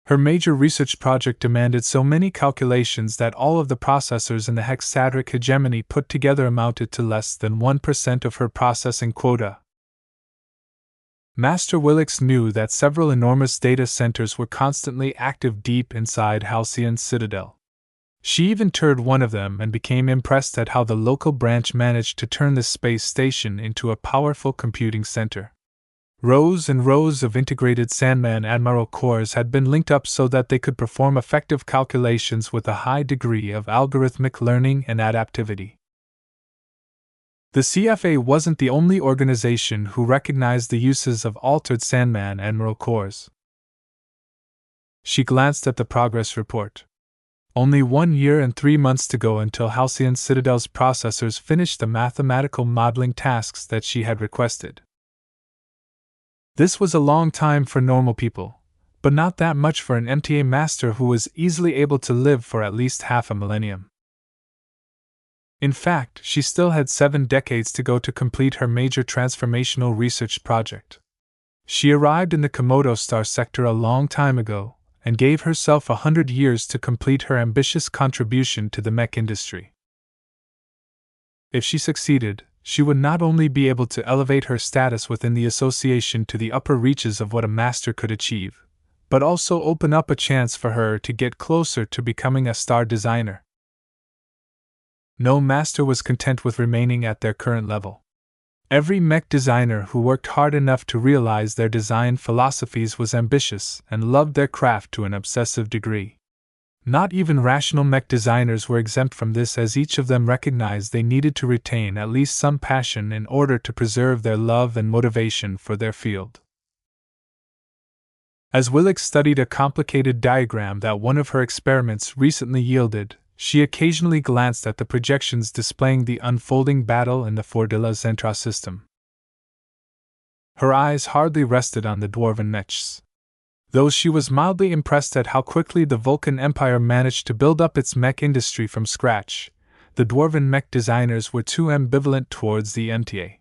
Her major research project demanded so many calculations that all of the processors in the hexadric hegemony put together amounted to less than 1% of her processing quota. Master Willix knew that several enormous data centers were constantly active deep inside Halcyon's citadel. She even toured one of them and became impressed at how the local branch managed to turn the space station into a powerful computing center. Rows and rows of integrated Sandman Admiral cores had been linked up so that they could perform effective calculations with a high degree of algorithmic learning and adaptivity. The CFA wasn't the only organization who recognized the uses of altered Sandman Admiral cores. She glanced at the progress report. Only 1 year and 3 months to go until Halcyon Citadel's processors finished the mathematical modeling tasks that she had requested. This was a long time for normal people, but not that much for an MTA master who was easily able to live for at least half a millennium. In fact, she still had 7 decades to go to complete her major transformational research project. She arrived in the Komodo star sector a long time ago, and gave herself 100 years to complete her ambitious contribution to the mech industry. If she succeeded, she would not only be able to elevate her status within the association to the upper reaches of what a master could achieve, but also open up a chance for her to get closer to becoming a star designer. No master was content with remaining at their current level. Every mech designer who worked hard enough to realize their design philosophies was ambitious and loved their craft to an obsessive degree. Not even rational mech designers were exempt from this, as each of them recognized they needed to retain at least some passion in order to preserve their love and motivation for their field. As Willix studied a complicated diagram that one of her experiments recently yielded, she occasionally glanced at the projections displaying the unfolding battle in the Fordilla Zentra system. Her eyes hardly rested on the dwarven mechs. Though she was mildly impressed at how quickly the Vulcan Empire managed to build up its mech industry from scratch, the dwarven mech designers were too ambivalent towards the MTA.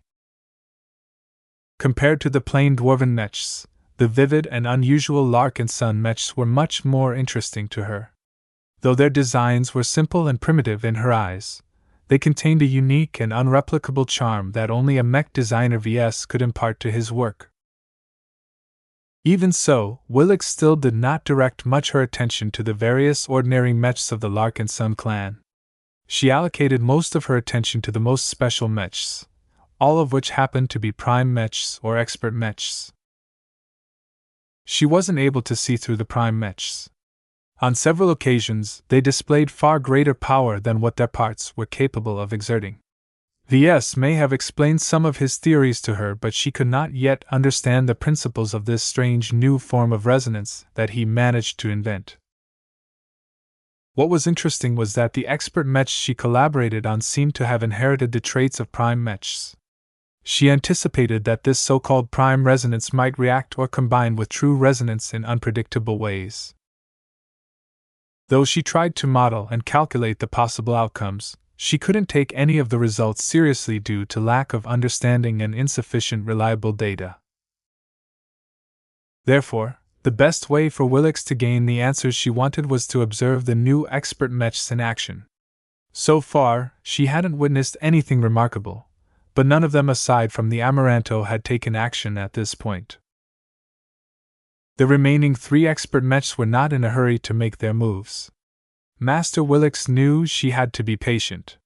Compared to the plain dwarven mechs, the vivid and unusual Larkinson mechs were much more interesting to her. Though their designs were simple and primitive in her eyes, they contained a unique and unreplicable charm that only a mech designer Ves could impart to his work. Even so, Willix still did not direct much her attention to the various ordinary mechs of the Larkinson clan. She allocated most of her attention to the most special mechs, all of which happened to be prime mechs or expert mechs. She wasn't able to see through the prime mechs. On several occasions, they displayed far greater power than what their parts were capable of exerting. Ves may have explained some of his theories to her, but she could not yet understand the principles of this strange new form of resonance that he managed to invent. What was interesting was that the expert mechs she collaborated on seemed to have inherited the traits of prime mechs. She anticipated that this so-called prime resonance might react or combine with true resonance in unpredictable ways. Though she tried to model and calculate the possible outcomes, she couldn't take any of the results seriously due to lack of understanding and insufficient reliable data. Therefore, the best way for Willix to gain the answers she wanted was to observe the new expert mechs in action. So far, she hadn't witnessed anything remarkable, but none of them aside from the Amaranto had taken action at this point. The remaining 3 expert mechs were not in a hurry to make their moves. Master Willix knew she had to be patient.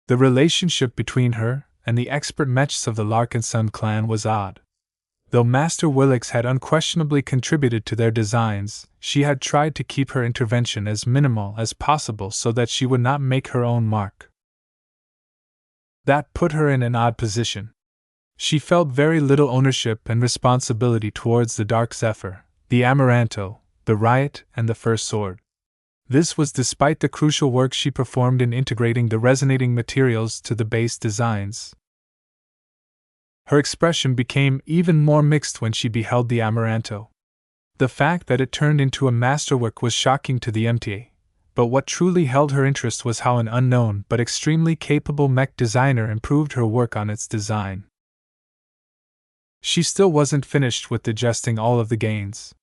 The relationship between her and the expert mechs of the Larkinson clan was odd. Though Master Willix had unquestionably contributed to their designs, she had tried to keep her intervention as minimal as possible so that she would not make her own mark. That put her in an odd position. She felt very little ownership and responsibility towards the Dark Zephyr, the Amaranto, the Riot, and the First Sword. This was despite the crucial work she performed in integrating the resonating materials to the base designs. Her expression became even more mixed when she beheld the Amaranto. The fact that it turned into a masterwork was shocking to the MTA, but what truly held her interest was how an unknown but extremely capable mech designer improved her work on its design. She still wasn't finished with digesting all of the gains.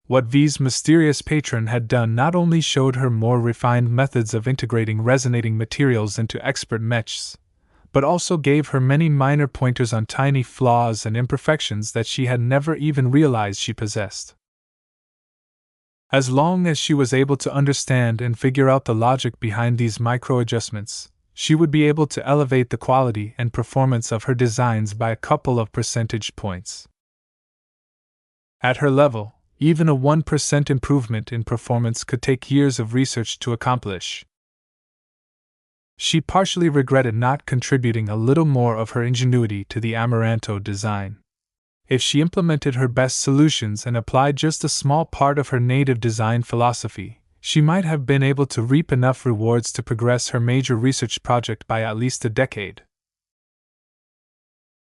What V's mysterious patron had done not only showed her more refined methods of integrating resonating materials into expert mechs, but also gave her many minor pointers on tiny flaws and imperfections that she had never even realized she possessed. As long as she was able to understand and figure out the logic behind these micro-adjustments, she would be able to elevate the quality and performance of her designs by a couple of percentage points. At her level, even a 1% improvement in performance could take years of research to accomplish. She partially regretted not contributing a little more of her ingenuity to the Amaranto design. If she implemented her best solutions and applied just a small part of her native design philosophy, she might have been able to reap enough rewards to progress her major research project by at least a decade.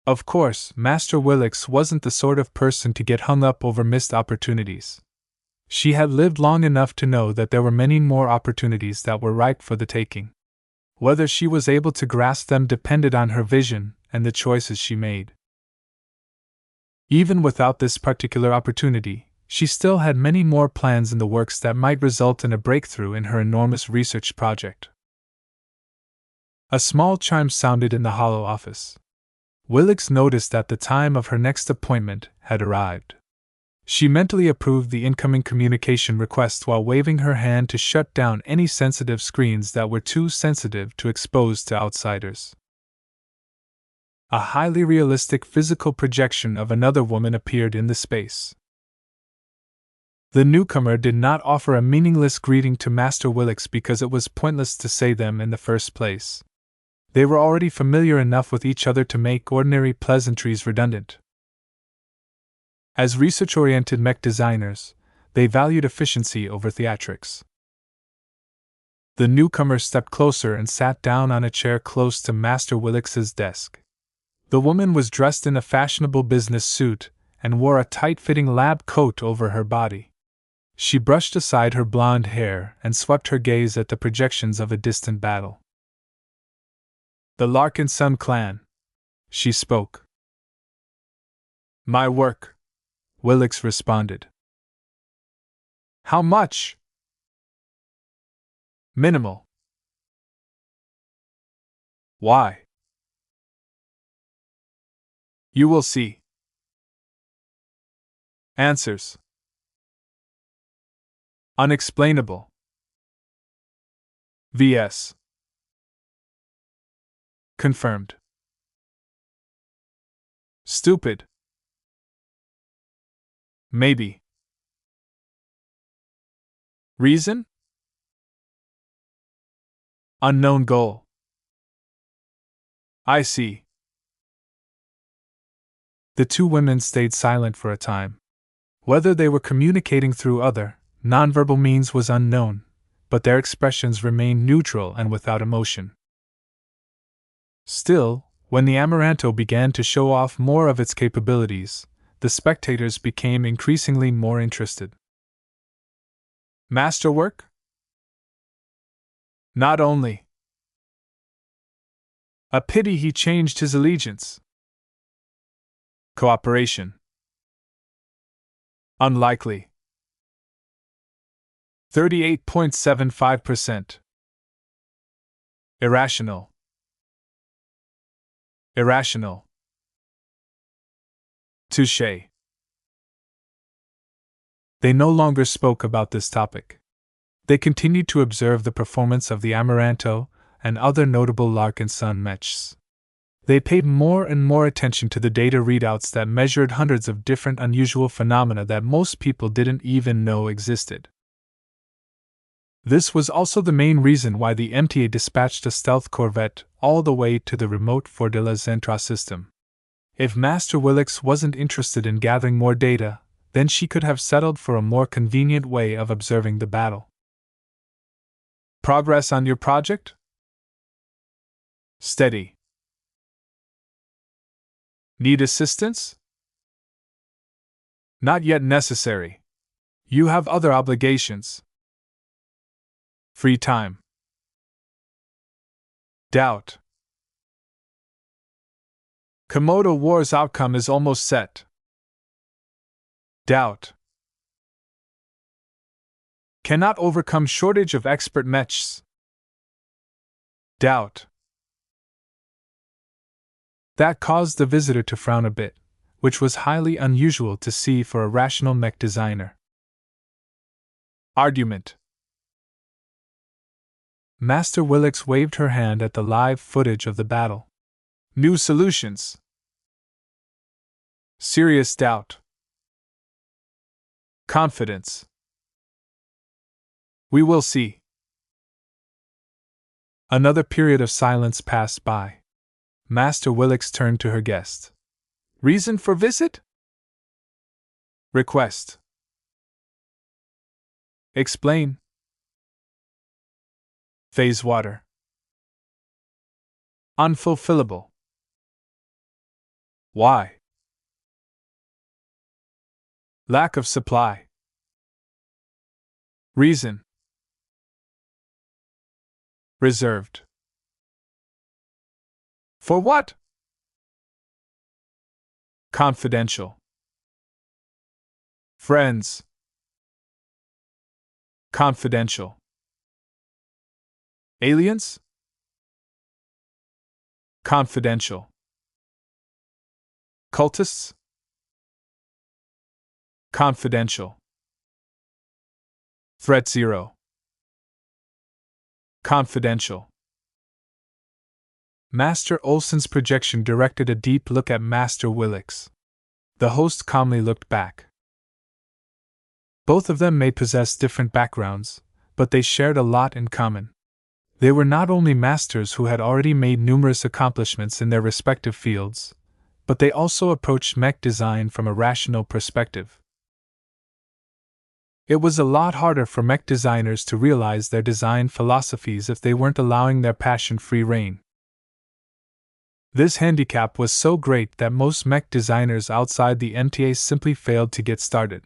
Of course, Master Willix wasn't the sort of person to get hung up over missed opportunities. She had lived long enough to know that there were many more opportunities that were ripe for the taking. Whether she was able to grasp them depended on her vision and the choices she made. Even without this particular opportunity, she still had many more plans in the works that might result in a breakthrough in her enormous research project. A small chime sounded in the hollow office. Willix noticed that the time of her next appointment had arrived. She mentally approved the incoming communication request while waving her hand to shut down any sensitive screens that were too sensitive to expose to outsiders. A highly realistic physical projection of another woman appeared in the space. The newcomer did not offer a meaningless greeting to Master Willix because it was pointless to say them in the first place. They were already familiar enough with each other to make ordinary pleasantries redundant. As research-oriented mech designers, they valued efficiency over theatrics. The newcomer stepped closer and sat down on a chair close to Master Willix's desk. The woman was dressed in a fashionable business suit and wore a tight-fitting lab coat over her body. She brushed aside her blonde hair and swept her gaze at the projections of a distant battle. "The Larkinson clan," she spoke. "My work," Willix responded. "How much?" "Minimal." "Why?" "You will see." Answers. Unexplainable. Vs. Confirmed. Stupid. Maybe. Reason? Unknown goal. I see. The two women stayed silent for a time. Whether they were communicating through other, nonverbal means was unknown, but their expressions remained neutral and without emotion. Still, when the Amaranto began to show off more of its capabilities, the spectators became increasingly more interested. Masterwork? Not only. A pity he changed his allegiance. Cooperation. Unlikely. 38.75%. Irrational. Irrational. Touché. They no longer spoke about this topic. They continued to observe the performance of the Amaranto and other notable Larkinson mechs. They paid more and more attention to the data readouts that measured hundreds of different unusual phenomena that most people didn't even know existed. This was also the main reason why the MTA dispatched a stealth corvette all the way to the remote Ves Larkinson system. If Master Willix wasn't interested in gathering more data, then she could have settled for a more convenient way of observing the battle. Progress on your project? Steady. Need assistance? Not yet necessary. You have other obligations. Free time. Doubt. Komodo War's outcome is almost set. Doubt. Cannot overcome shortage of expert mechs. Doubt. That caused the visitor to frown a bit, which was highly unusual to see for a rational mech designer. Argument. Master Willix waved her hand at the live footage of the battle. New solutions. Serious doubt. Confidence. We will see. Another period of silence passed by. Master Willix turned to her guest. Reason for visit? Request. Explain. Phase water. Unfulfillable. Why? Lack of supply. Reason. Reserved. For what? Confidential. Friends. Confidential. Aliens? Confidential. Cultists? Confidential. Threat zero. Confidential. Master Olson's projection directed a deep look at Master Willix. The host calmly looked back. Both of them may possess different backgrounds, but they shared a lot in common. They were not only masters who had already made numerous accomplishments in their respective fields, but they also approached mech design from a rational perspective. It was a lot harder for mech designers to realize their design philosophies if they weren't allowing their passion free rein. This handicap was so great that most mech designers outside the MTA simply failed to get started.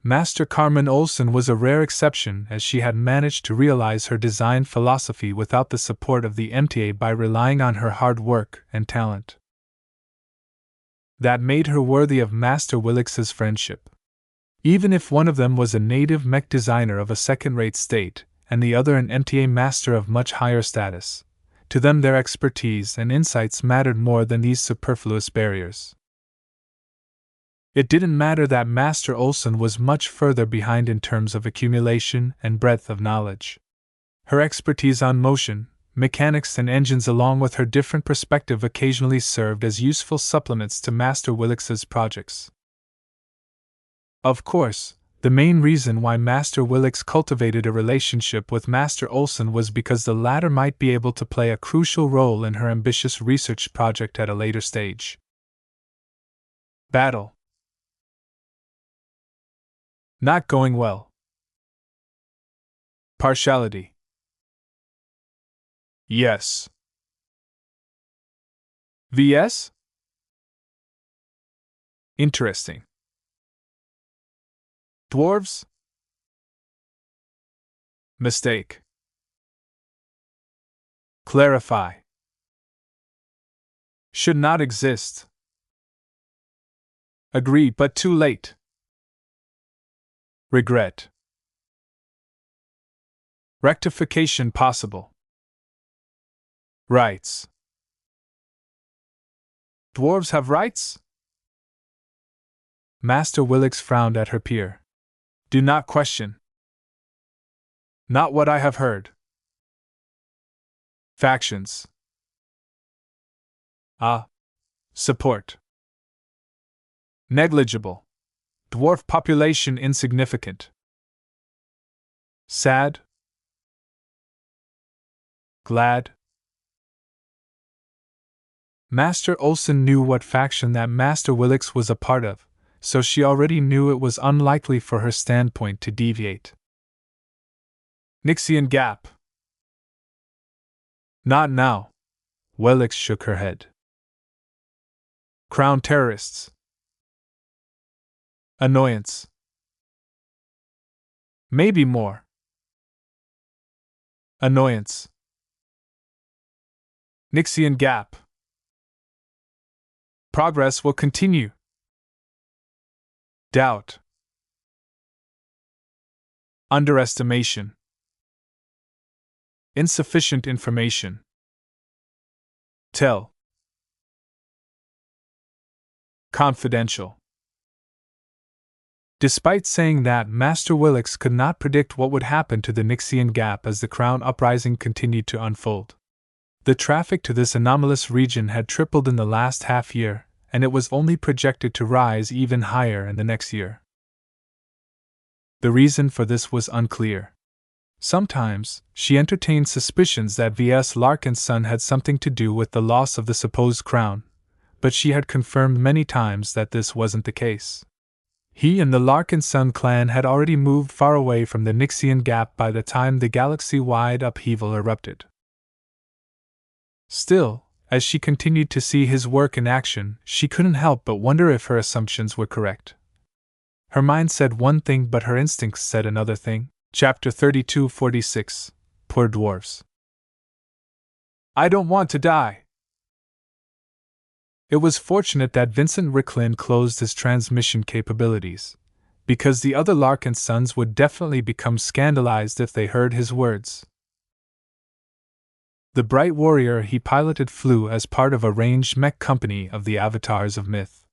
Master Carmen Olson was a rare exception, as she had managed to realize her design philosophy without the support of the MTA by relying on her hard work and talent. That made her worthy of Master Willix's friendship. Even if one of them was a native mech designer of a second-rate state, and the other an MTA master of much higher status, to them their expertise and insights mattered more than these superfluous barriers. It didn't matter that Master Olson was much further behind in terms of accumulation and breadth of knowledge. Her expertise on motion, mechanics and engines along with her different perspective occasionally served as useful supplements to Master Willix's projects. Of course, the main reason why Master Willix cultivated a relationship with Master Olson was because the latter might be able to play a crucial role in her ambitious research project at a later stage. Battle. Not going well. Partiality. Yes. VS? Interesting. Dwarves? Mistake. Clarify. Should not exist. Agree, but too late. Regret. Rectification possible. Rights. Dwarves have rights? Master Willix frowned at her peer. Do not question. Not what I have heard. Factions. Support. Negligible. Dwarf population insignificant. Sad. Glad. Master Olson knew what faction that Master Willix was a part of, so she already knew it was unlikely for her standpoint to deviate. Nixian Gap. Not now. Willix shook her head. Crown terrorists. Annoyance. Maybe more. Annoyance. Nixian Gap. Progress will continue. Doubt. Underestimation. Insufficient information. Tell. Confidential. Despite saying that, Master Willix could not predict what would happen to the Nixian Gap as the Crown Uprising continued to unfold. The traffic to this anomalous region had tripled in the last half year, and it was only projected to rise even higher in the next year. The reason for this was unclear. Sometimes, she entertained suspicions that Ves Larkinson had something to do with the loss of the supposed crown, but she had confirmed many times that this wasn't the case. He and the Larkinson clan had already moved far away from the Nixian Gap by the time the galaxy-wide upheaval erupted. Still, as she continued to see his work in action, she couldn't help but wonder if her assumptions were correct. Her mind said one thing, but her instincts said another thing. Chapter 3246. Poor Dwarves. I don't want to die. It was fortunate that Vincent Ricklin closed his transmission capabilities, because the other Larkinsons would definitely become scandalized if they heard his words. The bright warrior he piloted flew as part of a ranged mech company of the Avatars of Myth.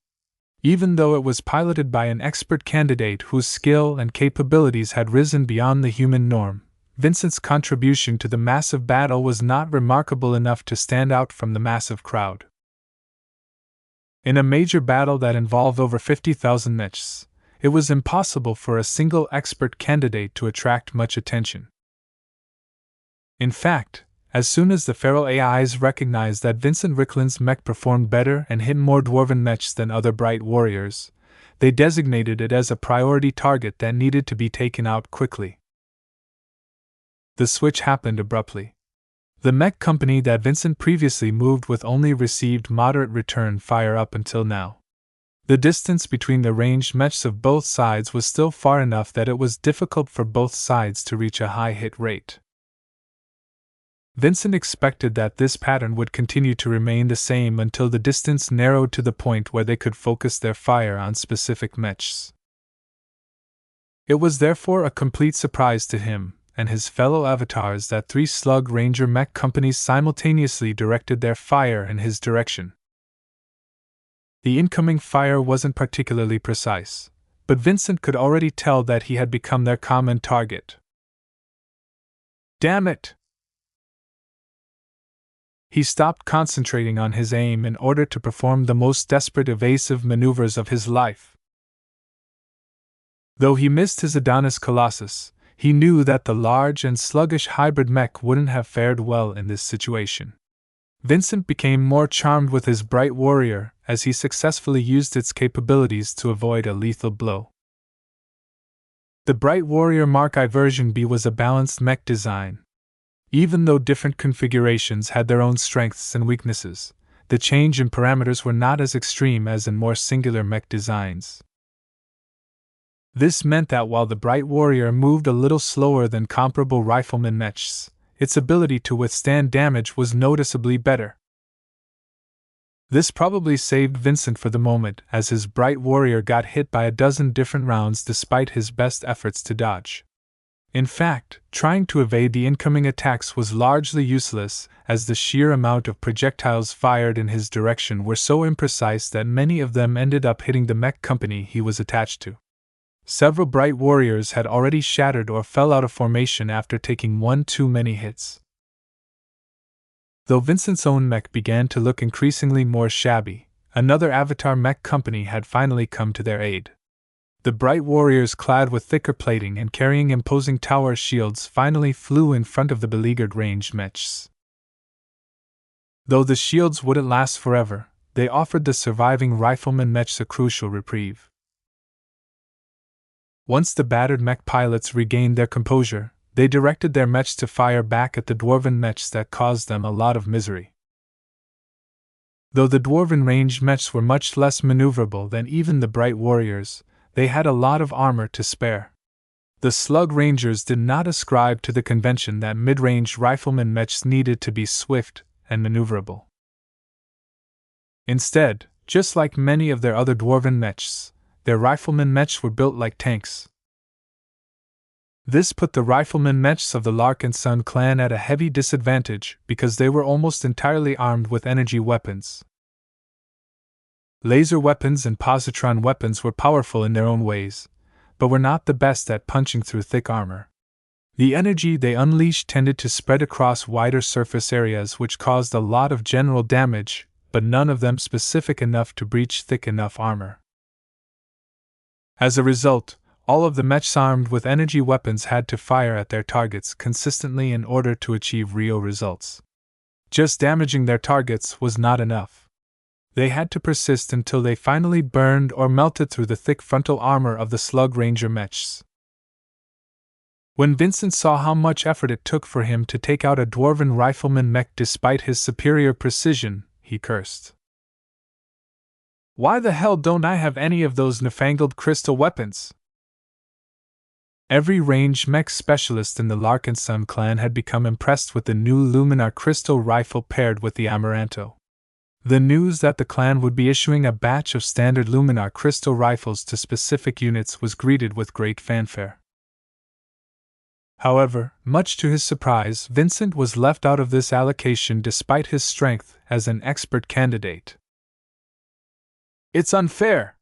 Even though it was piloted by an expert candidate whose skill and capabilities had risen beyond the human norm, Vincent's contribution to the massive battle was not remarkable enough to stand out from the massive crowd. In a major battle that involved over 50,000 mechs, it was impossible for a single expert candidate to attract much attention. In fact, as soon as the feral AIs recognized that Vincent Ricklin's mech performed better and hit more dwarven mechs than other bright warriors, they designated it as a priority target that needed to be taken out quickly. The switch happened abruptly. The mech company that Vincent previously moved with only received moderate return fire up until now. The distance between the ranged mechs of both sides was still far enough that it was difficult for both sides to reach a high hit rate. Vincent expected that this pattern would continue to remain the same until the distance narrowed to the point where they could focus their fire on specific mechs. It was therefore a complete surprise to him and his fellow avatars that 3 Slug Ranger mech companies simultaneously directed their fire in his direction. The incoming fire wasn't particularly precise, but Vincent could already tell that he had become their common target. Damn it! He stopped concentrating on his aim in order to perform the most desperate evasive maneuvers of his life. Though he missed his Adonis Colossus, he knew that the large and sluggish hybrid mech wouldn't have fared well in this situation. Vincent became more charmed with his bright warrior as he successfully used its capabilities to avoid a lethal blow. The bright warrior Mark I version B was a balanced mech design. Even though different configurations had their own strengths and weaknesses, the change in parameters were not as extreme as in more singular mech designs. This meant that while the bright warrior moved a little slower than comparable rifleman mechs, its ability to withstand damage was noticeably better. This probably saved Vincent for the moment, as his bright warrior got hit by a dozen different rounds despite his best efforts to dodge. In fact, trying to evade the incoming attacks was largely useless, as the sheer amount of projectiles fired in his direction were so imprecise that many of them ended up hitting the mech company he was attached to. Several bright warriors had already shattered or fell out of formation after taking one too many hits. Though Vincent's own mech began to look increasingly more shabby, another avatar mech company had finally come to their aid. The bright warriors clad with thicker plating and carrying imposing tower shields finally flew in front of the beleaguered ranged mechs. Though the shields wouldn't last forever, they offered the surviving rifleman mechs a crucial reprieve. Once the battered mech pilots regained their composure, they directed their mechs to fire back at the dwarven mechs that caused them a lot of misery. Though the dwarven ranged mechs were much less maneuverable than even the bright warriors, they had a lot of armor to spare. The Slug Rangers did not ascribe to the convention that mid-range rifleman mechs needed to be swift and maneuverable. Instead, just like many of their other dwarven mechs, their rifleman mechs were built like tanks. This put the rifleman mechs of the Larkinson clan at a heavy disadvantage because they were almost entirely armed with energy weapons. Laser weapons and positron weapons were powerful in their own ways, but were not the best at punching through thick armor. The energy they unleashed tended to spread across wider surface areas, which caused a lot of general damage, but none of them specific enough to breach thick enough armor. As a result, all of the mechs armed with energy weapons had to fire at their targets consistently in order to achieve real results. Just damaging their targets was not enough. They had to persist until they finally burned or melted through the thick frontal armor of the Slug Ranger mechs. When Vincent saw how much effort it took for him to take out a dwarven rifleman mech despite his superior precision, he cursed. "Why the hell don't I have any of those newfangled crystal weapons?" Every ranged mech specialist in the Larkinson clan had become impressed with the new Luminar crystal rifle paired with the Amaranto. The news that the clan would be issuing a batch of standard Luminar crystal rifles to specific units was greeted with great fanfare. However, much to his surprise, Vincent was left out of this allocation despite his strength as an expert candidate. "It's unfair!"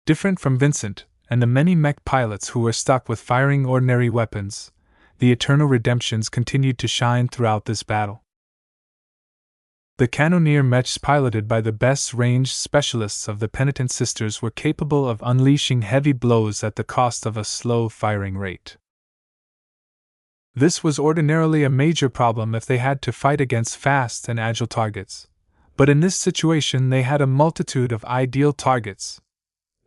Different from Vincent, and the many mech pilots who were stuck with firing ordinary weapons, the Eternal Redemptions continued to shine throughout this battle. The cannoneer mechs piloted by the best ranged specialists of the Penitent Sisters were capable of unleashing heavy blows at the cost of a slow firing rate. This was ordinarily a major problem if they had to fight against fast and agile targets, but in this situation they had a multitude of ideal targets.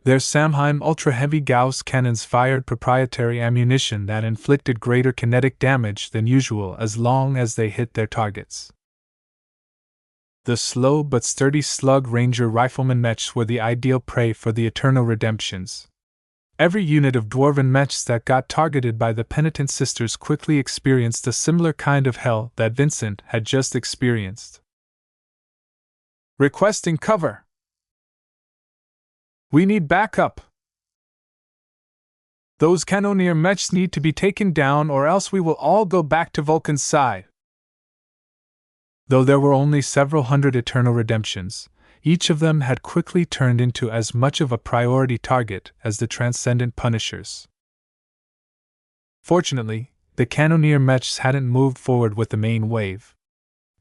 Their Samheim ultra-heavy Gauss cannons fired proprietary ammunition that inflicted greater kinetic damage than usual as long as they hit their targets. The slow but sturdy Slug Ranger rifleman mechs were the ideal prey for the Eternal Redemptions. Every unit of dwarven mechs that got targeted by the Penitent Sisters quickly experienced a similar kind of hell that Vincent had just experienced. "Requesting cover! We need backup! Those cannoneer mechs need to be taken down or else we will all go back to Vulcan's side." Though there were only several hundred Eternal Redemptions, each of them had quickly turned into as much of a priority target as the Transcendent Punishers. Fortunately, the cannoneer mechs hadn't moved forward with the main wave.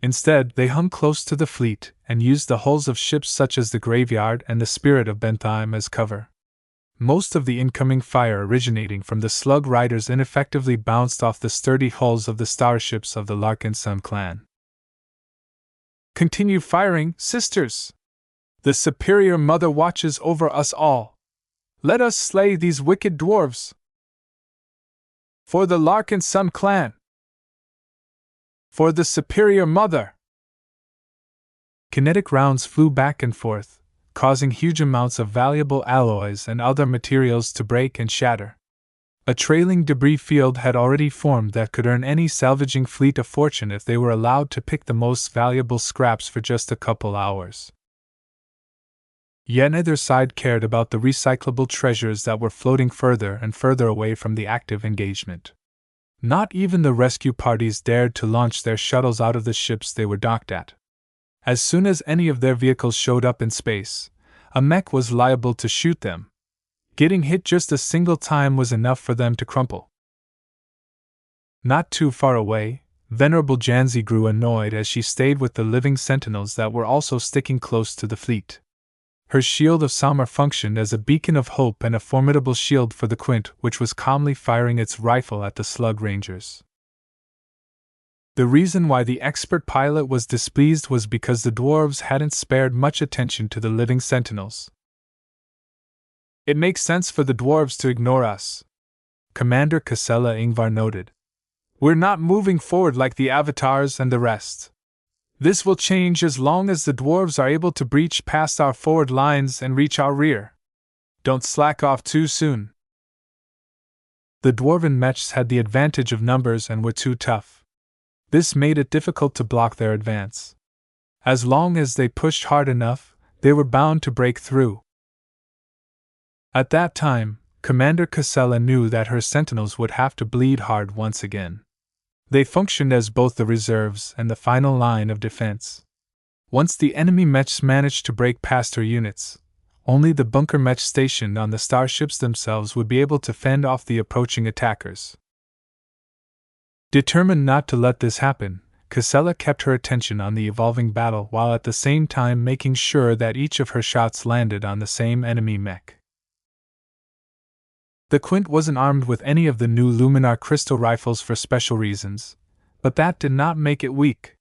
Instead, they hung close to the fleet and used the hulls of ships such as the Graveyard and the Spirit of Bentheim as cover. Most of the incoming fire originating from the Slug Riders ineffectively bounced off the sturdy hulls of the starships of the Larkinson clan. "Continue firing, sisters! The Superior Mother watches over us all. Let us slay these wicked dwarves! For the Larkinson clan! For the Superior Mother!" Kinetic rounds flew back and forth, causing huge amounts of valuable alloys and other materials to break and shatter. A trailing debris field had already formed that could earn any salvaging fleet a fortune if they were allowed to pick the most valuable scraps for just a couple hours. Yet neither side cared about the recyclable treasures that were floating further and further away from the active engagement. Not even the rescue parties dared to launch their shuttles out of the ships they were docked at. As soon as any of their vehicles showed up in space, a mech was liable to shoot them. Getting hit just a single time was enough for them to crumple. Not too far away, Venerable Janzi grew annoyed as she stayed with the living sentinels that were also sticking close to the fleet. Her shield of Samar functioned as a beacon of hope and a formidable shield for the Quint, which was calmly firing its rifle at the Slug Rangers. The reason why the expert pilot was displeased was because the dwarves hadn't spared much attention to the living sentinels. "It makes sense for the dwarves to ignore us," Commander Casella Ingvar noted. "We're not moving forward like the avatars and the rest. This will change as long as the dwarves are able to breach past our forward lines and reach our rear. Don't slack off too soon." The dwarven mechs had the advantage of numbers and were too tough. This made it difficult to block their advance. As long as they pushed hard enough, they were bound to break through. At that time, Commander Casella knew that her sentinels would have to bleed hard once again. They functioned as both the reserves and the final line of defense. Once the enemy mechs managed to break past her units, only the bunker mech stationed on the starships themselves would be able to fend off the approaching attackers. Determined not to let this happen, Casella kept her attention on the evolving battle while at the same time making sure that each of her shots landed on the same enemy mech. The Quint wasn't armed with any of the new Luminar crystal rifles for special reasons, but that did not make it weak.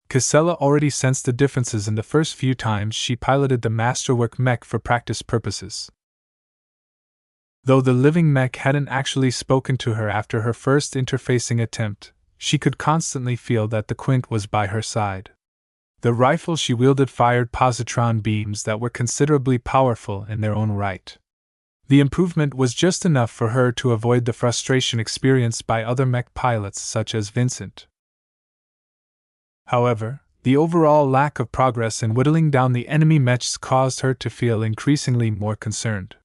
Casella already sensed the differences in the first few times she piloted the Masterwork mech for practice purposes. Though the living mech hadn't actually spoken to her after her first interfacing attempt, she could constantly feel that the Quint was by her side. The rifle she wielded fired positron beams that were considerably powerful in their own right. The improvement was just enough for her to avoid the frustration experienced by other mech pilots such as Vincent. However, the overall lack of progress in whittling down the enemy mechs caused her to feel increasingly more concerned.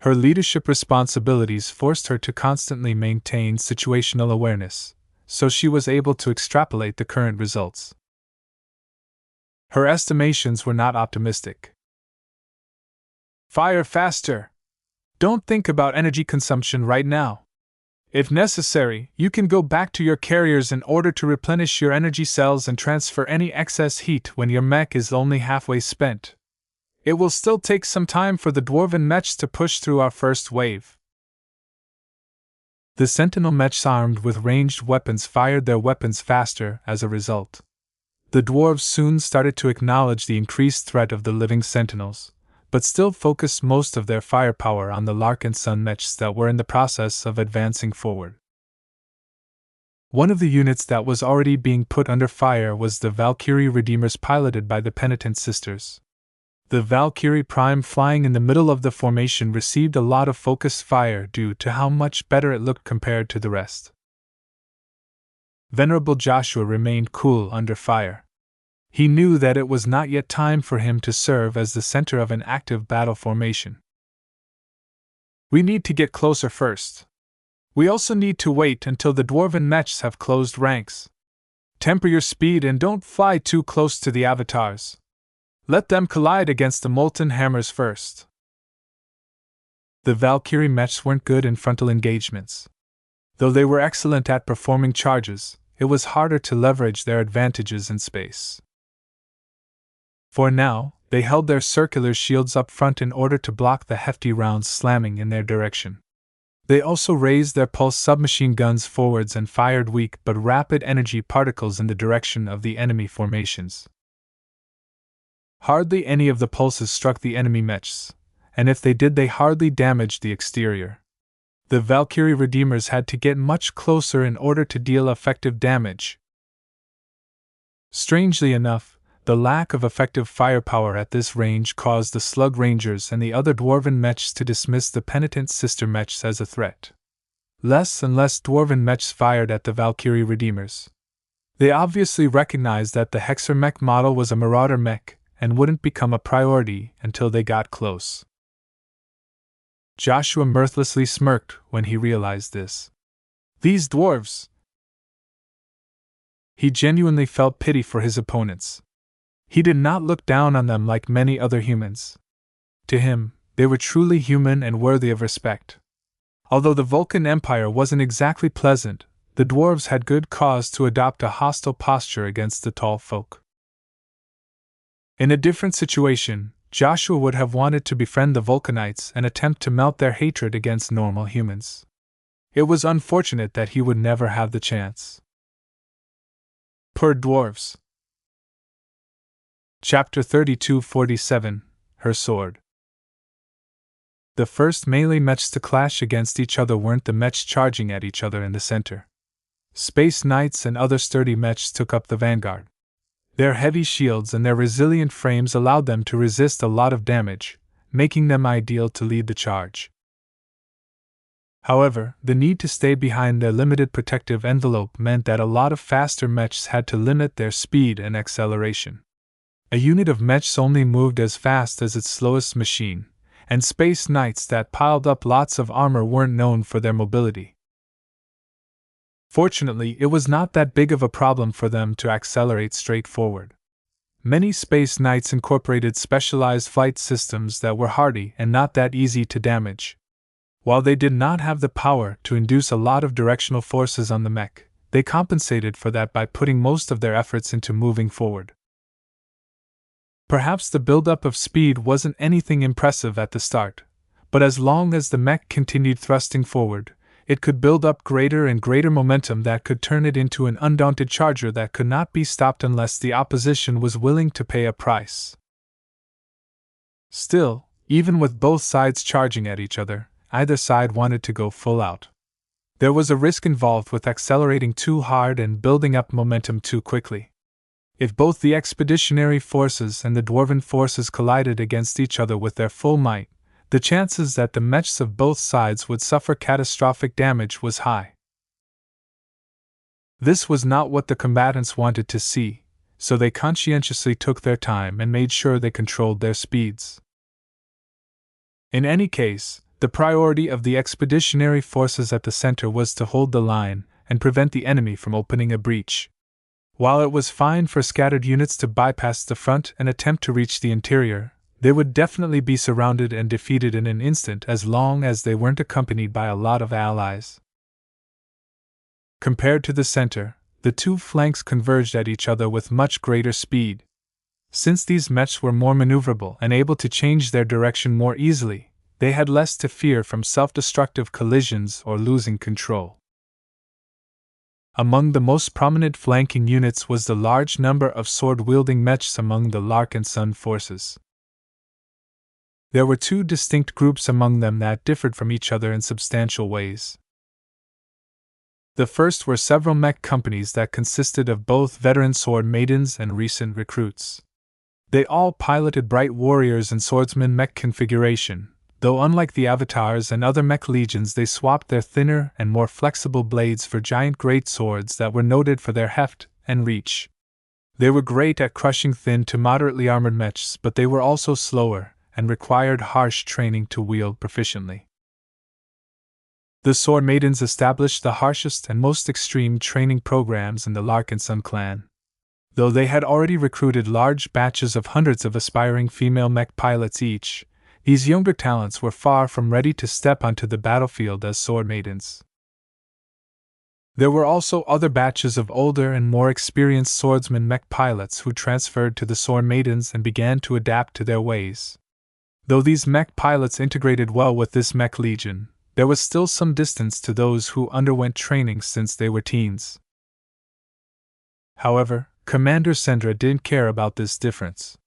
Her leadership responsibilities forced her to constantly maintain situational awareness, so she was able to extrapolate the current results. Her estimations were not optimistic. Fire faster! Don't think about energy consumption right now. If necessary, you can go back to your carriers in order to replenish your energy cells and transfer any excess heat when your mech is only halfway spent. It will still take some time for the dwarven mechs to push through our first wave. The sentinel mechs armed with ranged weapons fired their weapons faster as a result. The dwarves soon started to acknowledge the increased threat of the living sentinels, but still focused most of their firepower on the Larkinson mechs that were in the process of advancing forward. One of the units that was already being put under fire was the Valkyrie Redeemers piloted by the Penitent Sisters. The Valkyrie Prime flying in the middle of the formation received a lot of focused fire due to how much better it looked compared to the rest. Venerable Joshua remained cool under fire. He knew that it was not yet time for him to serve as the center of an active battle formation. We need to get closer first. We also need to wait until the dwarven mechs have closed ranks. Temper your speed and don't fly too close to the avatars. Let them collide against the molten hammers first. The Valkyrie mechs weren't good in frontal engagements. Though they were excellent at performing charges, it was harder to leverage their advantages in space. For now, they held their circular shields up front in order to block the hefty rounds slamming in their direction. They also raised their pulse submachine guns forwards and fired weak but rapid energy particles in the direction of the enemy formations. Hardly any of the pulses struck the enemy mechs, and if they did, they hardly damaged the exterior. The Valkyrie Redeemers had to get much closer in order to deal effective damage. Strangely enough, the lack of effective firepower at this range caused the Slug Rangers and the other dwarven mechs to dismiss the Penitent Sister mechs as a threat. Less and less dwarven mechs fired at the Valkyrie Redeemers. They obviously recognized that the Hexer mech model was a marauder mech and wouldn't become a priority until they got close. Joshua mirthlessly smirked when he realized this. These dwarves! He genuinely felt pity for his opponents. He did not look down on them like many other humans. To him, they were truly human and worthy of respect. Although the Vulcan Empire wasn't exactly pleasant, the dwarves had good cause to adopt a hostile posture against the tall folk. In a different situation, Joshua would have wanted to befriend the Vulcanites and attempt to melt their hatred against normal humans. It was unfortunate that he would never have the chance. Poor dwarves. Chapter 3247, Her Sword. The first melee mechs to clash against each other weren't the mechs charging at each other in the center. Space Knights and other sturdy mechs took up the vanguard. Their heavy shields and their resilient frames allowed them to resist a lot of damage, making them ideal to lead the charge. However, the need to stay behind their limited protective envelope meant that a lot of faster mechs had to limit their speed and acceleration. A unit of mechs only moved as fast as its slowest machine, and Space Knights that piled up lots of armor weren't known for their mobility. Fortunately, it was not that big of a problem for them to accelerate straight forward. Many Space Knights incorporated specialized flight systems that were hardy and not that easy to damage. While they did not have the power to induce a lot of directional forces on the mech, they compensated for that by putting most of their efforts into moving forward. Perhaps the buildup of speed wasn't anything impressive at the start, but as long as the mech continued thrusting forward, it could build up greater and greater momentum that could turn it into an undaunted charger that could not be stopped unless the opposition was willing to pay a price. Still, even with both sides charging at each other, either side wanted to go full out. There was a risk involved with accelerating too hard and building up momentum too quickly. If both the expeditionary forces and the dwarven forces collided against each other with their full might, the chances that the mechs of both sides would suffer catastrophic damage was high. This was not what the combatants wanted to see, so they conscientiously took their time and made sure they controlled their speeds. In any case, the priority of the expeditionary forces at the center was to hold the line and prevent the enemy from opening a breach. While it was fine for scattered units to bypass the front and attempt to reach the interior, they would definitely be surrounded and defeated in an instant as long as they weren't accompanied by a lot of allies. Compared to the center, the two flanks converged at each other with much greater speed. Since these mechs were more maneuverable and able to change their direction more easily, they had less to fear from self-destructive collisions or losing control. Among the most prominent flanking units was the large number of sword-wielding mechs among the Larkinson forces. There were two distinct groups among them that differed from each other in substantial ways. The first were several mech companies that consisted of both veteran sword maidens and recent recruits. They all piloted bright warriors and swordsman mech configuration, though unlike the avatars and other mech legions they swapped their thinner and more flexible blades for giant great swords that were noted for their heft and reach. They were great at crushing thin to moderately armored mechs, but they were also slower and required harsh training to wield proficiently. The Sword Maidens established the harshest and most extreme training programs in the Larkinson clan. Though they had already recruited large batches of hundreds of aspiring female mech pilots each, these younger talents were far from ready to step onto the battlefield as Sword Maidens. There were also other batches of older and more experienced swordsman mech pilots who transferred to the Sword Maidens and began to adapt to their ways. Though these mech pilots integrated well with this mech legion, there was still some distance to those who underwent training since they were teens. However, Commander Sandra didn't care about this difference.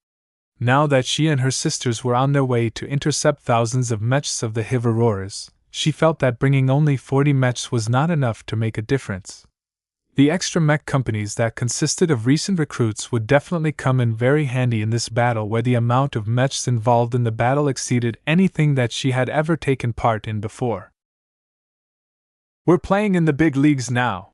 Now that she and her sisters were on their way to intercept thousands of mechs of the Hiverorers, she felt that bringing only 40 mechs was not enough to make a difference. The extra mech companies that consisted of recent recruits would definitely come in very handy in this battle, where the amount of mechs involved in the battle exceeded anything that she had ever taken part in before. "We're playing in the big leagues now."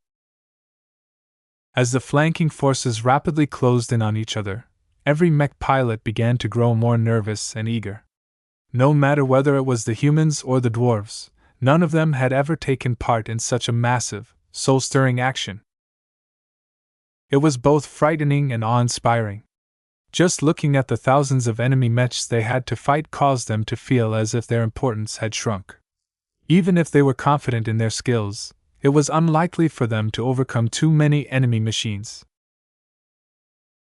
As the flanking forces rapidly closed in on each other, every mech pilot began to grow more nervous and eager. No matter whether it was the humans or the dwarves, none of them had ever taken part in such a massive, soul-stirring action. It was both frightening and awe-inspiring. Just looking at the thousands of enemy mechs they had to fight caused them to feel as if their importance had shrunk. Even if they were confident in their skills, it was unlikely for them to overcome too many enemy machines.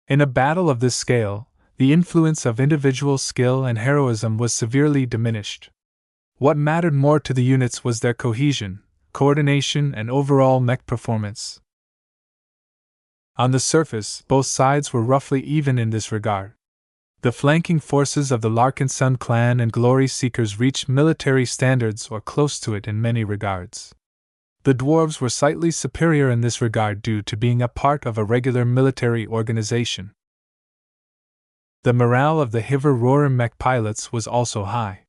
In a battle of this scale, the influence of individual skill and heroism was severely diminished. What mattered more to the units was their cohesion, coordination, and overall mech performance. On the surface, both sides were roughly even in this regard. The flanking forces of the Larkinson clan and Glory Seekers reached military standards or close to it in many regards. The dwarves were slightly superior in this regard due to being a part of a regular military organization. The morale of the Hiverrorer mech pilots was also high.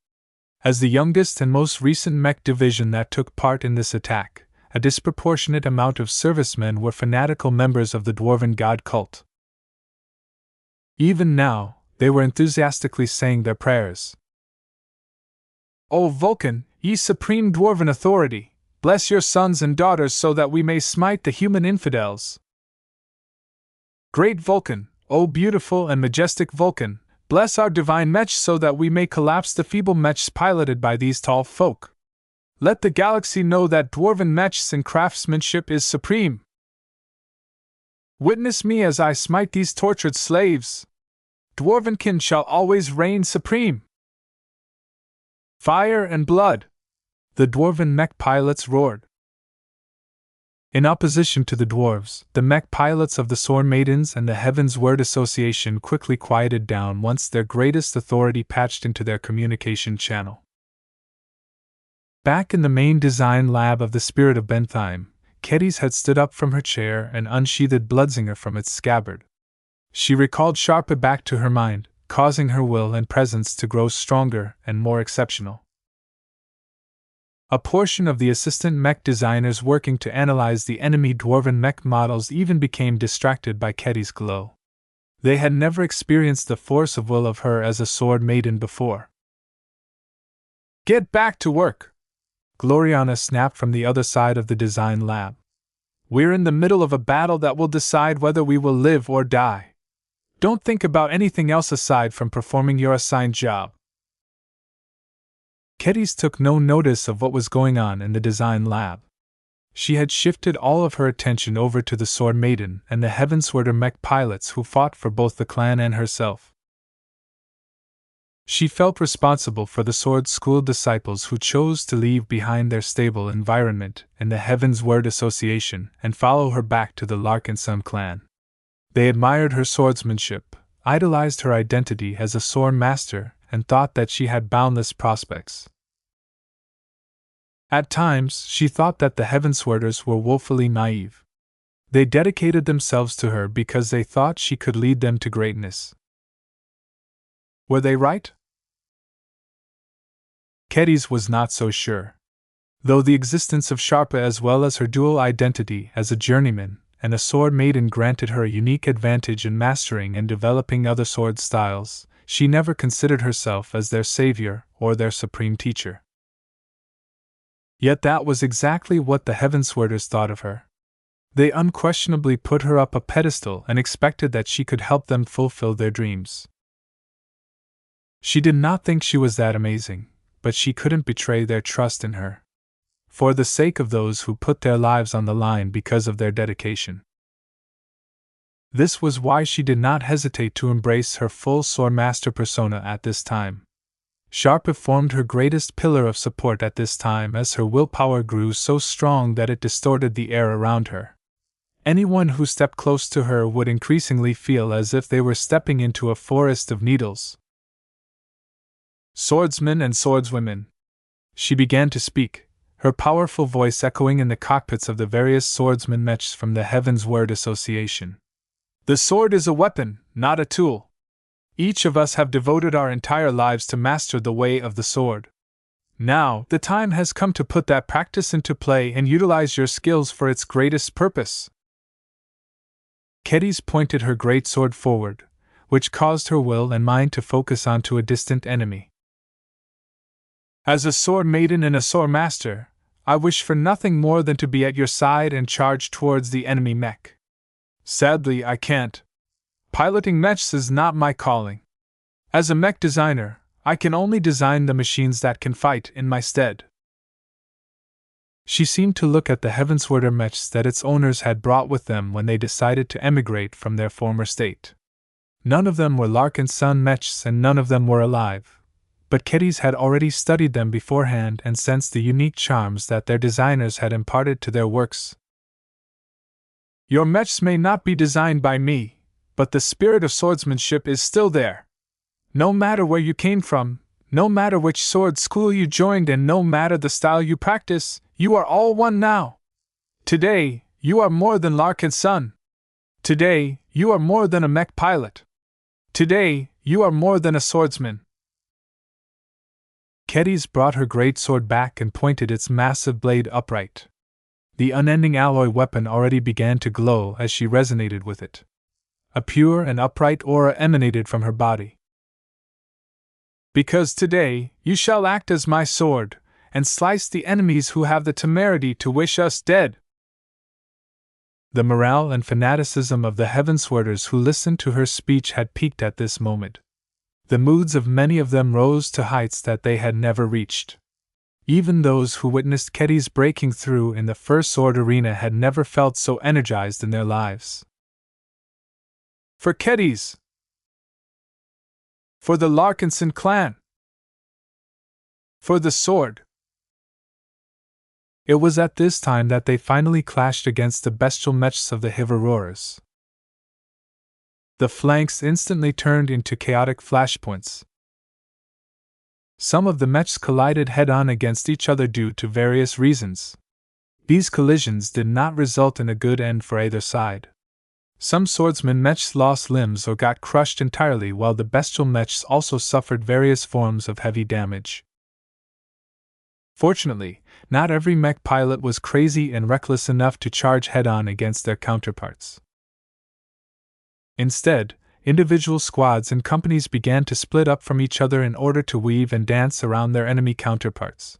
As the youngest and most recent mech division that took part in this attack, a disproportionate amount of servicemen were fanatical members of the Dwarven god cult. Even now, they were enthusiastically saying their prayers. "O Vulcan, ye supreme Dwarven authority, bless your sons and daughters so that we may smite the human infidels. Great Vulcan, O beautiful and majestic Vulcan, bless our divine mech so that we may collapse the feeble mechs piloted by these tall folk. Let the galaxy know that dwarven mechs and craftsmanship is supreme. Witness me as I smite these tortured slaves. Dwarvenkin shall always reign supreme. Fire and blood! The dwarven mech pilots roared. In opposition to the dwarves, the mech pilots of the Sword Maidens and the Heaven's Word Association quickly quieted down once their greatest authority patched into their communication channel. Back in the main design lab of the Spirit of Bentheim, Kedis had stood up from her chair and unsheathed Bloodsinger from its scabbard. She recalled Sharpa back to her mind, causing her will and presence to grow stronger and more exceptional. A portion of the assistant mech designers working to analyze the enemy dwarven mech models even became distracted by Kedis' glow. They had never experienced the force of will of her as a sword maiden before. Get back to work! Gloriana snapped from the other side of the design lab. We're in the middle of a battle that will decide whether we will live or die. Don't think about anything else aside from performing your assigned job. Kedis took no notice of what was going on in the design lab. She had shifted all of her attention over to the Sword Maiden and the Heavenswarder mech pilots who fought for both the clan and herself. She felt responsible for the Sword School disciples who chose to leave behind their stable environment in the Heaven's Word Association and follow her back to the Larkinson clan. They admired her swordsmanship, idolized her identity as a sword master, and thought that she had boundless prospects. At times, she thought that the Heavenswarders were woefully naive. They dedicated themselves to her because they thought she could lead them to greatness. Were they right? Kedis was not so sure. Though the existence of Sharpa as well as her dual identity as a journeyman and a sword maiden granted her a unique advantage in mastering and developing other sword styles, she never considered herself as their savior or their supreme teacher. Yet that was exactly what the Heavenswarders thought of her. They unquestionably put her up a pedestal and expected that she could help them fulfill their dreams. She did not think she was that amazing, but she couldn't betray their trust in her. For the sake of those who put their lives on the line because of their dedication. This was why she did not hesitate to embrace her full swordmaster persona at this time. Sharpa formed her greatest pillar of support at this time as her willpower grew so strong that it distorted the air around her. Anyone who stepped close to her would increasingly feel as if they were stepping into a forest of needles. Swordsmen and swordswomen. She began to speak, her powerful voice echoing in the cockpits of the various swordsman mechs from the Heaven's Word Association. The sword is a weapon, not a tool. Each of us have devoted our entire lives to master the way of the sword. Now, the time has come to put that practice into play and utilize your skills for its greatest purpose. Kedis pointed her great sword forward, which caused her will and mind to focus onto a distant enemy. As a sword maiden and a sword master, I wish for nothing more than to be at your side and charge towards the enemy mech. Sadly, I can't. Piloting mechs is not my calling. As a mech designer, I can only design the machines that can fight in my stead. She seemed to look at the Heavenswarder mechs that its owners had brought with them when they decided to emigrate from their former state. None of them were Larkinson mechs and none of them were alive. But Kedis had already studied them beforehand and sensed the unique charms that their designers had imparted to their works. Your mechs may not be designed by me, but the spirit of swordsmanship is still there. No matter where you came from, no matter which sword school you joined, and no matter the style you practice, you are all one now. Today, you are more than Larkinson. Today, you are more than a mech pilot. Today, you are more than a swordsman. Kedis brought her great sword back and pointed its massive blade upright. The unending alloy weapon already began to glow as she resonated with it. A pure and upright aura emanated from her body. Because today, you shall act as my sword, and slice the enemies who have the temerity to wish us dead. The morale and fanaticism of the Heavenswarders who listened to her speech had peaked at this moment. The moods of many of them rose to heights that they had never reached. Even those who witnessed Ketty's breaking through in the first sword arena had never felt so energized in their lives. For Ketty's! For the Larkinson clan! For the sword! It was at this time that they finally clashed against the bestial mechs of the Hiverorers. The flanks instantly turned into chaotic flashpoints. Some of the mechs collided head-on against each other due to various reasons. These collisions did not result in a good end for either side. Some swordsman mechs lost limbs or got crushed entirely, while the bestial mechs also suffered various forms of heavy damage. Fortunately, not every mech pilot was crazy and reckless enough to charge head-on against their counterparts. Instead, individual squads and companies began to split up from each other in order to weave and dance around their enemy counterparts.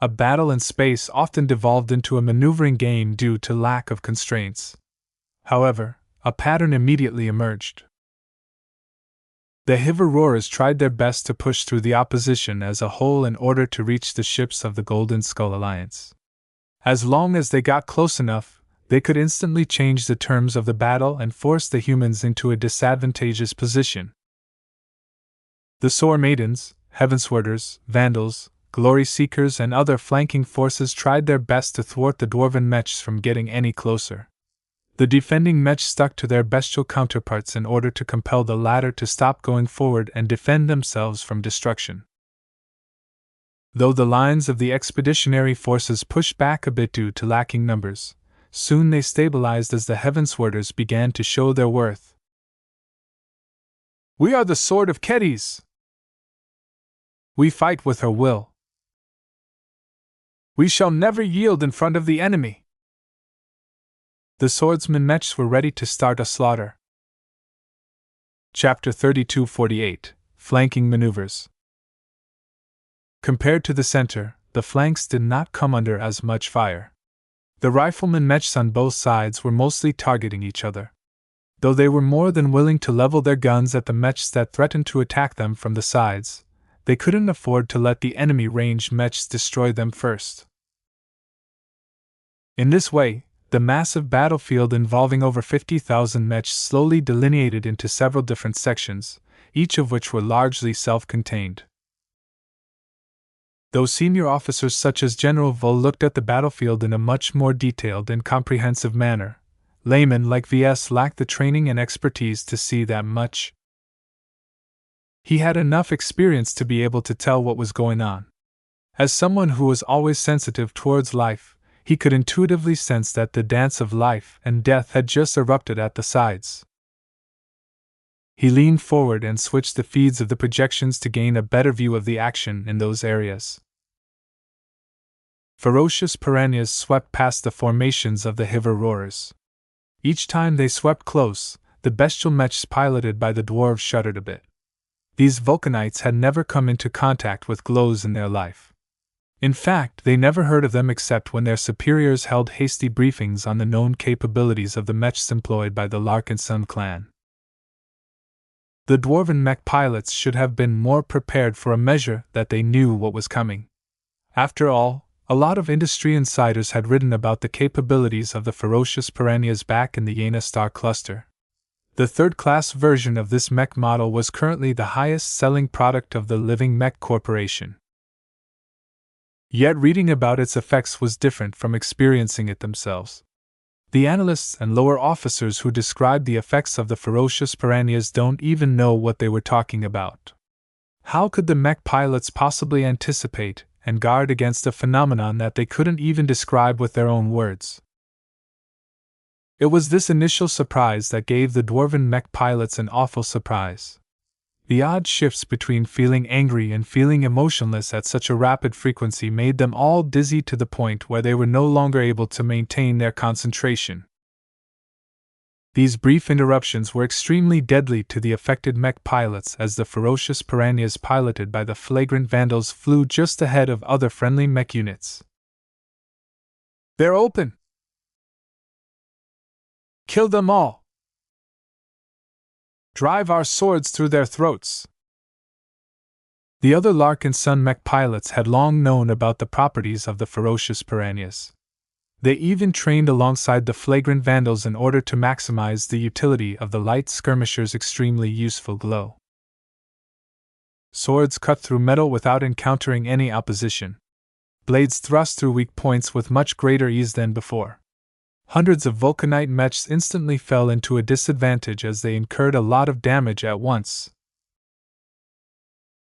A battle in space often devolved into a maneuvering game due to lack of constraints. However, a pattern immediately emerged. The Hiverorers tried their best to push through the opposition as a whole in order to reach the ships of the Golden Skull Alliance. As long as they got close enough, they could instantly change the terms of the battle and force the humans into a disadvantageous position. The Sore Maidens, Heavenswarders, Vandals, Glory Seekers, and other flanking forces tried their best to thwart the Dwarven mechs from getting any closer. The defending mechs stuck to their bestial counterparts in order to compel the latter to stop going forward and defend themselves from destruction. Though the lines of the expeditionary forces pushed back a bit due to lacking numbers, soon they stabilized as the Heavenswarders began to show their worth. "We are the sword of Ketty's! We fight with her will. We shall never yield in front of the enemy!" The swordsman mechs were ready to start a slaughter. Chapter 3248 Flanking Maneuvers. Compared to the center, the flanks did not come under as much fire. The riflemen mechs on both sides were mostly targeting each other. Though they were more than willing to level their guns at the mechs that threatened to attack them from the sides, they couldn't afford to let the enemy ranged mechs destroy them first. In this way, the massive battlefield involving over 50,000 mechs slowly delineated into several different sections, each of which were largely self-contained. Though senior officers such as General Vull looked at the battlefield in a much more detailed and comprehensive manner, laymen like Ves lacked the training and expertise to see that much. He had enough experience to be able to tell what was going on. As someone who was always sensitive towards life, he could intuitively sense that the dance of life and death had just erupted at the sides. He leaned forward and switched the feeds of the projections to gain a better view of the action in those areas. Ferocious piranhas swept past the formations of the Hiverorers. Each time they swept close, the bestial mechs piloted by the dwarves shuddered a bit. These Vulcanites had never come into contact with glows in their life. In fact, they never heard of them except when their superiors held hasty briefings on the known capabilities of the mechs employed by the Larkinson clan. The dwarven mech pilots should have been more prepared for a measure that they knew what was coming. After all, a lot of industry insiders had written about the capabilities of the ferocious piranhas back in the Yena star cluster. The third-class version of this mech model was currently the highest-selling product of the Living Mech Corporation. Yet reading about its effects was different from experiencing it themselves. The analysts and lower officers who described the effects of the ferocious piranhas don't even know what they were talking about. How could the mech pilots possibly anticipate and guard against a phenomenon that they couldn't even describe with their own words? It was this initial surprise that gave the dwarven mech pilots an awful surprise. The odd shifts between feeling angry and feeling emotionless at such a rapid frequency made them all dizzy to the point where they were no longer able to maintain their concentration. These brief interruptions were extremely deadly to the affected mech pilots as the ferocious piranhas piloted by the flagrant vandals flew just ahead of other friendly mech units. "They're open!" Kill them all! Drive our swords through their throats! The other Larkinson mech pilots had long known about the properties of the ferocious piranhas. They even trained alongside the flagrant vandals in order to maximize the utility of the light skirmisher's extremely useful glow. Swords cut through metal without encountering any opposition. Blades thrust through weak points with much greater ease than before. Hundreds of vulcanite mechs instantly fell into a disadvantage as they incurred a lot of damage at once.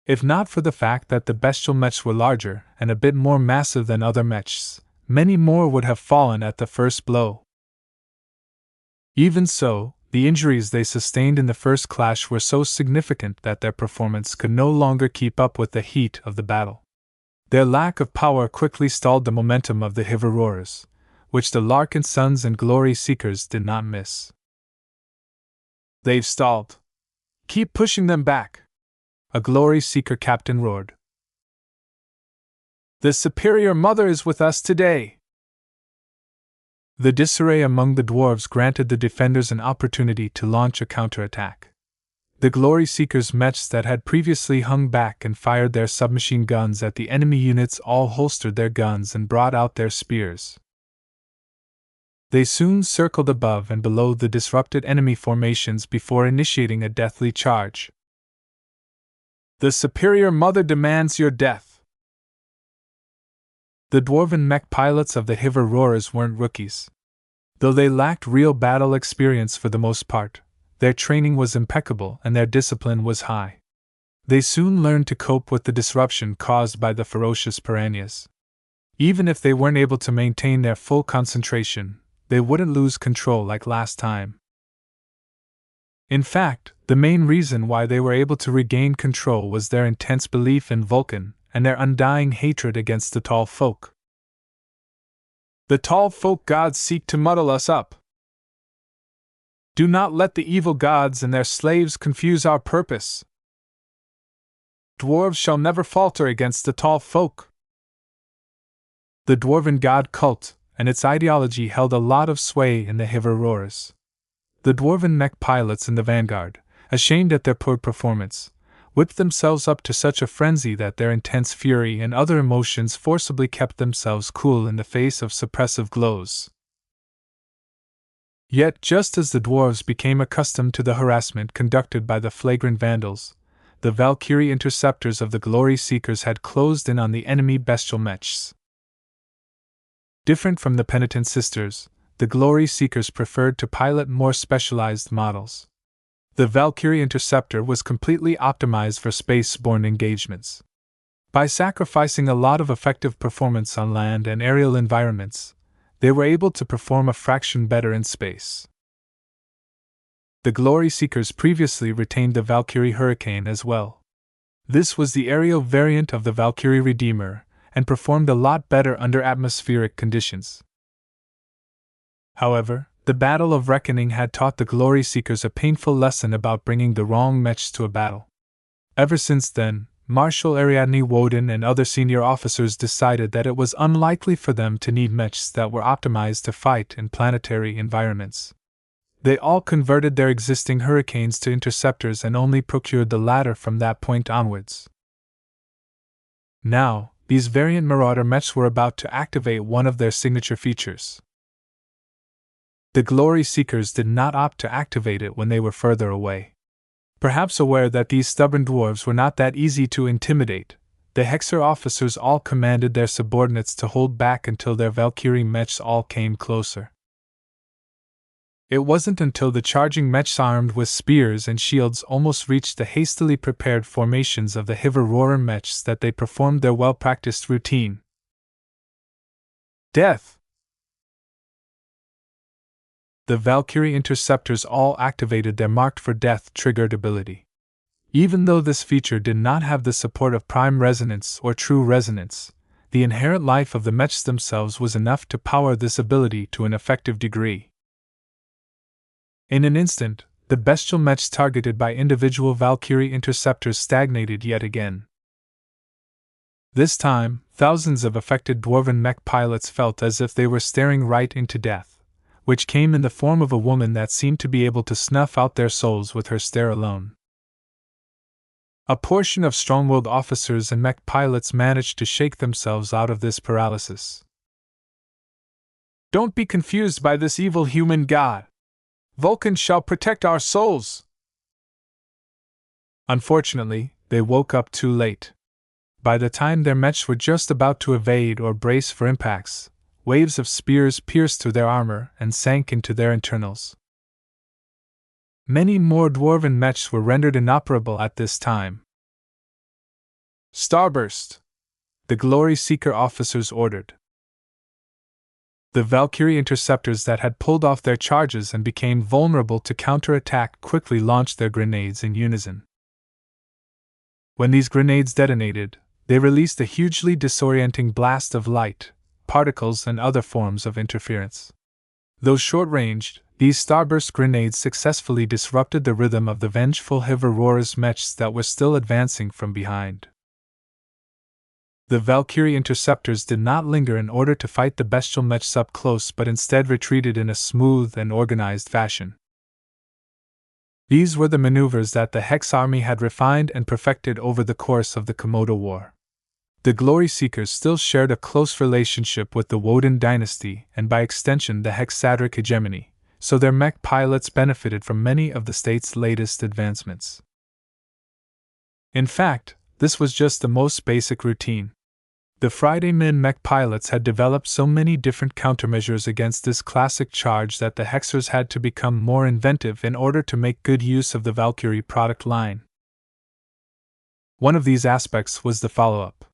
If not for the fact that the bestial mechs were larger and a bit more massive than other mechs, many more would have fallen at the first blow. Even so, the injuries they sustained in the first clash were so significant that their performance could no longer keep up with the heat of the battle. Their lack of power quickly stalled the momentum of the Hiverorers, which the Larkinsons and Glory Seekers did not miss. They've stalled. Keep pushing them back! A Glory Seeker captain roared. The Superior Mother is with us today! The disarray among the dwarves granted the defenders an opportunity to launch a counterattack. The Glory Seekers' mechs that had previously hung back and fired their submachine guns at the enemy units all holstered their guns and brought out their spears. They soon circled above and below the disrupted enemy formations before initiating a deathly charge. The Superior Mother demands your death! The dwarven mech pilots of the Hiverorers weren't rookies. Though they lacked real battle experience for the most part, their training was impeccable and their discipline was high. They soon learned to cope with the disruption caused by the ferocious piranhas. Even if they weren't able to maintain their full concentration, they wouldn't lose control like last time. In fact, the main reason why they were able to regain control was their intense belief in Vulcan and their undying hatred against the Tall Folk. The Tall Folk gods seek to muddle us up. Do not let the evil gods and their slaves confuse our purpose. Dwarves shall never falter against the Tall Folk. The Dwarven god cult and its ideology held a lot of sway in the Hiverorers. The dwarven mech pilots in the vanguard, ashamed at their poor performance, whipped themselves up to such a frenzy that their intense fury and other emotions forcibly kept themselves cool in the face of suppressive glows. Yet, just as the dwarves became accustomed to the harassment conducted by the flagrant vandals, the Valkyrie interceptors of the Glory Seekers had closed in on the enemy bestial mechs. Different from the Penitent Sisters, the Glory Seekers preferred to pilot more specialized models. The Valkyrie Interceptor was completely optimized for space-borne engagements. By sacrificing a lot of effective performance on land and aerial environments, they were able to perform a fraction better in space. The Glory Seekers previously retained the Valkyrie Hurricane as well. This was the aerial variant of the Valkyrie Redeemer, and performed a lot better under atmospheric conditions. However, the Battle of Reckoning had taught the Glory Seekers a painful lesson about bringing the wrong mechs to a battle. Ever since then, Marshal Ariadne Woden and other senior officers decided that it was unlikely for them to need mechs that were optimized to fight in planetary environments. They all converted their existing Hurricanes to interceptors and only procured the latter from that point onwards. Now, these variant Marauder mechs were about to activate one of their signature features. The Glory Seekers did not opt to activate it when they were further away. Perhaps aware that these stubborn dwarves were not that easy to intimidate, the Hexer officers all commanded their subordinates to hold back until their Valkyrie mechs all came closer. It wasn't until the charging mechs armed with spears and shields almost reached the hastily prepared formations of the Hiverorer mechs that they performed their well-practiced routine. Death! The Valkyrie interceptors all activated their Marked for Death triggered ability. Even though this feature did not have the support of prime resonance or true resonance, the inherent life of the mechs themselves was enough to power this ability to an effective degree. In an instant, the bestial mechs targeted by individual Valkyrie interceptors stagnated yet again. This time, thousands of affected dwarven mech pilots felt as if they were staring right into death, which came in the form of a woman that seemed to be able to snuff out their souls with her stare alone. A portion of strong-willed officers and mech pilots managed to shake themselves out of this paralysis. "Don't be confused by this evil human god. Vulcan shall protect our souls." Unfortunately, they woke up too late. By the time their mechs were just about to evade or brace for impacts, waves of spears pierced through their armor and sank into their internals. Many more dwarven mechs were rendered inoperable at this time. "Starburst!" the Glory Seeker officers ordered. The Valkyrie interceptors that had pulled off their charges and became vulnerable to counterattack quickly launched their grenades in unison. When these grenades detonated, they released a hugely disorienting blast of light, particles, and other forms of interference. Though short-ranged, these starburst grenades successfully disrupted the rhythm of the vengeful Hivarora's mechs that were still advancing from behind. The Valkyrie interceptors did not linger in order to fight the bestial mechs up close, but instead retreated in a smooth and organized fashion. These were the maneuvers that the Hex army had refined and perfected over the course of the Komodo War. The Glory Seekers still shared a close relationship with the Woden dynasty and by extension the Hexadric hegemony, so their mech pilots benefited from many of the state's latest advancements. In fact, this was just the most basic routine. The Friday Min mech pilots had developed so many different countermeasures against this classic charge that the Hexers had to become more inventive in order to make good use of the Valkyrie product line. One of these aspects was the follow-up.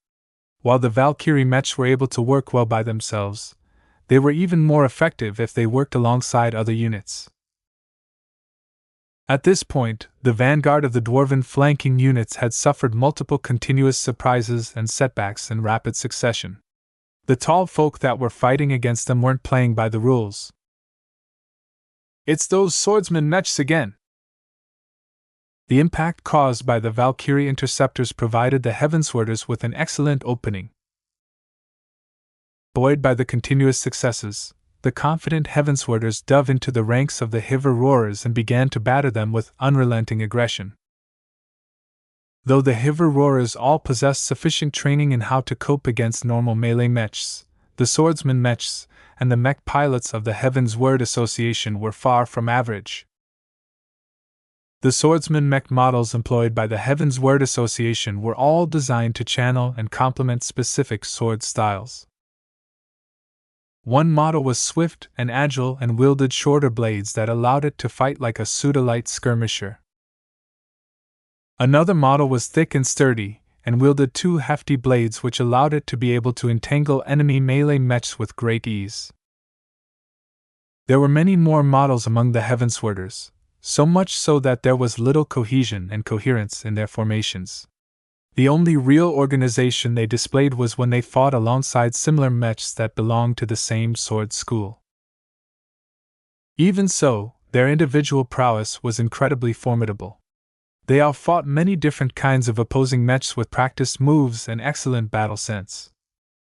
While the Valkyrie mechs were able to work well by themselves, they were even more effective if they worked alongside other units. At this point, the vanguard of the dwarven flanking units had suffered multiple continuous surprises and setbacks in rapid succession. The tall folk that were fighting against them weren't playing by the rules. "It's those swordsman mechs again!" The impact caused by the Valkyrie interceptors provided the Heavenswarders with an excellent opening. Buoyed by the continuous successes, the confident Heavenswarders dove into the ranks of the Hivaroras and began to batter them with unrelenting aggression. Though the Hivaroras all possessed sufficient training in how to cope against normal melee mechs, the swordsman mechs and the mech pilots of the Heavensward Association were far from average. The swordsman mech models employed by the Heavensward Association were all designed to channel and complement specific sword styles. One model was swift and agile and wielded shorter blades that allowed it to fight like a pseudolite skirmisher. Another model was thick and sturdy, and wielded two hefty blades which allowed it to be able to entangle enemy melee mechs with great ease. There were many more models among the Heavenswarders, so much so that there was little cohesion and coherence in their formations. The only real organization they displayed was when they fought alongside similar mechs that belonged to the same sword school. Even so, their individual prowess was incredibly formidable. They all fought many different kinds of opposing mechs with practiced moves and excellent battle sense.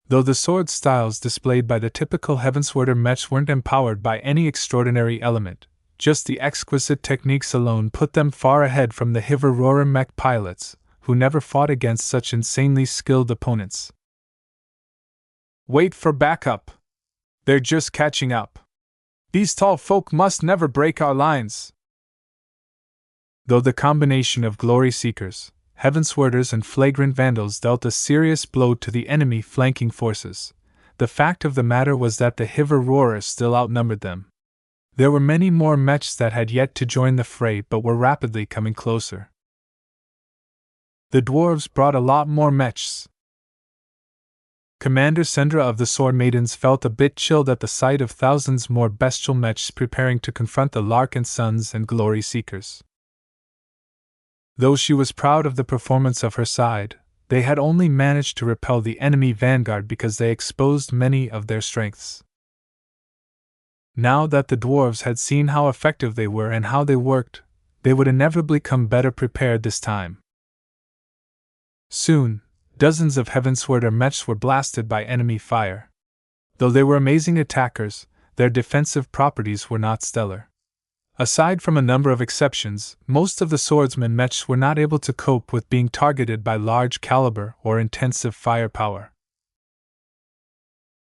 Though the sword styles displayed by the typical Heavenswarder mechs weren't empowered by any extraordinary element, just the exquisite techniques alone put them far ahead from the Hivarora mech pilots, who never fought against such insanely skilled opponents. "Wait for backup. They're just catching up. These tall folk must never break our lines." Though the combination of Glory Seekers, Heavenswarders, and flagrant Vandals dealt a serious blow to the enemy flanking forces, the fact of the matter was that the Hivarora still outnumbered them. There were many more mechs that had yet to join the fray but were rapidly coming closer. The dwarves brought a lot more mechs. Commander Sendra of the Sword Maidens felt a bit chilled at the sight of thousands more bestial mechs preparing to confront the Larkinsons and Glory Seekers. Though she was proud of the performance of her side, they had only managed to repel the enemy vanguard because they exposed many of their strengths. Now that the dwarves had seen how effective they were and how they worked, they would inevitably come better prepared this time. Soon, dozens of Heavenswarder mechs were blasted by enemy fire. Though they were amazing attackers, their defensive properties were not stellar. Aside from a number of exceptions, most of the swordsman mechs were not able to cope with being targeted by large caliber or intensive firepower.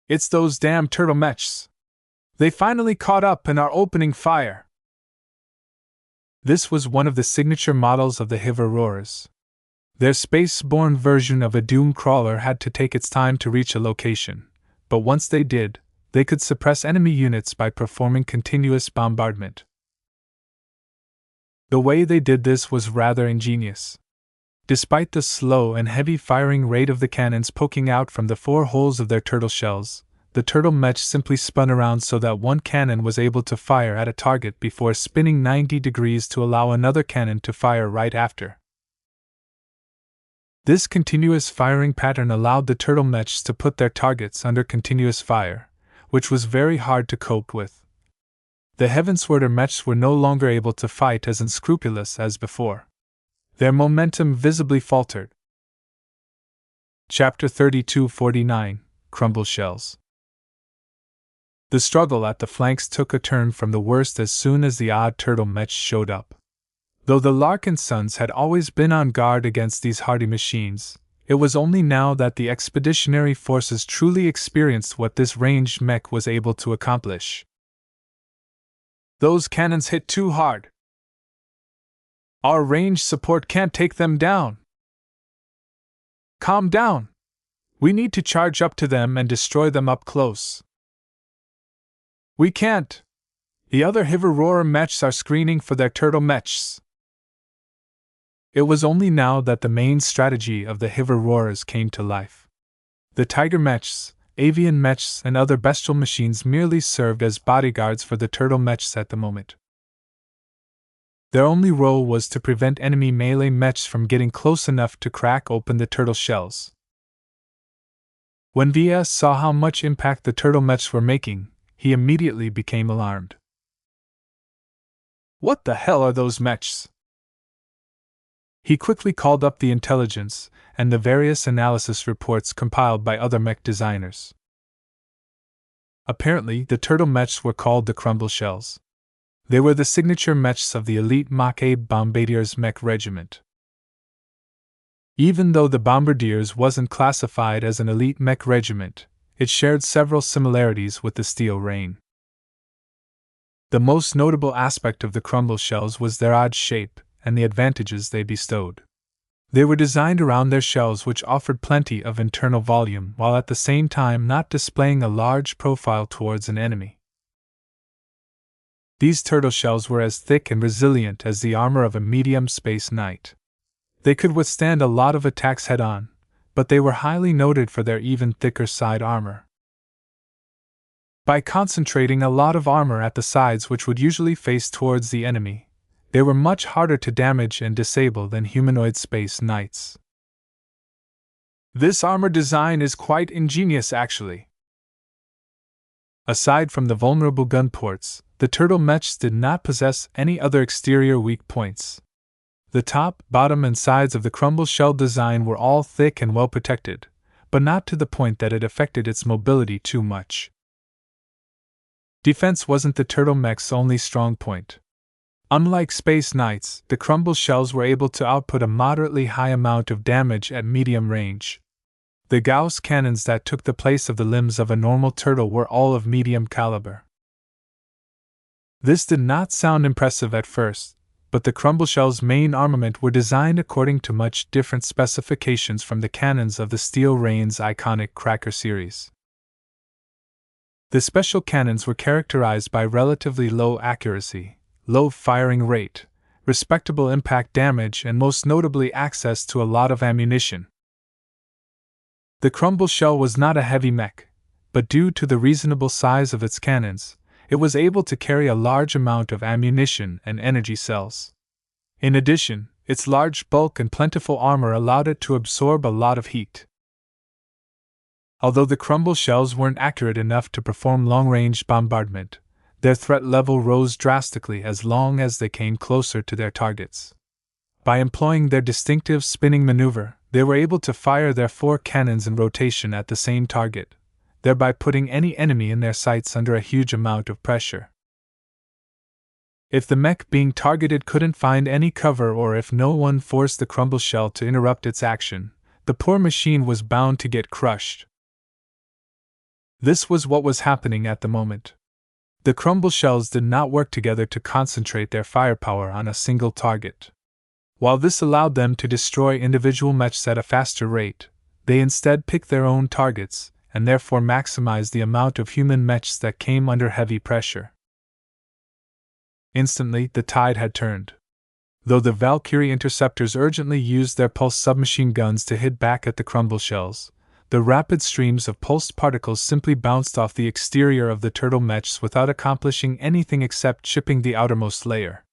"It's those damn turtle mechs! They finally caught up and are opening fire!" This was one of the signature models of the Hiverroars. Their space-borne version of a doom crawler had to take its time to reach a location, but once they did, they could suppress enemy units by performing continuous bombardment. The way they did this was rather ingenious. Despite the slow and heavy firing rate of the cannons poking out from the 4 holes of their turtle shells, the turtle mech simply spun around so that one cannon was able to fire at a target before spinning 90 degrees to allow another cannon to fire right after. This continuous firing pattern allowed the turtle mechs to put their targets under continuous fire, which was very hard to cope with. The Heavensworder mechs were no longer able to fight as unscrupulous as before. Their momentum visibly faltered. Chapter 3249 Crumble Shells. The struggle at the flanks took a turn from the worst as soon as the odd turtle mechs showed up. Though the Larkinsons had always been on guard against these hardy machines, it was only now that the expeditionary forces truly experienced what this ranged mech was able to accomplish. "Those cannons hit too hard. Our range support can't take them down. Calm down. We need to charge up to them and destroy them up close." "We can't. The other Hiverroar mechs are screening for their turtle mechs." It was only now that the main strategy of the Hiverroars came to life. The tiger mechs, avian mechs, and other bestial machines merely served as bodyguards for the turtle mechs at the moment. Their only role was to prevent enemy melee mechs from getting close enough to crack open the turtle shells. When Ves saw how much impact the turtle mechs were making, he immediately became alarmed. "What the hell are those mechs?" He quickly called up the intelligence and the various analysis reports compiled by other mech designers. Apparently, the turtle mechs were called the Crumble Shells. They were the signature mechs of the elite Mach Bombardiers Mech Regiment. Even though the Bombardiers wasn't classified as an elite mech regiment, it shared several similarities with the Steel Rain. The most notable aspect of the Crumble Shells was their odd shape and the advantages they bestowed. They were designed around their shells, which offered plenty of internal volume while at the same time not displaying a large profile towards an enemy. These turtle shells were as thick and resilient as the armor of a medium space knight. They could withstand a lot of attacks head-on, but they were highly noted for their even thicker side armor. By concentrating a lot of armor at the sides which would usually face towards the enemy, they were much harder to damage and disable than humanoid space knights. This armor design is quite ingenious, actually. Aside from the vulnerable gun ports, the turtle mechs did not possess any other exterior weak points. The top, bottom, and sides of the crumble shell design were all thick and well protected, but not to the point that it affected its mobility too much. Defense wasn't the turtle mech's only strong point. Unlike Space Knights, the crumble shells were able to output a moderately high amount of damage at medium range. The Gauss cannons that took the place of the limbs of a normal turtle were all of medium caliber. This did not sound impressive at first, but the crumble shell's main armament were designed according to much different specifications from the cannons of the Steel Rain's iconic Cracker series. The special cannons were characterized by relatively low accuracy, low firing rate, respectable impact damage, and most notably access to a lot of ammunition. The crumble shell was not a heavy mech, but due to the reasonable size of its cannons, it was able to carry a large amount of ammunition and energy cells. In addition, its large bulk and plentiful armor allowed it to absorb a lot of heat. Although the crumble shells weren't accurate enough to perform long-range bombardment, their threat level rose drastically as long as they came closer to their targets. By employing their distinctive spinning maneuver, they were able to fire their 4 cannons in rotation at the same target, thereby putting any enemy in their sights under a huge amount of pressure. If the mech being targeted couldn't find any cover, or if no one forced the crumble shell to interrupt its action, the poor machine was bound to get crushed. This was what was happening at the moment. The crumble shells did not work together to concentrate their firepower on a single target. While this allowed them to destroy individual mechs at a faster rate, they instead picked their own targets, and therefore maximized the amount of human mechs that came under heavy pressure. Instantly, the tide had turned. Though the Valkyrie interceptors urgently used their pulse submachine guns to hit back at the crumble shells, the rapid streams of pulsed particles simply bounced off the exterior of the turtle mechs without accomplishing anything except chipping the outermost layer.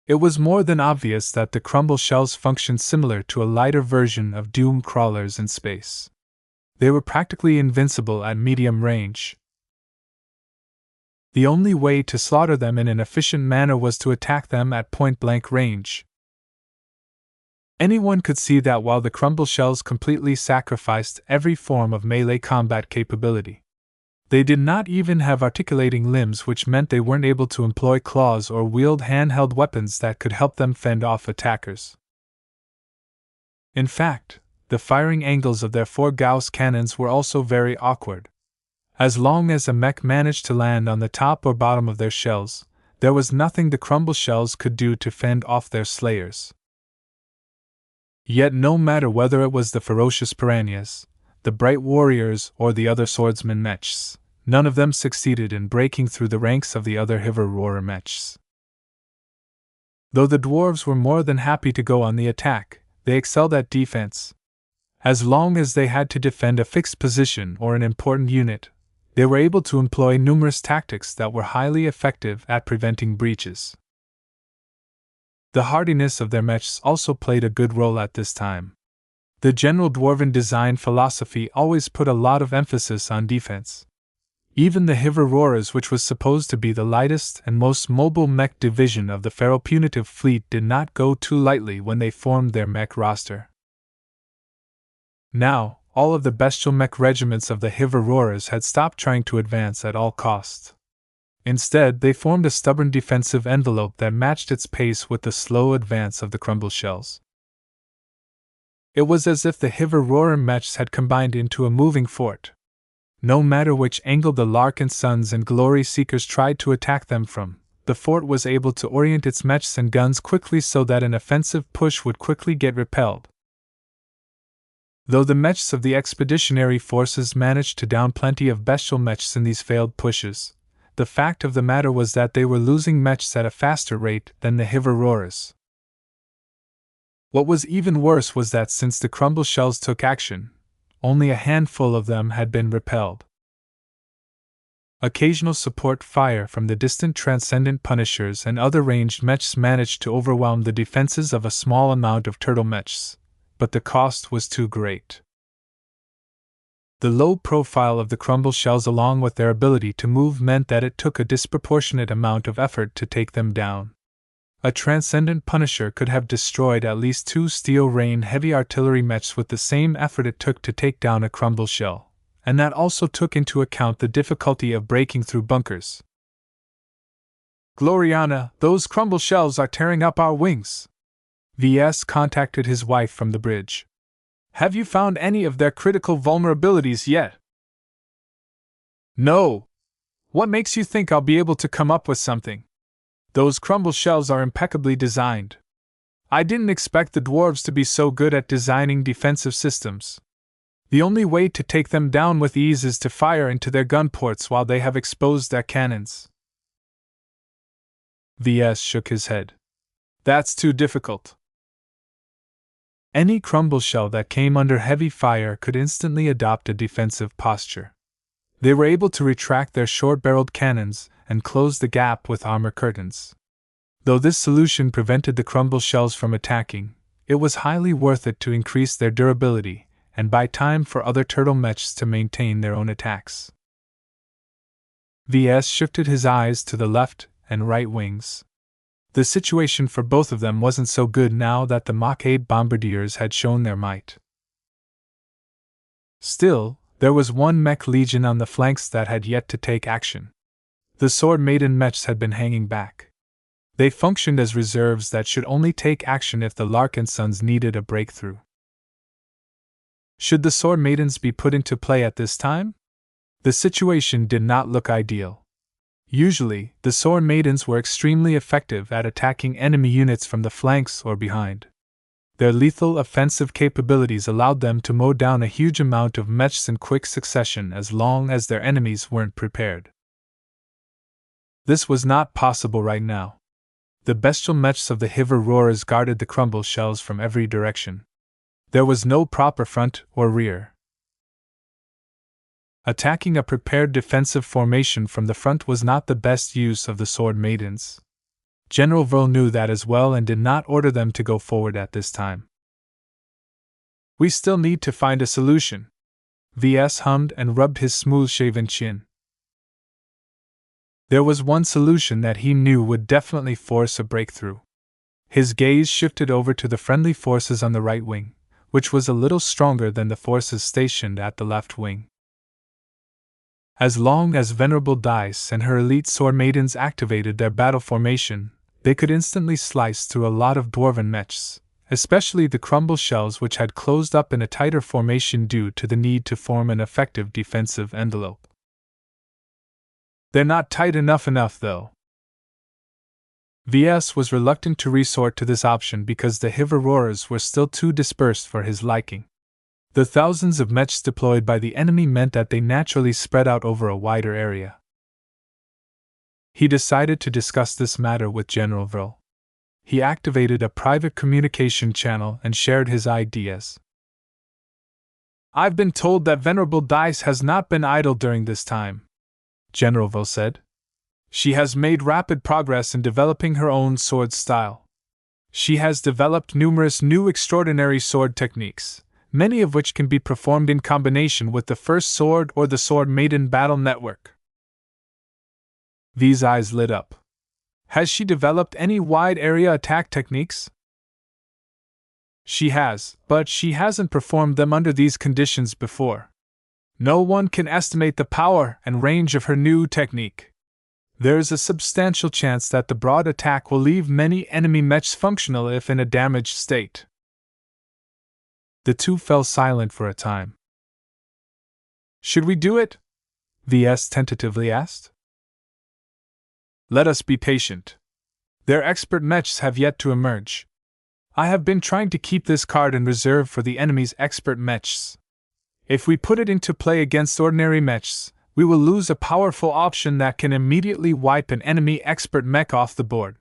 It was more than obvious that the crumble shells functioned similar to a lighter version of doom crawlers in space. They were practically invincible at medium range. The only way to slaughter them in an efficient manner was to attack them at point-blank range. Anyone could see that while the crumble shells completely sacrificed every form of melee combat capability, they did not even have articulating limbs, which meant they weren't able to employ claws or wield handheld weapons that could help them fend off attackers. In fact, the firing angles of their 4 Gauss cannons were also very awkward. As long as a mech managed to land on the top or bottom of their shells, there was nothing the crumble shells could do to fend off their slayers. Yet no matter whether it was the ferocious piranhas, the bright warriors, or the other swordsman mechs, none of them succeeded in breaking through the ranks of the other Hiver mechs. Though the dwarves were more than happy to go on the attack, they excelled at defense. As long as they had to defend a fixed position or an important unit, they were able to employ numerous tactics that were highly effective at preventing breaches. The hardiness of their mechs also played a good role at this time. The general dwarven design philosophy always put a lot of emphasis on defense. Even the Hiver, which was supposed to be the lightest and most mobile mech division of the Feral Punitive Fleet, did not go too lightly when they formed their mech roster. Now, all of the bestial mech regiments of the Hiver had stopped trying to advance at all costs. Instead, they formed a stubborn defensive envelope that matched its pace with the slow advance of the crumble shells. It was as if the Hiver mechs had combined into a moving fort. No matter which angle the Larkinsons and Glory Seekers tried to attack them from, the fort was able to orient its mechs and guns quickly so that an offensive push would quickly get repelled. Though the mechs of the expeditionary forces managed to down plenty of bestial mechs in these failed pushes, the fact of the matter was that they were losing mechs at a faster rate than the Hiver. What was even worse was that since the crumble shells took action, only a handful of them had been repelled. Occasional support fire from the distant Transcendent Punishers and other ranged mechs managed to overwhelm the defenses of a small amount of turtle mechs, but the cost was too great. The low profile of the crumble shells along with their ability to move meant that it took a disproportionate amount of effort to take them down. A Transcendent Punisher could have destroyed at least 2 Steel Rain heavy artillery mechs with the same effort it took to take down a crumble shell, and that also took into account the difficulty of breaking through bunkers. "Gloriana, those crumble shells are tearing up our wings." Ves contacted his wife from the bridge. "Have you found any of their critical vulnerabilities yet?" "No. What makes you think I'll be able to come up with something? Those crumble shells are impeccably designed. I didn't expect the dwarves to be so good at designing defensive systems. The only way to take them down with ease is to fire into their gun ports while they have exposed their cannons." Ves shook his head. "That's too difficult. Any crumble shell that came under heavy fire could instantly adopt a defensive posture. They were able to retract their short-barreled cannons and close the gap with armor curtains. Though this solution prevented the crumble shells from attacking, it was highly worth it to increase their durability and buy time for other turtle mechs to maintain their own attacks. Ves shifted his eyes to the left and right wings. The situation for both of them wasn't so good now that the Mach 8 bombardiers had shown their might. Still, There was one mech legion on the flanks that had yet to take action. The Sword Maiden mechs had been hanging back. They functioned as reserves that should only take action if the Larkinsons needed a breakthrough. Should the Sword Maidens be put into play at this time? The situation did not look ideal. Usually, the Sword Maidens were extremely effective at attacking enemy units from the flanks or behind. Their lethal offensive capabilities allowed them to mow down a huge amount of mechs in quick succession as long as their enemies weren't prepared. This was not possible right now. The bestial mechs of the Hiver Roarers guarded the crumble shells from every direction. There was no proper front or rear. Attacking a prepared defensive formation from the front was not the best use of the Sword Maidens. General Vril knew that as well and did not order them to go forward at this time. We still need to find a solution. Ves hummed and rubbed his smooth-shaven chin. There was one solution that he knew would definitely force a breakthrough. His gaze shifted over to the friendly forces on the right wing, which was a little stronger than the forces stationed at the left wing. As long as Venerable Dice and her elite Sword Maidens activated their battle formation, they could instantly slice through a lot of dwarven mechs, especially the crumble shells which had closed up in a tighter formation due to the need to form an effective defensive envelope. They're not tight enough though. VS was reluctant to resort to this option because the Hiver Roarers were still too dispersed for his liking. The thousands of mechs deployed by the enemy meant that they naturally spread out over a wider area. He decided to discuss this matter with General Vril. He activated a private communication channel and shared his ideas. "I've been told that Venerable Dice has not been idle during this time," General Vril said. "She has made rapid progress in developing her own sword style. She has developed numerous new extraordinary sword techniques, many of which can be performed in combination with the First Sword or the Sword Maiden battle network." V's eyes lit up. "Has she developed any wide-area attack techniques?" "She has, but she hasn't performed them under these conditions before. No one can estimate the power and range of her new technique. There's a substantial chance that the broad attack will leave many enemy mechs functional if in a damaged state." The two fell silent for a time. "Should we do it?" VS tentatively asked. "Let us be patient. Their expert mechs have yet to emerge. I have been trying to keep this card in reserve for the enemy's expert mechs. If we put it into play against ordinary mechs, we will lose a powerful option that can immediately wipe an enemy expert mech off the board."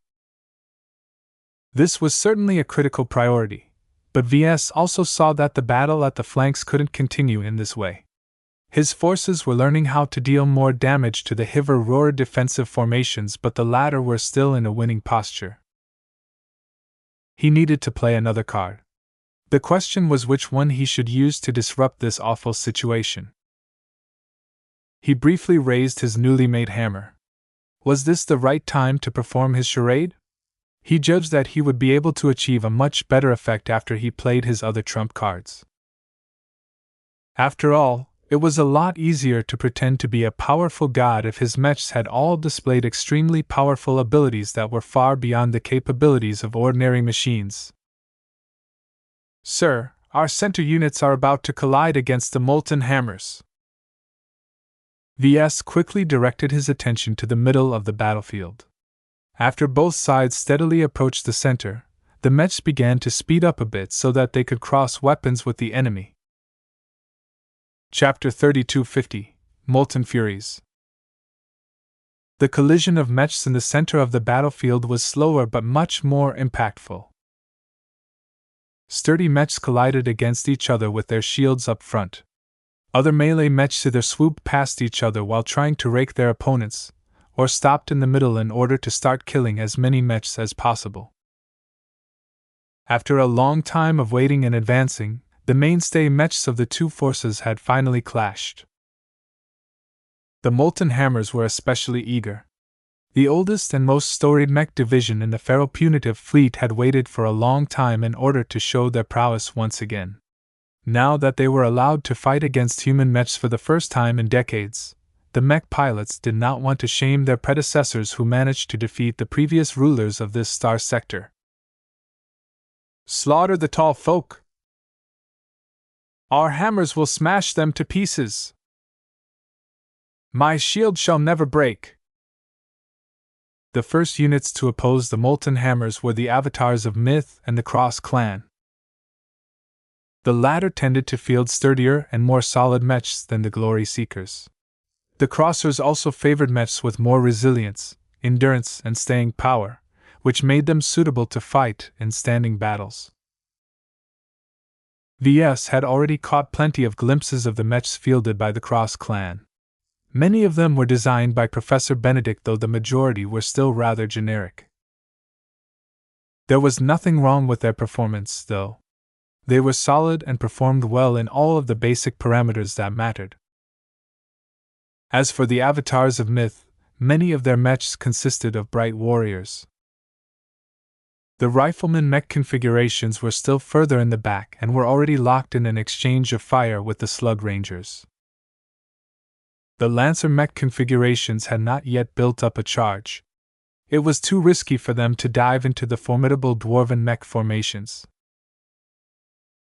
This was certainly a critical priority, but VS also saw that the battle at the flanks couldn't continue in this way. His forces were learning how to deal more damage to the Hiver Roarer defensive formations, but the latter were still in a winning posture. He needed to play another card. The question was which one he should use to disrupt this awful situation. He briefly raised his newly made hammer. Was this the right time to perform his charade? He judged that he would be able to achieve a much better effect after he played his other trump cards. After all, it was a lot easier to pretend to be a powerful god if his mechs had all displayed extremely powerful abilities that were far beyond the capabilities of ordinary machines. "Sir, our center units are about to collide against the molten hammers." VS quickly directed his attention to the middle of the battlefield. After both sides steadily approached the center, the mechs began to speed up a bit so that they could cross weapons with the enemy. Chapter 3250 Molten Furies. The collision of mechs in the center of the battlefield was slower but much more impactful. Sturdy mechs collided against each other with their shields up front. Other melee mechs either swooped past each other while trying to rake their opponents, or stopped in the middle in order to start killing as many mechs as possible. After a long time of waiting and advancing, the mainstay mechs of the two forces had finally clashed. The Molten Hammers were especially eager. The oldest and most storied mech division in the Pharaoh-Punitive fleet had waited for a long time in order to show their prowess once again. Now that they were allowed to fight against human mechs for the first time in decades, the mech pilots did not want to shame their predecessors who managed to defeat the previous rulers of this star sector. Slaughter the tall folk! Our hammers will smash them to pieces! My shield shall never break! The first units to oppose the molten hammers were the avatars of Myth and the Cross clan. The latter tended to field sturdier and more solid mechs than the Glory Seekers. The Crossers also favored mechs with more resilience, endurance, and staying power, which made them suitable to fight in standing battles. Ves had already caught plenty of glimpses of the mechs fielded by the Cross clan. Many of them were designed by Professor Benedict, though the majority were still rather generic. There was nothing wrong with their performance, though. They were solid and performed well in all of the basic parameters that mattered. As for the avatars of Myth, many of their mechs consisted of bright warriors. The rifleman mech configurations were still further in the back and were already locked in an exchange of fire with the Slug Rangers. The Lancer mech configurations had not yet built up a charge. It was too risky for them to dive into the formidable dwarven mech formations.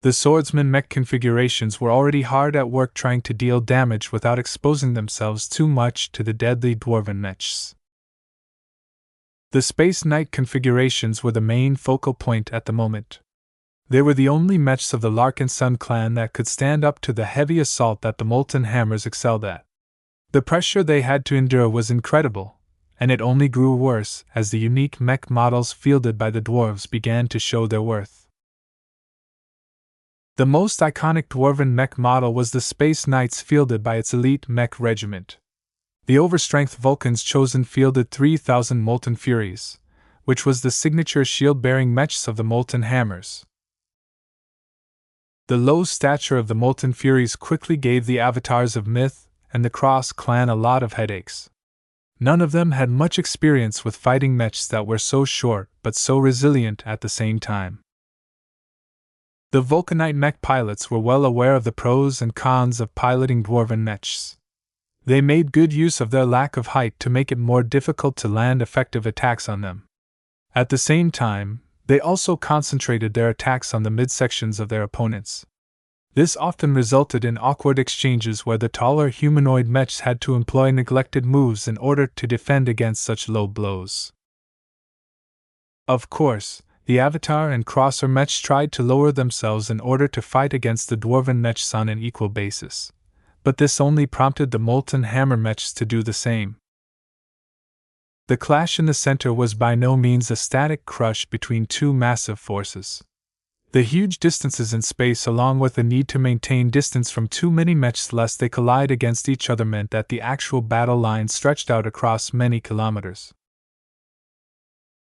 The swordsman mech configurations were already hard at work trying to deal damage without exposing themselves too much to the deadly dwarven mechs. The Space Knight configurations were the main focal point at the moment. They were the only mechs of the Larkinson clan that could stand up to the heavy assault that the Molten Hammers excelled at. The pressure they had to endure was incredible, and it only grew worse as the unique mech models fielded by the dwarves began to show their worth. The most iconic dwarven mech model was the Space Knights fielded by its elite mech regiment. The overstrength Vulcans chosen fielded 3,000 Molten Furies, which was the signature shield-bearing mechs of the Molten Hammers. The low stature of the Molten Furies quickly gave the avatars of Myth and the Cross clan a lot of headaches. None of them had much experience with fighting mechs that were so short but so resilient at the same time. The Vulcanite mech pilots were well aware of the pros and cons of piloting dwarven mechs. They made good use of their lack of height to make it more difficult to land effective attacks on them. At the same time, they also concentrated their attacks on the midsections of their opponents. This often resulted in awkward exchanges where the taller humanoid mechs had to employ neglected moves in order to defend against such low blows. Of course, the Avatar and Crosser mechs tried to lower themselves in order to fight against the Dwarven mechs on an equal basis, but this only prompted the Molten Hammer mechs to do the same. The clash in the center was by no means a static crush between two massive forces. The huge distances in space, along with the need to maintain distance from too many mechs lest they collide against each other, meant that the actual battle line stretched out across many kilometers.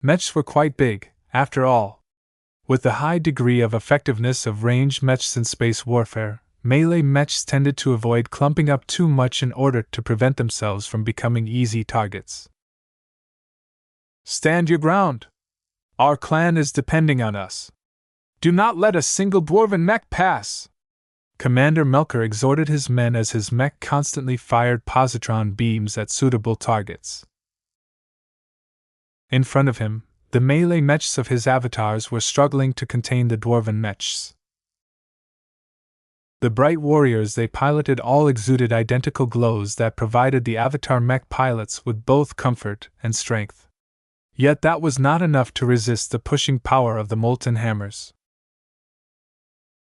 Mechs were quite big, after all. With the high degree of effectiveness of ranged mechs in space warfare, melee mechs tended to avoid clumping up too much in order to prevent themselves from becoming easy targets. Stand your ground! Our clan is depending on us. Do not let a single dwarven mech pass! Commander Melker exhorted his men as his mech constantly fired positron beams at suitable targets. In front of him, the melee mechs of his avatars were struggling to contain the dwarven mechs. The bright warriors they piloted all exuded identical glows that provided the avatar mech pilots with both comfort and strength. Yet that was not enough to resist the pushing power of the Molten Hammers.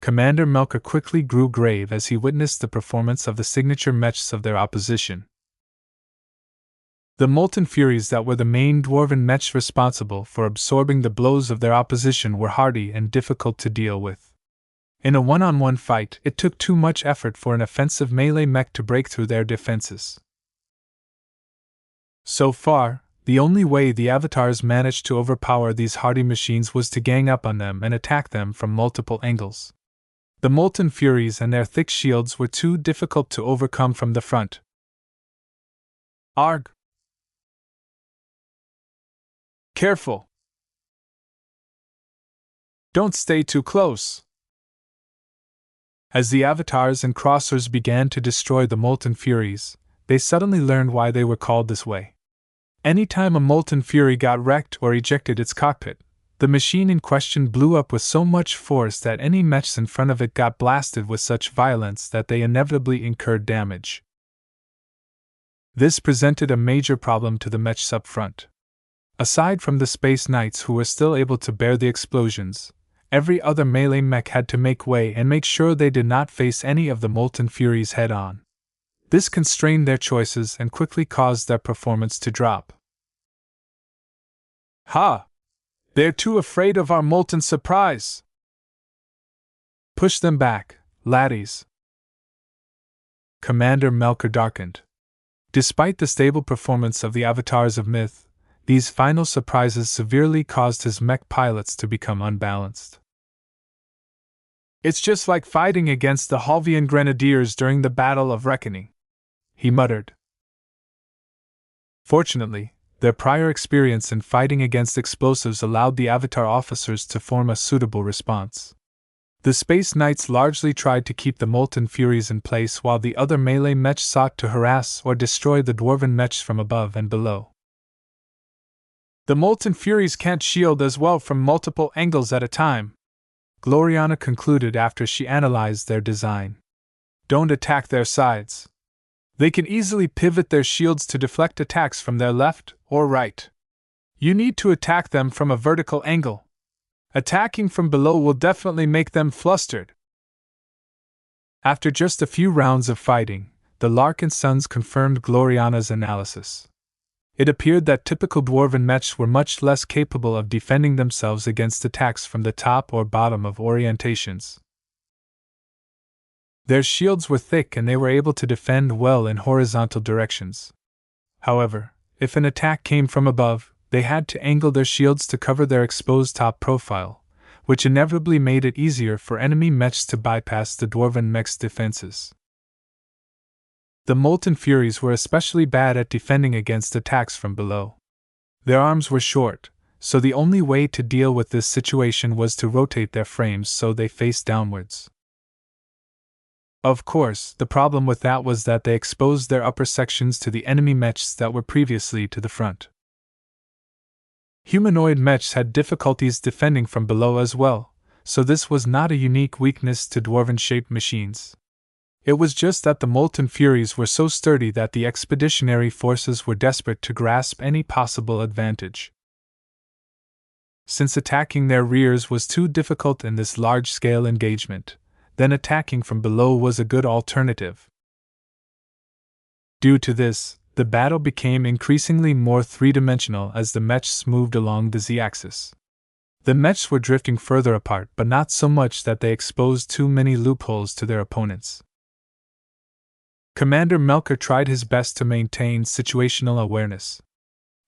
Commander Melker quickly grew grave as he witnessed the performance of the signature mechs of their opposition. The Molten Furies that were the main dwarven mechs responsible for absorbing the blows of their opposition were hardy and difficult to deal with. In a one-on-one fight, it took too much effort for an offensive melee mech to break through their defenses. So far, the only way the avatars managed to overpower these hardy machines was to gang up on them and attack them from multiple angles. The Molten Furies and their thick shields were too difficult to overcome from the front. Arg! Careful! Don't stay too close! As the avatars and crossers began to destroy the Molten Furies, they suddenly learned why they were called this way. Anytime a Molten Fury got wrecked or ejected its cockpit, the machine in question blew up with so much force that any mechs in front of it got blasted with such violence that they inevitably incurred damage. This presented a major problem to the mechs up front. Aside from the Space Knights who were still able to bear the explosions, every other melee mech had to make way and make sure they did not face any of the Molten Furies head-on. This constrained their choices and quickly caused their performance to drop. Ha! They're too afraid of our molten surprise! Push them back, laddies! Commander Melcher darkened. Despite the stable performance of the avatars of myth, these final surprises severely caused his mech pilots to become unbalanced. It's just like fighting against the Halvian Grenadiers during the Battle of Reckoning, he muttered. Fortunately, their prior experience in fighting against explosives allowed the Avatar officers to form a suitable response. The Space Knights largely tried to keep the Molten Furies in place while the other melee mechs sought to harass or destroy the Dwarven mechs from above and below. The Molten Furies can't shield as well from multiple angles at a time, Gloriana concluded after she analyzed their design. Don't attack their sides. They can easily pivot their shields to deflect attacks from their left or right. You need to attack them from a vertical angle. Attacking from below will definitely make them flustered. After just a few rounds of fighting, the Larkinsons confirmed Gloriana's analysis. It appeared that typical Dwarven mechs were much less capable of defending themselves against attacks from the top or bottom of orientations. Their shields were thick and they were able to defend well in horizontal directions. However, if an attack came from above, they had to angle their shields to cover their exposed top profile, which inevitably made it easier for enemy mechs to bypass the Dwarven mechs' defenses. The Molten Furies were especially bad at defending against attacks from below. Their arms were short, so the only way to deal with this situation was to rotate their frames so they faced downwards. Of course, the problem with that was that they exposed their upper sections to the enemy mechs that were previously to the front. Humanoid mechs had difficulties defending from below as well, so this was not a unique weakness to Dwarven-shaped machines. It was just that the Molten Furies were so sturdy that the expeditionary forces were desperate to grasp any possible advantage. Since attacking their rears was too difficult in this large-scale engagement, then attacking from below was a good alternative. Due to this, the battle became increasingly more three-dimensional as the mechs moved along the z-axis. The mechs were drifting further apart, but not so much that they exposed too many loopholes to their opponents. Commander Melcher tried his best to maintain situational awareness.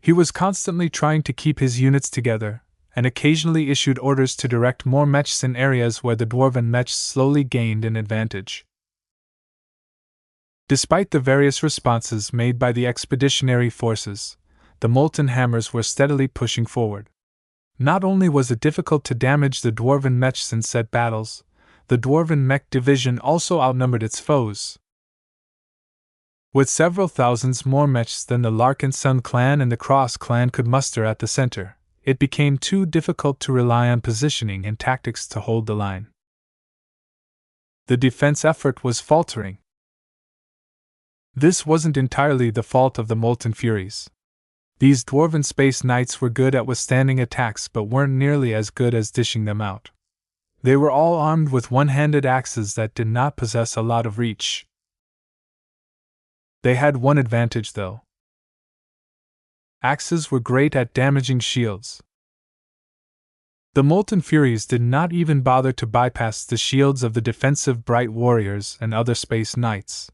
He was constantly trying to keep his units together, and occasionally issued orders to direct more mechs in areas where the Dwarven mechs slowly gained an advantage. Despite the various responses made by the expeditionary forces, the Molten Hammers were steadily pushing forward. Not only was it difficult to damage the Dwarven mechs in set battles, the Dwarven mech division also outnumbered its foes. With several thousands more mechs than the Larkinson clan and the Cross clan could muster at the center, it became too difficult to rely on positioning and tactics to hold the line. The defense effort was faltering. This wasn't entirely the fault of the Molten Furies. These Dwarven Space Knights were good at withstanding attacks but weren't nearly as good as dishing them out. They were all armed with one-handed axes that did not possess a lot of reach. They had one advantage though. Axes were great at damaging shields. The Molten Furies did not even bother to bypass the shields of the defensive Bright Warriors and other Space Knights.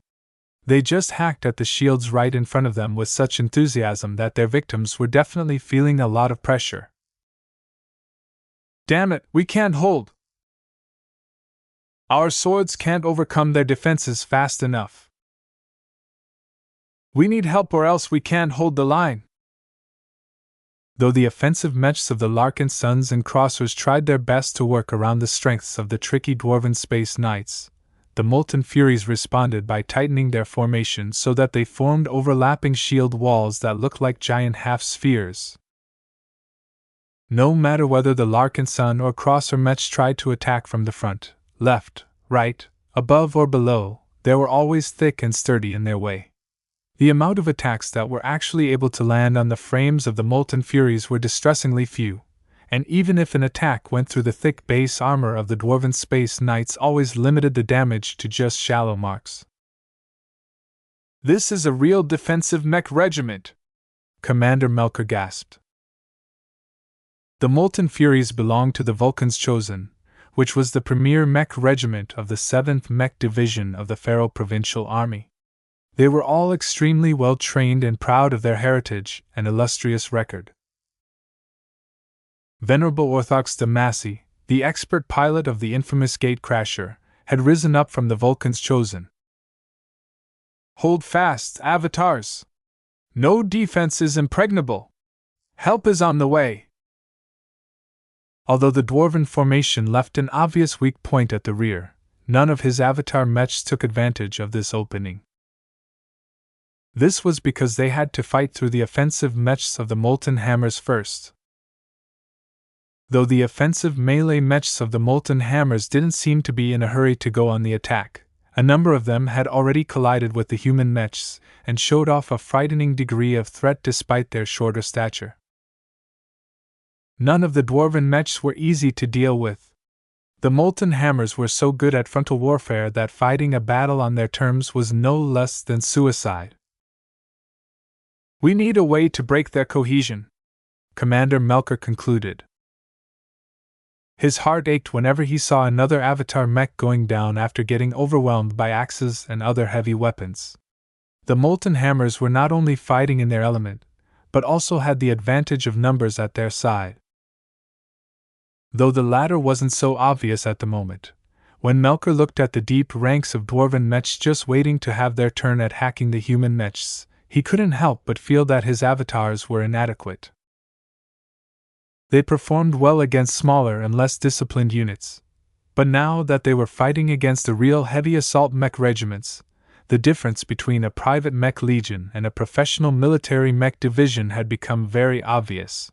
They just hacked at the shields right in front of them with such enthusiasm that their victims were definitely feeling a lot of pressure. Damn it, we can't hold! Our swords can't overcome their defenses fast enough. We need help or else we can't hold the line. Though the offensive mechs of the Larkinsons and Crossers tried their best to work around the strengths of the tricky Dwarven Space Knights, the Molten Furies responded by tightening their formation so that they formed overlapping shield walls that looked like giant half-spheres. No matter whether the Larkinson or Crosser Mechs tried to attack from the front, left, right, above or below, they were always thick and sturdy in their way. The amount of attacks that were actually able to land on the frames of the Molten Furies were distressingly few, and even if an attack went through the thick base armor of the Dwarven Space Knights, always limited the damage to just shallow marks. "This is a real defensive mech regiment," Commander Melker gasped. The Molten Furies belonged to the Vulcan's Chosen, which was the premier mech regiment of the 7th Mech Division of the Pharaoh Provincial Army. They were all extremely well trained and proud of their heritage and illustrious record. Venerable Orthox de Massey, the expert pilot of the infamous Gatecrasher, had risen up from the Vulcan's Chosen. "Hold fast, avatars! No defense is impregnable! Help is on the way!" Although the Dwarven formation left an obvious weak point at the rear, none of his avatar mechs took advantage of this opening. This was because they had to fight through the offensive mechs of the Molten Hammers first. Though the offensive melee mechs of the Molten Hammers didn't seem to be in a hurry to go on the attack, a number of them had already collided with the human mechs and showed off a frightening degree of threat despite their shorter stature. None of the Dwarven mechs were easy to deal with. The Molten Hammers were so good at frontal warfare that fighting a battle on their terms was no less than suicide. "We need a way to break their cohesion," Commander Melker concluded. His heart ached whenever he saw another avatar mech going down after getting overwhelmed by axes and other heavy weapons. The Molten Hammers were not only fighting in their element, but also had the advantage of numbers at their side. Though the latter wasn't so obvious at the moment, when Melker looked at the deep ranks of Dwarven mechs just waiting to have their turn at hacking the human mechs, he couldn't help but feel that his avatars were inadequate. They performed well against smaller and less disciplined units, but now that they were fighting against the real heavy assault mech regiments, the difference between a private mech legion and a professional military mech division had become very obvious.